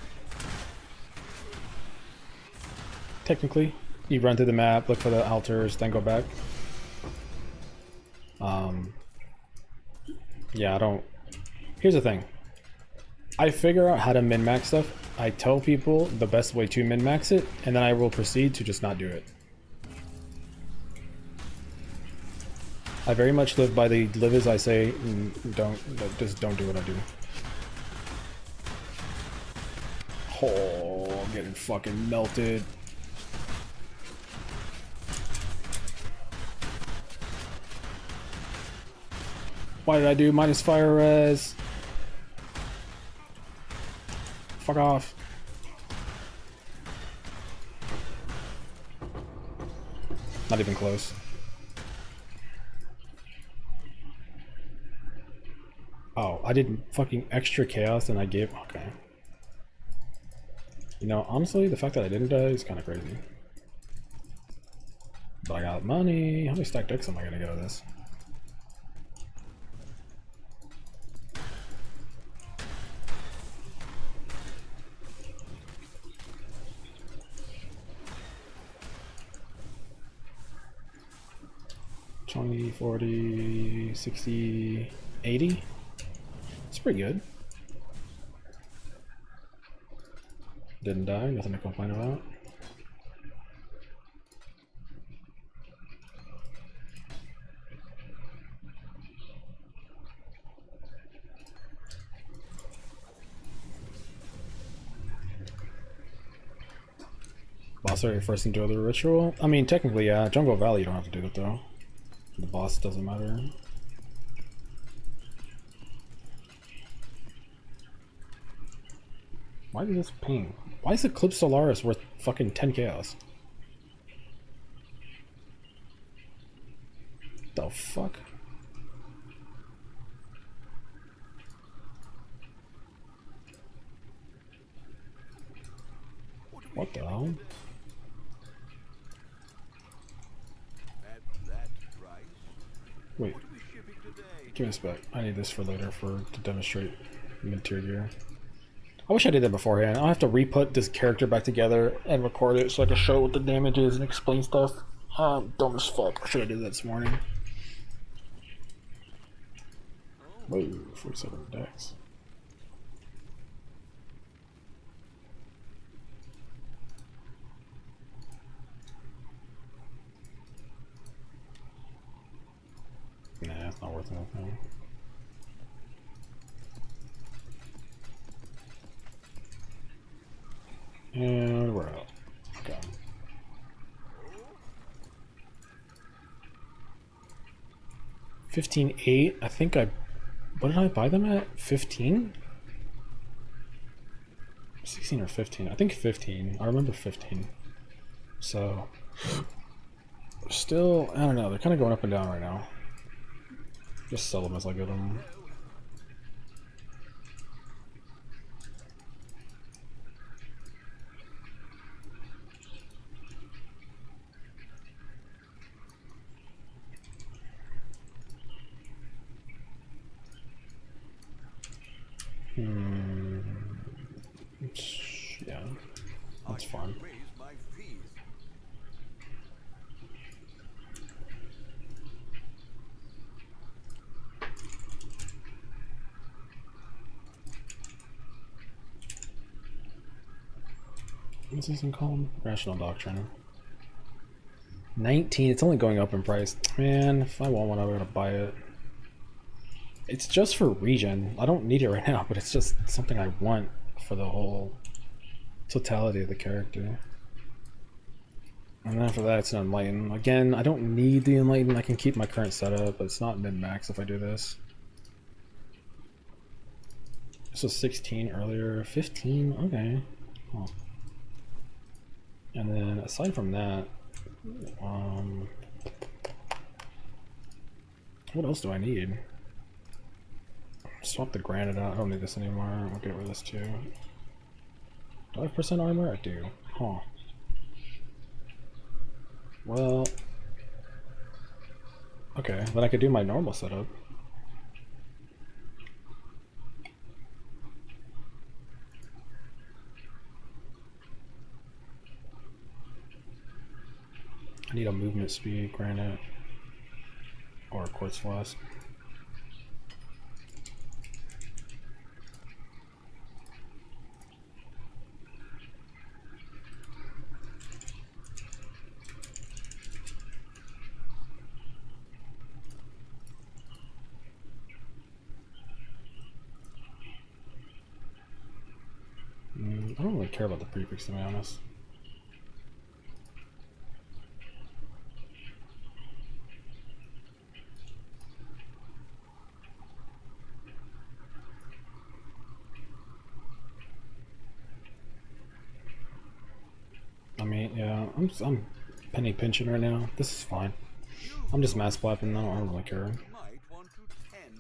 Technically, you run through the map, look for the altars, then go back. Yeah, I don't... Here's the thing. I figure out how to min-max stuff. I tell people the best way to min-max it, and then I will proceed to just not do it. I very much live by the live as I say, just don't do what I do. Oh, I'm getting fucking melted. Why did I do minus fire res? Fuck off. Not even close. Oh, I did fucking extra chaos and I gave... Okay. You know, honestly, the fact that I didn't die is kind of crazy. But I got money. How many stack decks am I gonna get out of this? $20, $40, $60, $80. It's pretty good. Didn't die, nothing to complain about. Boss area first into the ritual? I mean, technically, yeah. Jungle Valley, you don't have to do it though. The boss doesn't matter. Why is this ping? Why is Eclipse Solaris worth fucking 10 chaos? The fuck? What the hell? At that price? Wait, What are we shipping today? give me this back. I need this for later to demonstrate mid-tier gear. I wish I did that beforehand. I'll have to re-put this character back together and record it so I can show what the damage is and explain stuff. Dumb as fuck. Should I do that this morning? Wait, 47 decks. Nah, it's not worth anything. And we're out. Okay. $15.8. I think I. What did I buy them at? 15? 16 or 15? I think 15. I remember 15. So. Still, I don't know. They're kind of going up and down right now. Just sell them as I get them. Yeah, that's fine. Raise my fees. What's this thing called? Rational Doctrine. 19. It's only going up in price. Man, if I want one, I'm gonna buy it. It's just for regen. I don't need it right now, but it's just something I want for the whole totality of the character. And then after that, it's an Enlighten. Again, I don't need the Enlighten. I can keep my current setup, but it's not min-max if I do this. This was 16 earlier. 15? Okay. Huh. And then aside from that, what else do I need? Swap the granite out. I don't need this anymore. I'll get rid of this too. Do I have percent armor? I do. Huh. Well, okay, then I could do my normal setup. I need a movement speed granite or a quartz flask. I don't really care about the prefix, to be honest. I mean, yeah, I'm penny pinching right now. This is fine. I'm just mass plapping. I don't really care. Might want to tend.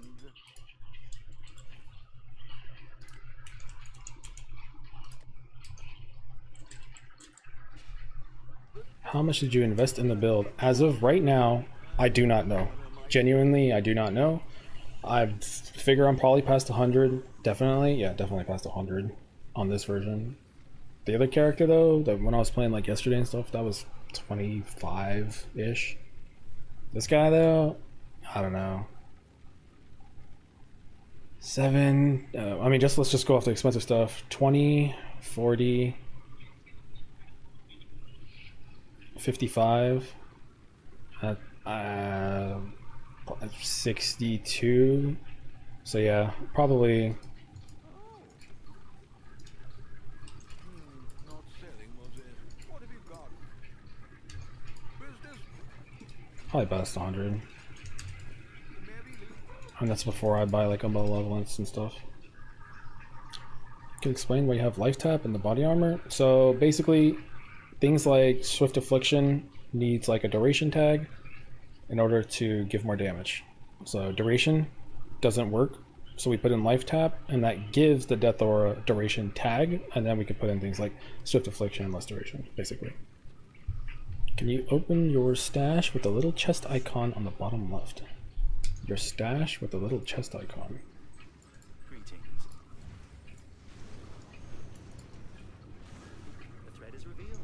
How much did you invest in the build? As of right now, I do not know. Genuinely, I do not know. I figure I'm probably past 100. Definitely, yeah, definitely past 100 on this version. The other character though, that when I was playing like yesterday and stuff, that was 25-ish. This guy though, I don't know. 7. I mean, let's just go off the expensive stuff. 20, 40. 55, 62, so yeah, probably Not selling, was it? What have you got? Business? probably past 100, Merrily? and that's before I buy like a malevolence and stuff. Can explain why you have life tap in the body armor. So basically, things like Swift Affliction needs like a duration tag in order to give more damage. So duration doesn't work, so we put in life tap, and that gives the Death Aura duration tag, and then we can put in things like Swift Affliction and less duration, basically. Can you open your stash with the little chest icon on the bottom left? Your stash with the little chest icon. Greetings. The thread is revealed.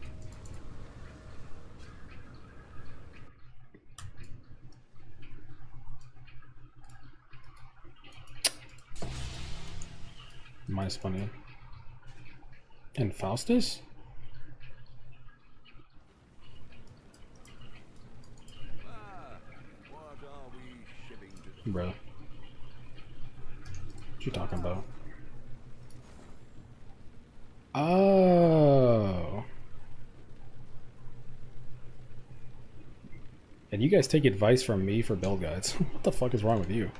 Minus money. And Faustus? What are we shipping to? Bro. What you talking about? Oh. And you guys take advice from me for build guides. What the fuck is wrong with you?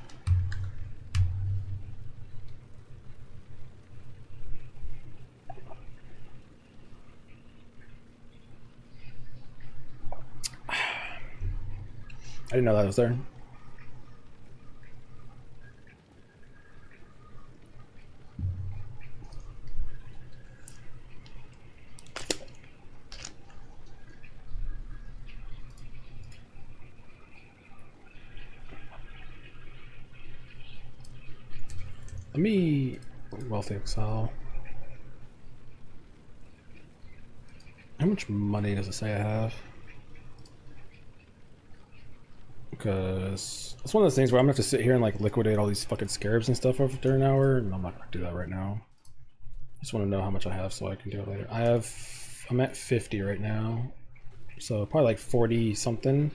I didn't know that was there. Let me wealthy exile. How much money does it say I have? Because it's one of those things where I'm gonna have to sit here and like liquidate all these fucking scarabs and stuff after an hour, and I'm not gonna do that right now. I just want to know how much I have so I can do it later. I'm at 50 right now, so probably like 40 something.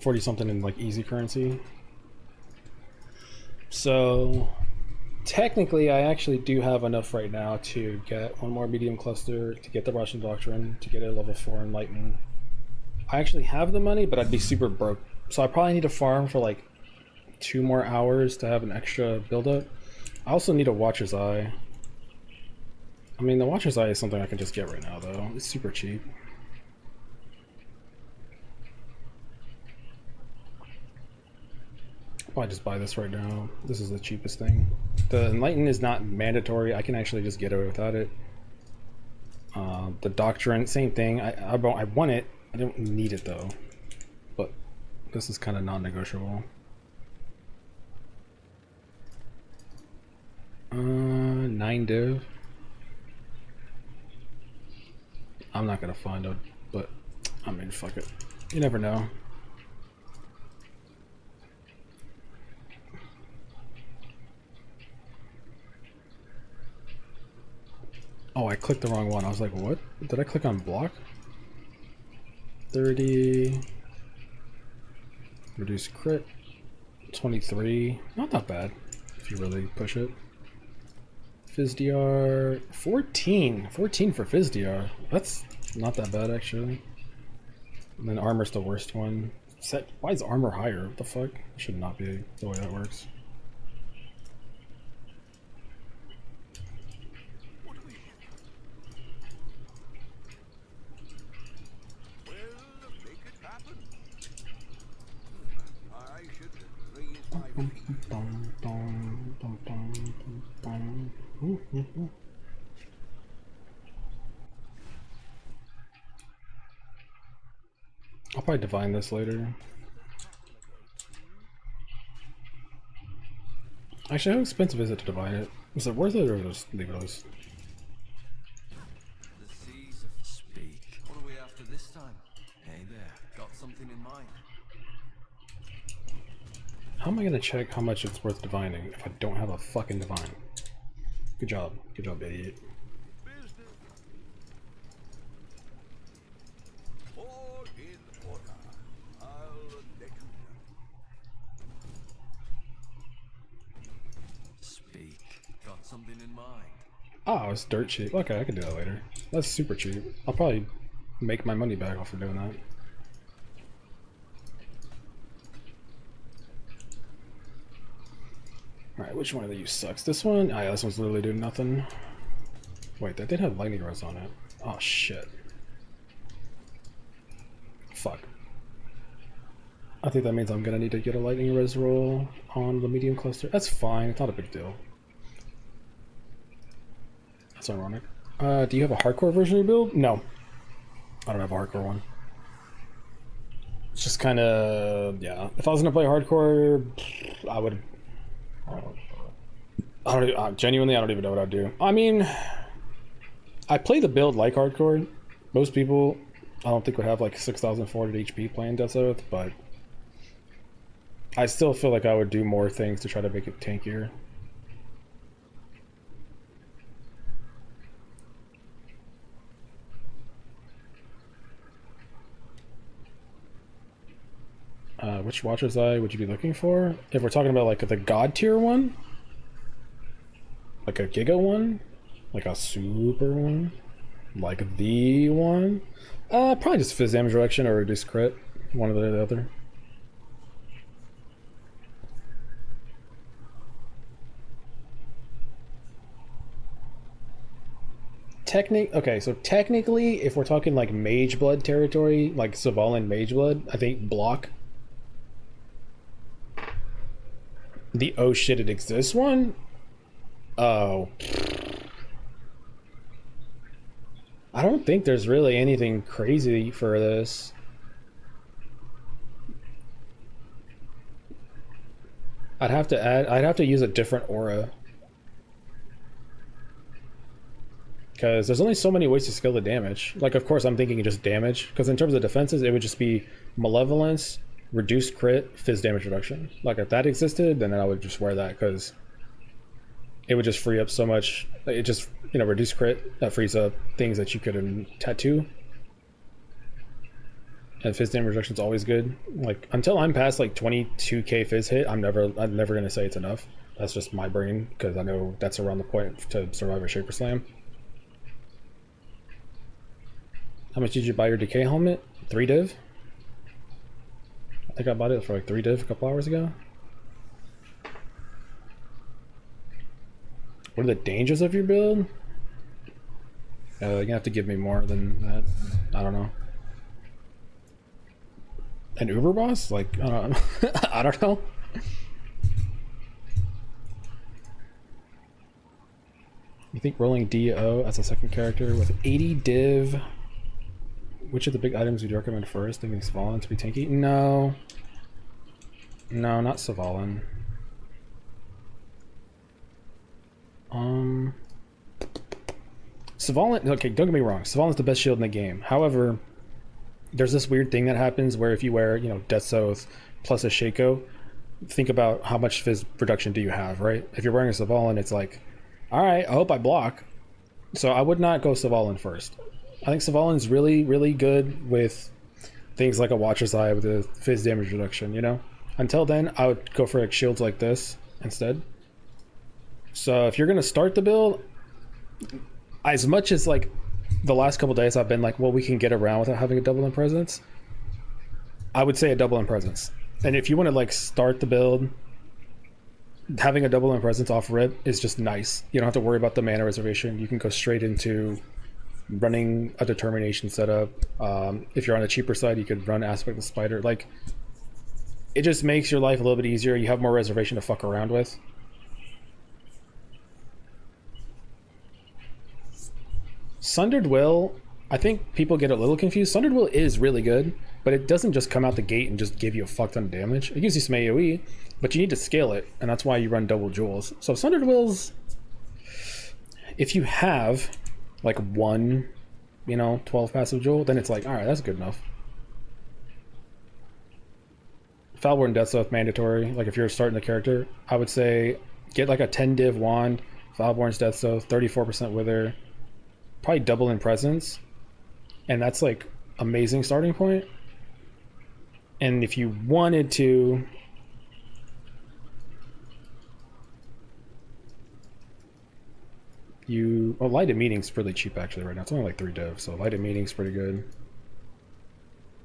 40 something in like easy currency. So technically I actually do have enough right now to get one more medium cluster, to get the Russian Doctrine, to get a level 4 Enlighten. I actually have the money, but I'd be super broke. So I probably need to farm for like 2 more hours to have an extra build-up. I also need a Watcher's Eye. I mean, the Watcher's Eye is something I can just get right now, though. It's super cheap. I'll probably just buy this right now. This is the cheapest thing. The Enlighten is not mandatory. I can actually just get away without it. The Doctrine, same thing. I want it. I don't need it though, but this is kind of non-negotiable. 9 div. I'm not gonna find it, but I mean, fuck it. You never know. Oh, I clicked the wrong one. I was like, what? Did I click on block? 30, reduce crit, 23, not that bad if you really push it. FizzDR, 14 for FizzDR, that's not that bad actually. And then armor's the worst one. Why is armor higher? What the fuck? It should not be the way that works. I'll probably divine this later. Actually, how expensive is it to divine it? Is it worth it or just leave it as? The seas of speak. What are we after this time? Hey there, got something in mind. How am I gonna check how much it's worth divining if I don't have a fucking divine? Good job, idiot. All in order. I'll let you know. Speak. Got something in mind. Oh, it's dirt cheap. Okay, I can do that later. That's super cheap. I'll probably make my money back off of doing that. Alright, which one of these sucks? This one? Ah, yeah, this one's literally doing nothing. Wait, that did have lightning res on it. Oh, shit. Fuck. I think that means I'm gonna need to get a lightning res roll on the medium cluster. That's fine, it's not a big deal. That's ironic. Do you have a hardcore version of your build? No. I don't have a hardcore one. It's just kind of, yeah. If I was gonna play hardcore, I would. Genuinely, I don't even know what I'd do. I mean, I play the build like hardcore. Most people, I don't think would have like 6,400 HP playing Death Oath, but I still feel like I would do more things to try to make it tankier. Which Watcher's Eye would you be looking for? If we're talking about like the God tier one? Like a Giga one? Like a super one? Like the one? Probably just Fizz damage reduction or reduce crit. One or the other. Okay, so technically, if we're talking like Mage Blood territory, like Savalan Mage Blood, I think block. The oh shit it exists one? Oh. I don't think there's really anything crazy for this. I'd have to use a different aura. Because there's only so many ways to scale the damage. Like, of course, I'm thinking just damage. Because in terms of defenses, it would just be Malevolence, reduced crit, Fizz damage reduction. Like, if that existed, then I would just wear that, because it would just free up so much. It just, you know, reduce crit, that frees up things that you could tattoo. And Fizz damage reduction is always good. Like, until I'm past like 22k Fizz hit, I'm never gonna say it's enough. That's just my brain, because I know that's around the point to survive a Shaper Slam. How much did you buy your Decay helmet? 3 div? I think I bought it for like 3 div a couple hours ago. What are the dangers of your build? You're gonna have to give me more than that. I don't know. An Uber boss? Like, I don't know. You think rolling DO as a second character with 80 div? Which of the big items would you recommend first? Thinking Savalan to be tanky? No. No, not Savalan. Savalan, okay, don't get me wrong. Savalan's the best shield in the game. However, there's this weird thing that happens where if you wear, you know, Death Oath plus a Shaco, think about how much Fizz reduction do you have, right? If you're wearing a Savalan, it's like, alright, I hope I block. So I would not go Savalan first. I think Savalan's really, really good with things like a Watcher's Eye with a Fizz damage reduction, you know? Until then, I would go for like shields like this instead. So if you're gonna start the build, as much as like the last couple days I've been like, well, we can get around without having a double in presence, I would say a double in presence. And if you want to like start the build, having a double in presence off rip is just nice. You don't have to worry about the mana reservation. You can go straight into running a determination setup. If you're on the cheaper side, you could run Aspect of Spider. Like, it just makes your life a little bit easier. You have more reservation to fuck around with. Sundered Will, I think people get a little confused. Sundered Will is really good, but it doesn't just come out the gate and just give you a fuck ton of damage. It gives you some AoE, but you need to scale it, and that's why you run double jewels. So Sundered Will's, if you have like one, you know, 12 passive jewel, then it's like, alright, that's good enough. Foulborn Death Oath mandatory. Like, if you're starting the character, I would say get like a 10 div wand, Foulborn's Death Oath, 34% wither, probably double in presence, and that's like amazing starting point. And if you wanted to, well, Lighted Meeting's really cheap actually right now. It's only like 3 div, so Lighted Meeting's pretty good.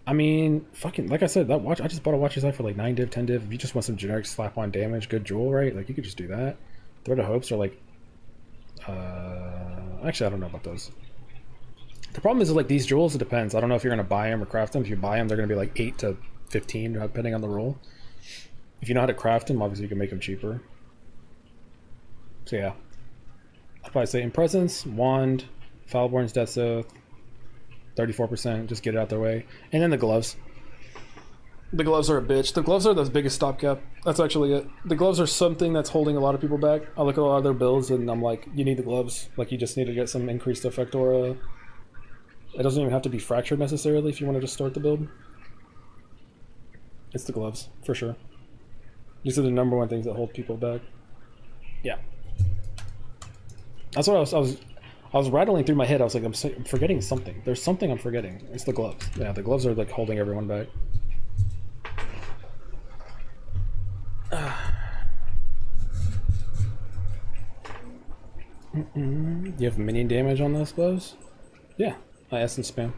I mean, fucking, like I said, that watch, I just bought a watch design for like 9 div, 10 div. If you just want some generic slap on damage, good jewel, right? Like, you could just do that. Thread of Hopes are like, actually, I don't know about those. The problem is, like, these jewels, it depends. I don't know if you're going to buy them or craft them. If you buy them, they're going to be like 8 to 15, depending on the roll. If you know how to craft them, obviously you can make them cheaper. So, yeah. I'd probably say in presence, wand, Foulborn's Death Oath, 34%, just get it out their way. And then the gloves. The gloves are a bitch. The gloves are the biggest stopgap. That's actually it. The gloves are something that's holding a lot of people back. I look at a lot of their builds and I'm like, you need the gloves. Like, you just need to get some increased effect aura. It doesn't even have to be fractured necessarily if you want to just start the build. It's the gloves, for sure. These are the number one things that hold people back. Yeah. That's what I was rattling through my head. I was like, I'm forgetting something. There's something I'm forgetting. It's the gloves. Yeah, the gloves are like holding everyone back. You have minion damage on those gloves? Yeah, I essence spam.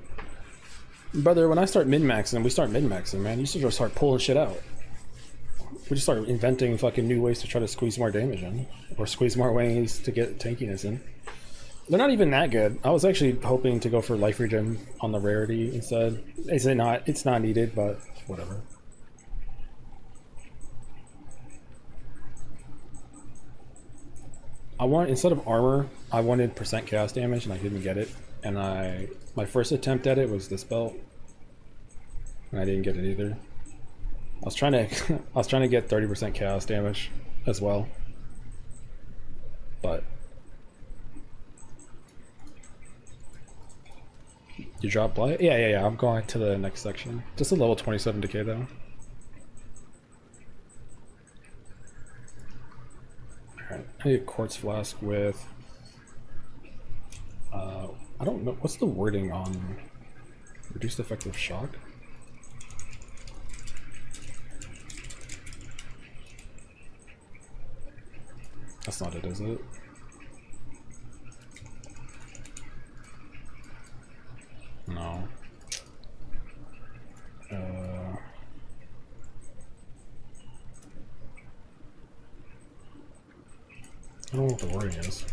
Brother, when I start min-maxing, we start min-maxing, man. You should just start pulling shit out. We just start inventing fucking new ways to try to squeeze more damage in. Or squeeze more ways to get tankiness in. They're not even that good. I was actually hoping to go for life regen on the rarity instead. It's not needed, but whatever. Instead of armor, I wanted percent chaos damage and I didn't get it. And my first attempt at it was this belt. And I didn't get it either. I was trying to get 30% chaos damage as well. But you drop blight? Yeah. I'm going to the next section. Just a level 27 decay though. Alright, I need a quartz flask with I don't know what's the wording on reduced effective shock? That's not it, is it? No. I don't know what the wording is.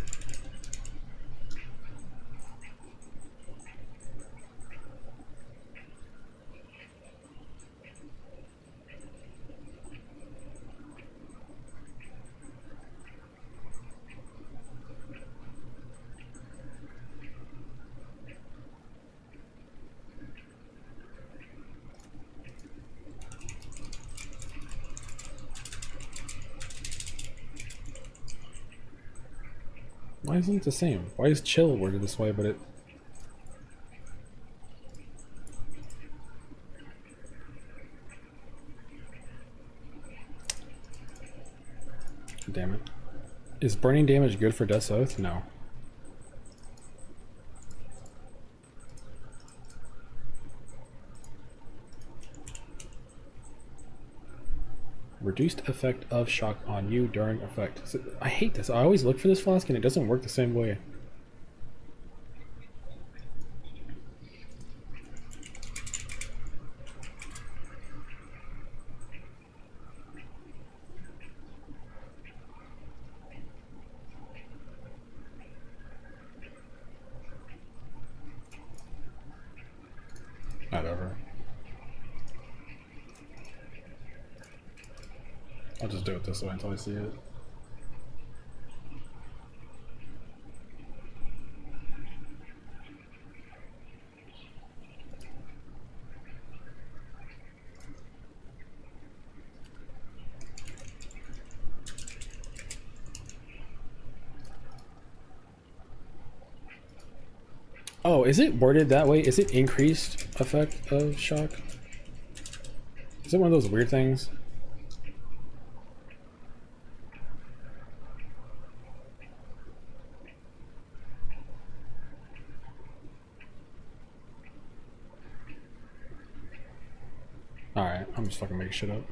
Why isn't it the same? Why is chill worded this way, but it... Damn it. Is burning damage good for Death's Oath? No. Reduced effect of shock on you during effect. So, I hate this. I always look for this flask and it doesn't work the same way. Whatever. I'll just do it this way until I see it. Oh, is it worded that way? Is it increased effect of shock? Is it one of those weird things? Alright, I'm just fucking making shit up.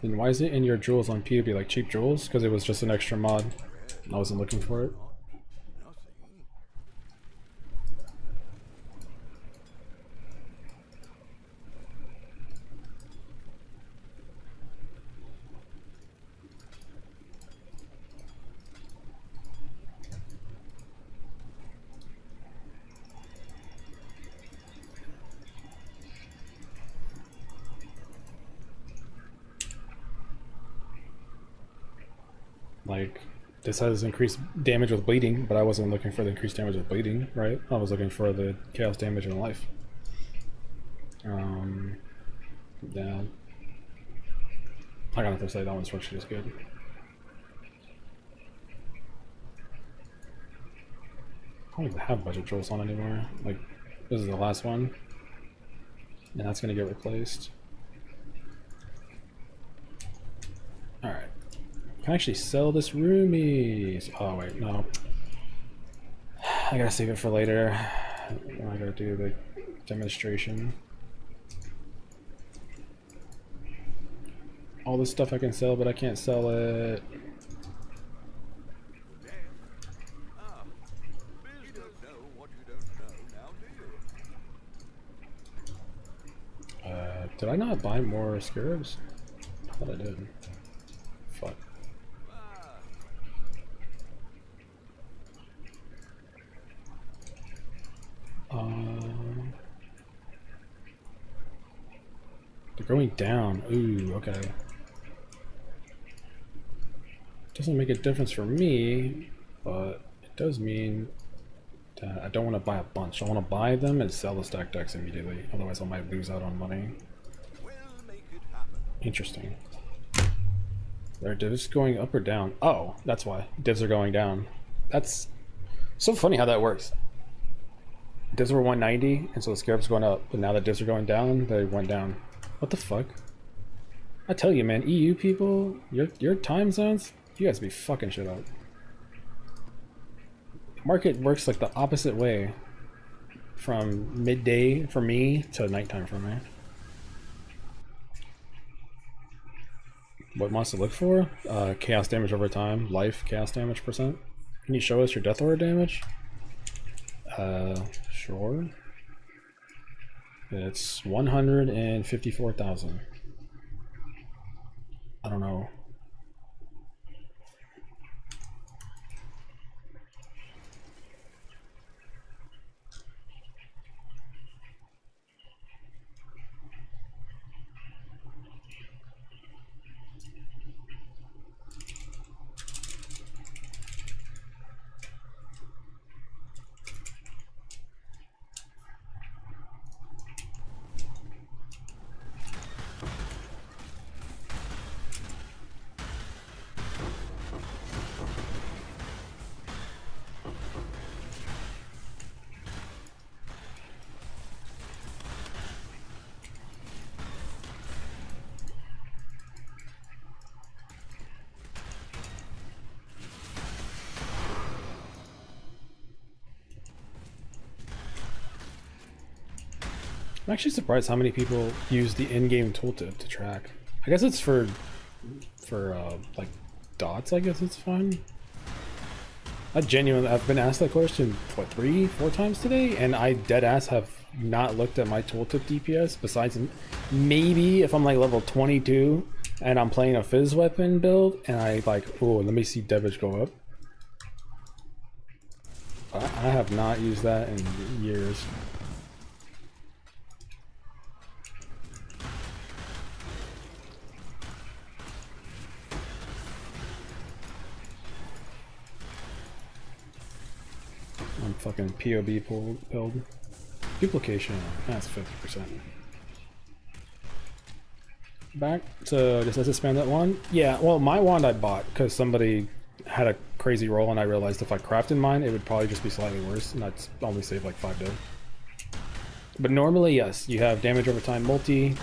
Then why is it in your jewels on PUB like cheap jewels? Because it was just an extra mod. I wasn't looking for it. Nothing. Like, this has increased damage with bleeding, but I wasn't looking for the increased damage with bleeding, right? I was looking for the chaos damage in life. Yeah. I gotta have to say that one's actually just good. I don't even have budget jewels on anymore. Like, this is the last one. And that's gonna get replaced. Alright. Can I actually sell this roomies? Oh wait, no. I gotta save it for later. I gotta do the demonstration. All this stuff I can sell, but I can't sell it. You don't know what you don't know now, do you? Did I not buy more scarabs? I thought I did. Fuck. They're going down. Ooh, okay. Doesn't make a difference for me, but it does mean that I don't want to buy a bunch. I want to buy them and sell the stack decks immediately. Otherwise, I might lose out on money. We'll make it happen. Interesting. Are divs going up or down? Oh, that's why. Divs are going down. That's so funny how that works. Divs were 190, and so the scarabs going up. But now that divs are going down, they went down. What the fuck? I tell you, man, EU people, your time zones, you guys be fucking shit up. Market works like the opposite way from midday for me to nighttime for me. What wants to look for? Chaos damage over time, life, chaos damage percent. Can you show us your death order damage? Sure. It's 154,000. I don't know. I'm actually surprised how many people use the in-game tooltip to track. I guess it's for like dots. I guess it's fine. I've been asked that question what 3-4 times today, and I dead ass have not looked at my tooltip DPS. Besides, maybe if I'm like level 22 and I'm playing a fizz weapon build, and I like, oh, let me see damage go up. I have not used that in years. I'm fucking POB build. Duplication, that's 50%. Back to just let's expand that one. Yeah, well, my wand I bought because somebody had a crazy roll, and I realized if I crafted mine, it would probably just be slightly worse, and I'd only save like 5 dead. But normally, yes, you have damage over time multi.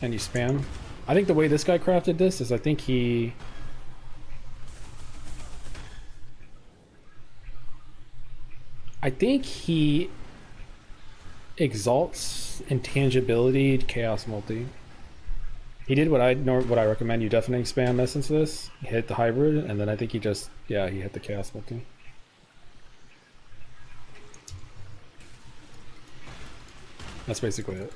And you spam. I think the way this guy crafted this is I think he exalts intangibility chaos multi. He did what I recommend. You definitely spam essence this. He hit the hybrid, and then I think he just he hit the chaos multi. That's basically it.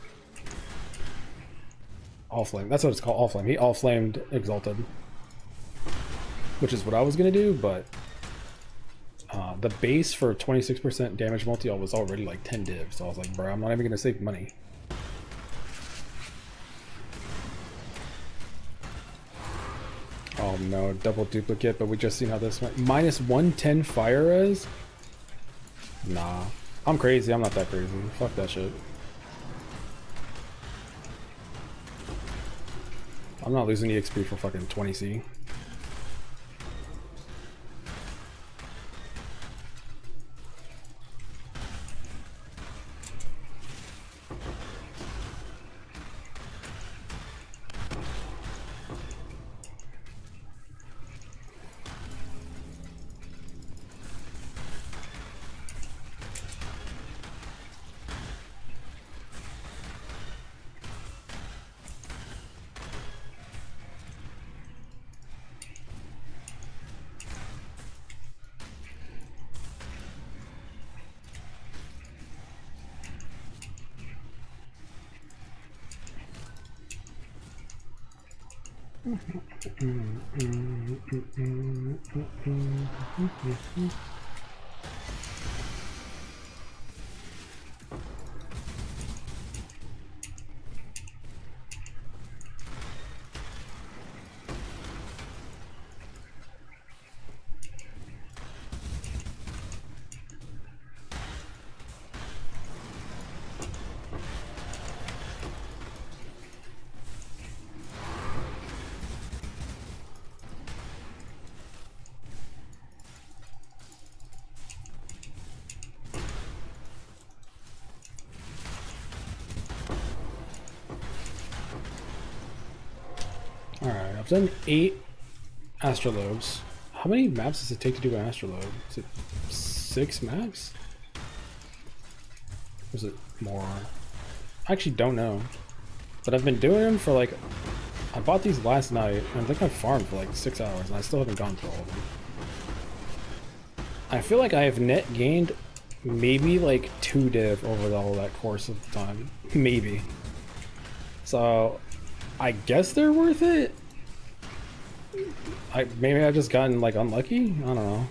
All flame. That's what it's called. All flame. He all flamed exalted, which is what I was gonna do, but the base for 26% damage multi was already like 10 divs. So I was like, bro, I'm not even gonna save money. Oh no, double duplicate, but we just seen how this went. Minus 110 fire res? Nah. I'm crazy, I'm not that crazy. Fuck that shit. I'm not losing EXP for fucking 20C. Alright, I've done 8 astrolobes. How many maps does it take to do an astrolobe? Is it 6 maps? Or is it more? I actually don't know. But I've been doing them for like... I bought these last night, and I think I farmed for like 6 hours, and I still haven't gone through all of them. I feel like I have net gained maybe like 2 div over the whole that course of time. Maybe. So... I guess they're worth it. Maybe I've just gotten like unlucky. I don't know.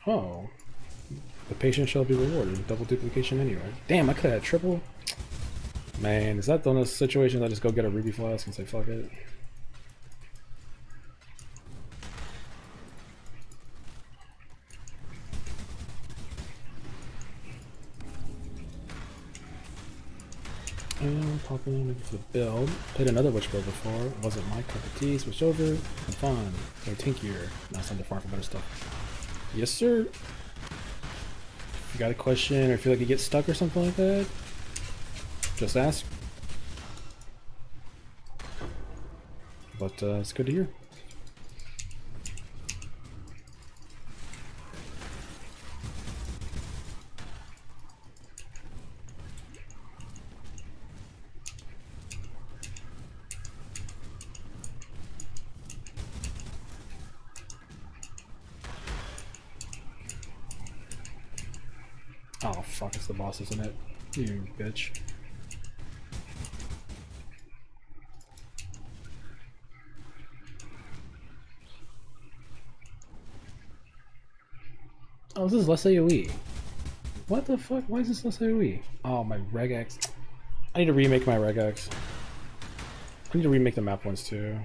Oh, the patient shall be rewarded. Double duplication anyway. Damn, I could have had triple. Man, is that the situation? I just go get a ruby flask and say fuck it. And popping in for the build. Played another witch build before. It wasn't my cup of tea. Switched over. I'm fun. They're tinkier. Now it's time to farm for better stuff. Yes, sir. If you got a question or feel like you get stuck or something like that, just ask. But it's good to hear. Oh fuck, it's the boss, isn't it? You bitch. Oh, this is less AoE. What the fuck? Why is this less AoE? Oh, my regex. I need to remake my regex. I need to remake the map ones too.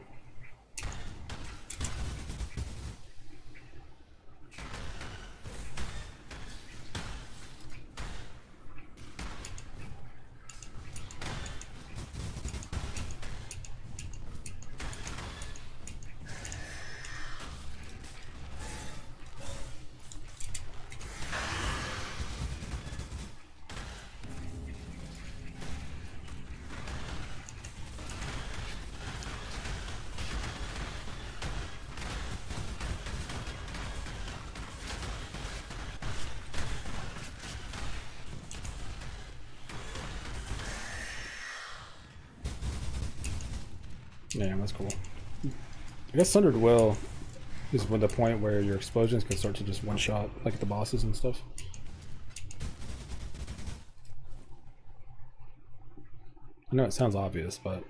Yeah, that's cool. I guess Sundered Will is when the point where your explosions can start to just one-shot, like the bosses and stuff. I know it sounds obvious, but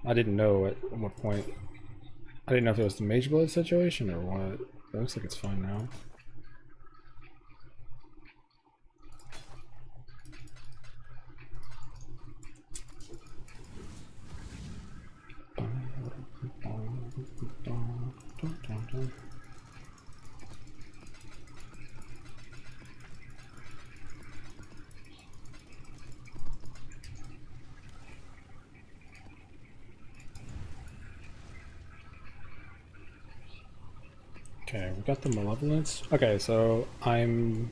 I didn't know at what point. I didn't know if it was the Mage Blood situation or what. It looks like it's fine now. Okay, we got the Malevolence. Okay, so I'm...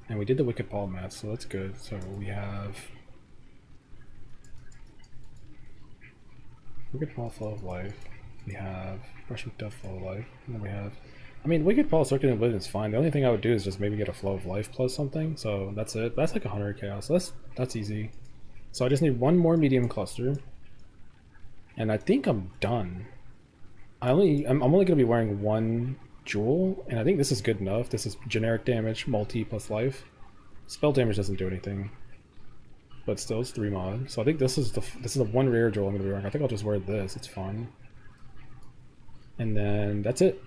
And we did the Wicked Paw math, so that's good. So we have... Wicked Paw, Flow of Life. We have Brush with Death, Flow of Life. And then we have... I mean, Wicked Paw, Circuit Oblivion is fine. The only thing I would do is just maybe get a Flow of Life plus something. So that's it. That's like 100 Chaos. So that's easy. So I just need one more Medium Cluster. And I think I'm done. I'm only going to be wearing one jewel, and I think this is good enough. This is generic damage, multi plus life. Spell damage doesn't do anything, but still it's 3 mod. So I think this is the one rare jewel I'm going to be wearing. I think I'll just wear this. It's fun. And then that's it.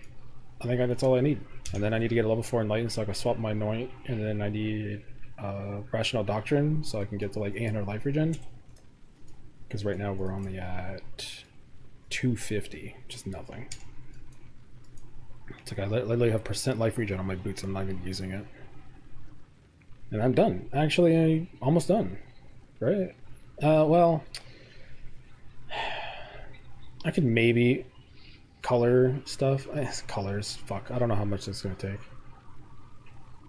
I think that's all I need. And then I need to get a level 4 Enlightened so I can swap my Anoint, and then I need Rational Doctrine so I can get to like 800 life regen. Because right now we're only at 250, just nothing. It's like I literally have % life regen on my boots. I'm not even using it. And I'm done. Actually, I'm almost done. Right? Well, I could maybe color stuff. Colors, fuck. I don't know how much it's gonna take.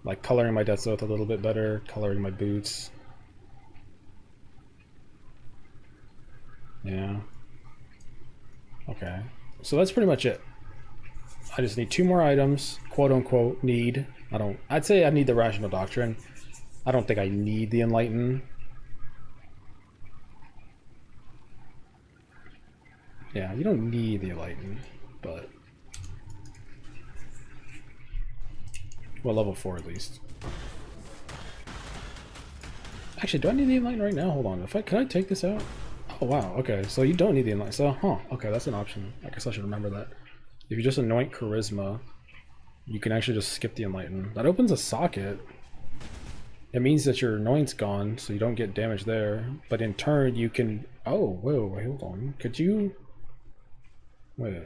Like coloring my Death Oath a little bit better, coloring my boots. Yeah. Okay, so that's pretty much it. I just need 2 more items, quote unquote, need. I'd say I need the Rational Doctrine. I don't think I need the Enlighten. Yeah, you don't need the Enlighten, but... Well, level 4 at least. Actually, do I need the Enlighten right now? Hold on, can I take this out? Oh wow, okay, so you don't need the Enlighten. So, okay, that's an option. I guess I should remember that. If you just anoint Charisma, you can actually just skip the Enlighten. That opens a socket. It means that your anoint's gone, so you don't get damage there. But in turn, you can... Oh, whoa, wait, hold on. Could you... Wait.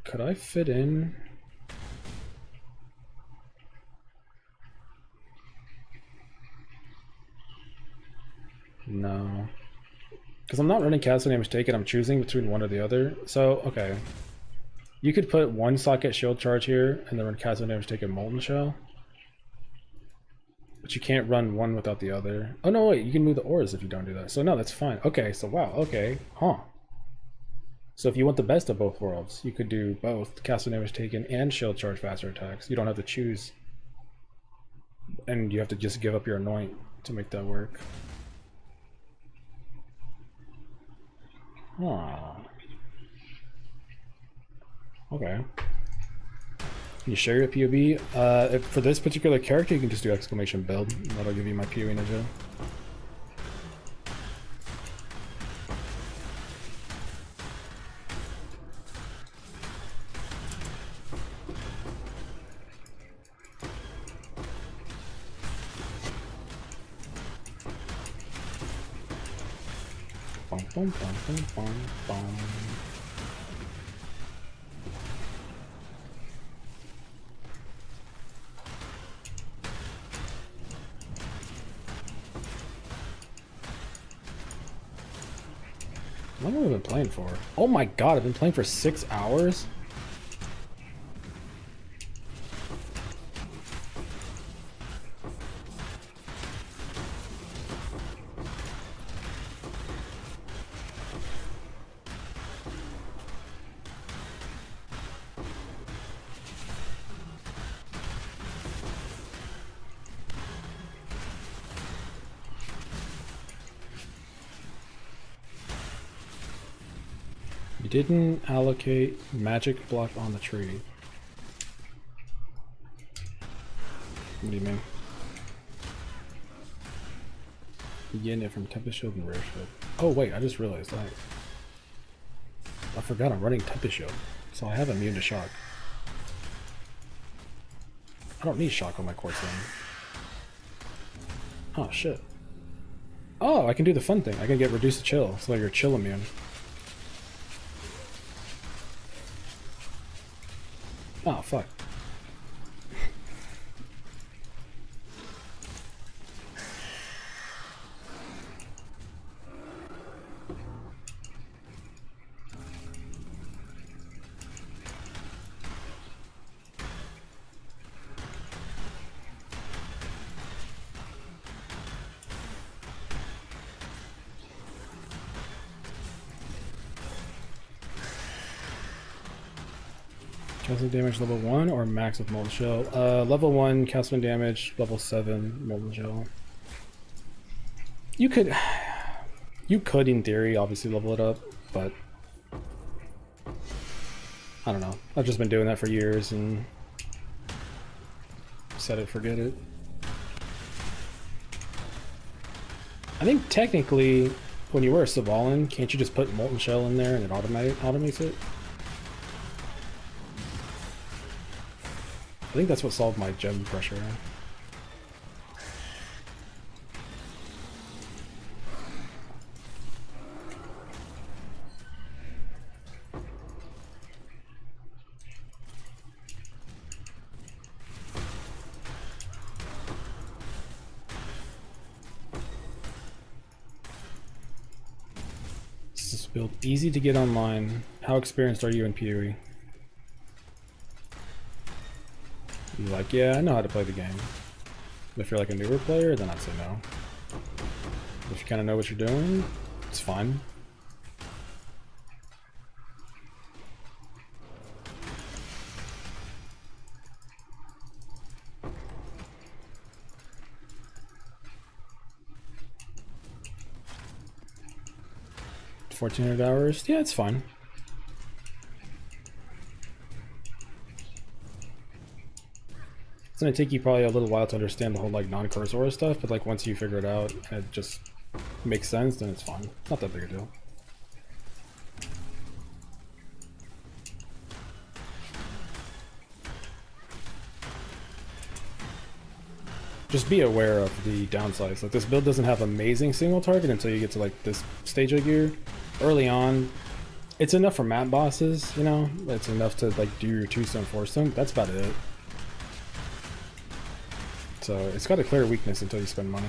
Could I fit in... No. Because I'm not running Castle Damage Taken, I'm choosing between one or the other. So, okay. You could put one socket shield charge here, and then run Castle Damage Taken Molten Shell. But you can't run one without the other. Oh no, wait, you can move the ores if you don't do that. So no, that's fine. Okay, so wow, okay. Huh. So if you want the best of both worlds, you could do both Castle Damage Taken and shield charge faster attacks. You don't have to choose. And you have to just give up your anoint to make that work. Huh. Okay. Can you share your POV? For this particular character, you can just do exclamation build. That'll give you my POV ninja. Bum, bum, bum, bum, bum, bum. How long have I been playing for? Oh my god, I've been playing for 6 hours? You didn't allocate magic block on the tree. What do you mean? You getting it from Tempest Shield and Rare Shield. Oh wait, I just realized that. I forgot I'm running Tempest Shield, so I have immune to shock. I don't need shock on my quartz then. Oh shit. Oh, I can do the fun thing. I can get reduced to chill, so you're chill immune. Oh fuck. Casting damage level 1 or max with Molten Shell? Level 1 casting damage, level 7 Molten Shell. You could in theory obviously level it up, but I don't know. I've just been doing that for years and set it, forget it. I think technically when you wear a Savalan, can't you just put Molten Shell in there and it automates it? I think that's what solved my gem pressure. This is build easy to get online. How experienced are you in PoE? You're like, yeah, I know how to play the game. If you're like a newer player, then I'd say no. If you kind of know what you're doing, it's fine. $1,400? Yeah, it's fine. It's gonna take you probably a little while to understand the whole like non-cursor stuff, but like once you figure it out and it just makes sense, then it's fine. Not that big a deal. Just be aware of the downsides. Like this build doesn't have amazing single target until you get to like this stage of gear. Early on, it's enough for map bosses, you know? It's enough to like do your 2-stone, 4-stone. That's about it. So it's got a clear weakness until you spend money.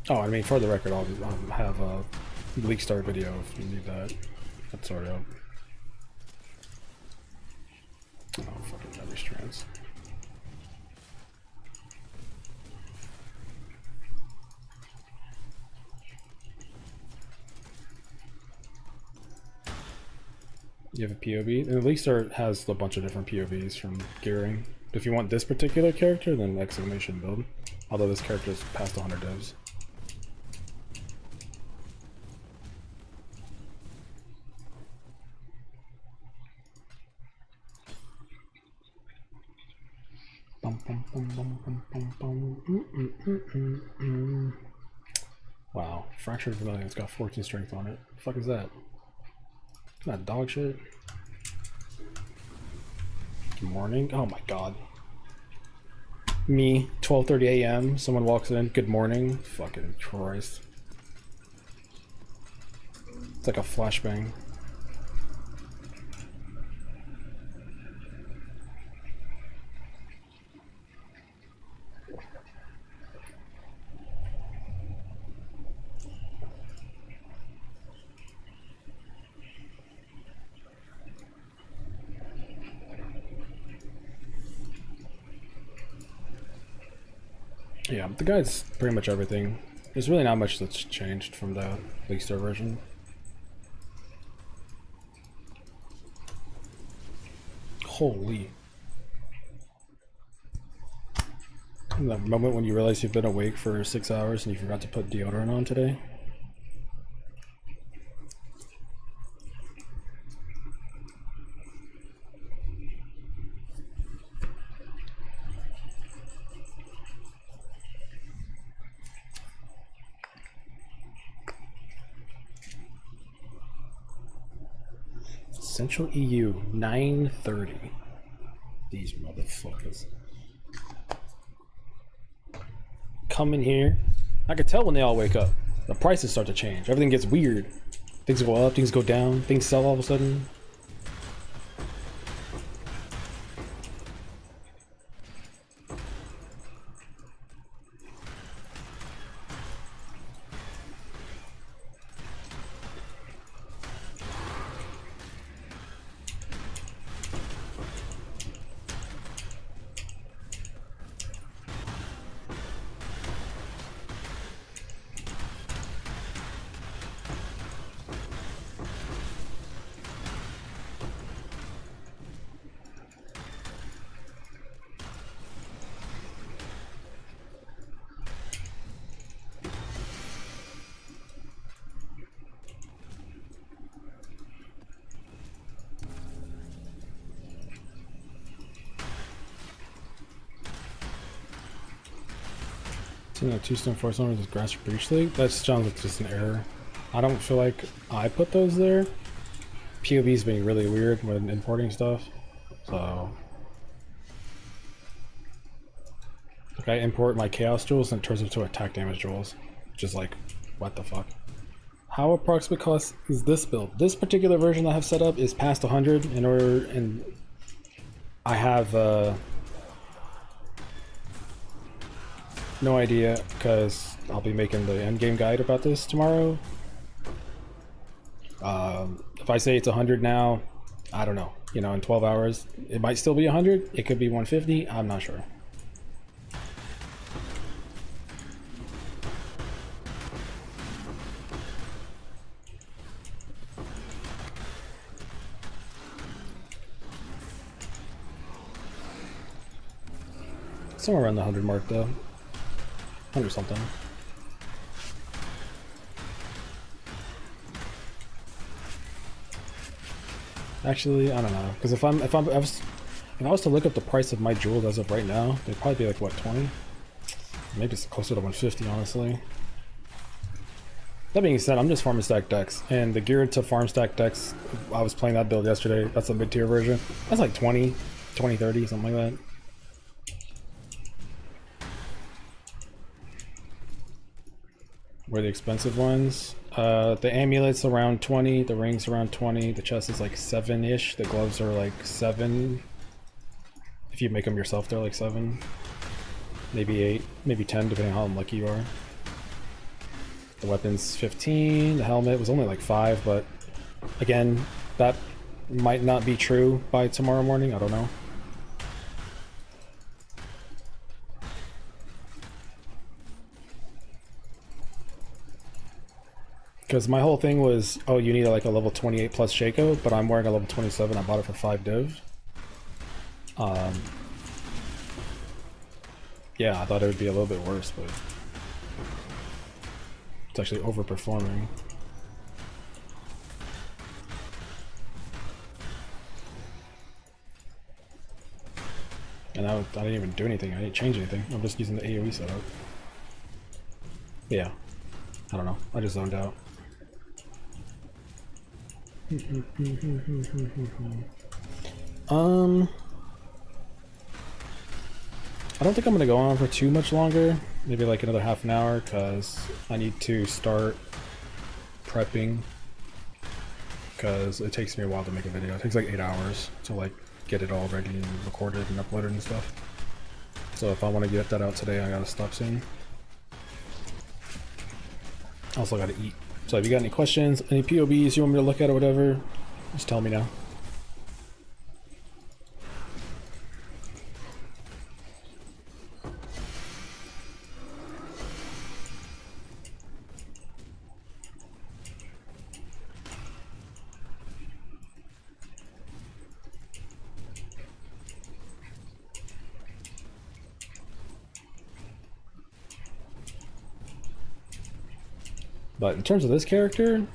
Oh, I mean, for the record, I'll have a leak start video if you need that. That's already up. Oh, fucking every strands. You have a POV? And the leak start has a bunch of different POVs from gearing. If you want this particular character, then exclamation build. Although this character is past 100 devs. Wow, Fractured Vermilion's got 14 strength on it. The fuck is that? That dog shit. Good morning. Oh my god. Me, 12:30 a.m. Someone walks in. Good morning. Fucking Christ. It's like a flashbang. Yeah, the guide's pretty much everything. There's really not much that's changed from the League Star version. Holy. The moment when you realize you've been awake for 6 hours and you forgot to put deodorant on today. Central EU, 9:30. These motherfuckers. Come in here. I could tell when they all wake up. The prices start to change. Everything gets weird. Things go up, things go down, things sell all of a sudden. A 2-stone 4-stone with grass breach league. That sounds like just an error. I don't feel like I put those there. POB's being really weird when importing stuff. So like I import my chaos jewels and it turns into attack damage jewels. Just like, what the fuck? How approximate cost is this build? This particular version I have set up is past 100 in order, and I have no idea, because I'll be making the endgame guide about this tomorrow. If I say it's 100 now, I don't know. You know, in 12 hours, it might still be 100. It could be 150. I'm not sure. Somewhere around the 100 mark, though. 100 something. Actually, I don't know, because if I was to look up the price of my jewels as of right now, they'd probably be like what, 20? Maybe it's closer to 150, honestly. That being said, I'm just farming stack decks, and the geared to farm stack decks, I was playing that build yesterday. That's a mid-tier version. That's like 20, 30, something like that. Were the expensive ones? The amulet's around 20, the ring's around 20, the chest is like 7-ish, the gloves are like 7. If you make them yourself, they're like 7. Maybe 8, maybe 10, depending on how unlucky you are. The weapon's 15, the helmet was only like 5, but again, that might not be true by tomorrow morning, I don't know. Because my whole thing was, oh, you need like a level 28 plus Shaco, but I'm wearing a level 27. I bought it for 5 div. Yeah, I thought it would be a little bit worse, but it's actually overperforming. And I didn't even do anything. I didn't change anything. I'm just using the AoE setup. Yeah. I don't know. I just zoned out. I don't think I'm gonna go on for too much longer. Maybe like another half an hour, because I need to start prepping. Because it takes me a while to make a video. It takes like 8 hours to like get it all ready and recorded and uploaded and stuff. So if I want to get that out today, I gotta stop soon. Also gotta eat. So if you got any questions, any POBs you want me to look at or whatever, just tell me now. But in terms of this character,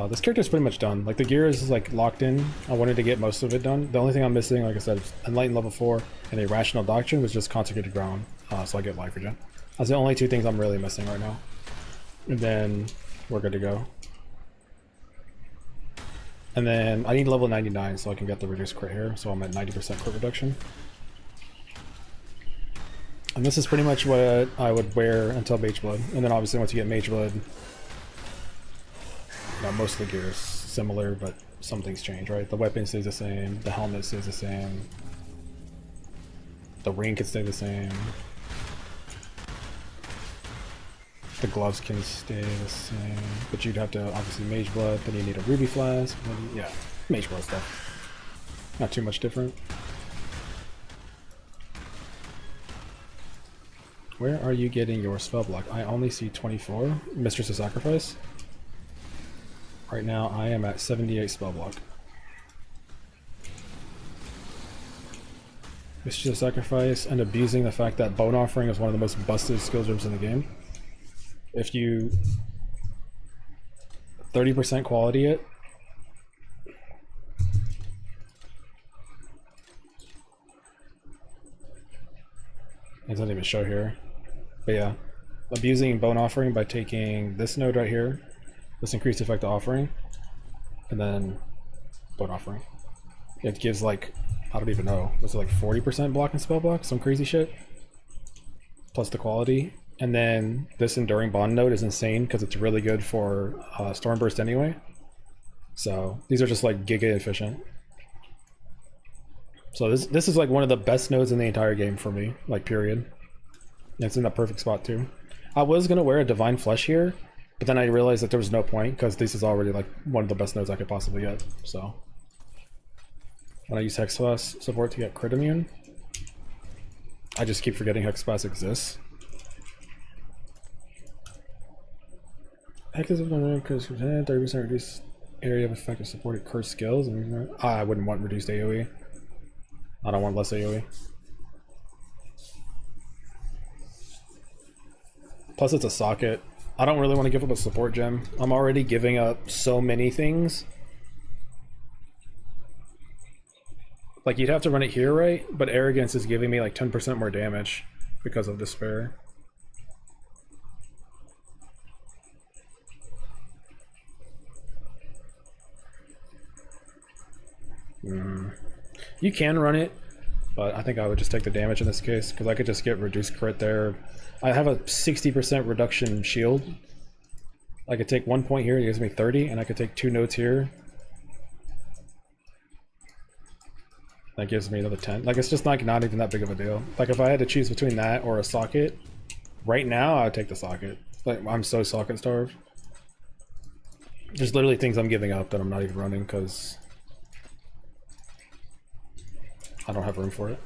this character is pretty much done. Like the gear is like locked in. I wanted to get most of it done. The only thing I'm missing, like I said, is Enlightened level 4 and a Rational Doctrine, was just Consecrated Ground. So I get Life Regen. That's the only two things I'm really missing right now. And then we're good to go. And then I need level 99 so I can get the reduced crit here. So I'm at 90% crit reduction. And this is pretty much what I would wear until Mage Blood. And then obviously once you get Mage Blood, most of the gear is similar, but some things change, right? The weapon stays the same, the helmet stays the same, the ring can stay the same, the gloves can stay the same, but you'd have to obviously Mage Blood, then you need a Ruby Flask, yeah, Mage Blood stuff. Not too much different. Where are you getting your spell block? I only see 24. Mistress of Sacrifice. Right now I am at 78 spell block. Mistress of Sacrifice and abusing the fact that Bone Offering is one of the most busted skill gems in the game. If you 30% quality it, it doesn't even show here. But yeah, abusing Bone Offering by taking this node right here, this increased effect of Offering, and then Bone Offering. It gives like, I don't even know, was it like 40% block and spell block? Some crazy shit. Plus the quality. And then this Enduring Bond node is insane because it's really good for Stormburst anyway. So these are just like giga efficient. So this is like one of the best nodes in the entire game for me, like period. It's in the perfect spot too. I was gonna wear a Divine Flesh here, but then I realized that there was no point because this is already like one of the best nodes I could possibly get. So when I use Hexpass support to get crit immune, I just keep forgetting Hexpass exists. Hex is 30% reduced area of effective supported curse skills. I wouldn't want reduced AoE. I don't want less AoE. Plus it's a socket. I don't really want to give up a support gem. I'm already giving up so many things. Like you'd have to run it here, right? But Arrogance is giving me like 10% more damage because of Despair. You can run it, but I think I would just take the damage in this case because I could just get reduced crit there. I have a 60% reduction shield. I could take 1 point here, it gives me 30, and I could take 2 nodes here. That gives me another 10. Like, it's just like not even that big of a deal. Like, if I had to choose between that or a socket, right now I would take the socket. Like, I'm so socket starved. There's literally things I'm giving up that I'm not even running because I don't have room for it.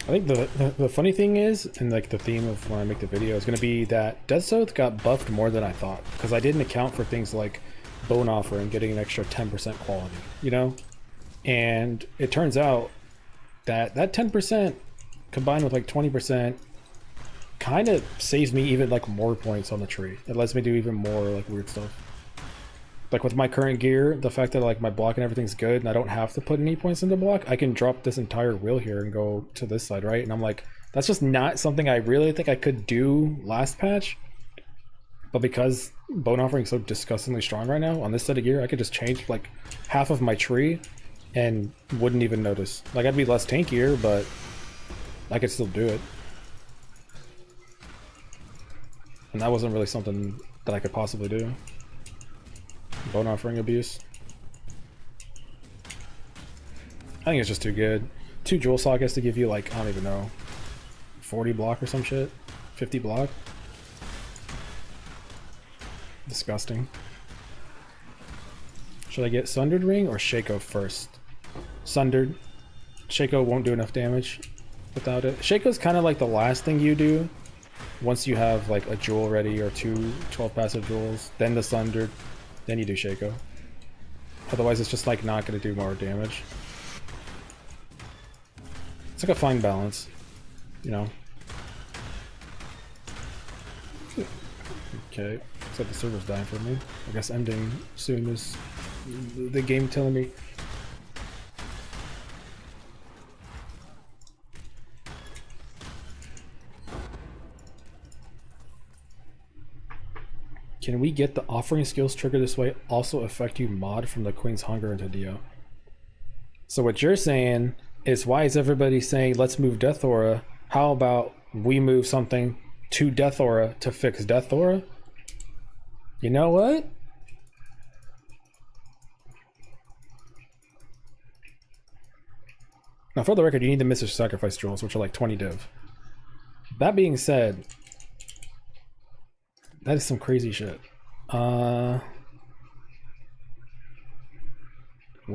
I think the funny thing is, and like the theme of when I make the video, is going to be that Death's Oath got buffed more than I thought, because I didn't account for things like Bone Offering getting an extra 10% quality, you know? And it turns out that that 10% combined with like 20% kind of saves me even like more points on the tree. It lets me do even more like weird stuff. Like with my current gear, the fact that like my block and everything's good and I don't have to put any points into block, I can drop this entire wheel here and go to this side, right? And I'm like, that's just not something I really think I could do last patch. But because Bone Offering is so disgustingly strong right now on this set of gear, I could just change like half of my tree and wouldn't even notice. Like I'd be less tankier, but I could still do it. And that wasn't really something that I could possibly do. Bone Offering abuse. think it's just too good. 2 jewel sockets to give you like, I don't even know, 40 block or some shit. 50 block. Disgusting. Should I get Sundered Ring or Shaco first? Sundered. Shaco won't do enough damage without it. Shaco's kind of like the last thing you do once you have like a jewel ready or 2 12 passive jewels, then the Sundered, then you do Shaco. Otherwise it's just like not going to do more damage. It's like a fine balance, you know. Okay, looks like the server's dying for me. I guess ending soon is the game telling me. Can we get the offering skills trigger this way also affect you mod from the Queen's Hunger into Dio? So what you're saying is, why is everybody saying let's move Death Aura? How about we move something to Death Aura to fix Death Aura? You know what? Now for the record, you need the Mystic Sacrifice jewels, which are like 20 div. That being said, that is some crazy shit. What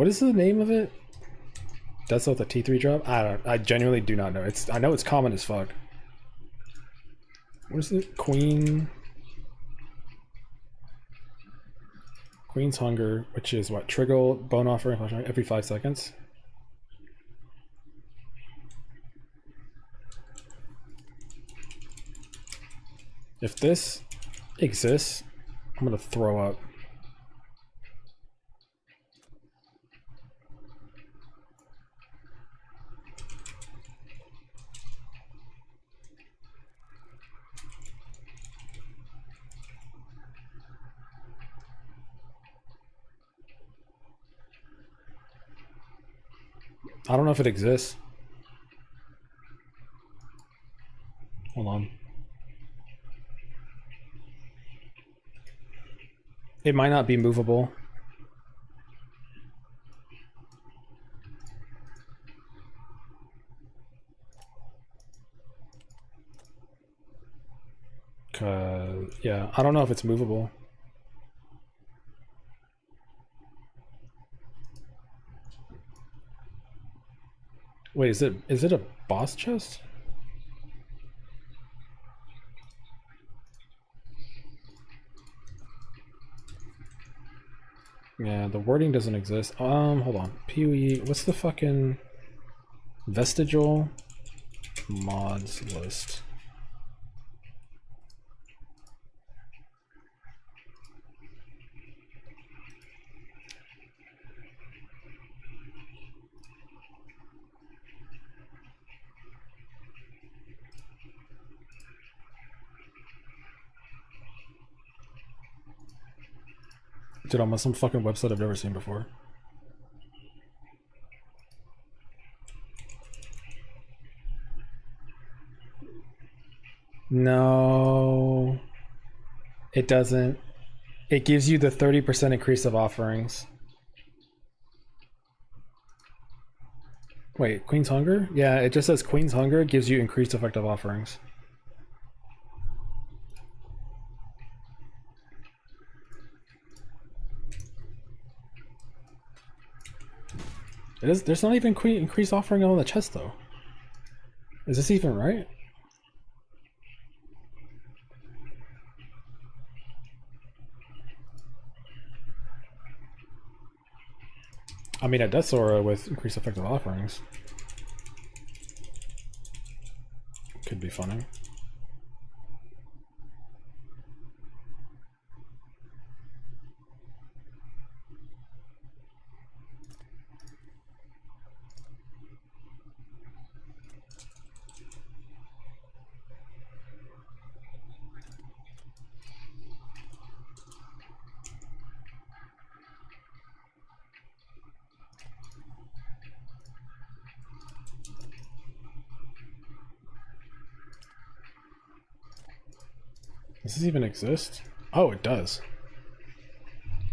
is the name of it? That's what the T3 drop? I genuinely do not know. I know it's common as fuck. What is it? Queen's Hunger, which is what? Trigger, bone offering every 5 seconds. If this exists, I'm gonna throw up. I don't know if it exists. Hold on. It might not be movable. Yeah, I don't know if it's movable. Wait, is it a boss chest? Yeah, the wording doesn't exist. Hold on. PoE, what's the fucking vestigial mods list? Dude, I'm on some fucking website I've never seen before. No, it doesn't. It gives you the 30% increase of offerings. Wait, Queen's Hunger? Yeah, it just says Queen's Hunger gives you increased effective offerings. It is. There's not even increased offering on the chest though. Is this even right? I mean, a Death Aura with increased effective offerings could be funny. Does this even exist? Oh, it does.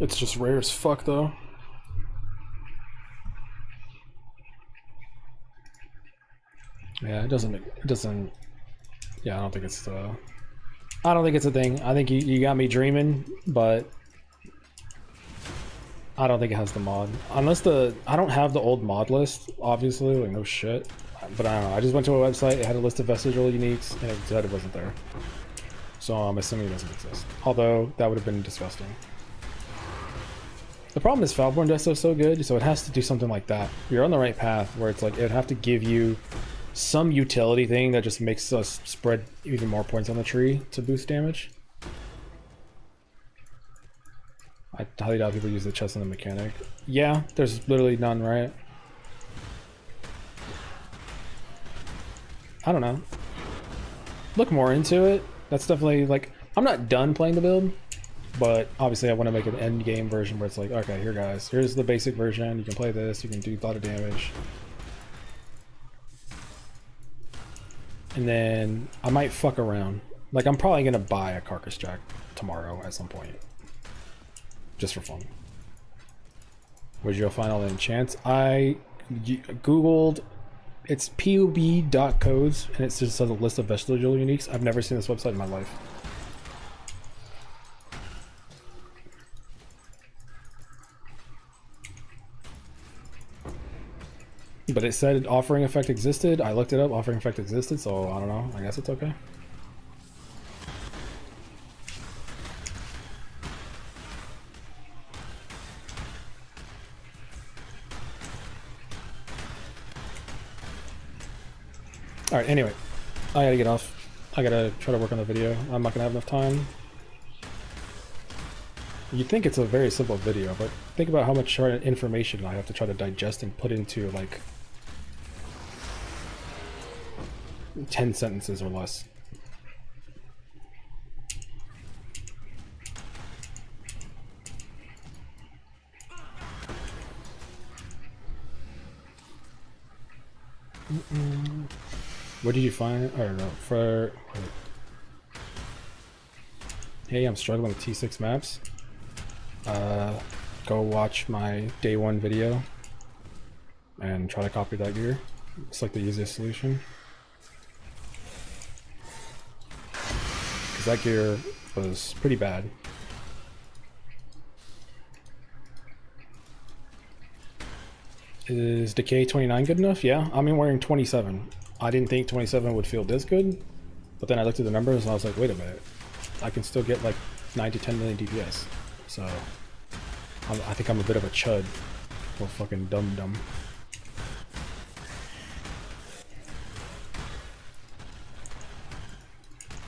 It's just rare as fuck though. Yeah, it doesn't, yeah, I don't think it's, I don't think it's a thing. I think you got me dreaming, but I don't think it has the mod. Unless I don't have the old mod list, obviously, like no shit. But I don't know, I just went to a website, it had a list of vestigial uniques, and it said it wasn't there. So I'm assuming it doesn't exist. Although, that would have been disgusting. The problem is Foulborn Desto is so good, so it has to do something like that. You're on the right path, where it's like, it would have to give you some utility thing that just makes us spread even more points on the tree to boost damage. I highly doubt people use the chest and the mechanic. Yeah, there's literally none, right? I don't know. Look more into it. That's definitely, like, I'm not done playing the build, but obviously I want to make an end game version where it's like, okay, here guys, here's the basic version, you can play this, you can do a lot of damage. And then I might fuck around. Like, I'm probably gonna buy a Carcass Jack tomorrow at some point. Just for fun. Where'd you go find all the enchants? I googled, it's pub.codes, and it just says a list of vestigial uniques. I've never seen this website in my life. But it said offering effect existed. I looked it up, offering effect existed, so I don't know. I guess it's okay. Alright, anyway. I gotta get off. I gotta try to work on the video. I'm not gonna have enough time. You'd think it's a very simple video, but think about how much information I have to try to digest and put into, like, 10 sentences or less. What did you find? I don't know. For hey, I'm struggling with T6 maps. Go watch my day 1 video and try to copy that gear. It's like the easiest solution. Because that gear was pretty bad. Is Decay 29 good enough? Yeah, I'm wearing 27. I didn't think 27 would feel this good, but then I looked at the numbers and I was like, wait a minute. I can still get like 9 to 10 million DPS. So, I think I'm a bit of a chud. Or fucking dum-dum.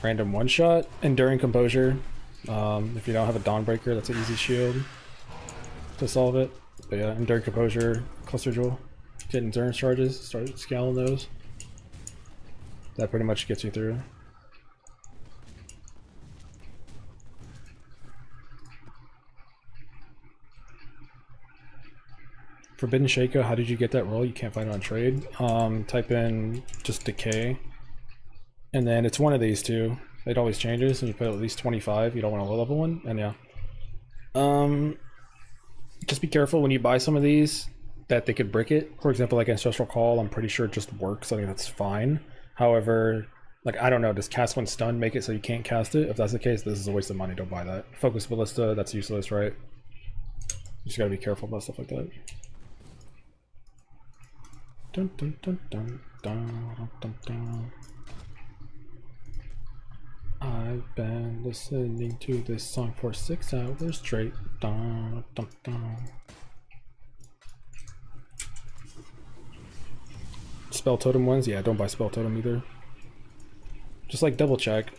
Random one-shot, Enduring Composure. If you don't have a Dawnbreaker, that's an easy shield to solve it. But yeah, Enduring Composure, Cluster Jewel. Get endurance charges, start scaling those. That pretty much gets you through. Forbidden Shaco, how did you get that roll? You can't find it on trade. Type in just Decay. And then it's one of these two. It always changes, and you put at least 25. You don't want a low level one, and yeah. Just be careful when you buy some of these that they could brick it. For example, like Ancestral Call, I'm pretty sure it just works. I think that's fine. However, like, I don't know, does cast when stunned make it so you can't cast it? If that's the case, this is a waste of money. Don't buy that. Focus Ballista, that's useless, right? You just gotta be careful about stuff like that. Dun, dun, dun, dun, dun, dun, dun. I've been listening to this song for 6 hours straight. Dun, dun, dun. Spell Totem ones? Yeah, don't buy Spell Totem either. Just like double check.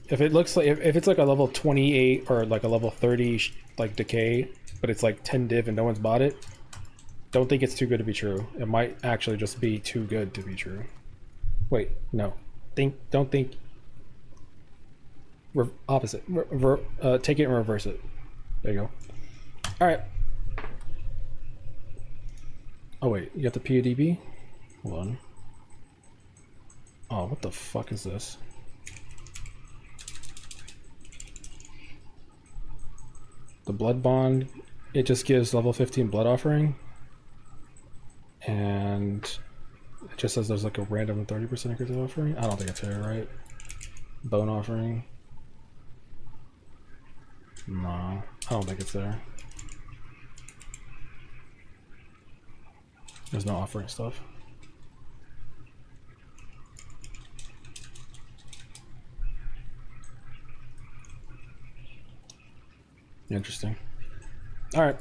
If it looks like, if it's like a level 28 or like a level 30 like Decay, but it's like 10 div and no one's bought it, don't think it's too good to be true. It might actually just be too good to be true. Wait, no. Don't think. Opposite. Take it and reverse it. There you go. Alright. Oh wait, you got the PODB? Hold on. Oh, what the fuck is this? The Blood Bond, it just gives level 15 Blood Offering. And It just says there's like a random 30% accuracy offering. I don't think it's here, right? Bone offering. No, I don't think it's there. There's no offering stuff. Interesting. Alright.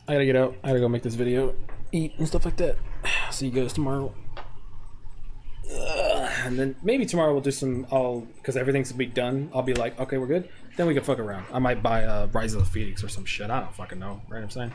I gotta get out. I gotta go make this video, eat, and stuff like that. See you guys tomorrow. And then maybe tomorrow we'll do some, because everything's gonna be done, I'll be like, okay, we're good. Then we can fuck around. I might buy Rise of the Phoenix or some shit. I don't fucking know. Right what I'm saying?